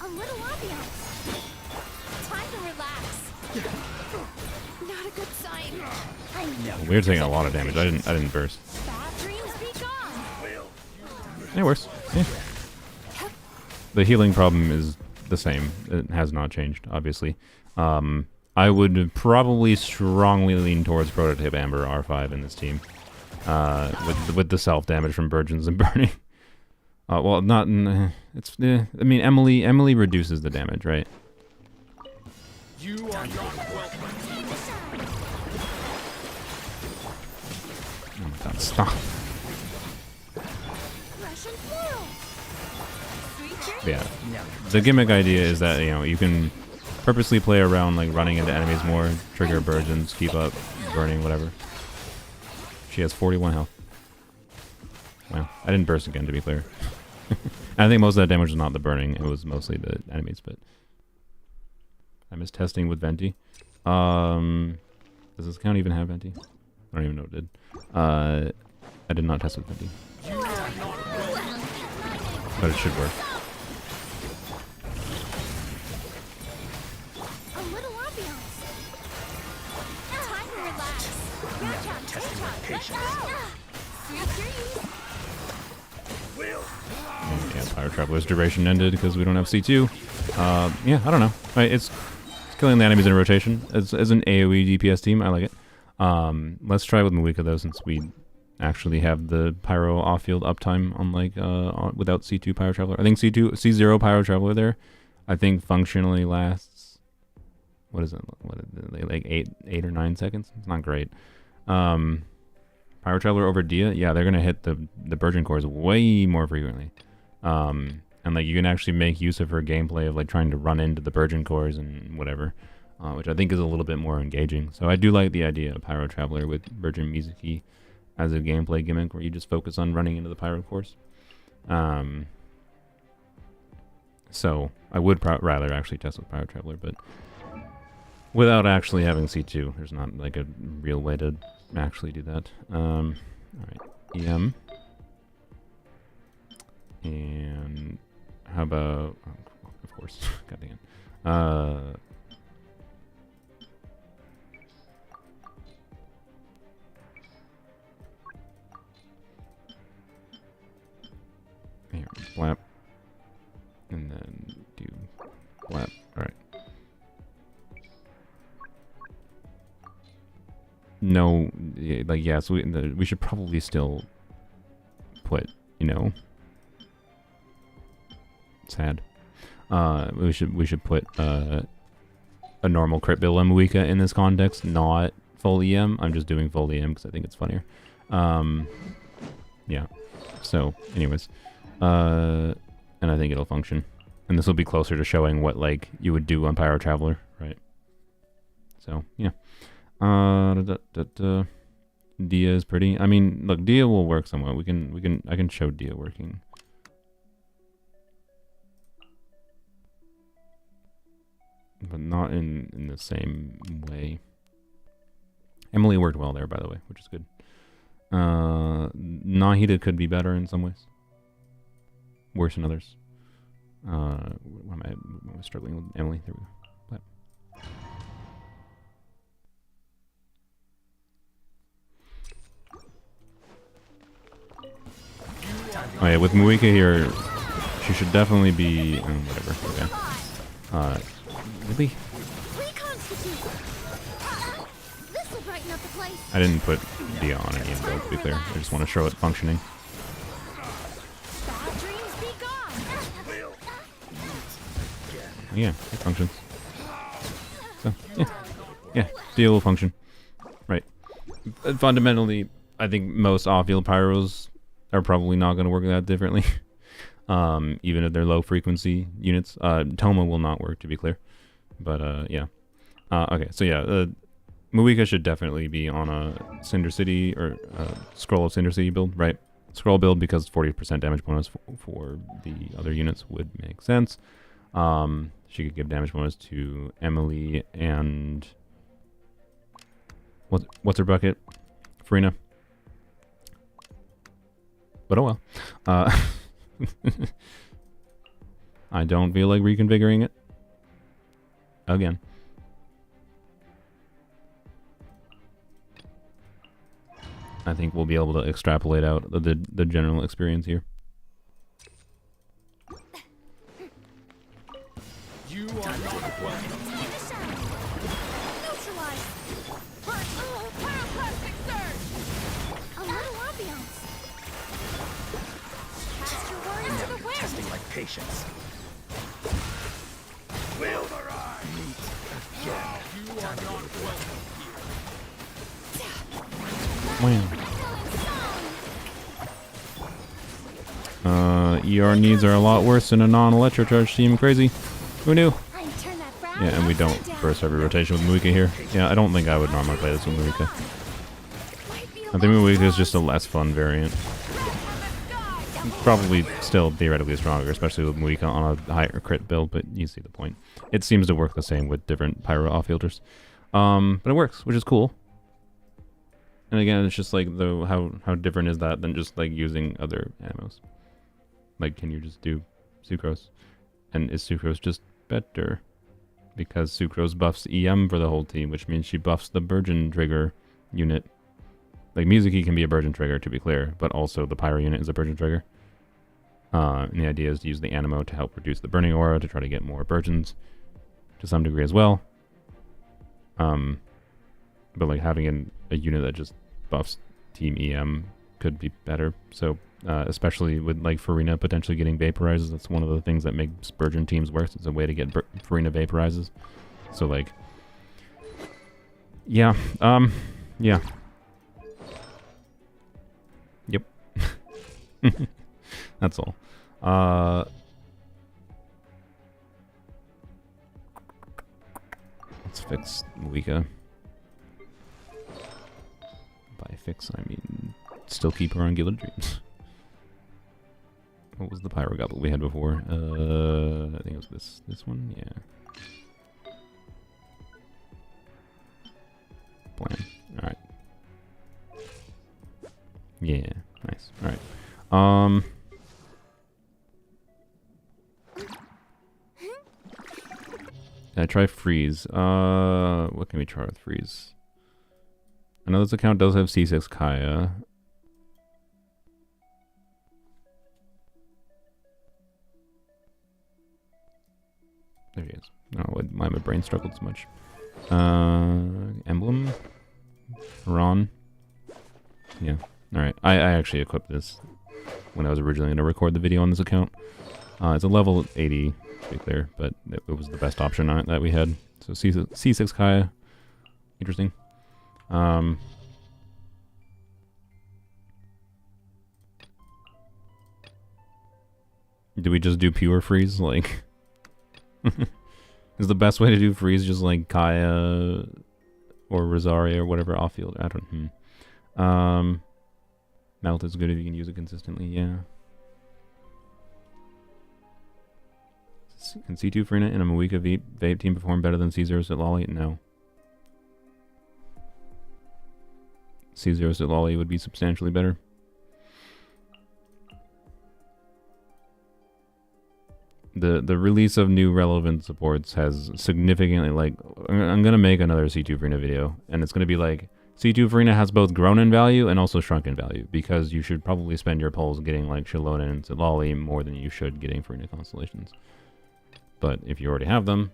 A little ambiance. Time to relax. Not a good sign. We're taking a lot of damage. I didn't burst. Bad dreams be gone. It works. Yeah. The healing problem is the same. It has not changed, obviously. I would probably strongly lean towards Prototype Amber R5 in this team. With the self-damage from Burgeons and Burning. Well, not. It's. I mean, Emily reduces the damage, right? You are not welcome. Oh my god! Stop. Russian floral. Sweet Yeah. The gimmick idea is that you can purposely play around like running into enemies more, trigger burgeons, keep up, burning, whatever. She has 41 health. Wow. I didn't burst again, to be clear. I think most of that damage was not the burning, it was mostly the enemies, but I missed testing with Venti. Does this account even have Venti? I don't even know it did. I did not test with Venti. But it should work. A little ambiance. Time to relax. Testing my patience. Sweet dreams. Yeah, Pyro Traveler's duration ended because we don't have C2. Yeah, I don't know. Right, it's killing the enemies in a rotation. As an AoE DPS team, I like it. Let's try with Mawika though, since we actually have the Pyro off-field uptime without C2 Pyro Traveler. I think C0 Pyro Traveler there, I think functionally lasts, what is it, like 8 or 9 seconds? It's not great. Pyro Traveler over Dia, yeah, they're gonna hit the Burgeon cores way more frequently. And like you can actually make use of her gameplay of like trying to run into the Burgeon cores and whatever, which I think is a little bit more engaging. So I do like the idea of Pyro Traveler with Virgin Mizuki as a gameplay gimmick where you just focus on running into the Pyro cores. So I would rather actually test with Pyro Traveler, but without actually having C2, there's not like a real way to actually do that. All right, EM. And how about, oh, of course, got the end. Here, blap. And then do blap. Alright. No, like, yeah, so we should probably still put, sad. We should put a normal crit build on Mawika in this context, not full EM. I'm just doing full EM because I think it's funnier. Yeah. So, anyways, and I think it'll function, and this will be closer to showing what like you would do on Pyro Traveler, right? So yeah. Dia is pretty. I mean, look, Dia will work somewhat. I can show Dia working. But not in the same way. Emily worked well there, by the way, which is good. Nahida could be better in some ways. Worse in others. What am I struggling with Emily? There we go. Oh yeah, with Mawika here, she should definitely be whatever. Okay. Really? This'll brighten up the place. I didn't put Dia on any build, to be clear. I just want to show it functioning. Bad dreams be gone. Yeah, it functions. So yeah, Dia will function. Right. Fundamentally, I think most off-field pyros are probably not going to work that differently. Even if they're low frequency units. Toma will not work, to be clear. But yeah. Okay, so yeah, Mawika should definitely be on a Cinder City or Scroll of Cinder City build, right? Scroll build because 40% damage bonus for the other units would make sense. She could give damage bonus to Emily and what's her bucket? Farina. But oh well. I don't feel like reconfiguring it again. I think we'll be able to extrapolate out the general experience here. You are not welcome. Neutralize. Pyroclastic surge. A little ambiance. Cast your worries patience. Wilburine! Meet again. You are not welcome here. ER needs are a lot worse than a non-electro charge team. Crazy. Who knew? Yeah, and we don't burst every rotation with Muika here. Yeah, I don't think I would normally play this with Muika. I think Muika is just a less fun variant. Probably still theoretically stronger, especially with Muika on a higher crit build, but you see the point. It seems to work the same with different pyro offfielders. But it works, which is cool. And again, it's just like, how different is that than just like using other animos? Like, can you just do Sucrose? And is Sucrose just better? Because Sucrose buffs EM for the whole team, which means she buffs the Burgeon trigger unit. Like, Mizuki can be a Burgeon trigger, to be clear, but also the Pyro unit is a Burgeon trigger. And the idea is to use the Animo to help reduce the burning aura to try to get more Burgeons to some degree as well. But like having a unit that just buffs Team EM could be better. So especially with like Farina potentially getting vaporizes, that's one of the things that makes Burgeon teams worse. It's a way to get Farina vaporizes. So like, yeah, yeah. Yep. That's all. Let's fix Muika. By fix, I mean still keep her on Gilded Dreams. What was the Pyro Goblet we had before? I think it was this one? Yeah. Plan. Alright. Yeah, nice. Alright. Did I try Freeze? What can we try with Freeze? I know this account does have C6 Kaya. There he is. I don't know why my brain struggled so much. Emblem? Ron? Yeah. Alright. I actually equipped this when I was originally going to record the video on this account. It's a level 80, to be clear, but it was the best option on it that we had. So C6 Kaya. Interesting. Do we just do pure freeze? Like, is the best way to do freeze just like Kaya or Rosaria or whatever off field? I don't know. Melt is good if you can use it consistently, yeah. Can C2 Frina in a Muika vape team perform better than C0 Sitlali? No. C0 Sitlali would be substantially better. The release of new relevant supports has significantly, like, I'm going to make another C2 Frina video, and it's going to be like, C2 Frina has both grown in value and also shrunk in value, because you should probably spend your pulls getting like Shalona and Sitlali more than you should getting Frina Constellations. But if you already have them,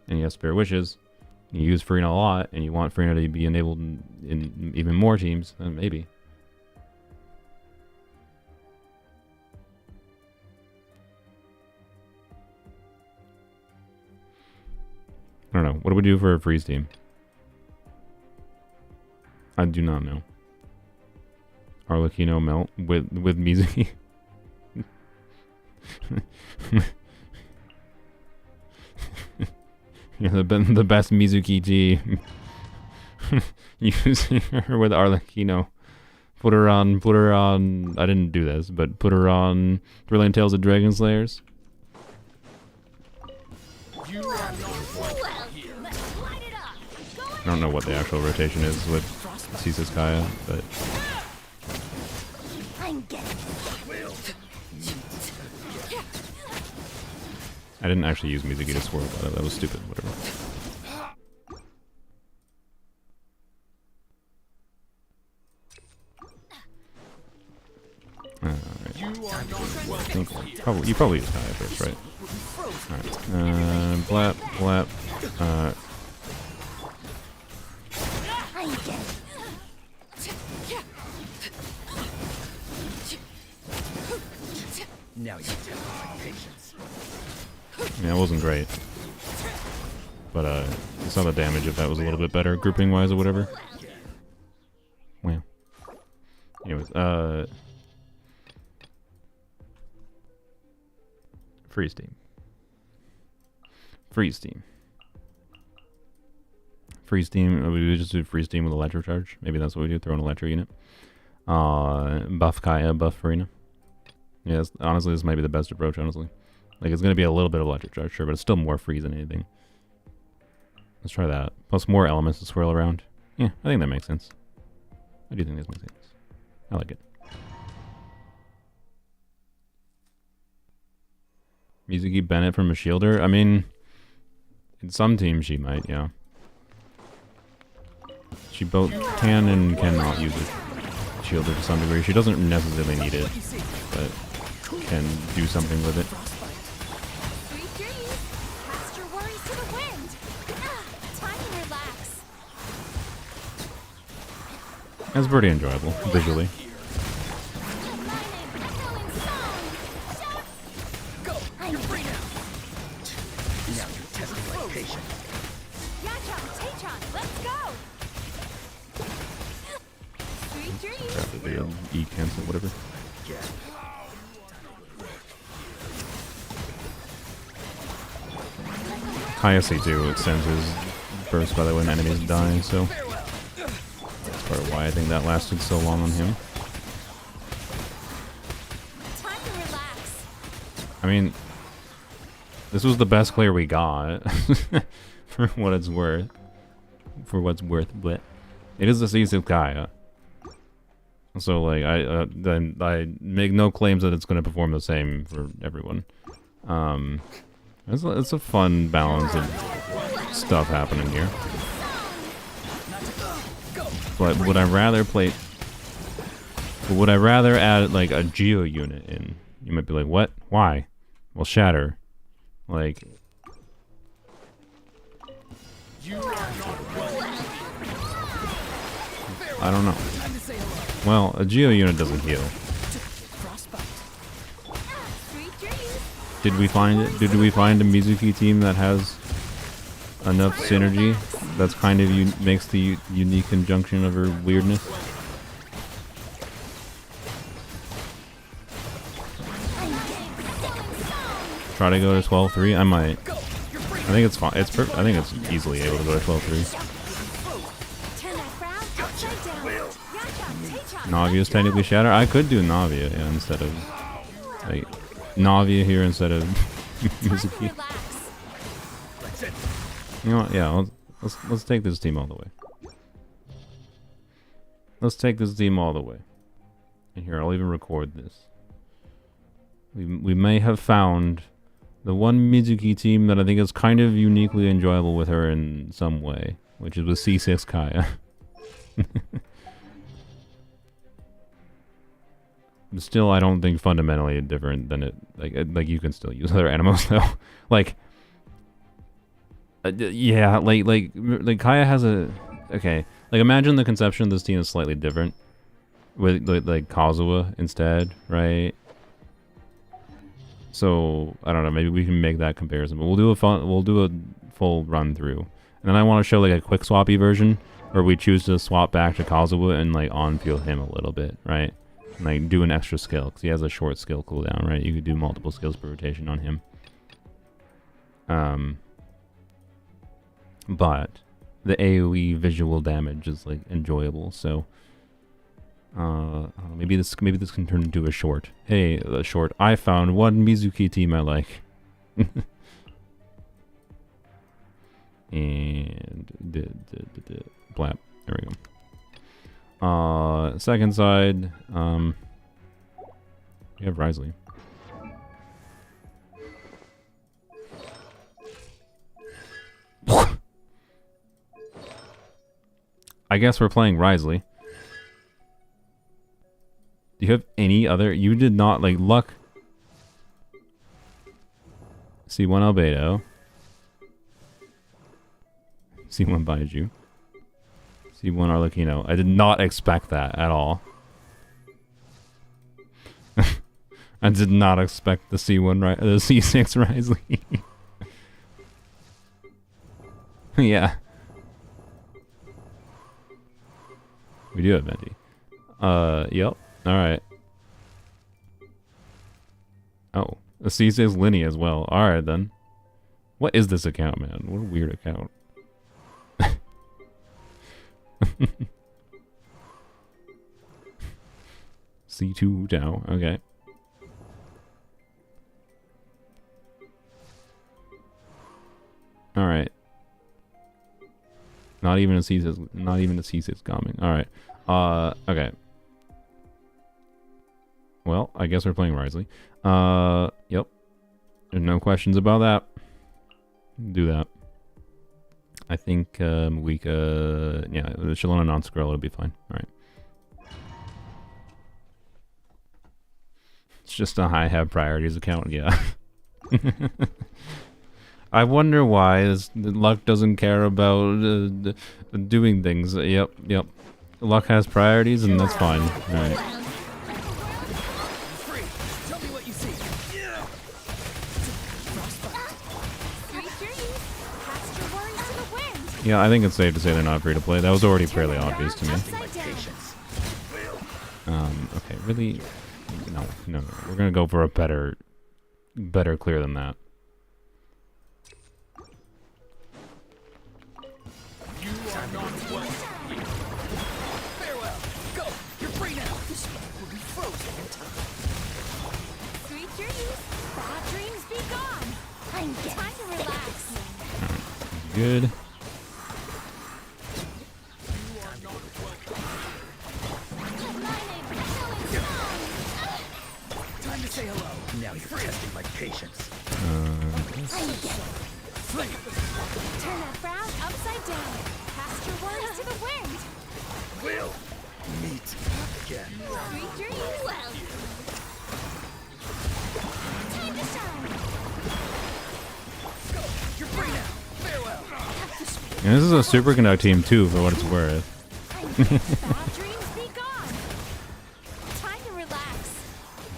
and you have Spirit Wishes, you use Frina a lot, and you want Frina to be enabled in even more teams, then maybe. I don't know. What do we do for a freeze team? I do not know. Arlecchino melt with Mizuki. You're the best Mizuki G. Using her with Arlecchino. Put her on, I didn't do this, but put her on Brilliant Tales of Dragon Slayers. I don't know what the actual rotation is with C6 Kaya, but I didn't actually use Mizuki to swirl, but that was stupid, whatever. Alright. You probably use Kaya first, right? Alright. Blap, blap, now you test my patience. Yeah, it wasn't great. But I saw the damage if that was a little bit better grouping wise or whatever. Well. Anyways, free steam. Free steam. Free steam. We would just do free steam with electro charge. Maybe that's what we do. Throw an electro unit. Buff Kaya, buff Farina. Yeah, honestly, this might be the best approach. Honestly, like it's gonna be a little bit of electro charge, sure, but it's still more freeze than anything. Let's try that. Plus more elements to swirl around. Yeah, I think that makes sense. I do think this makes sense. I like it. Mizuki Bennett from a shielder? I mean, in some teams she might, yeah. She both can and cannot use a shielder to some degree. She doesn't necessarily need it, but can do something with it. Sweet dreams. Cast your worries to the wind. Time to relax. It's pretty enjoyable, visually. E-cancel, whatever. Kaya C2 extends his burst, by the way, when enemies die, so that's part of why I think that lasted so long on him. Time to relax. I mean, this was the best clear we got, for what it's worth. For what's worth, but it is the C6 Kaya. So like I make no claims that it's going to perform the same for everyone. It's a fun balance of stuff happening here. But would I rather play? Would I rather add like a Geo unit in? You might be like, what? Why? Well, Shatter. Like. I don't know. Well, a Geo unit doesn't heal. Did we find it? Did we find a Mizuki team that has enough synergy that's kind of makes the unique conjunction of her weirdness? Try to go to 12-3? I might. I think it's fine. I think it's easily able to go to 12-3. Navia is technically Shatter. I could do Navia, yeah, instead of like Navia here instead of Mizuki. You know what? Yeah, let's take this team all the way. Let's take this team all the way. And here, I'll even record this. We may have found the one Mizuki team that I think is kind of uniquely enjoyable with her in some way, which is with C6 Kaya. Still, I don't think fundamentally different than it. Like you can still use other animals though. Like, yeah, like Kaya has a okay. Like imagine the conception of this team is slightly different with like Kazuha instead, right? So I don't know. Maybe we can make that comparison, but we'll do a full run through, and then I want to show like a quick swappy version where we choose to swap back to Kazuha and like on field him a little bit, right? And like do an extra skill because he has a short skill cooldown, right? You could do multiple skills per rotation on him. But the AoE visual damage is like enjoyable, so maybe this can turn into a short. Hey, a short. I found one Mizuki team I like. And blap. There we go. Second side, we have Risley. I guess we're playing Risley. Do you have any other? You did not like luck. C1 Albedo. C1 Baiju. C1 Arlecchino. I did not expect that at all. I did not expect the C1 the C6 Risley. Yeah. We do have Venti. Yep. Alright. Oh. The C says Linny as well. Alright then. What is this account, man? What a weird account. C2 Dow. Okay. Alright. Not even a C6 coming. Alright. Okay. Well, I guess we're playing Risley. Yep. There's no questions about that. Do that. I think we could, yeah, the Shalona non-scroll, it'll be fine. Alright. It's just a high have priorities account, yeah. I wonder why luck doesn't care about doing things. Yep. Luck has priorities, and that's fine. Alright. Yeah, I think it's safe to say they're not free to play. That was already fairly obvious to me. Okay, really? No. We're gonna go for a better clear than that. You are not welcome. Farewell. Go. You're free now. This will be frozen in time. Sweet dreams. Bad dreams be gone. Time to relax. Good. Time to say hello. Now you're testing my patience. Turn that frown upside down. Cast your worries to the wind. We'll meet again. Sweet dreams. Well. Time to shine. Go. You're free now. Farewell. And this is a superconduct team too, for what it's worth. Bad dreams be gone. Time to relax.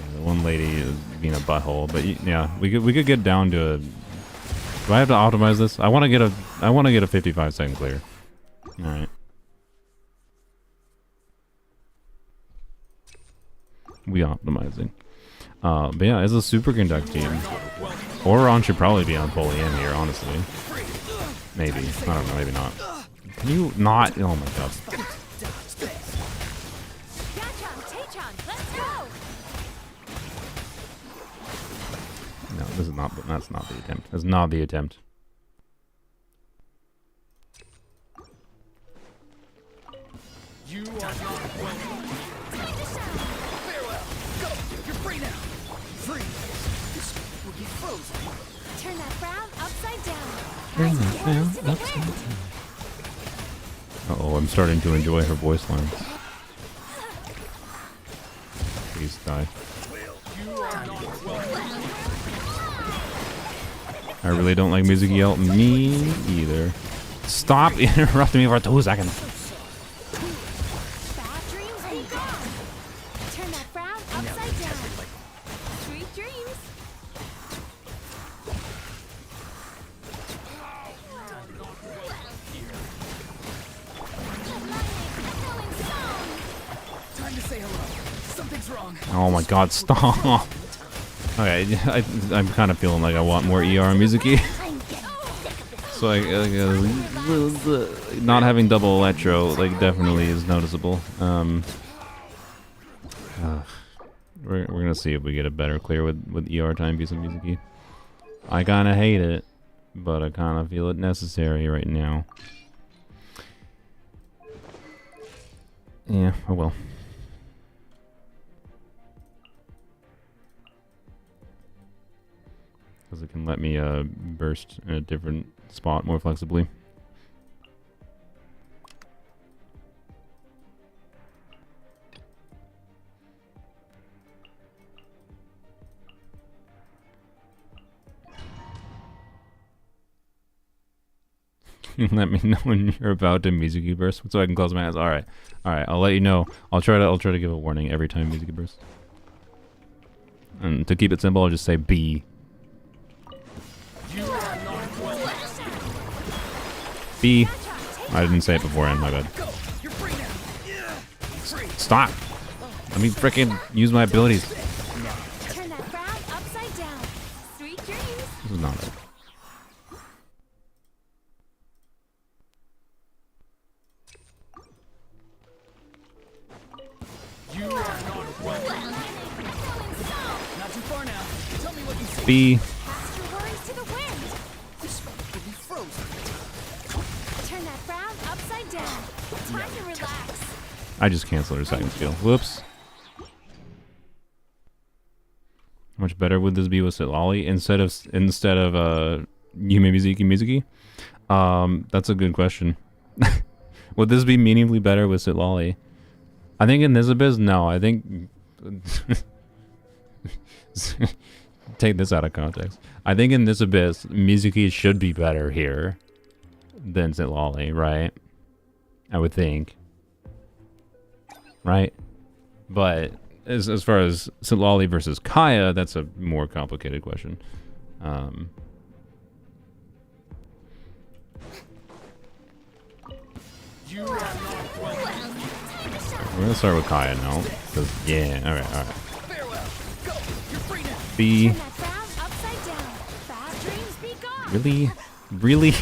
Yeah, the one lady is being a butthole, but yeah, we could get down to a. Do I have to optimize this? I want to get a 55-second clear. All right. We optimizing. But yeah, it's a superconduct team. Oron should probably be on Poly in here, honestly. Maybe. I don't know. Maybe not. Can you not? Oh my god. No, this is not. That's not the attempt. That's not the attempt. You are not welcome. Farewell. Go. You're free now. Free. This will be frozen. Turn that frown upside down. Uh-oh, I'm starting to enjoy her voice lines. Please die. I really don't like Mizuki Yelp. Me either. Stop interrupting me for 2 seconds. Bad dreams be gone. Turn that frown upside down. Sweet dreams. Time to say hello. Something's wrong. Oh my god, stop. Okay, I'm kind of feeling like I want more ER on Mizuki. So not having double electro like definitely is noticeable. We're gonna see if we get a better clear with ER time piece of Mizuki. I kind of hate it, but I kind of feel it necessary right now. Yeah, oh well. Because it can let me burst in a different spot more flexibly. Let me know when you're about to Mizuki burst so I can close my eyes. Alright. Alright, I'll let you know. I'll try to give a warning every time Mizuki bursts. And to keep it simple, I'll just say B. B. I didn't say it beforehand, my bad. Go! You're free now! Yeah! Free! Stop! Let me frickin' use my abilities. Turn that frown upside down. Streak your use. This is not it. You are not welcome. Not too far now. Tell me what you see. B. Cast your worries to the wind. This will be frozen. Turn that frown upside down. Time to relax. I just canceled her second skill. Whoops. How much better would this be with Sitlali instead of Yumemizuki Mizuki? That's a good question. Would this be meaningfully better with Sitlali? I think in this abyss, no. I think take this out of context. I think in this abyss, Mizuki should be better here than Sitlali, right? I would think. Right? But as far as Sitlali versus Kaya, that's a more complicated question. You are not welcome. We're gonna start with Kaya now. Cause yeah, alright. Farewell. Go! You're free now. B. Turn that frown upside down. Bad dreams be gone. Really? Really?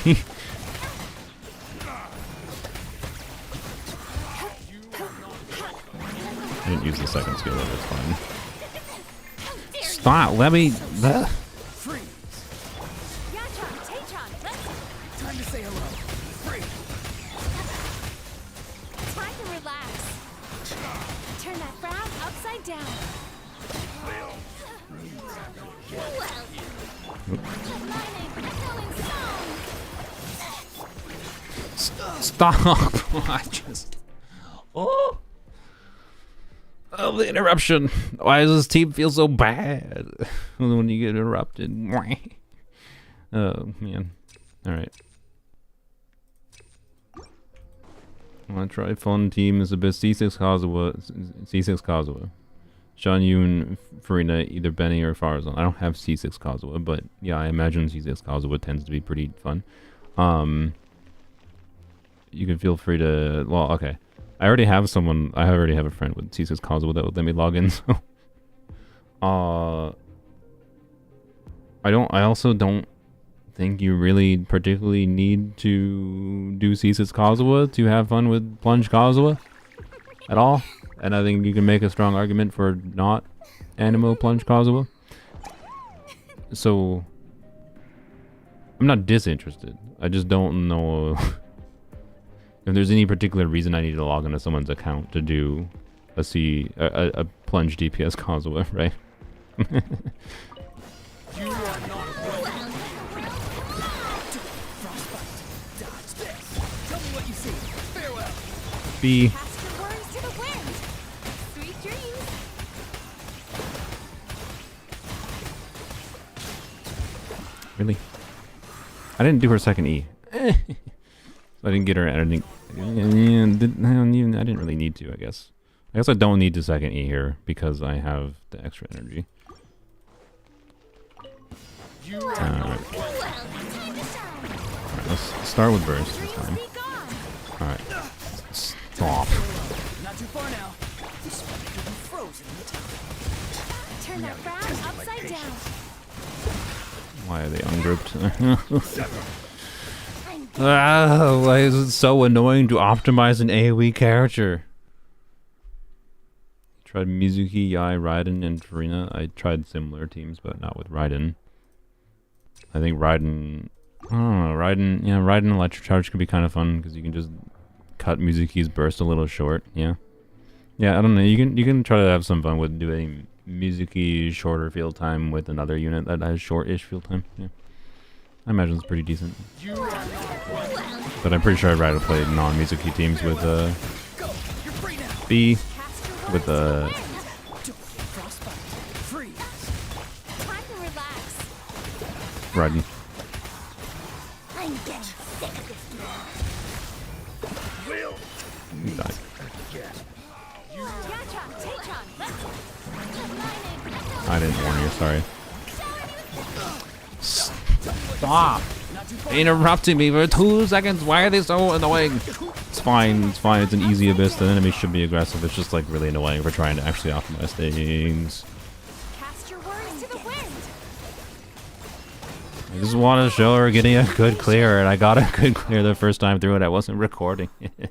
I didn't use the second skill, but it's fine. Stop! Let me. Freeze. Yatron, Tatron, let's Time to say hello. Free. time to relax. Turn that frown upside down. Stop! I just. Oh! Oh, the interruption. Why does this team feel so bad when you get interrupted? Oh, man. Alright. I want to try fun team is a bit C6 Kazuha. Shan Yun, Farina, either Benny or Farazan. I don't have C6 Kazuha, but yeah, I imagine C6 Kazuha tends to be pretty fun. You can feel free to, well, okay. I already have someone, I already have a friend with C6 Kazuha that would let me log in, so. I also don't think you really particularly need to do C6 Kazuha to have fun with Plunge Kazuha at all. And I think you can make a strong argument for not Animo Plunge Kazuha. So, I'm not disinterested. I just don't know if there's any particular reason I need to log into someone's account to do a Plunge DPS Kazuha, right? You are not welcome. Frostbite. Dodge this. Tell me what you see. Farewell. B. Cast your worries to the wind. Sweet dreams. Really? I didn't do her second E. So I didn't get her anything. I didn't really need to, I guess. I guess I don't need the second E here because I have the extra energy. You are Alright, let's start with burst this time. Be gone. Alright. Stop. not too far now. This will be frozen in time. Turn that frown upside down. Why are they ungrouped? Why is it so annoying to optimize an AoE character? Tried Mizuki, Yai, Raiden, and Farina. I tried similar teams, but not with Raiden. I think Raiden... I don't know, Raiden Electric Charge could be kind of fun, because you can just cut Mizuki's burst a little short, yeah. Yeah, I don't know, you can try to have some fun with doing Mizuki shorter field time with another unit that has short-ish field time, yeah. I imagine it's pretty decent. You are not welcome. But I'm pretty sure I'd rather play non-Mizuki teams with Go. You're free now. B, Cast your worries with to the wind. Frostbite. Freeze. Time to relax. Raiden. I'm getting sick of this. Will. He died. Yatron, Tatron, let's I didn't warn you, sorry. Stop! Not too interrupting me for 2 seconds. Why are they so annoying? It's fine. It's fine. It's an easy abyss. The enemy should be aggressive. It's just like really annoying for trying to actually optimize things. Cast your words to the wind. I just want to show her getting a good clear, and I got a good clear the first time through it. I wasn't recording it.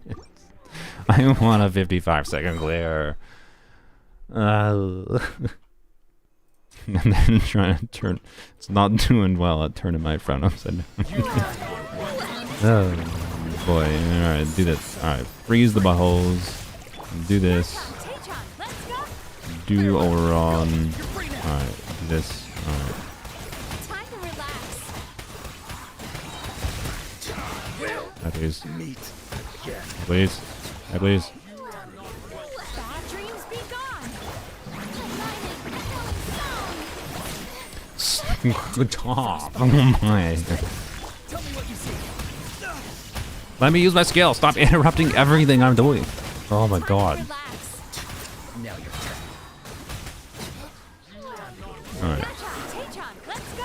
I want a 55-second clear. And then trying to turn. It's not doing well at turning my front upside down. Oh boy. Alright, do this. Alright, freeze the buttholes. Do this. Do Oberon. Alright, do this. Alright. Time to relax. Please. Please. Please. Bad dreams be gone. Good job. Oh my. Tell me what you see. Let me use my skill. Stop interrupting everything I'm doing. Oh my god. Relax. Now you're dead. Alright. Tay-chan, let's go.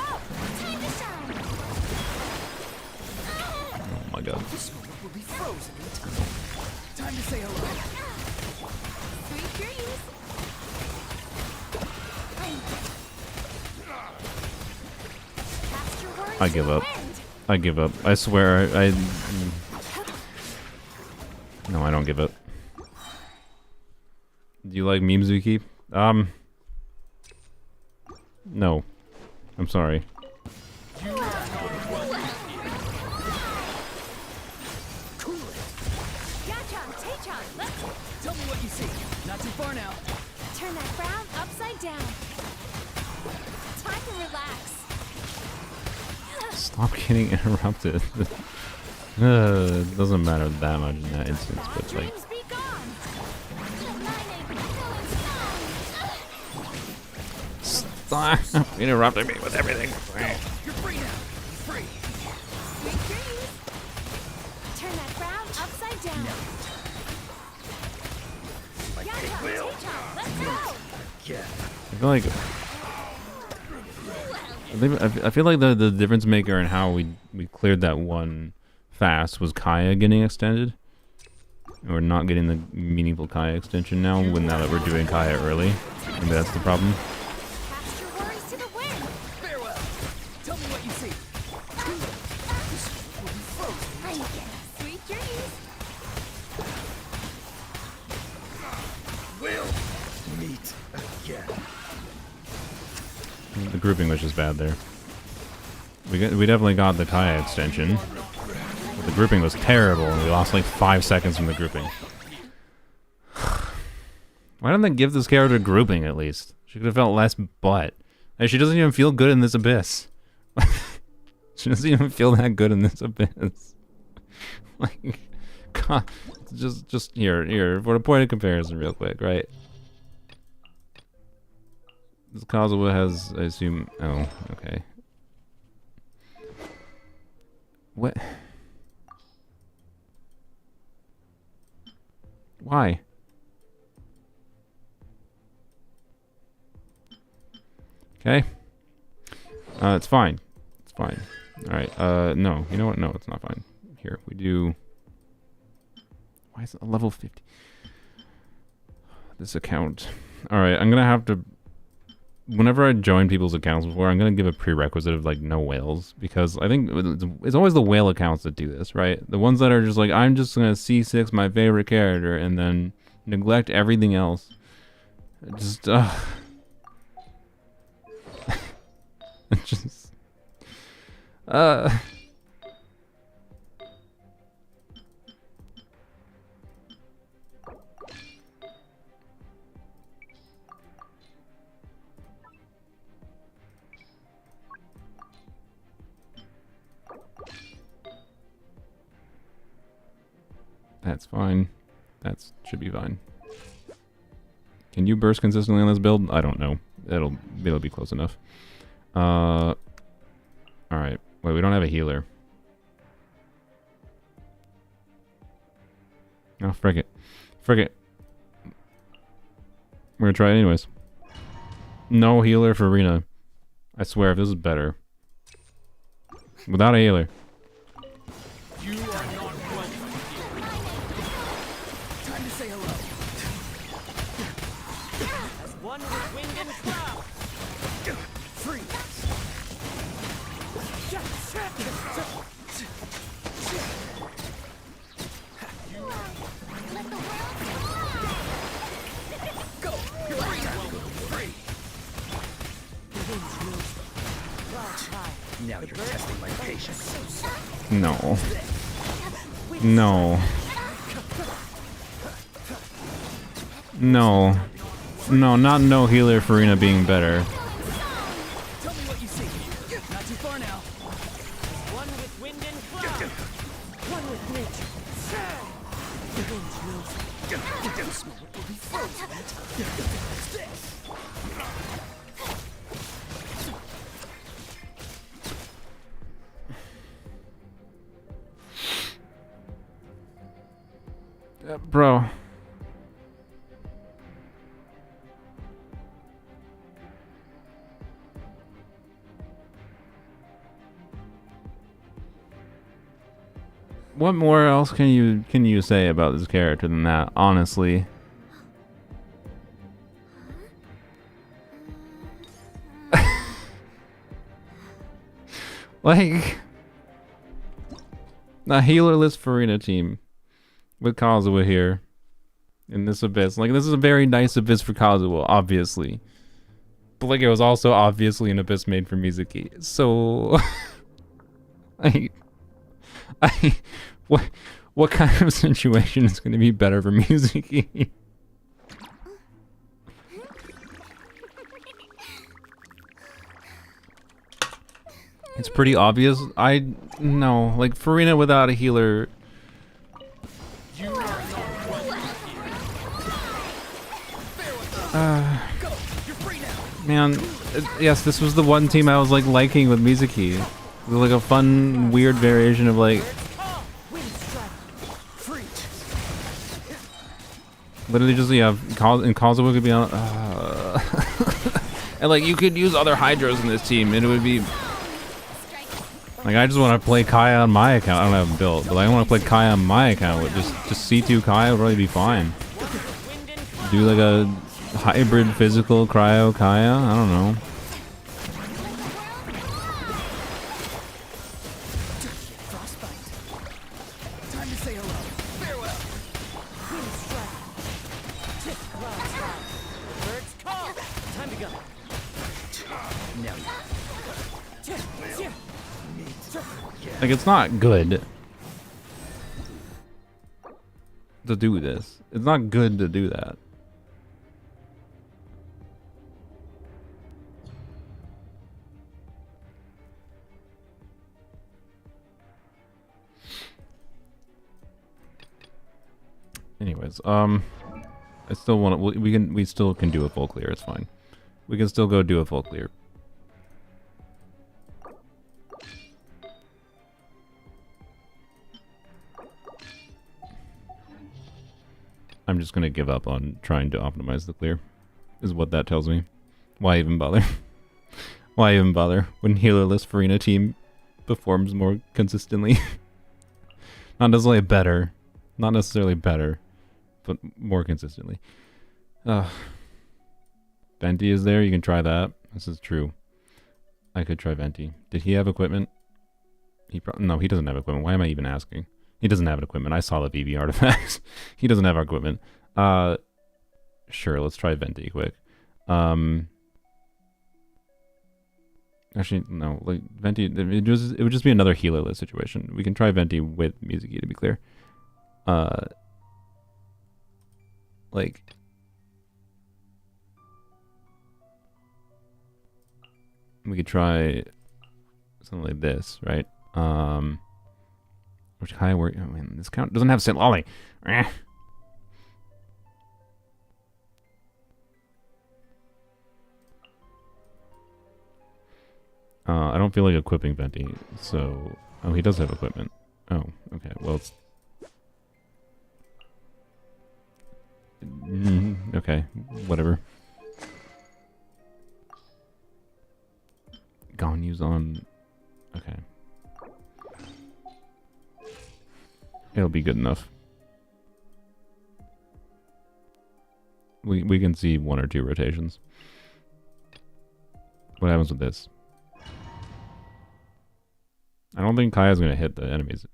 Time to shine. Oh my god. This moment will be frozen in time. Time to say hello. Sweet dreams. Cast your words I to give the up. wind. I give up. I swear I No, I don't give up. Do you like Yumemizuki? No. I'm sorry. Gotcha, Tay-chan, let's Tell me what you see. Not too far now. turn that frown upside down. Time to relax. Stop getting interrupted. It doesn't matter that much in that instance, Bad but like dreams be gone. stop interrupting me with everything. You're free now. Free. Sweet dreams. Turn that frown upside down. Gotcha, Tay-chan, let's go. Yeah. I feel like I feel like the difference maker in how we cleared that one fast was Kaya getting extended. And we're not getting the meaningful Kaya extension now that we're doing Kaya early. Maybe that's the problem. Cast your worries to the wind. Farewell. Tell me what you see. This will be frozen. Sweet dreams. We'll meet again. The grouping was just bad there. We definitely got the Kaya extension. But the grouping was terrible, and we lost like 5 seconds from the grouping. Why didn't they give this character grouping at least? She could have felt less butt. Hey, she doesn't even feel good in this abyss. She doesn't even feel that good in this abyss. Like, God, just here for the point of comparison, real quick, right? This Kazuha has, I assume. Oh, okay. What? Why? Okay. It's fine. It's fine. Alright, no. You know what? No, it's not fine. Here, we do... Why is it a level 50? This account. Alright, I'm gonna have to... Whenever I join people's accounts before, I'm gonna give a prerequisite of, like, no whales. Because I think it's always the whale accounts that do this, right? The ones that are just like, I'm just gonna C6 my favorite character and then neglect everything else. Just, just... That's fine. That should be fine. Can you burst consistently on this build? I don't know. It'll be close enough. Alright. Wait, we don't have a healer. Oh, frick it. Frick it. We're gonna try it anyways. No healer for Rina. I swear, if this is better. Without a healer. to say hello. As one with wind and cloud. Freeze. Let the world Go! You're free now! Free! Now you're testing my patience. No. No. No. No, not no healer Farina being better. Tell me what you see. Not too far now. One with wind and cloud. One with nature. The wind's rosy. Don't smell it will be frozen. What's this? Bro. What more else can you say about this character than that, honestly? Like a healerless Farina team with Kazuha here in this abyss. Like, this is a very nice abyss for Kazuha, obviously. But like, it was also obviously an abyss made for Mizuki. So what kind of situation is going to be better for Mizuki? It's pretty obvious. No, like Farina without a healer. Man, yes, this was the one team I was like liking with Mizuki. It was like a fun, weird variation of like. Literally just, yeah, and Kazuha could be on. And like, you could use other Hydras in this team, and it would be. Like, I just want to play Kaya on my account. I don't have him built, but like, I want to play Kaya on my account. With just C2 Kaya would really be fine. Do like a hybrid physical cryo Kaya. I don't know. Time to say hello. Farewell. Birds call. Time to go. Now. Like, it's not good to do this. It's not good to do that. Anyways, I still want to. We still can do a full clear. It's fine. We can still go do a full clear. I'm just gonna give up on trying to optimize the clear, is what that tells me. Why even bother? Why even bother when healerless Farina team performs more consistently? Not necessarily better, but more consistently. Venti is there. You can try that. This is true. I could try Venti. Did he have equipment? No, he doesn't have equipment. Why am I even asking? He doesn't have equipment. I saw the VV artifacts. He doesn't have our equipment. Sure, let's try Venti quick. Actually, no. Like Venti, it would just be another healerless situation. We can try Venti with Mizuki to be clear. Like, we could try something like this, right? Which high work? I mean, this count doesn't have Saint Lolly. I don't feel like equipping Venti, so... Oh, he does have equipment. Oh, okay, well, it's... Okay, whatever. Ganyu's on... Okay. It'll be good enough. We can see 1 or 2 rotations. What happens with this? I don't think Kaya's gonna hit the enemies,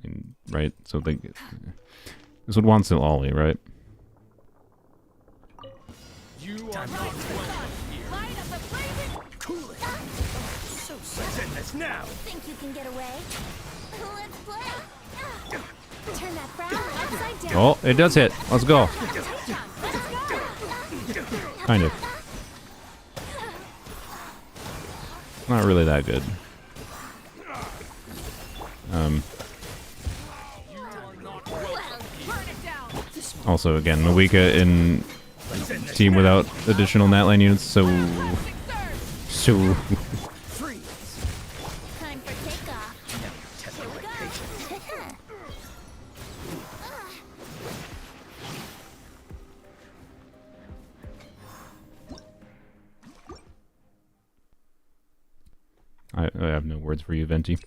right? So they, this would want to ollie, right? You are not Light up the blazing. cool it. So let's end this now. Think you can get away? Let's play. Turn that frown upside down. Oh, it does hit. Let's go. Let's go. Kind of. Not really that good. Well, burn it down. Also, again, Mawika in team without additional Natline units, so Freeze. Time for takeoff. Test Here we my go. patience. I have no words for you, Venti.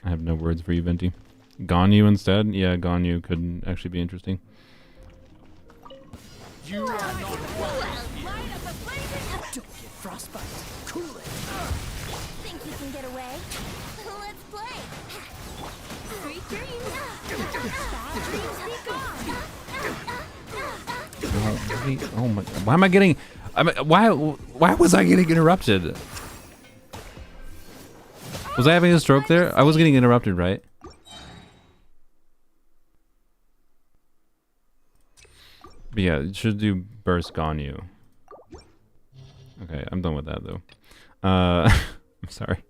I have no words for you, Venti. Ganyu instead? Yeah, Ganyu could actually be interesting. You are not Light up the blazing. Don't get frostbite. Cool it. Think you can get away? Let's play. Sweet dreams. Bad dreams be gone. Oh my! Why am I getting? Why was I getting interrupted? Was I having a stroke there? I was getting interrupted, right? But yeah, it should do burst Ganyu. Okay, I'm done with that though. I'm sorry.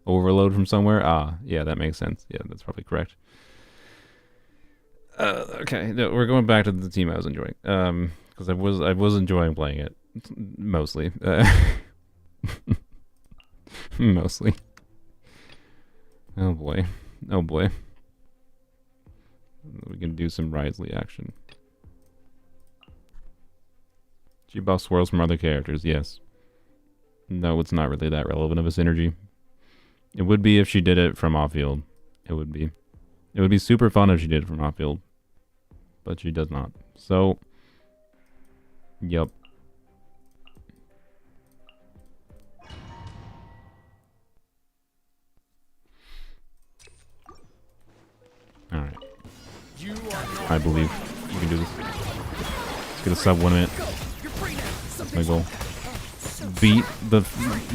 Overload from somewhere? Ah, yeah, that makes sense. Yeah, that's probably correct. Okay, no, we're going back to the team I was enjoying. Because I was enjoying playing it mostly. Mostly. Oh boy. Oh boy. We can do some Risley action. She buffs swirls from other characters, yes. No, it's not really that relevant of a synergy. It would be if she did it from off-field. It would be. It would be super fun if she did it from off-field. But she does not. So, yep. Alright. I believe we can do this. Let's get a sub 1 minute. That's my goal. Beat the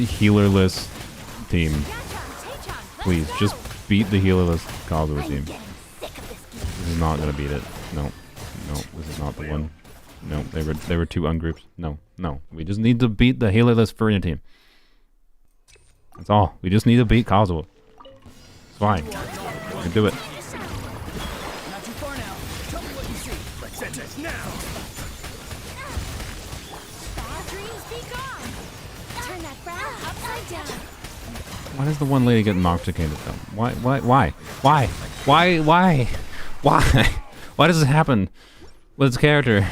healerless team. Please, just beat the healerless Kazuha team. This is not gonna beat it. No. No, this is not the one. No, they were too ungrouped. No, no. We just need to beat the healerless Furina team. That's all. We just need to beat Kazuha. It's fine. We can do it. Not too far now. Tell me what you see. Let's end this now. Bad dreams be gone. Turn that frown upside down. Why does the one lady get intoxicated though? Why? Why does this happen with its character?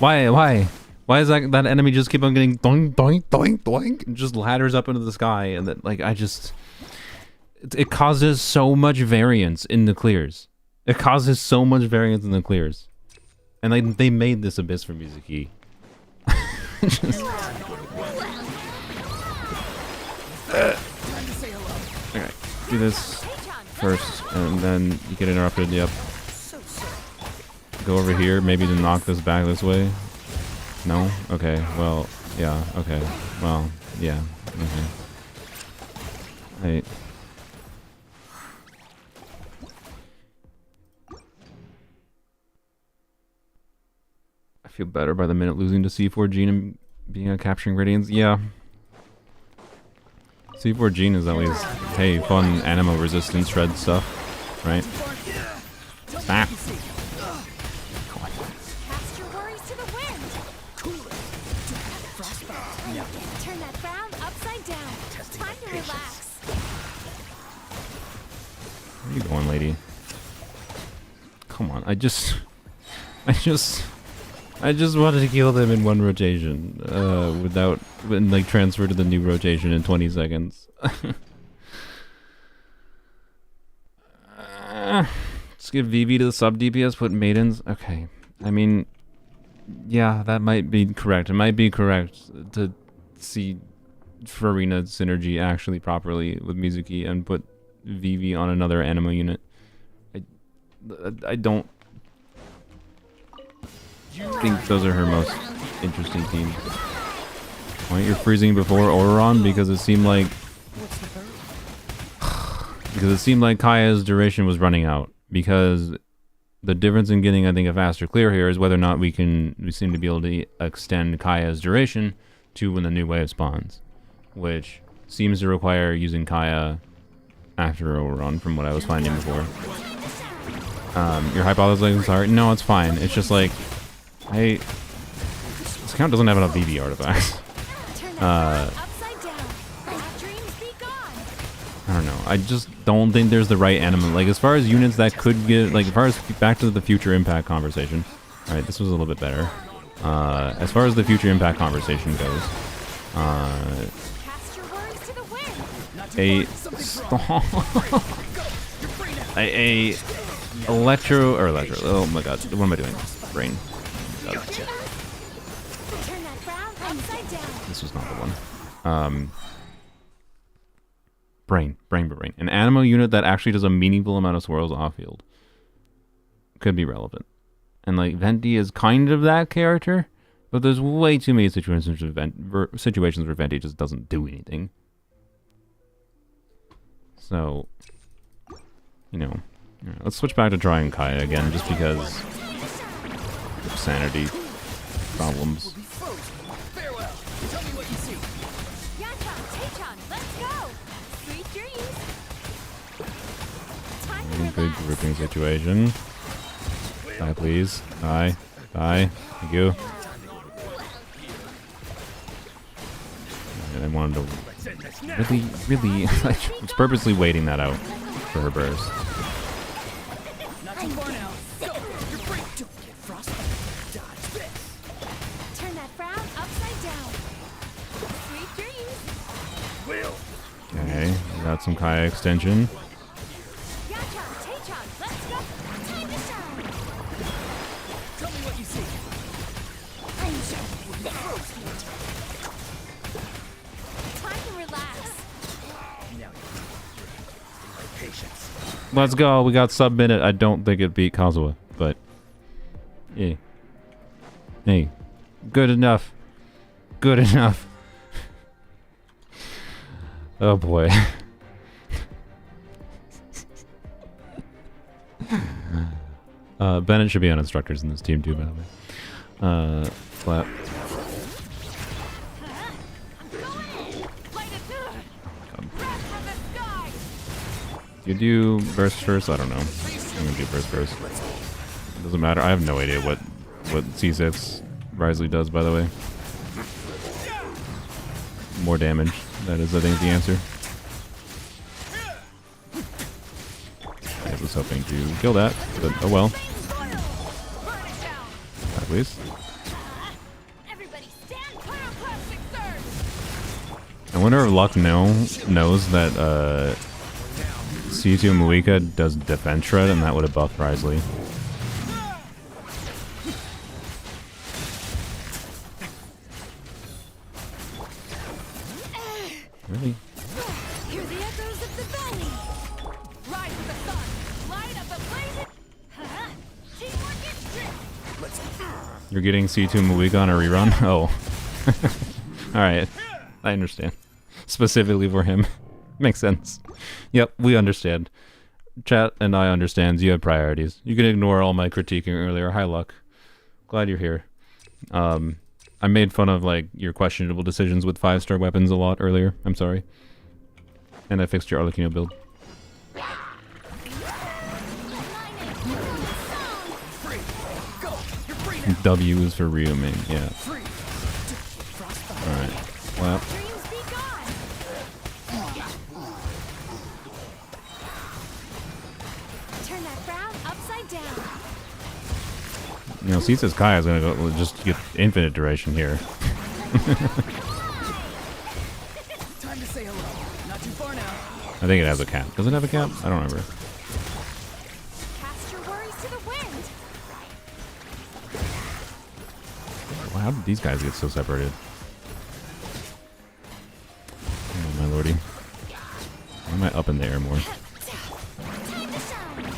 Why is that enemy just keep on getting doink doink doink doink and just ladders up into the sky and that like it causes so much variance in the clears. It causes so much variance in the clears. And they made this abyss for Mizuki. Just, okay, do this first, and then you get interrupted. Yep. Go over here, maybe to knock this back this way. No? Okay, well, yeah, okay. Well, yeah, okay. I feel better by the minute losing to C4 Gene and being a capturing Radiance. Yeah. C4 Gene is at least, hey, fun animo resistance shred stuff, right? Snap. Cast your worries to the wind. Turn that frown upside down. Time to relax. Where are you going, lady? Come on, I just wanted to kill them in one rotation, without, like, transfer to the new rotation in 20 seconds. Let's give VV to the sub DPS, put maidens. Okay, I mean, Yeah, that might be correct. It might be correct to see Farina synergy actually properly with Mizuki and put Vivi on another anima unit. I don't think those are her most interesting teams. Why aren't you freezing before Oron? Because it seemed like Kaya's duration was running out. Because the difference in getting, I think, a faster clear here is whether or not we seem to be able to extend Kaya's duration to when the new wave spawns, which seems to require using Kaya after Oron from what I was finding before. Your hypothesis, sorry. No, it's fine. It's just like, this account doesn't have enough VV artifacts. I don't know. I just don't think there's the right anima. Like, as far as units that could get, like, as far as Back to the Future Impact conversation. Alright, this was a little bit better. As far as the Future Impact conversation goes, electro, oh my god, what am I doing? Brain. Oh, this was not the one. Brain. An animo unit that actually does a meaningful amount of swirls off field could be relevant. And like Venti is kind of that character, but there's way too many situations where Venti just doesn't do anything. So, you know, let's switch back to trying Kaya again, just because of sanity problems. Good grouping situation. Die, please. Die. Thank you. I wanted to really, I was purposely waiting that out for her burst. Not too far now. Go. You're free. Don't get frostbite. Dodge this. Turn that frown upside down. Sweet dreams. Will. Okay, we got some Kaya extension. Tell me what you see. Time to relax. Now you're patience. Let's go. We got sub-minute. I don't think it beat Kazuha, but yeah. Hey, good enough. Good enough. Oh boy. Bennett should be on instructors in this team too, by the way. Flap. You do burst first? I don't know. I'm gonna do burst first. Doesn't matter. I have no idea what C6 Risley does, by the way. More damage. That is, I think, the answer. I was hoping to kill that, but oh well. That, please. I wonder if Luck knows that C2 Muika does defense shred, and that would have buffed Risley. Really? Hear the echoes of the valley. Ride with the sun. Light up the blazing. Teamwork is strict. You're getting C2 Muika on a rerun? Oh. Alright. I understand. Specifically for him. Makes sense. Yep, we understand. Chat and I understands. You have priorities. You can ignore all my critiquing earlier. Hi, Luck. Glad you're here. I made fun of like your questionable decisions with 5-star weapons a lot earlier. I'm sorry. And I fixed your Arlecchino build. W is for Ryumin, yeah. Alright. Well. Turn that frown upside down. You know, Cisa's Kaya is gonna go just get infinite duration here. Time to say hello. Not too far now. I think it has a cap. Does it have a cap? I don't remember. Cast your worries to the wind. how did these guys get so separated? Oh my lordy. Why am I up in the air more? Time to shine.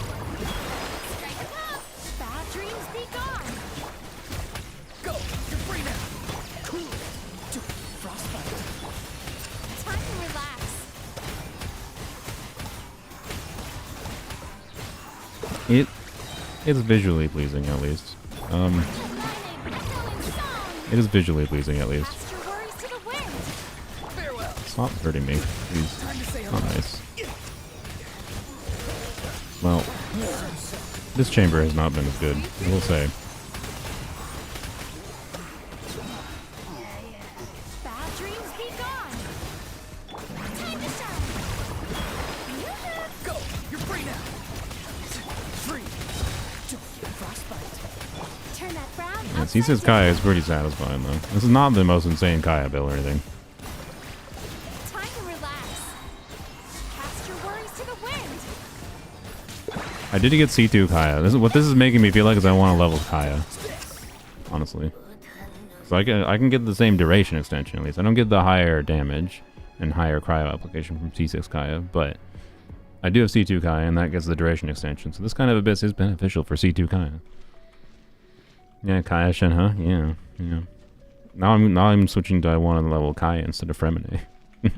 Strike a pop. Bad dreams be gone. Go! You're free now! Cool! Frostbite! Time to relax. It's visually pleasing at least. Lightning, echoing song. It is visually pleasing at least. Cast your worries to the wind. Farewell! Stop hurting me, please. Time to say Not hello. nice. Well, this chamber has not been as good, I will say. Bad dreams be gone. Time to shine. Go! You're free now! Free! Don't get frostbite! Turn that frown Yeah, upside C6 Kaya is pretty satisfying though. This is not the most insane Kaya build or anything. Time to relax. Cast your worries to the wind. I did get C2 Kaya. What this is making me feel like is I want to level Kaya. Honestly. So I can get the same duration extension at least. I don't get the higher damage and higher cryo application from C6 Kaya, but I do have C2 Kaya and that gets the duration extension. So this kind of abyss is beneficial for C2 Kaya. Yeah, Kaya Shen, huh? Yeah, yeah. Now I'm switching to I want to level Kaya instead of Fremine. Burn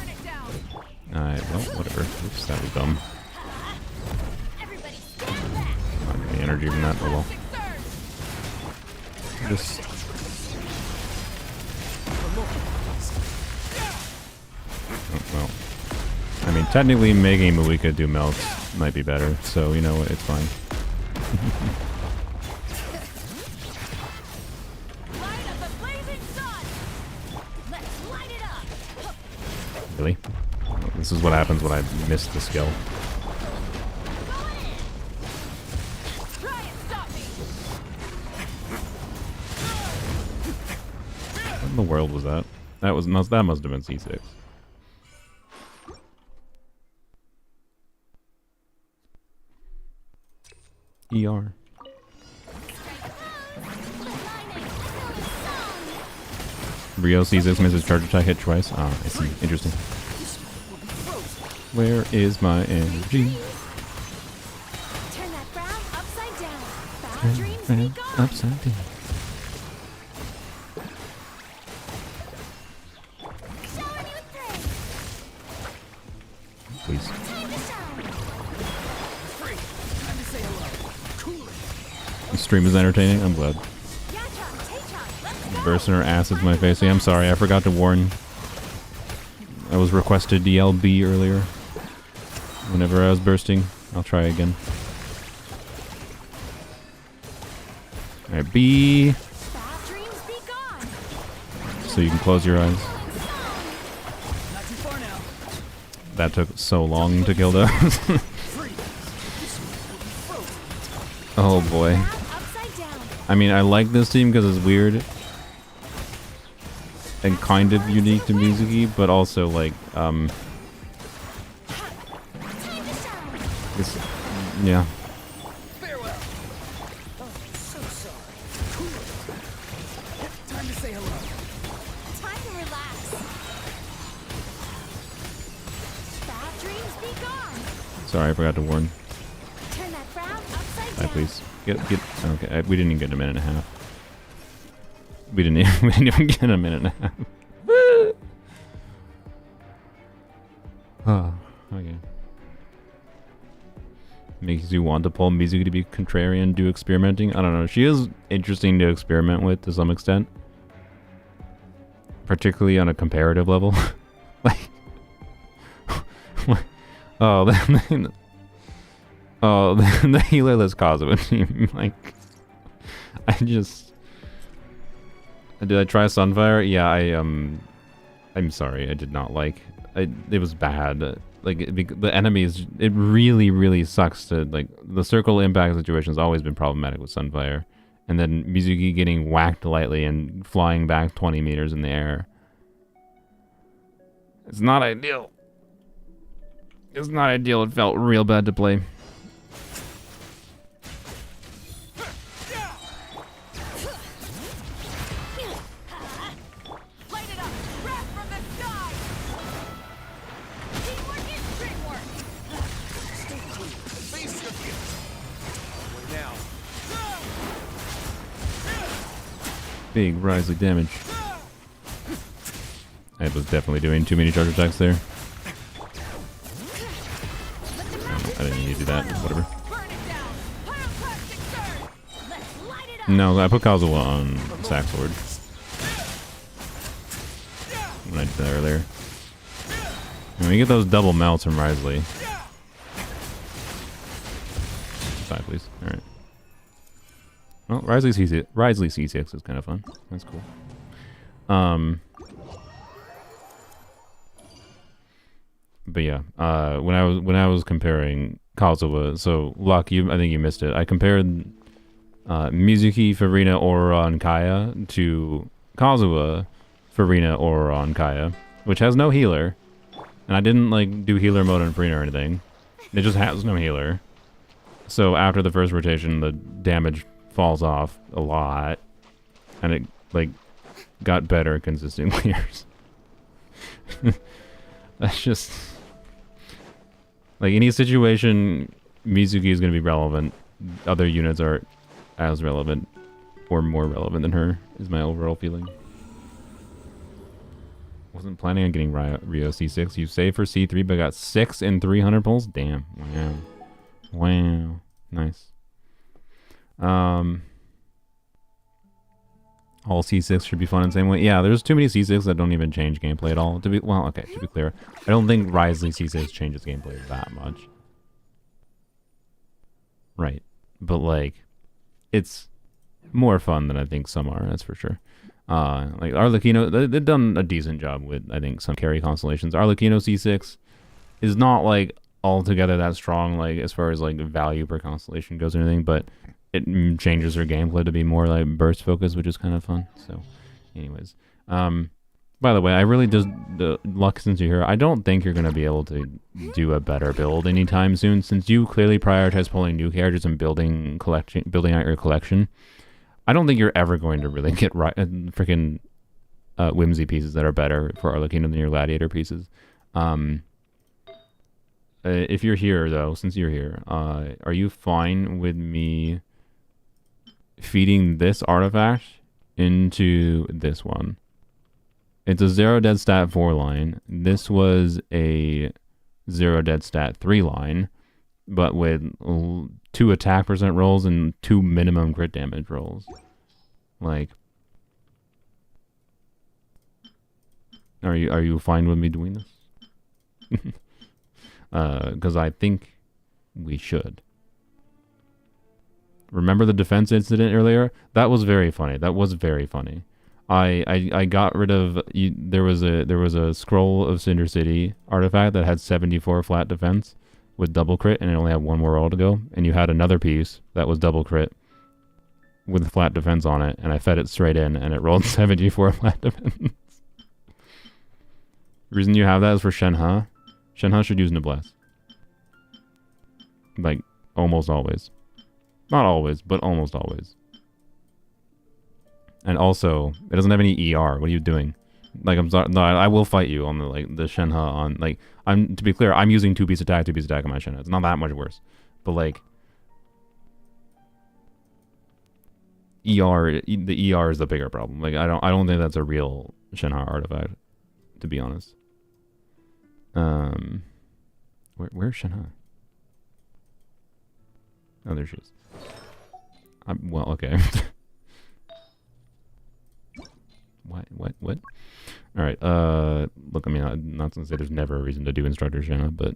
it down. Alright, well, whatever. Oops, that was dumb. Everybody stand back. Not getting any energy from that, oh well. Six thirds. Just... Oh, well. I mean, technically making Muika do melts might be better, so you know what, it's fine. Light up the blazing sun. Let's light it up. Really? This is what happens when I miss the skill. Going in. Try and stop me. What in the world was that? That must have been C6. ER. Lightning, echoing song. Rio C6 misses charge attack hit twice. Ah, I see. Interesting. Where is my energy? Turn that frown upside down. Bad dreams be gone. Upside down. Shower me with praise. Please. Time to shine. Free! Time to say hello! Cool! The stream is entertaining. I'm glad. Yachon, Tachon, let's go. Bursting her acids in my face. Yeah, I'm sorry. I forgot to warn. I was requested DLB earlier. Whenever I was bursting, I'll try again. Alright, B. Bad dreams be gone. So you can close your eyes. Not too far now! That took so long to kill those. Free! Oh boy. Frown upside down. I mean, I like this team because it's weird and kind of unique to Mizuki, but also like, Time to shine. it's, yeah. Farewell! Oh, so sorry. Cool! Time to say hello. Time to relax. Bad dreams be gone. Sorry, I forgot to warn. Turn that frown upside Bye, down. please. Get. Okay, we didn't even get a minute and a half. We didn't even get a minute and a half. Oh, okay. Makes you want to pull Mizuki to be contrarian, do experimenting. I don't know. She is interesting to experiment with to some extent, particularly on a comparative level. Like, oh, the healerless Kazuha team. Like, did I try Sunfire? Yeah, I'm sorry, I did not like. It was bad. Like, the enemies, it really, really sucks to, like, the circle impact situation has always been problematic with Sunfire. And then Mizuki getting whacked lightly and flying back 20 meters in the air. It's not ideal. It's not ideal. It felt real bad to play. Big Risley damage. I was definitely doing too many charge attacks there. I didn't need to do that. Whatever. No, I put Kazuha on Sack Sword. When I did that earlier. And we get those double melts from Risley. Side, please. Alright. Well, Risley C6 is kind of fun. That's cool. But yeah, when I was comparing Kazuha, so Luck, I think you missed it. I compared Mizuki, Farina, Aurora, and Kaya to Kazuha, Farina, Aurora, and Kaya, which has no healer. And I didn't like do healer mode on Farina or anything. It just has no healer. So after the first rotation, the damage falls off a lot, and it like got better consistently. That's just like any situation Mizuki is going to be relevant. Other units are as relevant or more relevant than her, is my overall feeling. Wasn't planning on getting Rio C6. You saved for C3 but got 6 in 300 pulls? Damn. Wow. Wow. Nice. All C6 should be fun in the same way. Yeah, there's too many C6 that don't even change gameplay at all. To be clear, I don't think Risley C6 changes gameplay that much. Right. But like, it's more fun than I think some are, that's for sure. Like Arlecchino, they've done a decent job with, I think, some carry constellations. Arlecchino C6 is not like altogether that strong, like as far as like value per constellation goes or anything, but it changes their gameplay to be more like burst focused, which is kind of fun. So, anyways, by the way, I really just Luck, since you're here, I don't think you're gonna be able to do a better build anytime soon, since you clearly prioritize pulling new characters and building out your collection. I don't think you're ever going to really get freaking whimsy pieces that are better for Arlecchino than your gladiator pieces. If you're here though, since you're here, are you fine with me feeding this artifact into this one? It's a 0 dead stat 4 line. This was a 0 dead stat 3 line, but with 2 attack % rolls and 2 minimum crit damage rolls. Like, are you fine with me doing this? Because I think we should. Remember the defense incident earlier? That was very funny. That was very funny. I got rid of there was a Scroll of Cinder City artifact that had 74 flat defense with double crit, and it only had 1 more roll to go. And you had another piece that was double crit with flat defense on it, and I fed it straight in, and it rolled 74 flat defense. The reason you have that is for Shenhe. Shenhe should use Noblesse. Like, almost always. Not always, but almost always. And also, it doesn't have any ER. What are you doing? Like, I'm sorry. No, I will fight you on the Shenhe on, like, to be clear, I'm using 2-piece attack on my Shenhe. It's not that much worse. But, like, the ER is the bigger problem. Like, I don't think that's a real Shenhe artifact, to be honest. Where's Shenhe? Oh, there she is. Well, okay. What? Alright, look, I mean, I'm not gonna say there's never a reason to do Instructor Shenhe, but...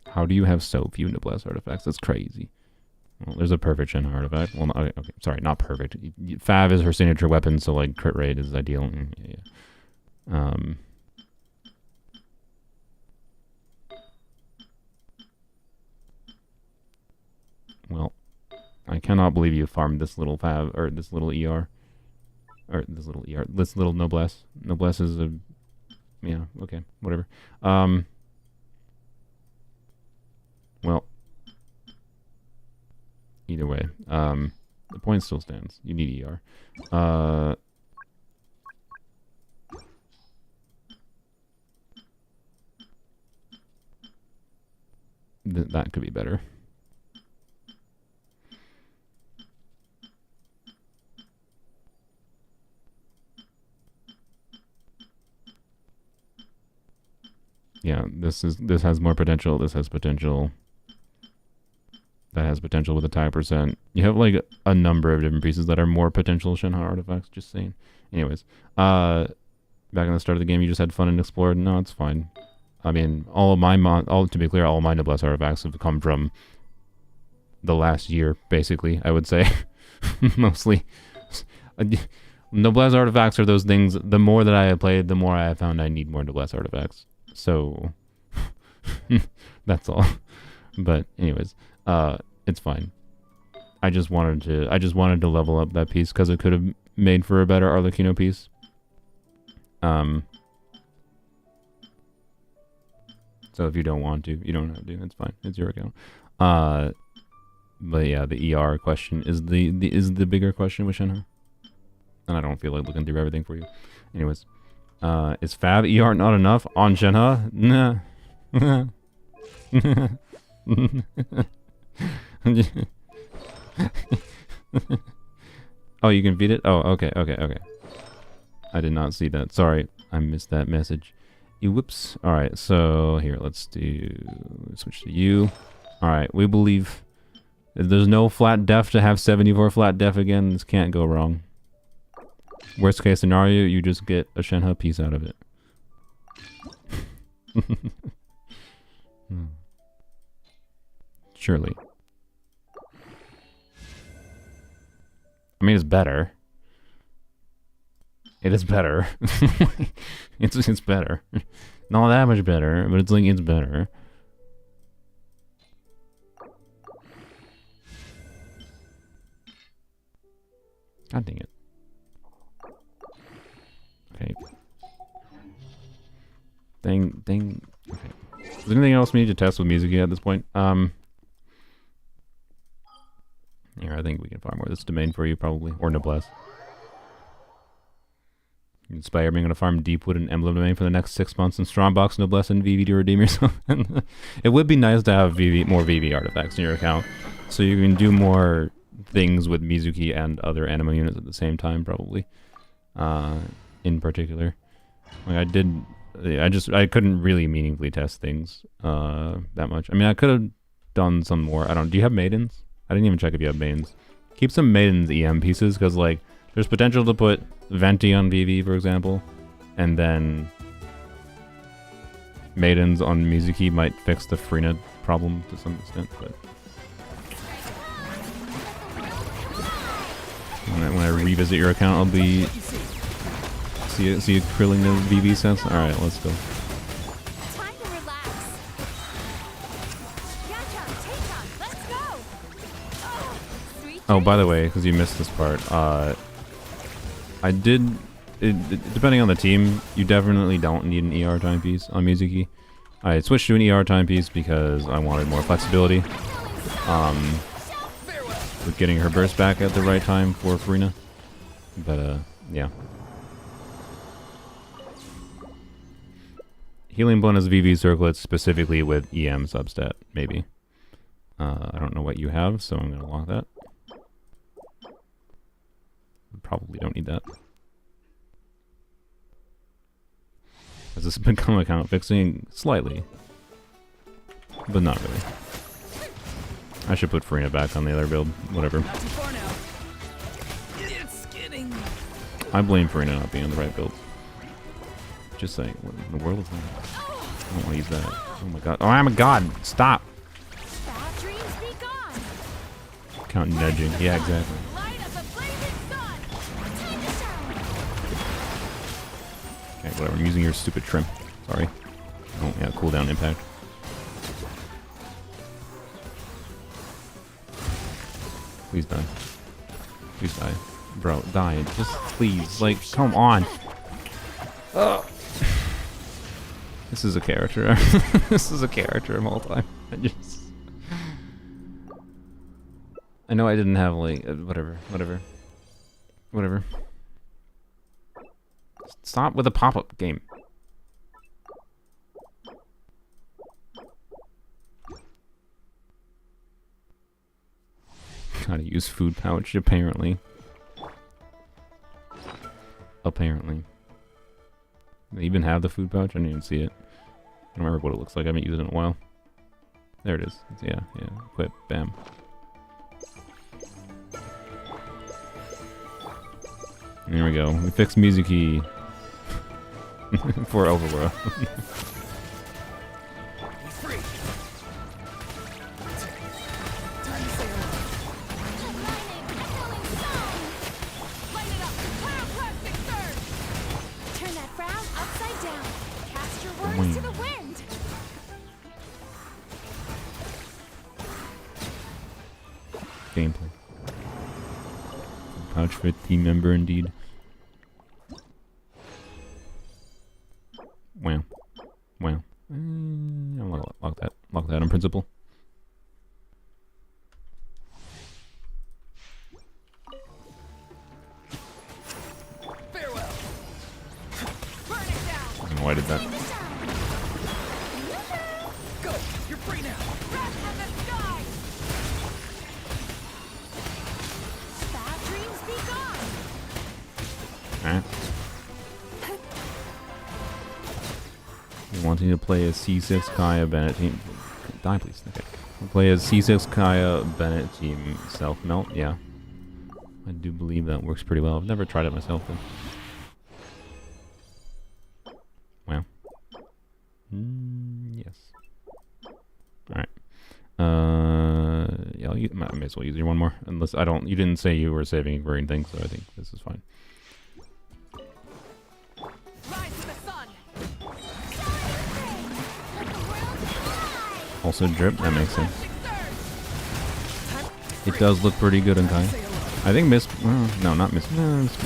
How do you have so few Noblesse artifacts? That's crazy. Well, there's a perfect Shenhe artifact. Well, okay, sorry, not perfect. Fav is her signature weapon, so, like, crit rate is ideal. Yeah. Well, I cannot believe you farmed this little Fav, or this little ER. Or this little Noblesse. Noblesse is a... Yeah, okay, whatever. Well, either way, the point still stands. You need ER. that could be better. Yeah, this has more potential. This has potential. That has potential with a tie percent. You have like a number of different pieces that are more potential Shenhe artifacts. Just saying. Anyways, back in the start of the game, you just had fun and explored. No, it's fine. I mean, to be clere, all of my noblesse artifacts have come from the last year, basically. I would say, mostly. Noblesse artifacts are those things. The more that I have played, the more I have found I need more noblesse artifacts. So that's all. But anyways, it's fine. I just wanted to level up that piece because it could have made for a better Arlecchino piece. So if you don't want to, you don't have to. It's fine. It's your account. But yeah, the ER question is the bigger question with Shenhe. And I don't feel like looking through everything for you. Anyways, is Fab ER not enough on Shenhe? Nah. Oh, you can feed it? Oh, okay. I did not see that. Sorry, I missed that message. Whoops. Alright, so here, let's switch to you. Alright, we believe if there's no flat def to have 74 flat def again, this can't go wrong. Worst case scenario, you just get a Shenhe piece out of it. Surely. I mean, it's better. It is better. it's better. Not that much better, but it's like, it's better. God dang it. Okay. Dang. Okay. Is there anything else we need to test with Mizuki at this point? Here, I think we can farm more this domain for you, probably. Or Noblesse. Inspire me, I'm going to farm Deepwood and Emblem Domain for the next 6 months, and Strongbox, Noblesse, and VV to redeem yourself. It would be nice to have more VV artifacts in your account, so you can do more things with Mizuki and other anima units at the same time, probably. In particular. Like I couldn't really meaningfully test things that much. I mean, I could have done some more. Do you have maidens? I didn't even check if you have maidens. Keep some maidens EM pieces, because like there's potential to put Venti on VV, for example, and then maidens on Mizuki might fix the Frina problem to some extent, but when I revisit your account, I'll be see you krilling the VV sense. All right, let's go. Time to relax. Gotcha, take on, let's go. Oh, sweet Oh, by the way, because you missed this part, depending on the team, you definitely don't need an ER timepiece on Mizuki. I switched to an ER timepiece because I wanted more flexibility. With getting her burst back at the right time for Farina. But, yeah. Healing bonus VV circlets specifically with EM substat, maybe. I don't know what you have, so I'm going to lock that. Probably don't need that. Has this become account fixing? Slightly. But not really. I should put Farina back on the other build. Whatever. Not too far now. It's getting... I blame Farina not being on the right build. Just saying, what in the world is that? I don't want to use that. Oh my god. Oh, I'm a god! Stop! bad dreams be gone. Count nudging. Yeah, exactly. Light up the blazing sun. Time to shine. Okay, whatever. I'm using your stupid trim. Sorry. Oh, yeah, cooldown impact. Please die. Please die. Bro, die. Just please. Like, come on. Oh. This is a character. This is a character of all time. I know I didn't have, like, whatever. Stop with the pop-up game. Gotta use food pouch, apparently. Apparently. They even have the food pouch? I didn't even see it. I don't remember what it looks like. I haven't used it in a while. There it is. Yeah. Equip. Bam. There we go. We fixed Mizuki for Overworld. He's free. Time to say hello. Light it up! Pyroclastic surge! Turn that frown upside down. Cast your Wing. words to the wind. Gameplay. Pouch for team member, indeed. Wow. Wow. I'm gonna lock that. Lock that on principle. Farewell. Burn it down! I don't know why I did that. Go. You're free now. Rest in the sky! Bad dreams be gone. Alright. Wanting to play as C6 Kaya Bennett team. Die, please. Okay. Play as C6 Kaya Bennett team self melt. Yeah. I do believe that works pretty well. I've never tried it myself, though. Wow. Yes. Alright. Yeah, I may as well use your one more. Unless I don't. You didn't say you were saving for anything, so I think this is fine. Rise to the sun! Also drip, that makes sense. Pyroclastic surge! It does look pretty good on Kai. Say hello. I think Miss. Well, no, not Miss. No, Miss.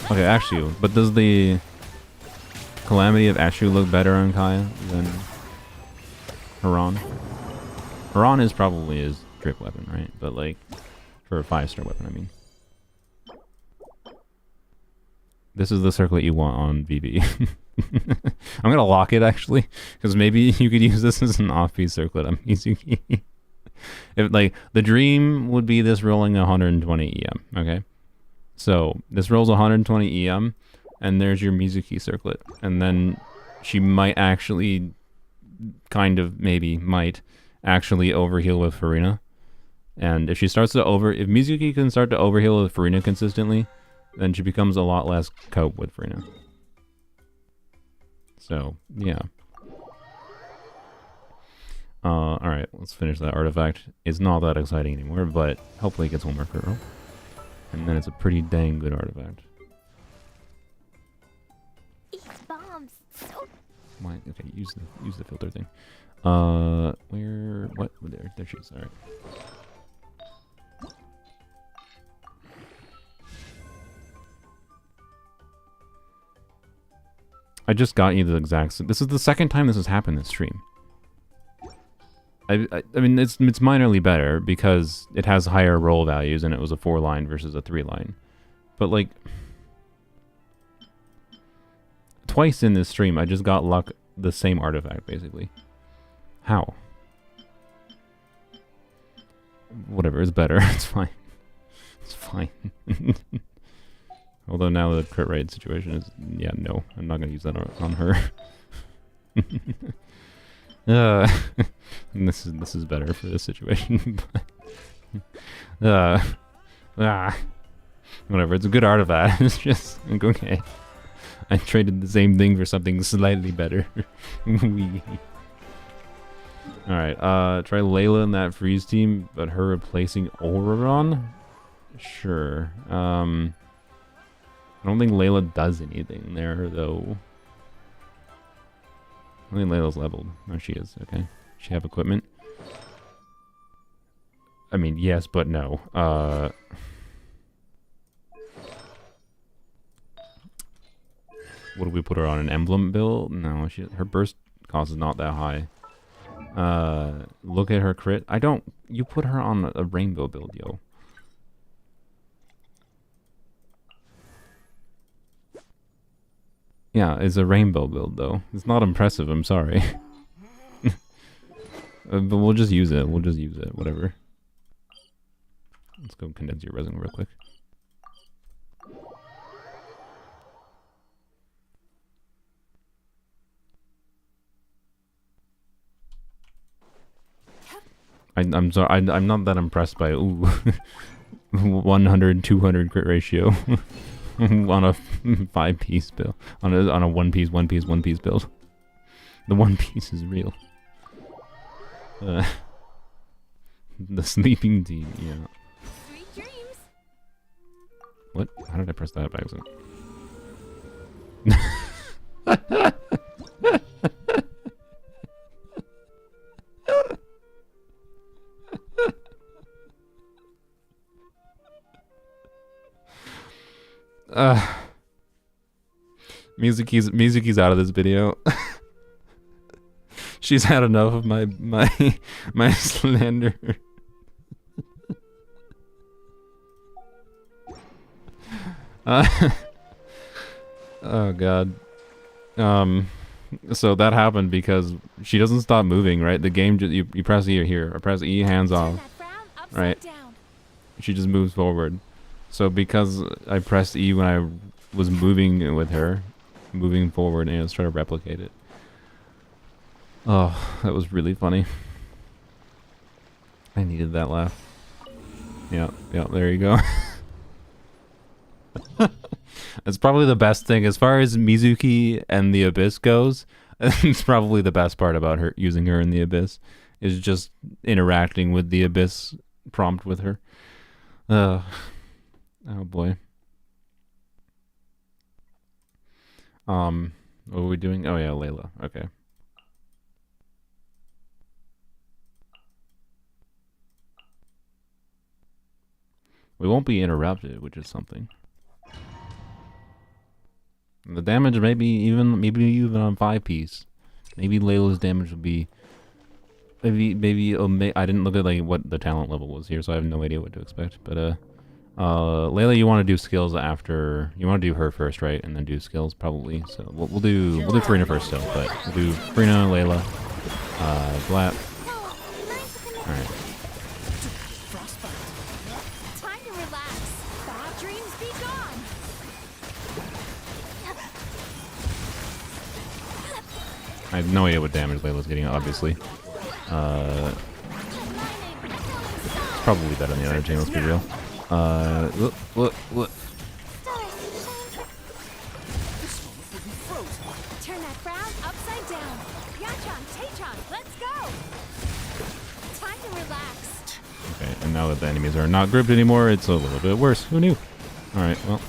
Okay, Ashu. But does the Calamity of Ashu look better on Kaya than Haran? Haran is probably his drip weapon, right? But like, for a 5-star weapon, I mean. This is the circlet you want on VB. I'm gonna lock it actually, because maybe you could use this as an off-piece circlet on Mizuki. If like the dream would be this rolling 120 EM, okay? So this rolls 120 EM, and there's your Mizuki circlet, and then she might actually, kind of maybe might actually overheal with Farina, and if she starts to if Mizuki can start to overheal with Farina consistently, then she becomes a lot less cope with Farina. So yeah. Alright, let's finish that artifact. It's not that exciting anymore, but hopefully it gets one more crit roll. And then it's a pretty dang good artifact. These bombs. So Why? Okay, use the filter thing. Where? What? There she is. Alright. I just got you the exact... This is the second time this has happened this stream. I mean, it's minorly better because it has higher roll values and it was a 4-line versus a 3-line. But like... Twice in this stream, I just got luck the same artifact, basically. How? Whatever, it's better. It's fine. It's fine. Although now the crit rate situation is... Yeah, no. I'm not going to use that on her. This is better for this situation. Whatever, it's a good artifact. It's just... Like, okay. I traded the same thing for something slightly better. Alright, try Layla in that freeze team, but her replacing Oleron? Sure. I don't think Layla does anything there, though. I think Layla's leveled. Oh, she is. Okay. She have equipment? I mean, yes, but no. What do we put her on? An emblem build? No, her burst cost is not that high. Look at her crit. You put her on a rainbow build, yo. Yeah, it's a rainbow build, though. It's not impressive, I'm sorry. But we'll just use it. Whatever. Let's go condense your resin real quick. I'm sorry, I'm not that impressed by 100 200 crit ratio on a 5-piece build, on a one piece build. The one piece is real. The sleeping tea, yeah. Sweet dreams. What? How did I press that by accident? Mizuki's out of this video. She's had enough of my slander. Oh god. So that happened because she doesn't stop moving, right? The game just you press E here, or press E, hands off, right? She just moves forward. So because I pressed E when I was moving with her, moving forward, and it's trying to replicate it. Oh, that was really funny. I needed that laugh. Yeah, there you go. It's probably the best thing as far as Mizuki and the Abyss goes. It's probably the best part about her using her in the Abyss is just interacting with the Abyss prompt with her. Oh boy. What are we doing? Oh yeah, Layla. Okay. We won't be interrupted, which is something. The damage maybe even on 5-piece. Maybe Layla's damage would be maybe I didn't look at like what the talent level was here, so I have no idea what to expect. But Layla, you want to do skills after. You want to do her first, right? And then do skills probably. So we'll do Farina first still, but we'll do Farina, Layla, Blat. All right. Time to relax. Bad dreams be gone. I have no idea what damage Layla's getting, obviously. It's probably better than the other team, let's be real. Look. Turn that frown upside down. Yachon, Tachon, let's go. Time to relax. Okay, and now that the enemies are not grouped anymore, it's a little bit worse. Who knew? Alright, well.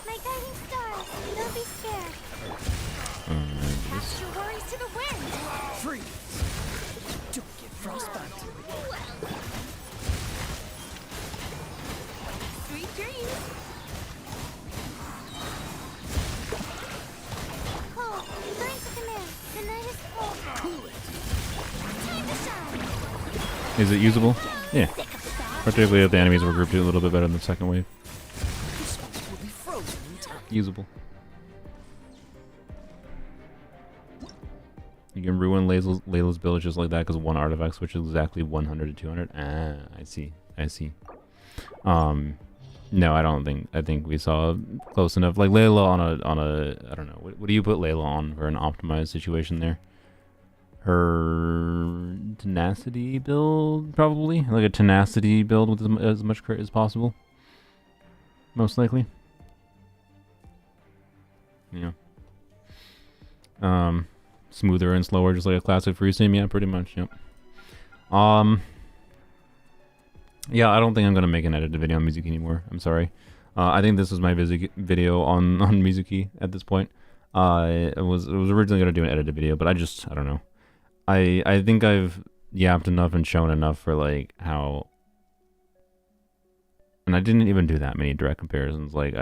My guiding stars, don't be scared. Cast your worries to the wind. Freeze! Don't get frostbite. Sweet dreams. Cold, burn to come in. The night is cold. Cool it. Time to shine. Is it usable? Yeah. Sick of bad Particularly if the enemies were grouped a little bit better than the second wave. This one will be frozen in time. Usable. You can ruin Layla's build just like that because one artifact switches exactly 100 to 200. Ah, I see. No, I don't think. I think we saw close enough. Like Layla on a I don't know. What do you put Layla on for an optimized situation there? Her tenacity build, probably like a tenacity build with as much crit as possible. Most likely. Yeah. Smoother and slower, just like a classic free sim. Yeah, pretty much. Yep. Yeah, I don't think I'm gonna make an edited video on Mizuki anymore. I'm sorry. I think this is my video on Mizuki at this point. I was originally gonna do an edited video, but I don't know. I think I've yapped enough and shown enough for like how. And I didn't even do that many direct comparisons. Like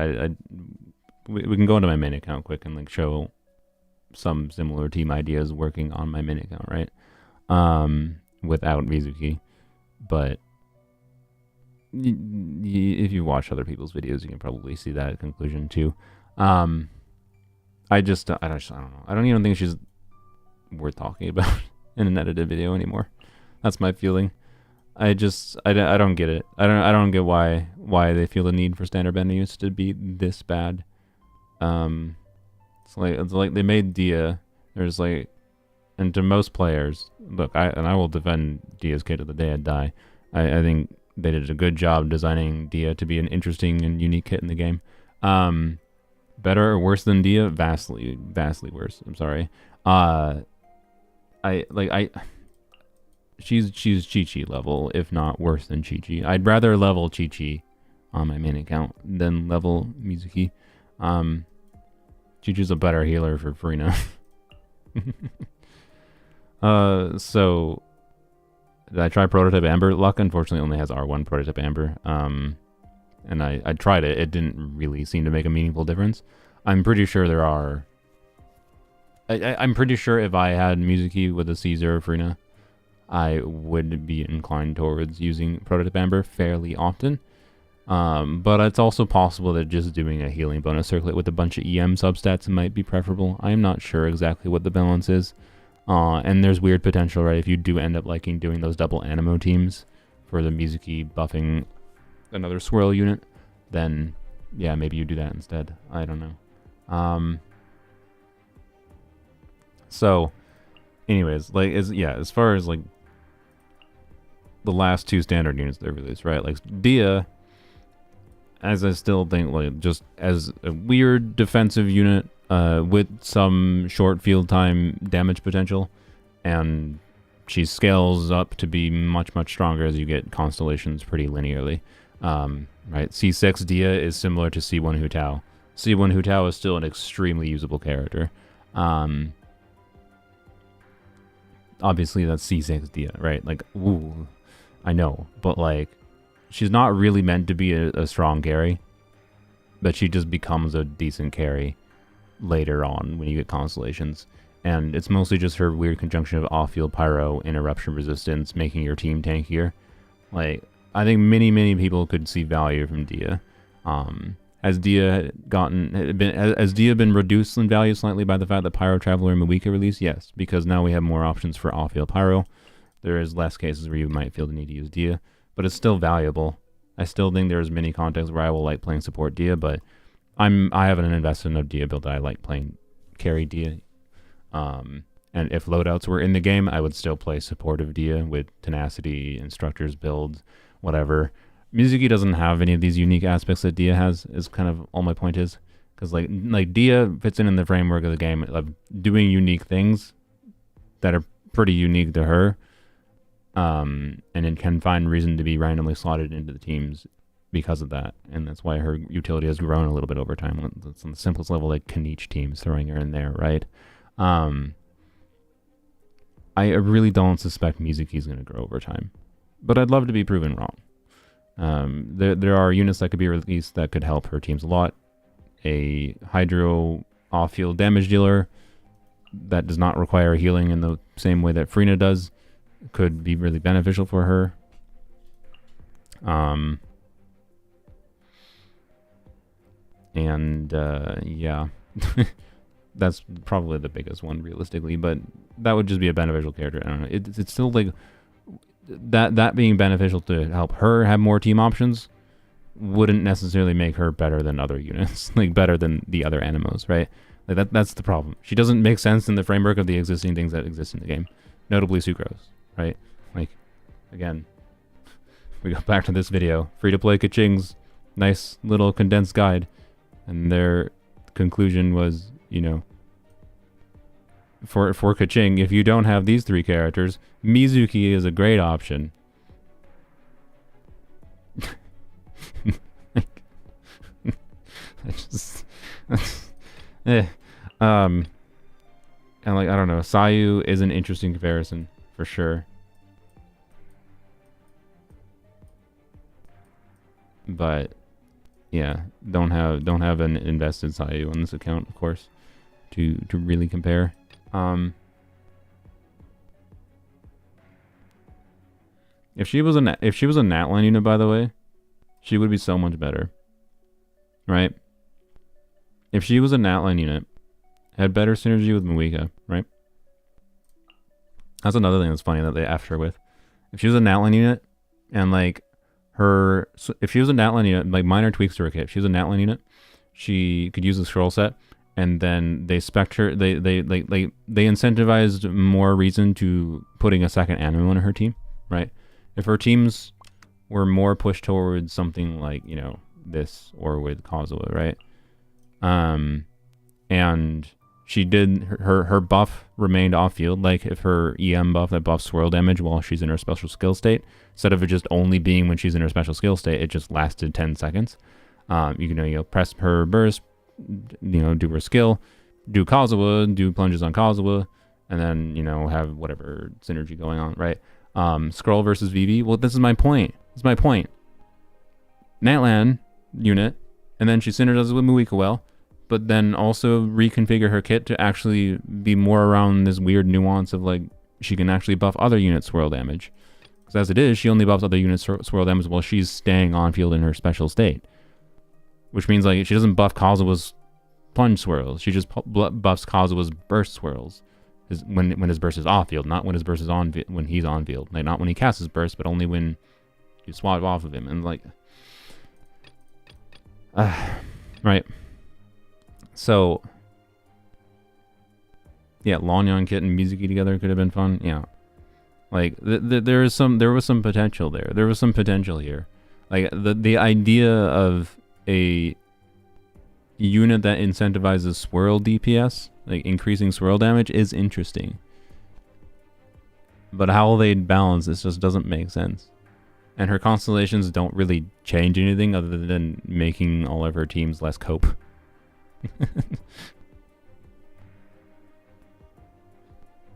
we can go into my main account quick and like show some similar team ideas working on my main account, right? Without Mizuki, but if you watch other people's videos, you can probably see that conclusion too. I don't know. I don't even think she's worth talking about in an edited video anymore. That's my feeling. I don't get it. I don't get why they feel the need for standard band units to be this bad. It's like they made Dia. There's like, and to most players, look, I will defend Dia's kit to the day I die. I think they did a good job designing Dia to be an interesting and unique kit in the game. Better or worse than Dia? Vastly worse. I'm sorry. She's Chi-Chi level, if not worse than Chi-Chi. I'd rather level Chi-Chi on my main account than level Mizuki. Chi-Chi's a better healer for Frina. So did I try Prototype Amber? Luck unfortunately only has R1 Prototype Amber. And I tried it. It didn't really seem to make a meaningful difference. I'm pretty sure there are. I'm pretty sure if I had Mizuki with a C0 Frina, I would be inclined towards using Prototype Amber fairly often. But it's also possible that just doing a healing bonus circlet with a bunch of EM substats might be preferable. I'm not sure exactly what the balance is. And there's weird potential, right? If you do end up liking doing those double Animo teams for the Mizuki buffing another swirl unit, then yeah, maybe you do that instead. I don't know. So anyways, like as far as like the last two standard units they released, right? Like Dia, as I still think, like just as a weird defensive unit with some short field time damage potential, and she scales up to be much stronger as you get constellations pretty linearly. Right, C6 Dia is similar to C1 Hu Tao. C1 Hu Tao is still an extremely usable character. Obviously that's C6 Dia, right? Like, ooh, I know, but like, she's not really meant to be a strong carry, but she just becomes a decent carry later on when you get constellations. And it's mostly just her weird conjunction of off-field pyro and eruption resistance making your team tankier. Like, I think many people could see value from Dia. Has Dia been reduced in value slightly by the fact that Pyro Traveler and Mawika released? Yes, because now we have more options for off-field pyro. There is less cases where you might feel the need to use Dia, but it's still valuable. I still think there's many contexts where I will like playing support Dia, but I haven't invested in a Dia build that I like playing carry Dia. And if loadouts were in the game, I would still play supportive Dia with tenacity, instructors builds, whatever. Mizuki doesn't have any of these unique aspects that Dia has, is kind of all my point is. Because like Dia fits in the framework of the game of doing unique things that are pretty unique to her. And it can find reason to be randomly slotted into the teams because of that. And that's why her utility has grown a little bit over time. It's on the simplest level, like Kanichi teams throwing her in there, right? I really don't suspect Mizuki's going to grow over time. But I'd love to be proven wrong. There are units that could be released that could help her teams a lot. A Hydro off-field damage dealer that does not require healing in the same way that Frina does could be really beneficial for her. Yeah, that's probably the biggest one realistically, but that would just be a beneficial character. I don't know. It's still like that being beneficial to help her have more team options wouldn't necessarily make her better than other units, like better than the other animos, right? Like that's the problem. She doesn't make sense in the framework of the existing things that exist in the game, notably Sucrose, right? Like, again, we go back to this video, free-to-play Kaching's nice little condensed guide, and their conclusion was, you know, for Kaching, if you don't have these three characters, Mizuki is a great option. And like, I don't know, Sayu is an interesting comparison for sure, but yeah, don't have an invested Sayu on this account, of course, to really compare. If she was a Natline unit, by the way, she would be so much better, right? If she was a Natline unit, had better synergy with Mawika, right? That's another thing that's funny that they effed her with. If she was a Natline unit, And like her, so if she was a Natlan unit, like minor tweaks to her kit. If she was a Natlan unit, she could use the scroll set, and then they spec'd her. They incentivized more reason to putting a second animal in her team, right? If her teams were more pushed towards something like, you know, this or with Kazuha, right? And she did her buff remained off field. Like if her EM buff that buffs swirl damage while she's in her special skill state, instead of it just only being when she's in her special skill state, it just lasted 10 seconds. You can, you know, press her burst, you know, do her skill, do Kazuha, do plunges on Kazuha, and then, you know, have whatever synergy going on, right? Scroll versus VV. Well, this is my point. This is my point. Natlan unit, and then she synergizes with Muika well, but then also reconfigure her kit to actually be more around this weird nuance of like she can actually buff other units swirl damage. Because as it is, she only buffs other units swirl damage while she's staying on field in her special state. Which means like she doesn't buff Kazuha's plunge swirls. She just buffs Kazuha's burst swirls. When his burst is off field, not when his burst is on when he's on field. Like not when he casts his burst, but only when you swap off of him. And like, right. So yeah, Lonyon Kit and Mizuki together could have been fun. Yeah, like there was some potential there. There was some potential here. Like the idea of a unit that incentivizes swirl DPS, like increasing swirl damage, is interesting. But how they'd balance this just doesn't make sense. And her constellations don't really change anything other than making all of her teams less cope.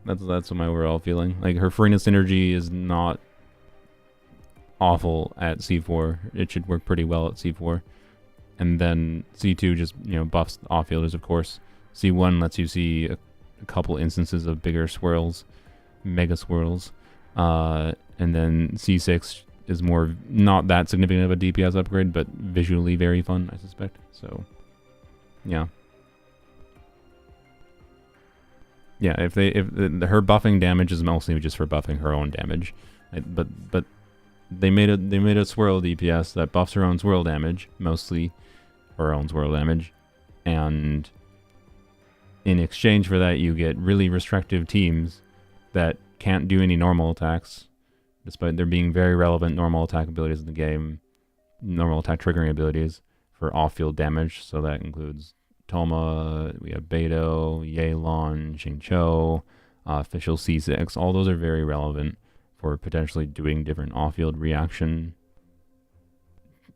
That's my overall feeling. Like her Farina synergy is not awful at C4. It should work pretty well at C4. And then C2 just, you know, buffs off-fielders, of course. C1 lets you see a couple instances of bigger swirls, mega swirls. And then C6 is more not that significant of a DPS upgrade, but visually very fun, I suspect. So, yeah. Yeah, if her buffing damage is mostly just for buffing her own damage. But they made a swirl DPS that buffs her own swirl damage, mostly her own swirl damage, and in exchange for that you get really restrictive teams that can't do any normal attacks, despite there being very relevant normal attack abilities in the game, normal attack triggering abilities for off-field damage. So that includes Toma, we have Beidou, Yelan, Xingqiu, official C6. All those are very relevant for potentially doing different off-field reaction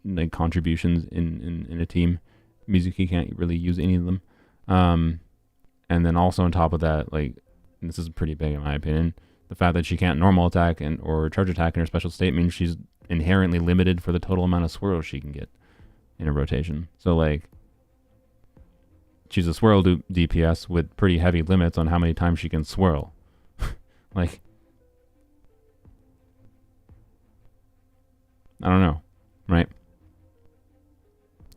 like contributions in a team. Mizuki can't really use any of them. And then also on top of that, like, this is pretty big in my opinion, the fact that she can't normal attack or charge attack in her special state means she's inherently limited for the total amount of swirls she can get in a rotation. So like, she's a swirl DPS with pretty heavy limits on how many times she can swirl. Like, I don't know, right?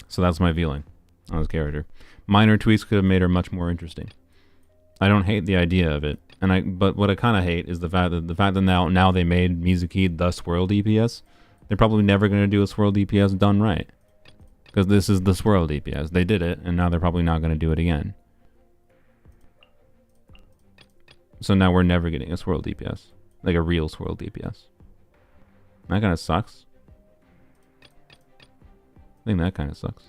So that's my feeling on this character. Minor tweaks could have made her much more interesting. I don't hate the idea of it, but what I kind of hate is the fact that now they made Mizuki the swirl DPS. They're probably never going to do a swirl DPS done right, because this is the swirl DPS. They did it, and now they're probably not going to do it again. So now we're never getting a swirl DPS, like a real swirl DPS. That kind of sucks. I think that kind of sucks.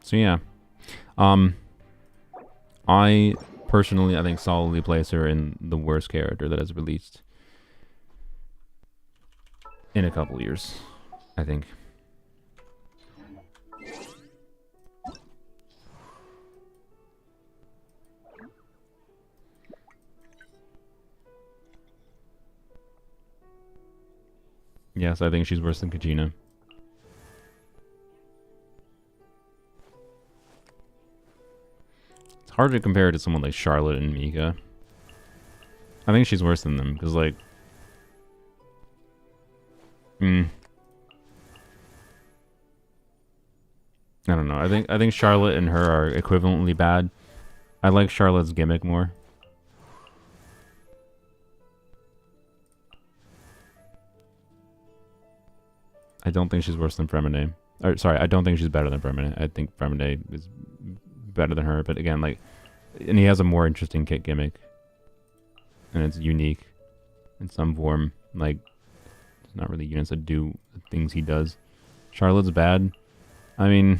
So yeah, I personally, I think solidly place her in the worst character that is released in a couple years, I think. Yes, I think she's worse than Kajina. It's hard to compare her to someone like Charlotte and Mika. I think she's worse than them, because like... I don't know. I think Charlotte and her are equivalently bad. I like Charlotte's gimmick more. I don't think she's worse than Fremine. Or sorry, I don't think she's better than Fremine. I think Fremine is better than her. But again, like, and he has a more interesting kit gimmick, and it's unique in some form. Like, it's not really units that do the things he does. Charlotte's bad. I mean,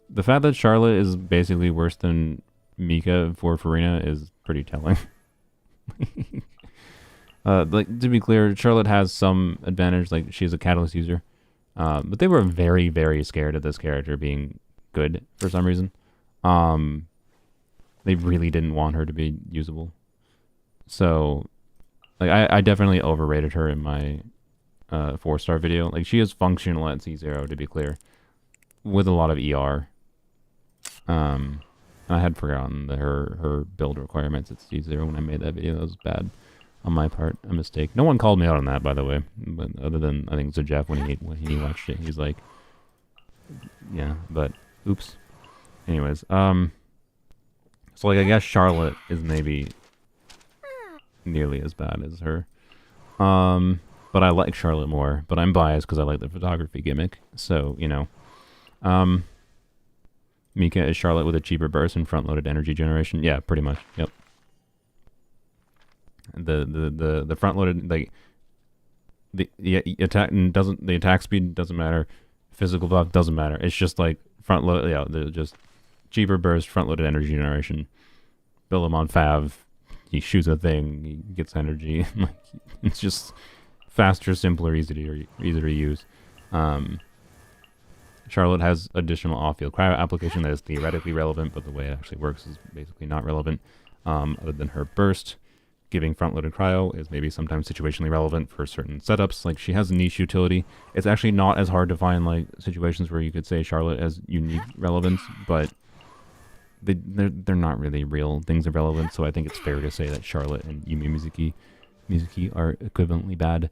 the fact that Charlotte is basically worse than Mika for Farina is pretty telling. Like, to be clear, Charlotte has some advantage. Like, she's a catalyst user. But they were very, very scared of this character being good for some reason. They really didn't want her to be usable. So, like, I definitely overrated her in my 4-star video. Like, she is functional at C0, to be clear, with a lot of ER. I had forgotten that her build requirements at C0 when I made that video. That was bad on my part, a mistake. No one called me out on that, by the way. But other than, I think, Jeff when he watched it, he's like, yeah, but oops. Anyways, so like, I guess Charlotte is maybe nearly as bad as her. But I like Charlotte more, but I'm biased because I like the photography gimmick. So, you know, Mika is Charlotte with a cheaper burst and front-loaded energy generation. Yeah, pretty much. Yep. The front-loaded, like, the attack speed doesn't matter, physical buff doesn't matter. It's just like front-load. Yeah, just cheaper burst, front-loaded energy generation. Build him on Fav. He shoots a thing. He gets energy. Like, it's just faster, simpler, easier to use. Charlotte has additional off-field cryo application that is theoretically relevant, but the way it actually works is basically not relevant. Other than her burst, giving front-loaded cryo is maybe sometimes situationally relevant for certain setups. Like, she has niche utility. It's actually not as hard to find, like, situations where you could say Charlotte has unique relevance, but they're not really real things of relevance. So I think it's fair to say that Charlotte and Yumemizuki Mizuki are equivalently bad.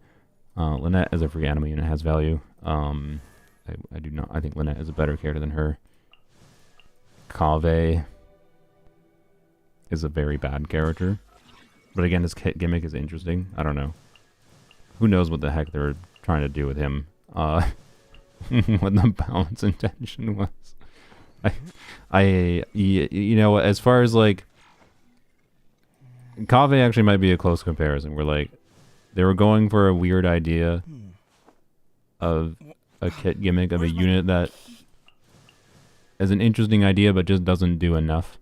Lynette as a free anime unit has value. I do not. I think Lynette is a better character than her. Kaveh is a very bad character. But again, his kit gimmick is interesting. I don't know. Who knows what the heck they're trying to do with him. What the balance intention was. You know, as far as, like, Kaveh actually might be a close comparison. Where, like, they were going for a weird idea of a kit gimmick of a unit that is an interesting idea but just doesn't do enough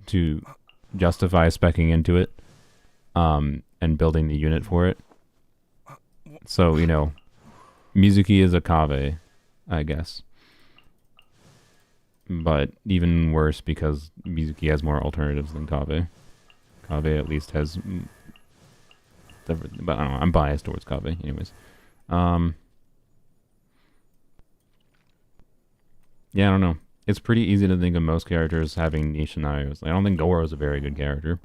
to justify speccing into it and building the unit for it. So, you know, Mizuki is a Kaveh, I guess. But even worse because Mizuki has more alternatives than Kaveh. Kaveh at least has... But I don't know, I'm biased towards Kaveh, anyways. Yeah, I don't know. It's pretty easy to think of most characters having niche scenarios. Like, I don't think Goro is a very good character.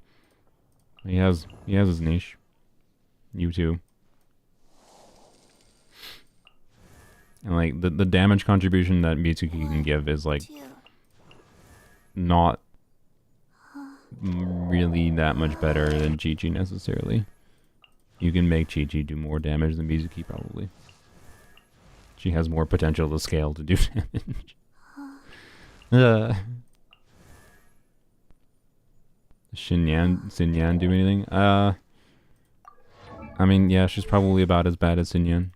He has his niche. You too. And like the damage contribution that Mitsuki can give is like not really that much better than Chi-Chi necessarily. You can make Chi-Chi do more damage than Mizuki probably. She has more potential to scale to do damage. Xinyan do anything? I mean, yeah, she's probably about as bad as Xinyan.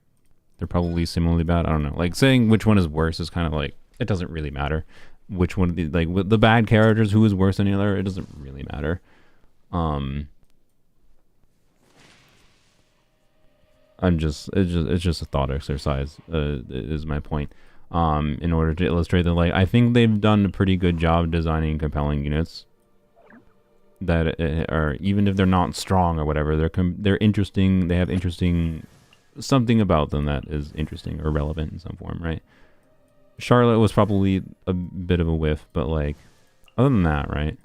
They're probably similarly bad. I don't know. Like, saying which one is worse is kind of like, it doesn't really matter. Which one, like, with the bad characters, who is worse than the other, it doesn't really matter. It's just a thought exercise, is my point. In order to illustrate that, like, I think they've done a pretty good job designing compelling units that are, even if they're not strong or whatever, they're interesting. They have interesting something about them that is interesting or relevant in some form, right? Charlotte was probably a bit of a whiff, but like, other than that, right?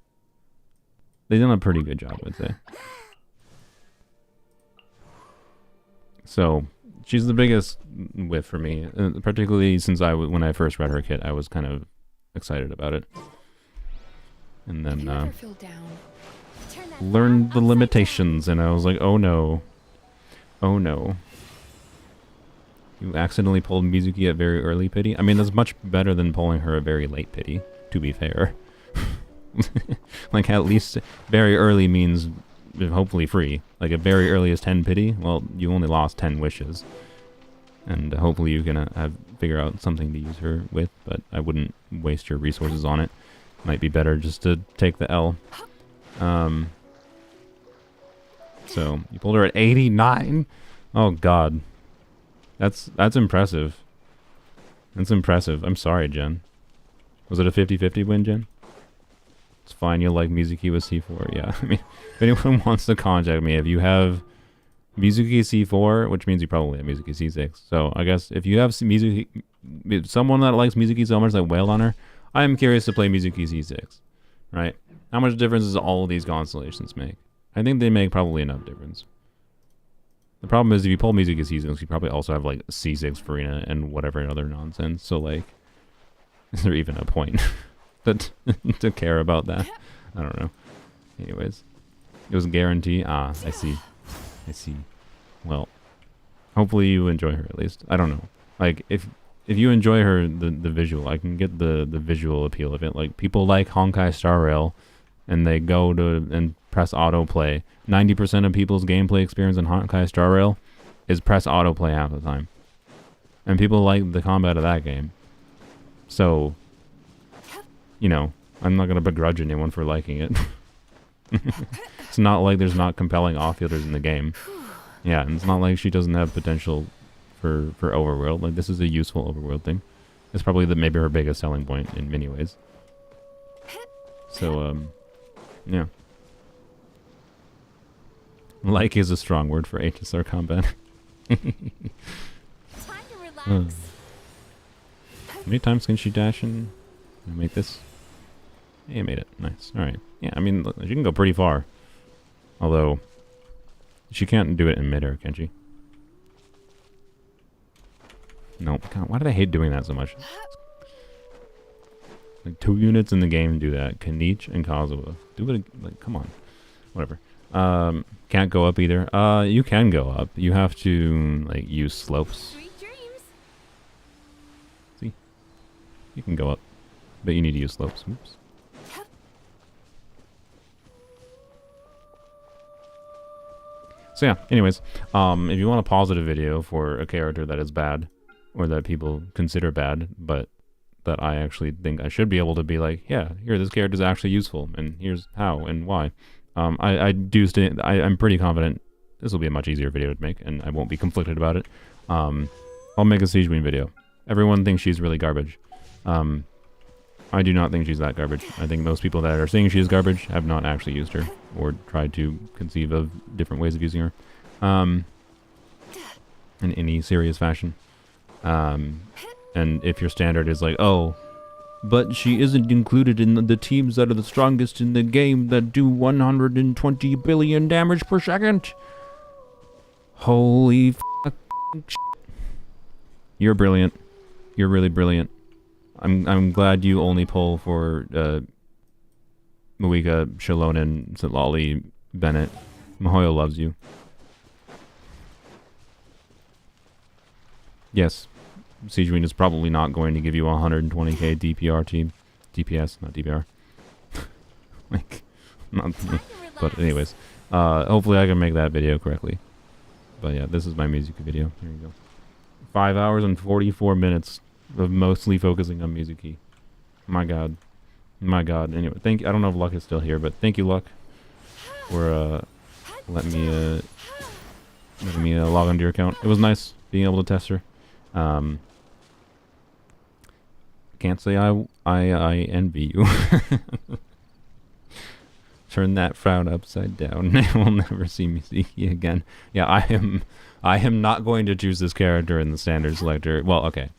They've done a pretty good job, I'd say. So she's the biggest whiff for me, particularly since when I first read her kit, I was kind of excited about it, and then learned the limitations, and I was like, oh no, oh no. You accidentally pulled Mizuki at very early pity. I mean, that's much better than pulling her at very late pity, to be fair. Like, at least very early means hopefully free. Like, if very early is 10 pity, well, you only lost 10 wishes. And hopefully you can figure out something to use her with, but I wouldn't waste your resources on it. Might be better just to take the L. So, you pulled her at 89? Oh, God. That's impressive. That's impressive. I'm sorry, Jen. Was it a 50-50 win, Jen? It's fine, you'll like Mizuki with C4. Yeah, I mean, if anyone wants to contact me, if you have Mizuki C4, which means you probably have Mizuki C6. So, I guess if you have Mizuki, someone that likes Mizuki so much that wailed on her, I am curious to play Mizuki C6. Right? How much difference does all of these constellations make? I think they make probably enough difference. The problem is if you pull Mizuki C6, you probably also have like C6 Farina and whatever other nonsense. So like, is there even a point to care about that? I don't know. Anyways, it was a guarantee. Ah, I see. I see. Well, hopefully you enjoy her at least. I don't know. Like if you enjoy her, the visual, I can get the visual appeal of it. Like people like Honkai Star Rail, and they go to and press autoplay. 90% of people's gameplay experience in Honkai Star Rail is press autoplay half the time. And people like the combat of that game. So, you know, I'm not going to begrudge anyone for liking it. It's not like there's not compelling offfielders in the game. Yeah, and it's not like she doesn't have potential for overworld. Like, this is a useful overworld thing. It's probably maybe her biggest selling point in many ways. So, yeah. Like is a strong word for HSR combat. Time to relax. How many times can she dash and make this? Yeah, made it. Nice. Alright. Yeah, I mean, she can go pretty far. Although, she can't do it in midair, can she? No. God, why do they hate doing that so much? Like, 2 units in the game do that. Kanich and Kazuha. Do it, like, come on. Whatever. Can't go up either. You can go up. You have to, like, use slopes. Sweet dreams. See? You can go up. But you need to use slopes. Oops. So yeah, anyways, if you want to pause the video for a character that is bad, or that people consider bad, but that I actually think I should be able to be like, yeah, here, this character is actually useful, and here's how and why. I'm pretty confident this will be a much easier video to make, and I won't be conflicted about it. I'll make a Siege Queen video. Everyone thinks she's really garbage. I do not think she's that garbage. I think most people that are saying she is garbage have not actually used her, or tried to conceive of different ways of using her, in any serious fashion. And if your standard is like, oh, but she isn't included in the teams that are the strongest in the game that do 120 billion damage per second. Holy shit. You're brilliant. You're really brilliant. I'm glad you only pull for Muika, Shalonen, Sitlali, Bennett. Mahoyo loves you. Yes. Siege Queen is probably not going to give you a 120k DPR team. DPS, not DPR. Like, not, but anyways. Hopefully I can make that video correctly. But yeah, this is my music video. Here you go. 5 hours and 44 minutes of mostly focusing on Mizuki. My god. My god. Anyway, I don't know if Luck is still here, but thank you, Luck, for letting me log onto your account. It was nice being able to test her. Can't say I envy you. Turn that frown upside down. We'll never see Mizuki again. Yeah, I am not going to choose this character in the standard selector. Well, okay.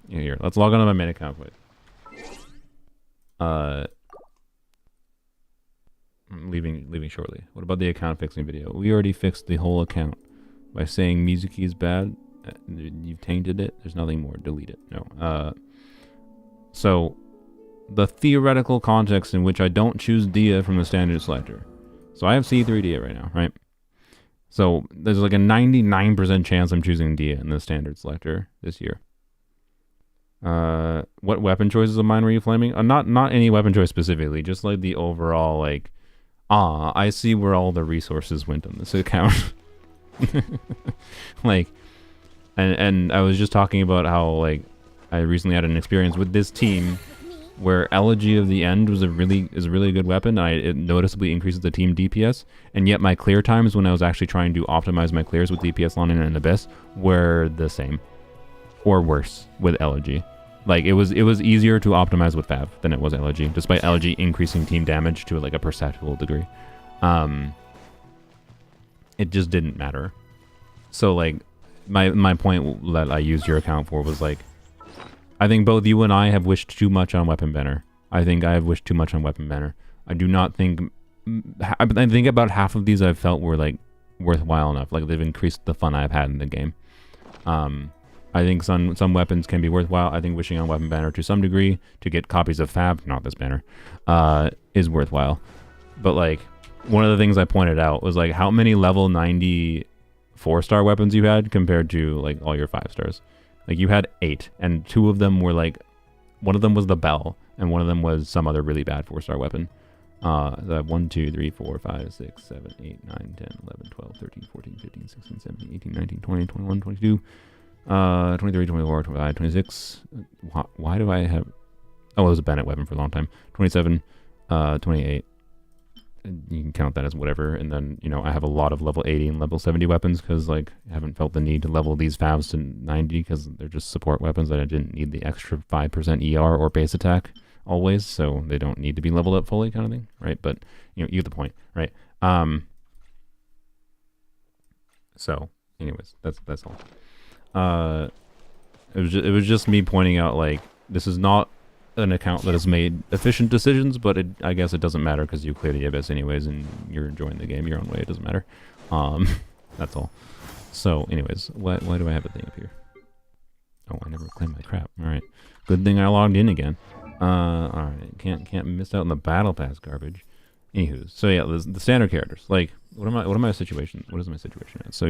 Here, let's log on to my main account quick. I'm leaving shortly. What about the account fixing video? We already fixed the whole account by saying Mizuki is bad. You've tainted it. There's nothing more. Delete it. No. So the theoretical context in which I don't choose Dia from the standard selector. So I have C3 Dia right now, right? So there's like a 99% chance I'm choosing Dia in the standard selector this year. What weapon choices of mine were you flaming? Not any weapon choice specifically, just like the overall like, I see where all the resources went on this account. Like, and I was just talking about how like I recently had an experience with this team where Elegy of the End was a really good weapon. It noticeably increases the team DPS, and yet my clear times when I was actually trying to optimize my clears with DPS Lonin and Abyss were the same or worse with Elegy. Like it was easier to optimize with Fav than it was Elegy, despite Elegy increasing team damage to like a perceptible degree. It just didn't matter. So like my point that I used your account for was like, I think both you and I have wished too much on Weapon Banner. I think I have wished too much on Weapon Banner. I do not think... I think about half of these I've felt were, like, worthwhile enough. Like, they've increased the fun I've had in the game. I think some weapons can be worthwhile. I think wishing on Weapon Banner to some degree to get copies of Fab, not this banner, is worthwhile. But, like, one of the things I pointed out was, like, how many level 90 4-star weapons you had compared to, like, all your 5 stars. Like, you had 8, and 2 of them were, like, one of them was the Bell, and one of them was some other really bad 4-star weapon. 1, 2, 3, 4, 5, 6, 7, 8, 9, 10, 11, 12, 13, 14, 15, 16, 17, 18, 19, 20, 21, 22, 23, 24, 25, 26. Why do I have... Oh, it was a Bennett weapon for a long time. 27, 28. You can count that as whatever, and then, you know, I have a lot of level 80 and level 70 weapons because, like, I haven't felt the need to level these Favs to 90 because they're just support weapons that I didn't need the extra 5% ER or base attack always, so they don't need to be leveled up fully kind of thing, right? But, you know, you get the point, right? So, anyways, that's all. It was just me pointing out, like, this is not an account that has made efficient decisions, but I guess it doesn't matter because you clear the Abyss anyways and you're enjoying the game your own way. It doesn't matter. That's all. So anyways, why do I have a thing up here? Oh, I never claimed my crap. Alright. Good thing I logged in again. Alright. Can't miss out on the battle pass garbage. Anywho, so yeah, the standard characters. Like, what is my situation at? So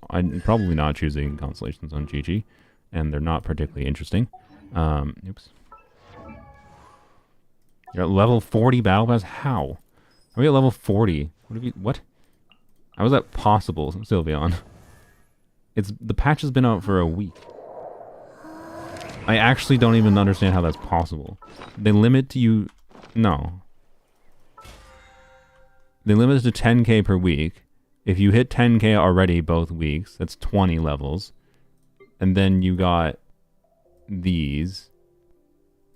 I'm probably not choosing Constellations on GG, and they're not particularly interesting. Oops. You're at level 40 battle pass? How? Are we at level 40? What? How is that possible, Sylveon? The patch has been out for a week. I actually don't even understand how that's possible. They limit to you... No. They limit it to 10k per week. If you hit 10k already both weeks, that's 20 levels. And then you got these.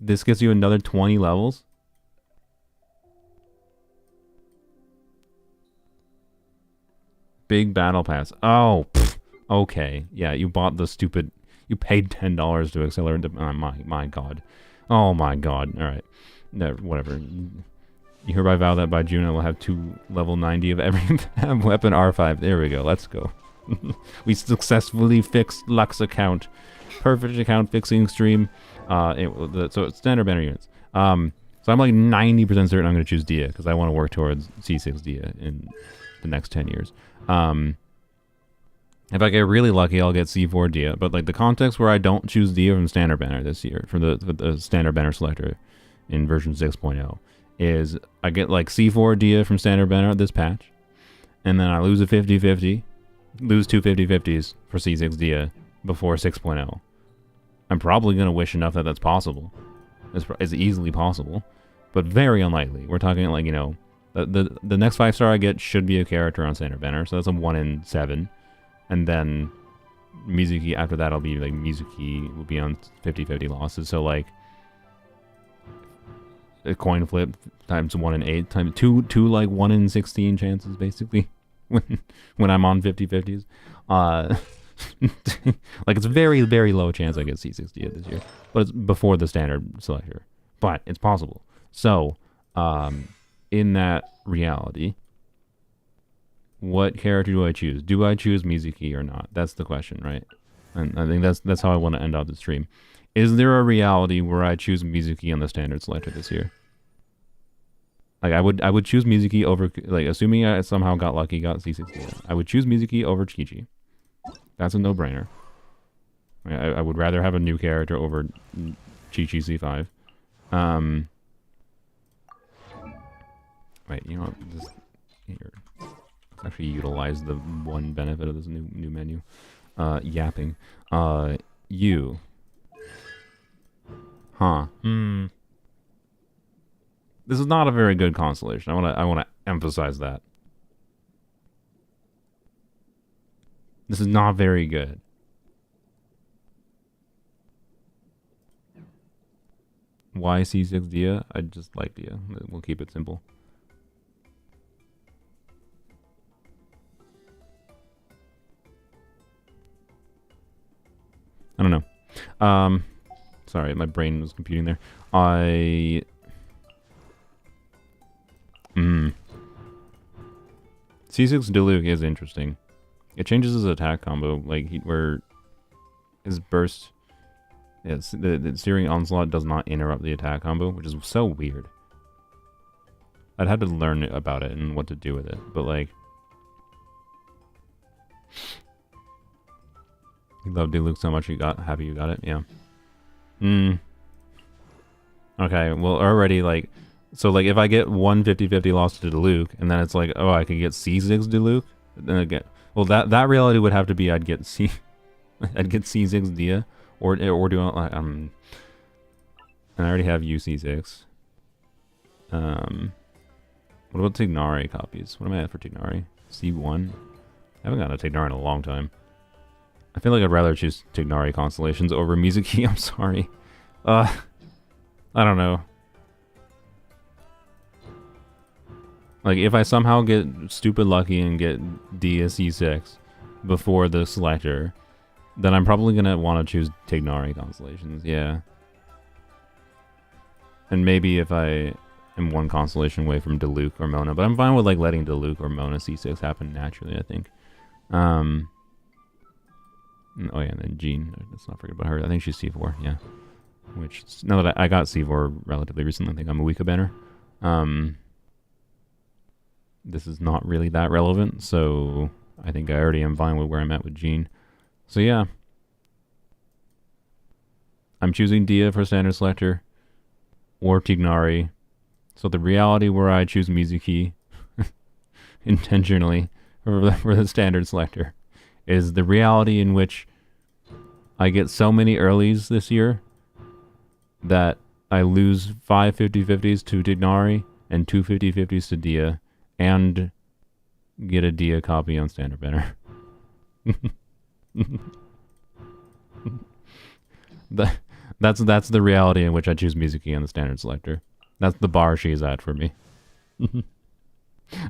This gives you another 20 levels. Big battle pass. Oh, okay. Yeah, you bought the stupid... You paid $10 to accelerate the... Oh, my god. Oh my god. Alright. No, whatever. You hereby vow that by June I will have 2 level 90 of every weapon R5. There we go. Let's go. We successfully fixed Lux account. Perfect account fixing stream. So it's standard banner units. So I'm like 90% certain I'm going to choose Dia because I want to work towards C6 Dia in the next 10 years. If I get really lucky, I'll get C4 Dia. But like the context where I don't choose Dia from standard banner this year, from the standard banner selector in version 6.0, is I get like C4 Dia from standard banner this patch, and then I lose a 50-50, lose 2 50-50s for C6 Dia before 6.0. I'm probably going to wish enough that that's possible. It's easily possible, but very unlikely. We're talking like, you know, the next 5-star I get should be a character on standard banner, so that's a 1 in 7. And then Mizuki, after that, I'll be like, Mizuki will be on 50-50 losses. So like a coin flip times 1 in 8 times 2 like 1 in 16 chances basically when I'm on 50-50s. Like it's very, very low chance I get C60 this year, but it's before the standard selector, but it's possible. So in that reality, what character do I choose? Do I choose Mizuki or not? That's the question, right? And I think that's how I want to end out the stream. Is there a reality where I choose Mizuki on the standard selector this year? Like, I would choose Mizuki over, like, assuming I somehow got lucky, got C6 Dia. I would choose Mizuki over Chi-Chi. That's a no-brainer. I would rather have a new character over Chi-Chi C5. Wait, you know what? Just here. Let's actually utilize the one benefit of this new menu. Yapping. You. Huh. This is not a very good constellation. I wanna emphasize that. This is not very good. Why C6 Dia? I just like Dia. We'll keep it simple. I don't know. Sorry, my brain was computing there. C6 Diluc is interesting. It changes his attack combo, like where his burst, yes, the Searing Onslaught does not interrupt the attack combo, which is so weird. I'd had to learn about it and what to do with it, but like, you love Diluc so much, happy you got it, yeah. Okay, well already like, so like if I get one 50-50 loss to Diluc, and then it's like, oh, I can get C6 Diluc, then again, well that reality would have to be I'd get C6 Dia, or do and I already have UC6. What about Tignari copies? What am I at for Tignari? C1? I haven't gotten a Tignari in a long time. I feel like I'd rather choose Tignari constellations over Mizuki. I'm sorry. I don't know. Like, if I somehow get stupid lucky and get DSC6 before the selector, then I'm probably gonna want to choose Tignari constellations, yeah. And maybe if I am one constellation away from Diluc or Mona, but I'm fine with like letting Diluc or Mona C6 happen naturally, I think. Oh yeah, and then Jean, let's not forget about her. I think she's C4, yeah. Which, now that I got C4 relatively recently, I think I'm a Wika banner. This is not really that relevant, so I think I already am fine with where I'm at with Jean. So yeah. I'm choosing Dia for standard selector, or Tignari. So the reality where I choose Mizuki intentionally for the standard selector is the reality in which I get so many earlies this year that I lose 5 50-50s to Tignari and 2 50-50s to Dia, and get a Dia copy on standard banner. That's the reality in which I choose Mizuki on the standard selector. That's the bar she's at for me.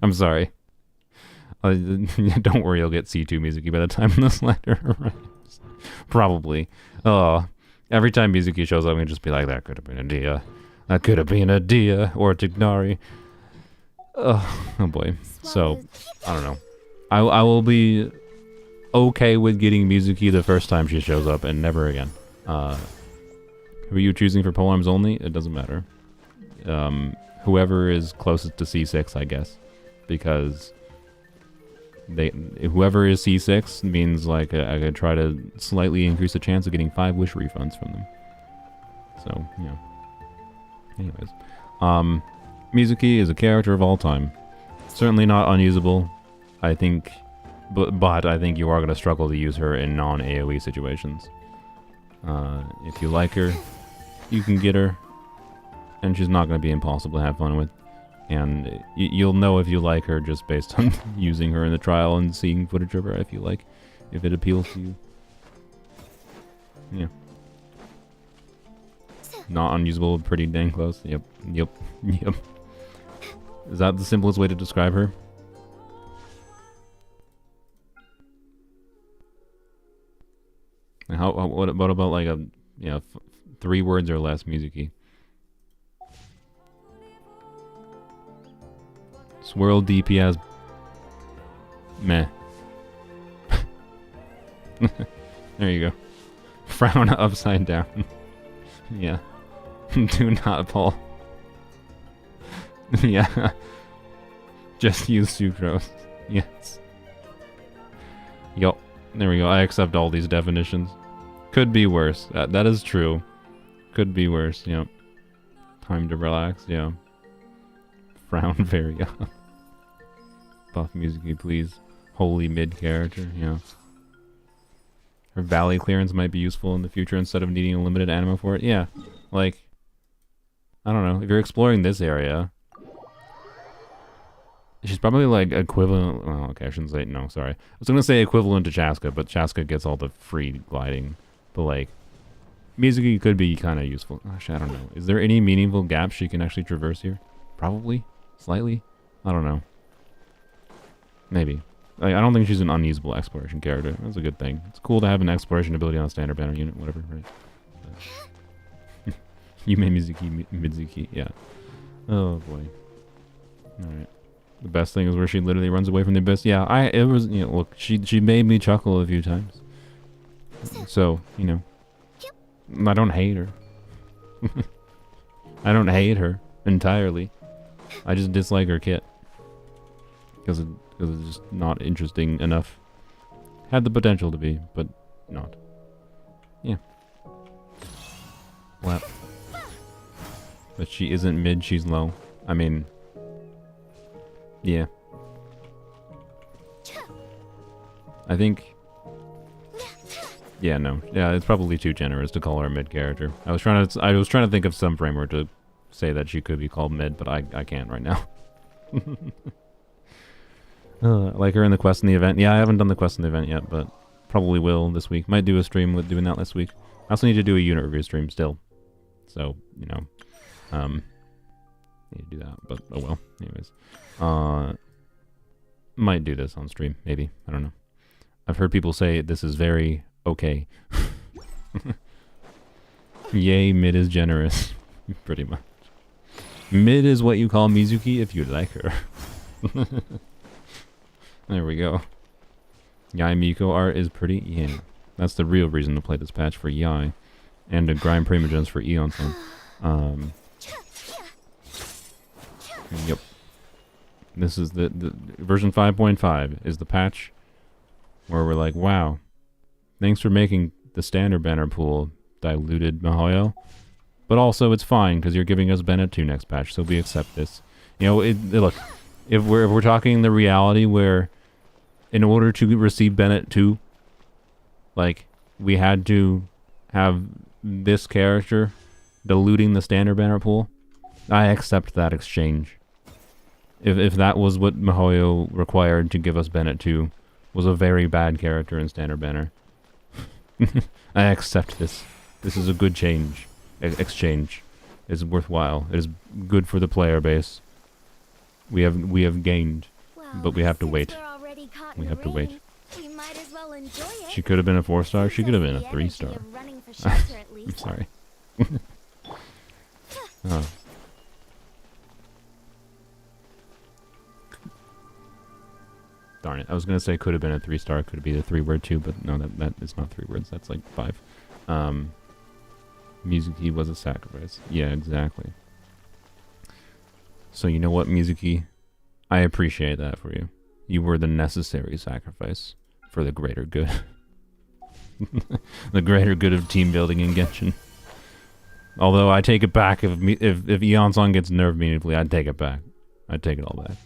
I'm sorry. Don't worry, you'll get C2 Mizuki by the time the selector arrives. Probably. Oh, every time Mizuki shows up, I'm gonna just be like, that could have been a Dia. That could have been a Dia or a Tignari. Oh boy. So, I don't know. I will be okay with getting Mizuki the first time she shows up and never again. Who are you choosing for polearms only? It doesn't matter. Whoever is closest to C6, I guess. Because whoever is C6 means like I could try to slightly increase the chance of getting 5 wish refunds from them. So, yeah. Anyways. Mizuki is a character of all time. Certainly not unusable, I think, but I think you are going to struggle to use her in non-AoE situations. If you like her, you can get her, and she's not going to be impossible to have fun with. And you'll know if you like her just based on using her in the trial and seeing footage of her, if it appeals to you. Yeah. Not unusable, pretty dang close. Yep. Is that the simplest way to describe her? And what about like a 3 words or less Mizuki? Swirl DPS. Meh. There you go. Frown upside down. Yeah. Do not, Paul. Yeah. Just use sucrose. Yes. Yup. There we go. I accept all these definitions. Could be worse. That is true. Could be worse. Yep. Time to relax. Yeah. Frown very young. Buff Mizuki, please. Holy mid character. Yeah. Her valley clearance might be useful in the future instead of needing a limited ammo for it. Yeah. Like, I don't know. If you're exploring this area, she's probably like equivalent. Well, okay, I shouldn't say. No, sorry. I was gonna say equivalent to Chaska, but Chaska gets all the free gliding. But like, Mizuki could be kind of useful. Actually, I don't know. Is there any meaningful gaps she can actually traverse here? Probably, slightly. I don't know. Maybe. Like, I don't think she's an unusable exploration character. That's a good thing. It's cool to have an exploration ability on a standard banner unit, whatever, right? Yumemizuki Mizuki, yeah. Oh boy. Alright. The best thing is where she literally runs away from the abyss. Yeah, it was, you know, look, she made me chuckle a few times. So, you know, I don't hate her. I don't hate her entirely. I just dislike her kit. Because it's just not interesting enough. Had the potential to be, but not. Yeah. Well. But she isn't mid, she's low. I mean, yeah. I think, yeah, no. Yeah, it's probably too generous to call her a mid character. I was trying to think of some framework to say that she could be called mid, but I can't right now. Like her in the quest in the event. Yeah, I haven't done the quest in the event yet, but probably will this week. Might do a stream with doing that this week. I also need to do a unit review stream still. So, you know, need to do that, but oh well. Anyways, might do this on stream, maybe. I don't know. I've heard people say this is very okay. Yay, mid is generous. Pretty much. Mid is what you call Mizuki if you like her. There we go. Yai Miko art is pretty. Yeah. That's the real reason to play this patch for Yai. And to grind Primogens for Eonon. Yep. This is the version 5.5 is the patch where we're like, wow, thanks for making the standard banner pool diluted, Mihoyo. But also it's fine because you're giving us Bennett 2 next patch, so we accept this. You know, look, if we're talking the reality where in order to receive Bennett 2, like, we had to have this character diluting the standard banner pool, I accept that exchange. If that was what Mihoyo required to give us Bennett 2, was a very bad character in standard banner. I accept this. This is a good change. Exchange. It's worthwhile. It is good for the player base. We have gained, but we have to wait. We have to wait. We might as well enjoy it. She could have been a 4-star. She could have been a 3-star. I'm sorry. Oh. Darn it. I was going to say could have been a 3-star. Could be a 3-word too, but no, that is not 3 words. That's like 5. Mizuki was a sacrifice. Yeah, exactly. So you know what, Mizuki? I appreciate that for you. You were the necessary sacrifice for the greater good. The greater good of team building in Genshin. Although I take it back if Eonon gets nerfed meaningfully, I'd take it back. I'd take it all back.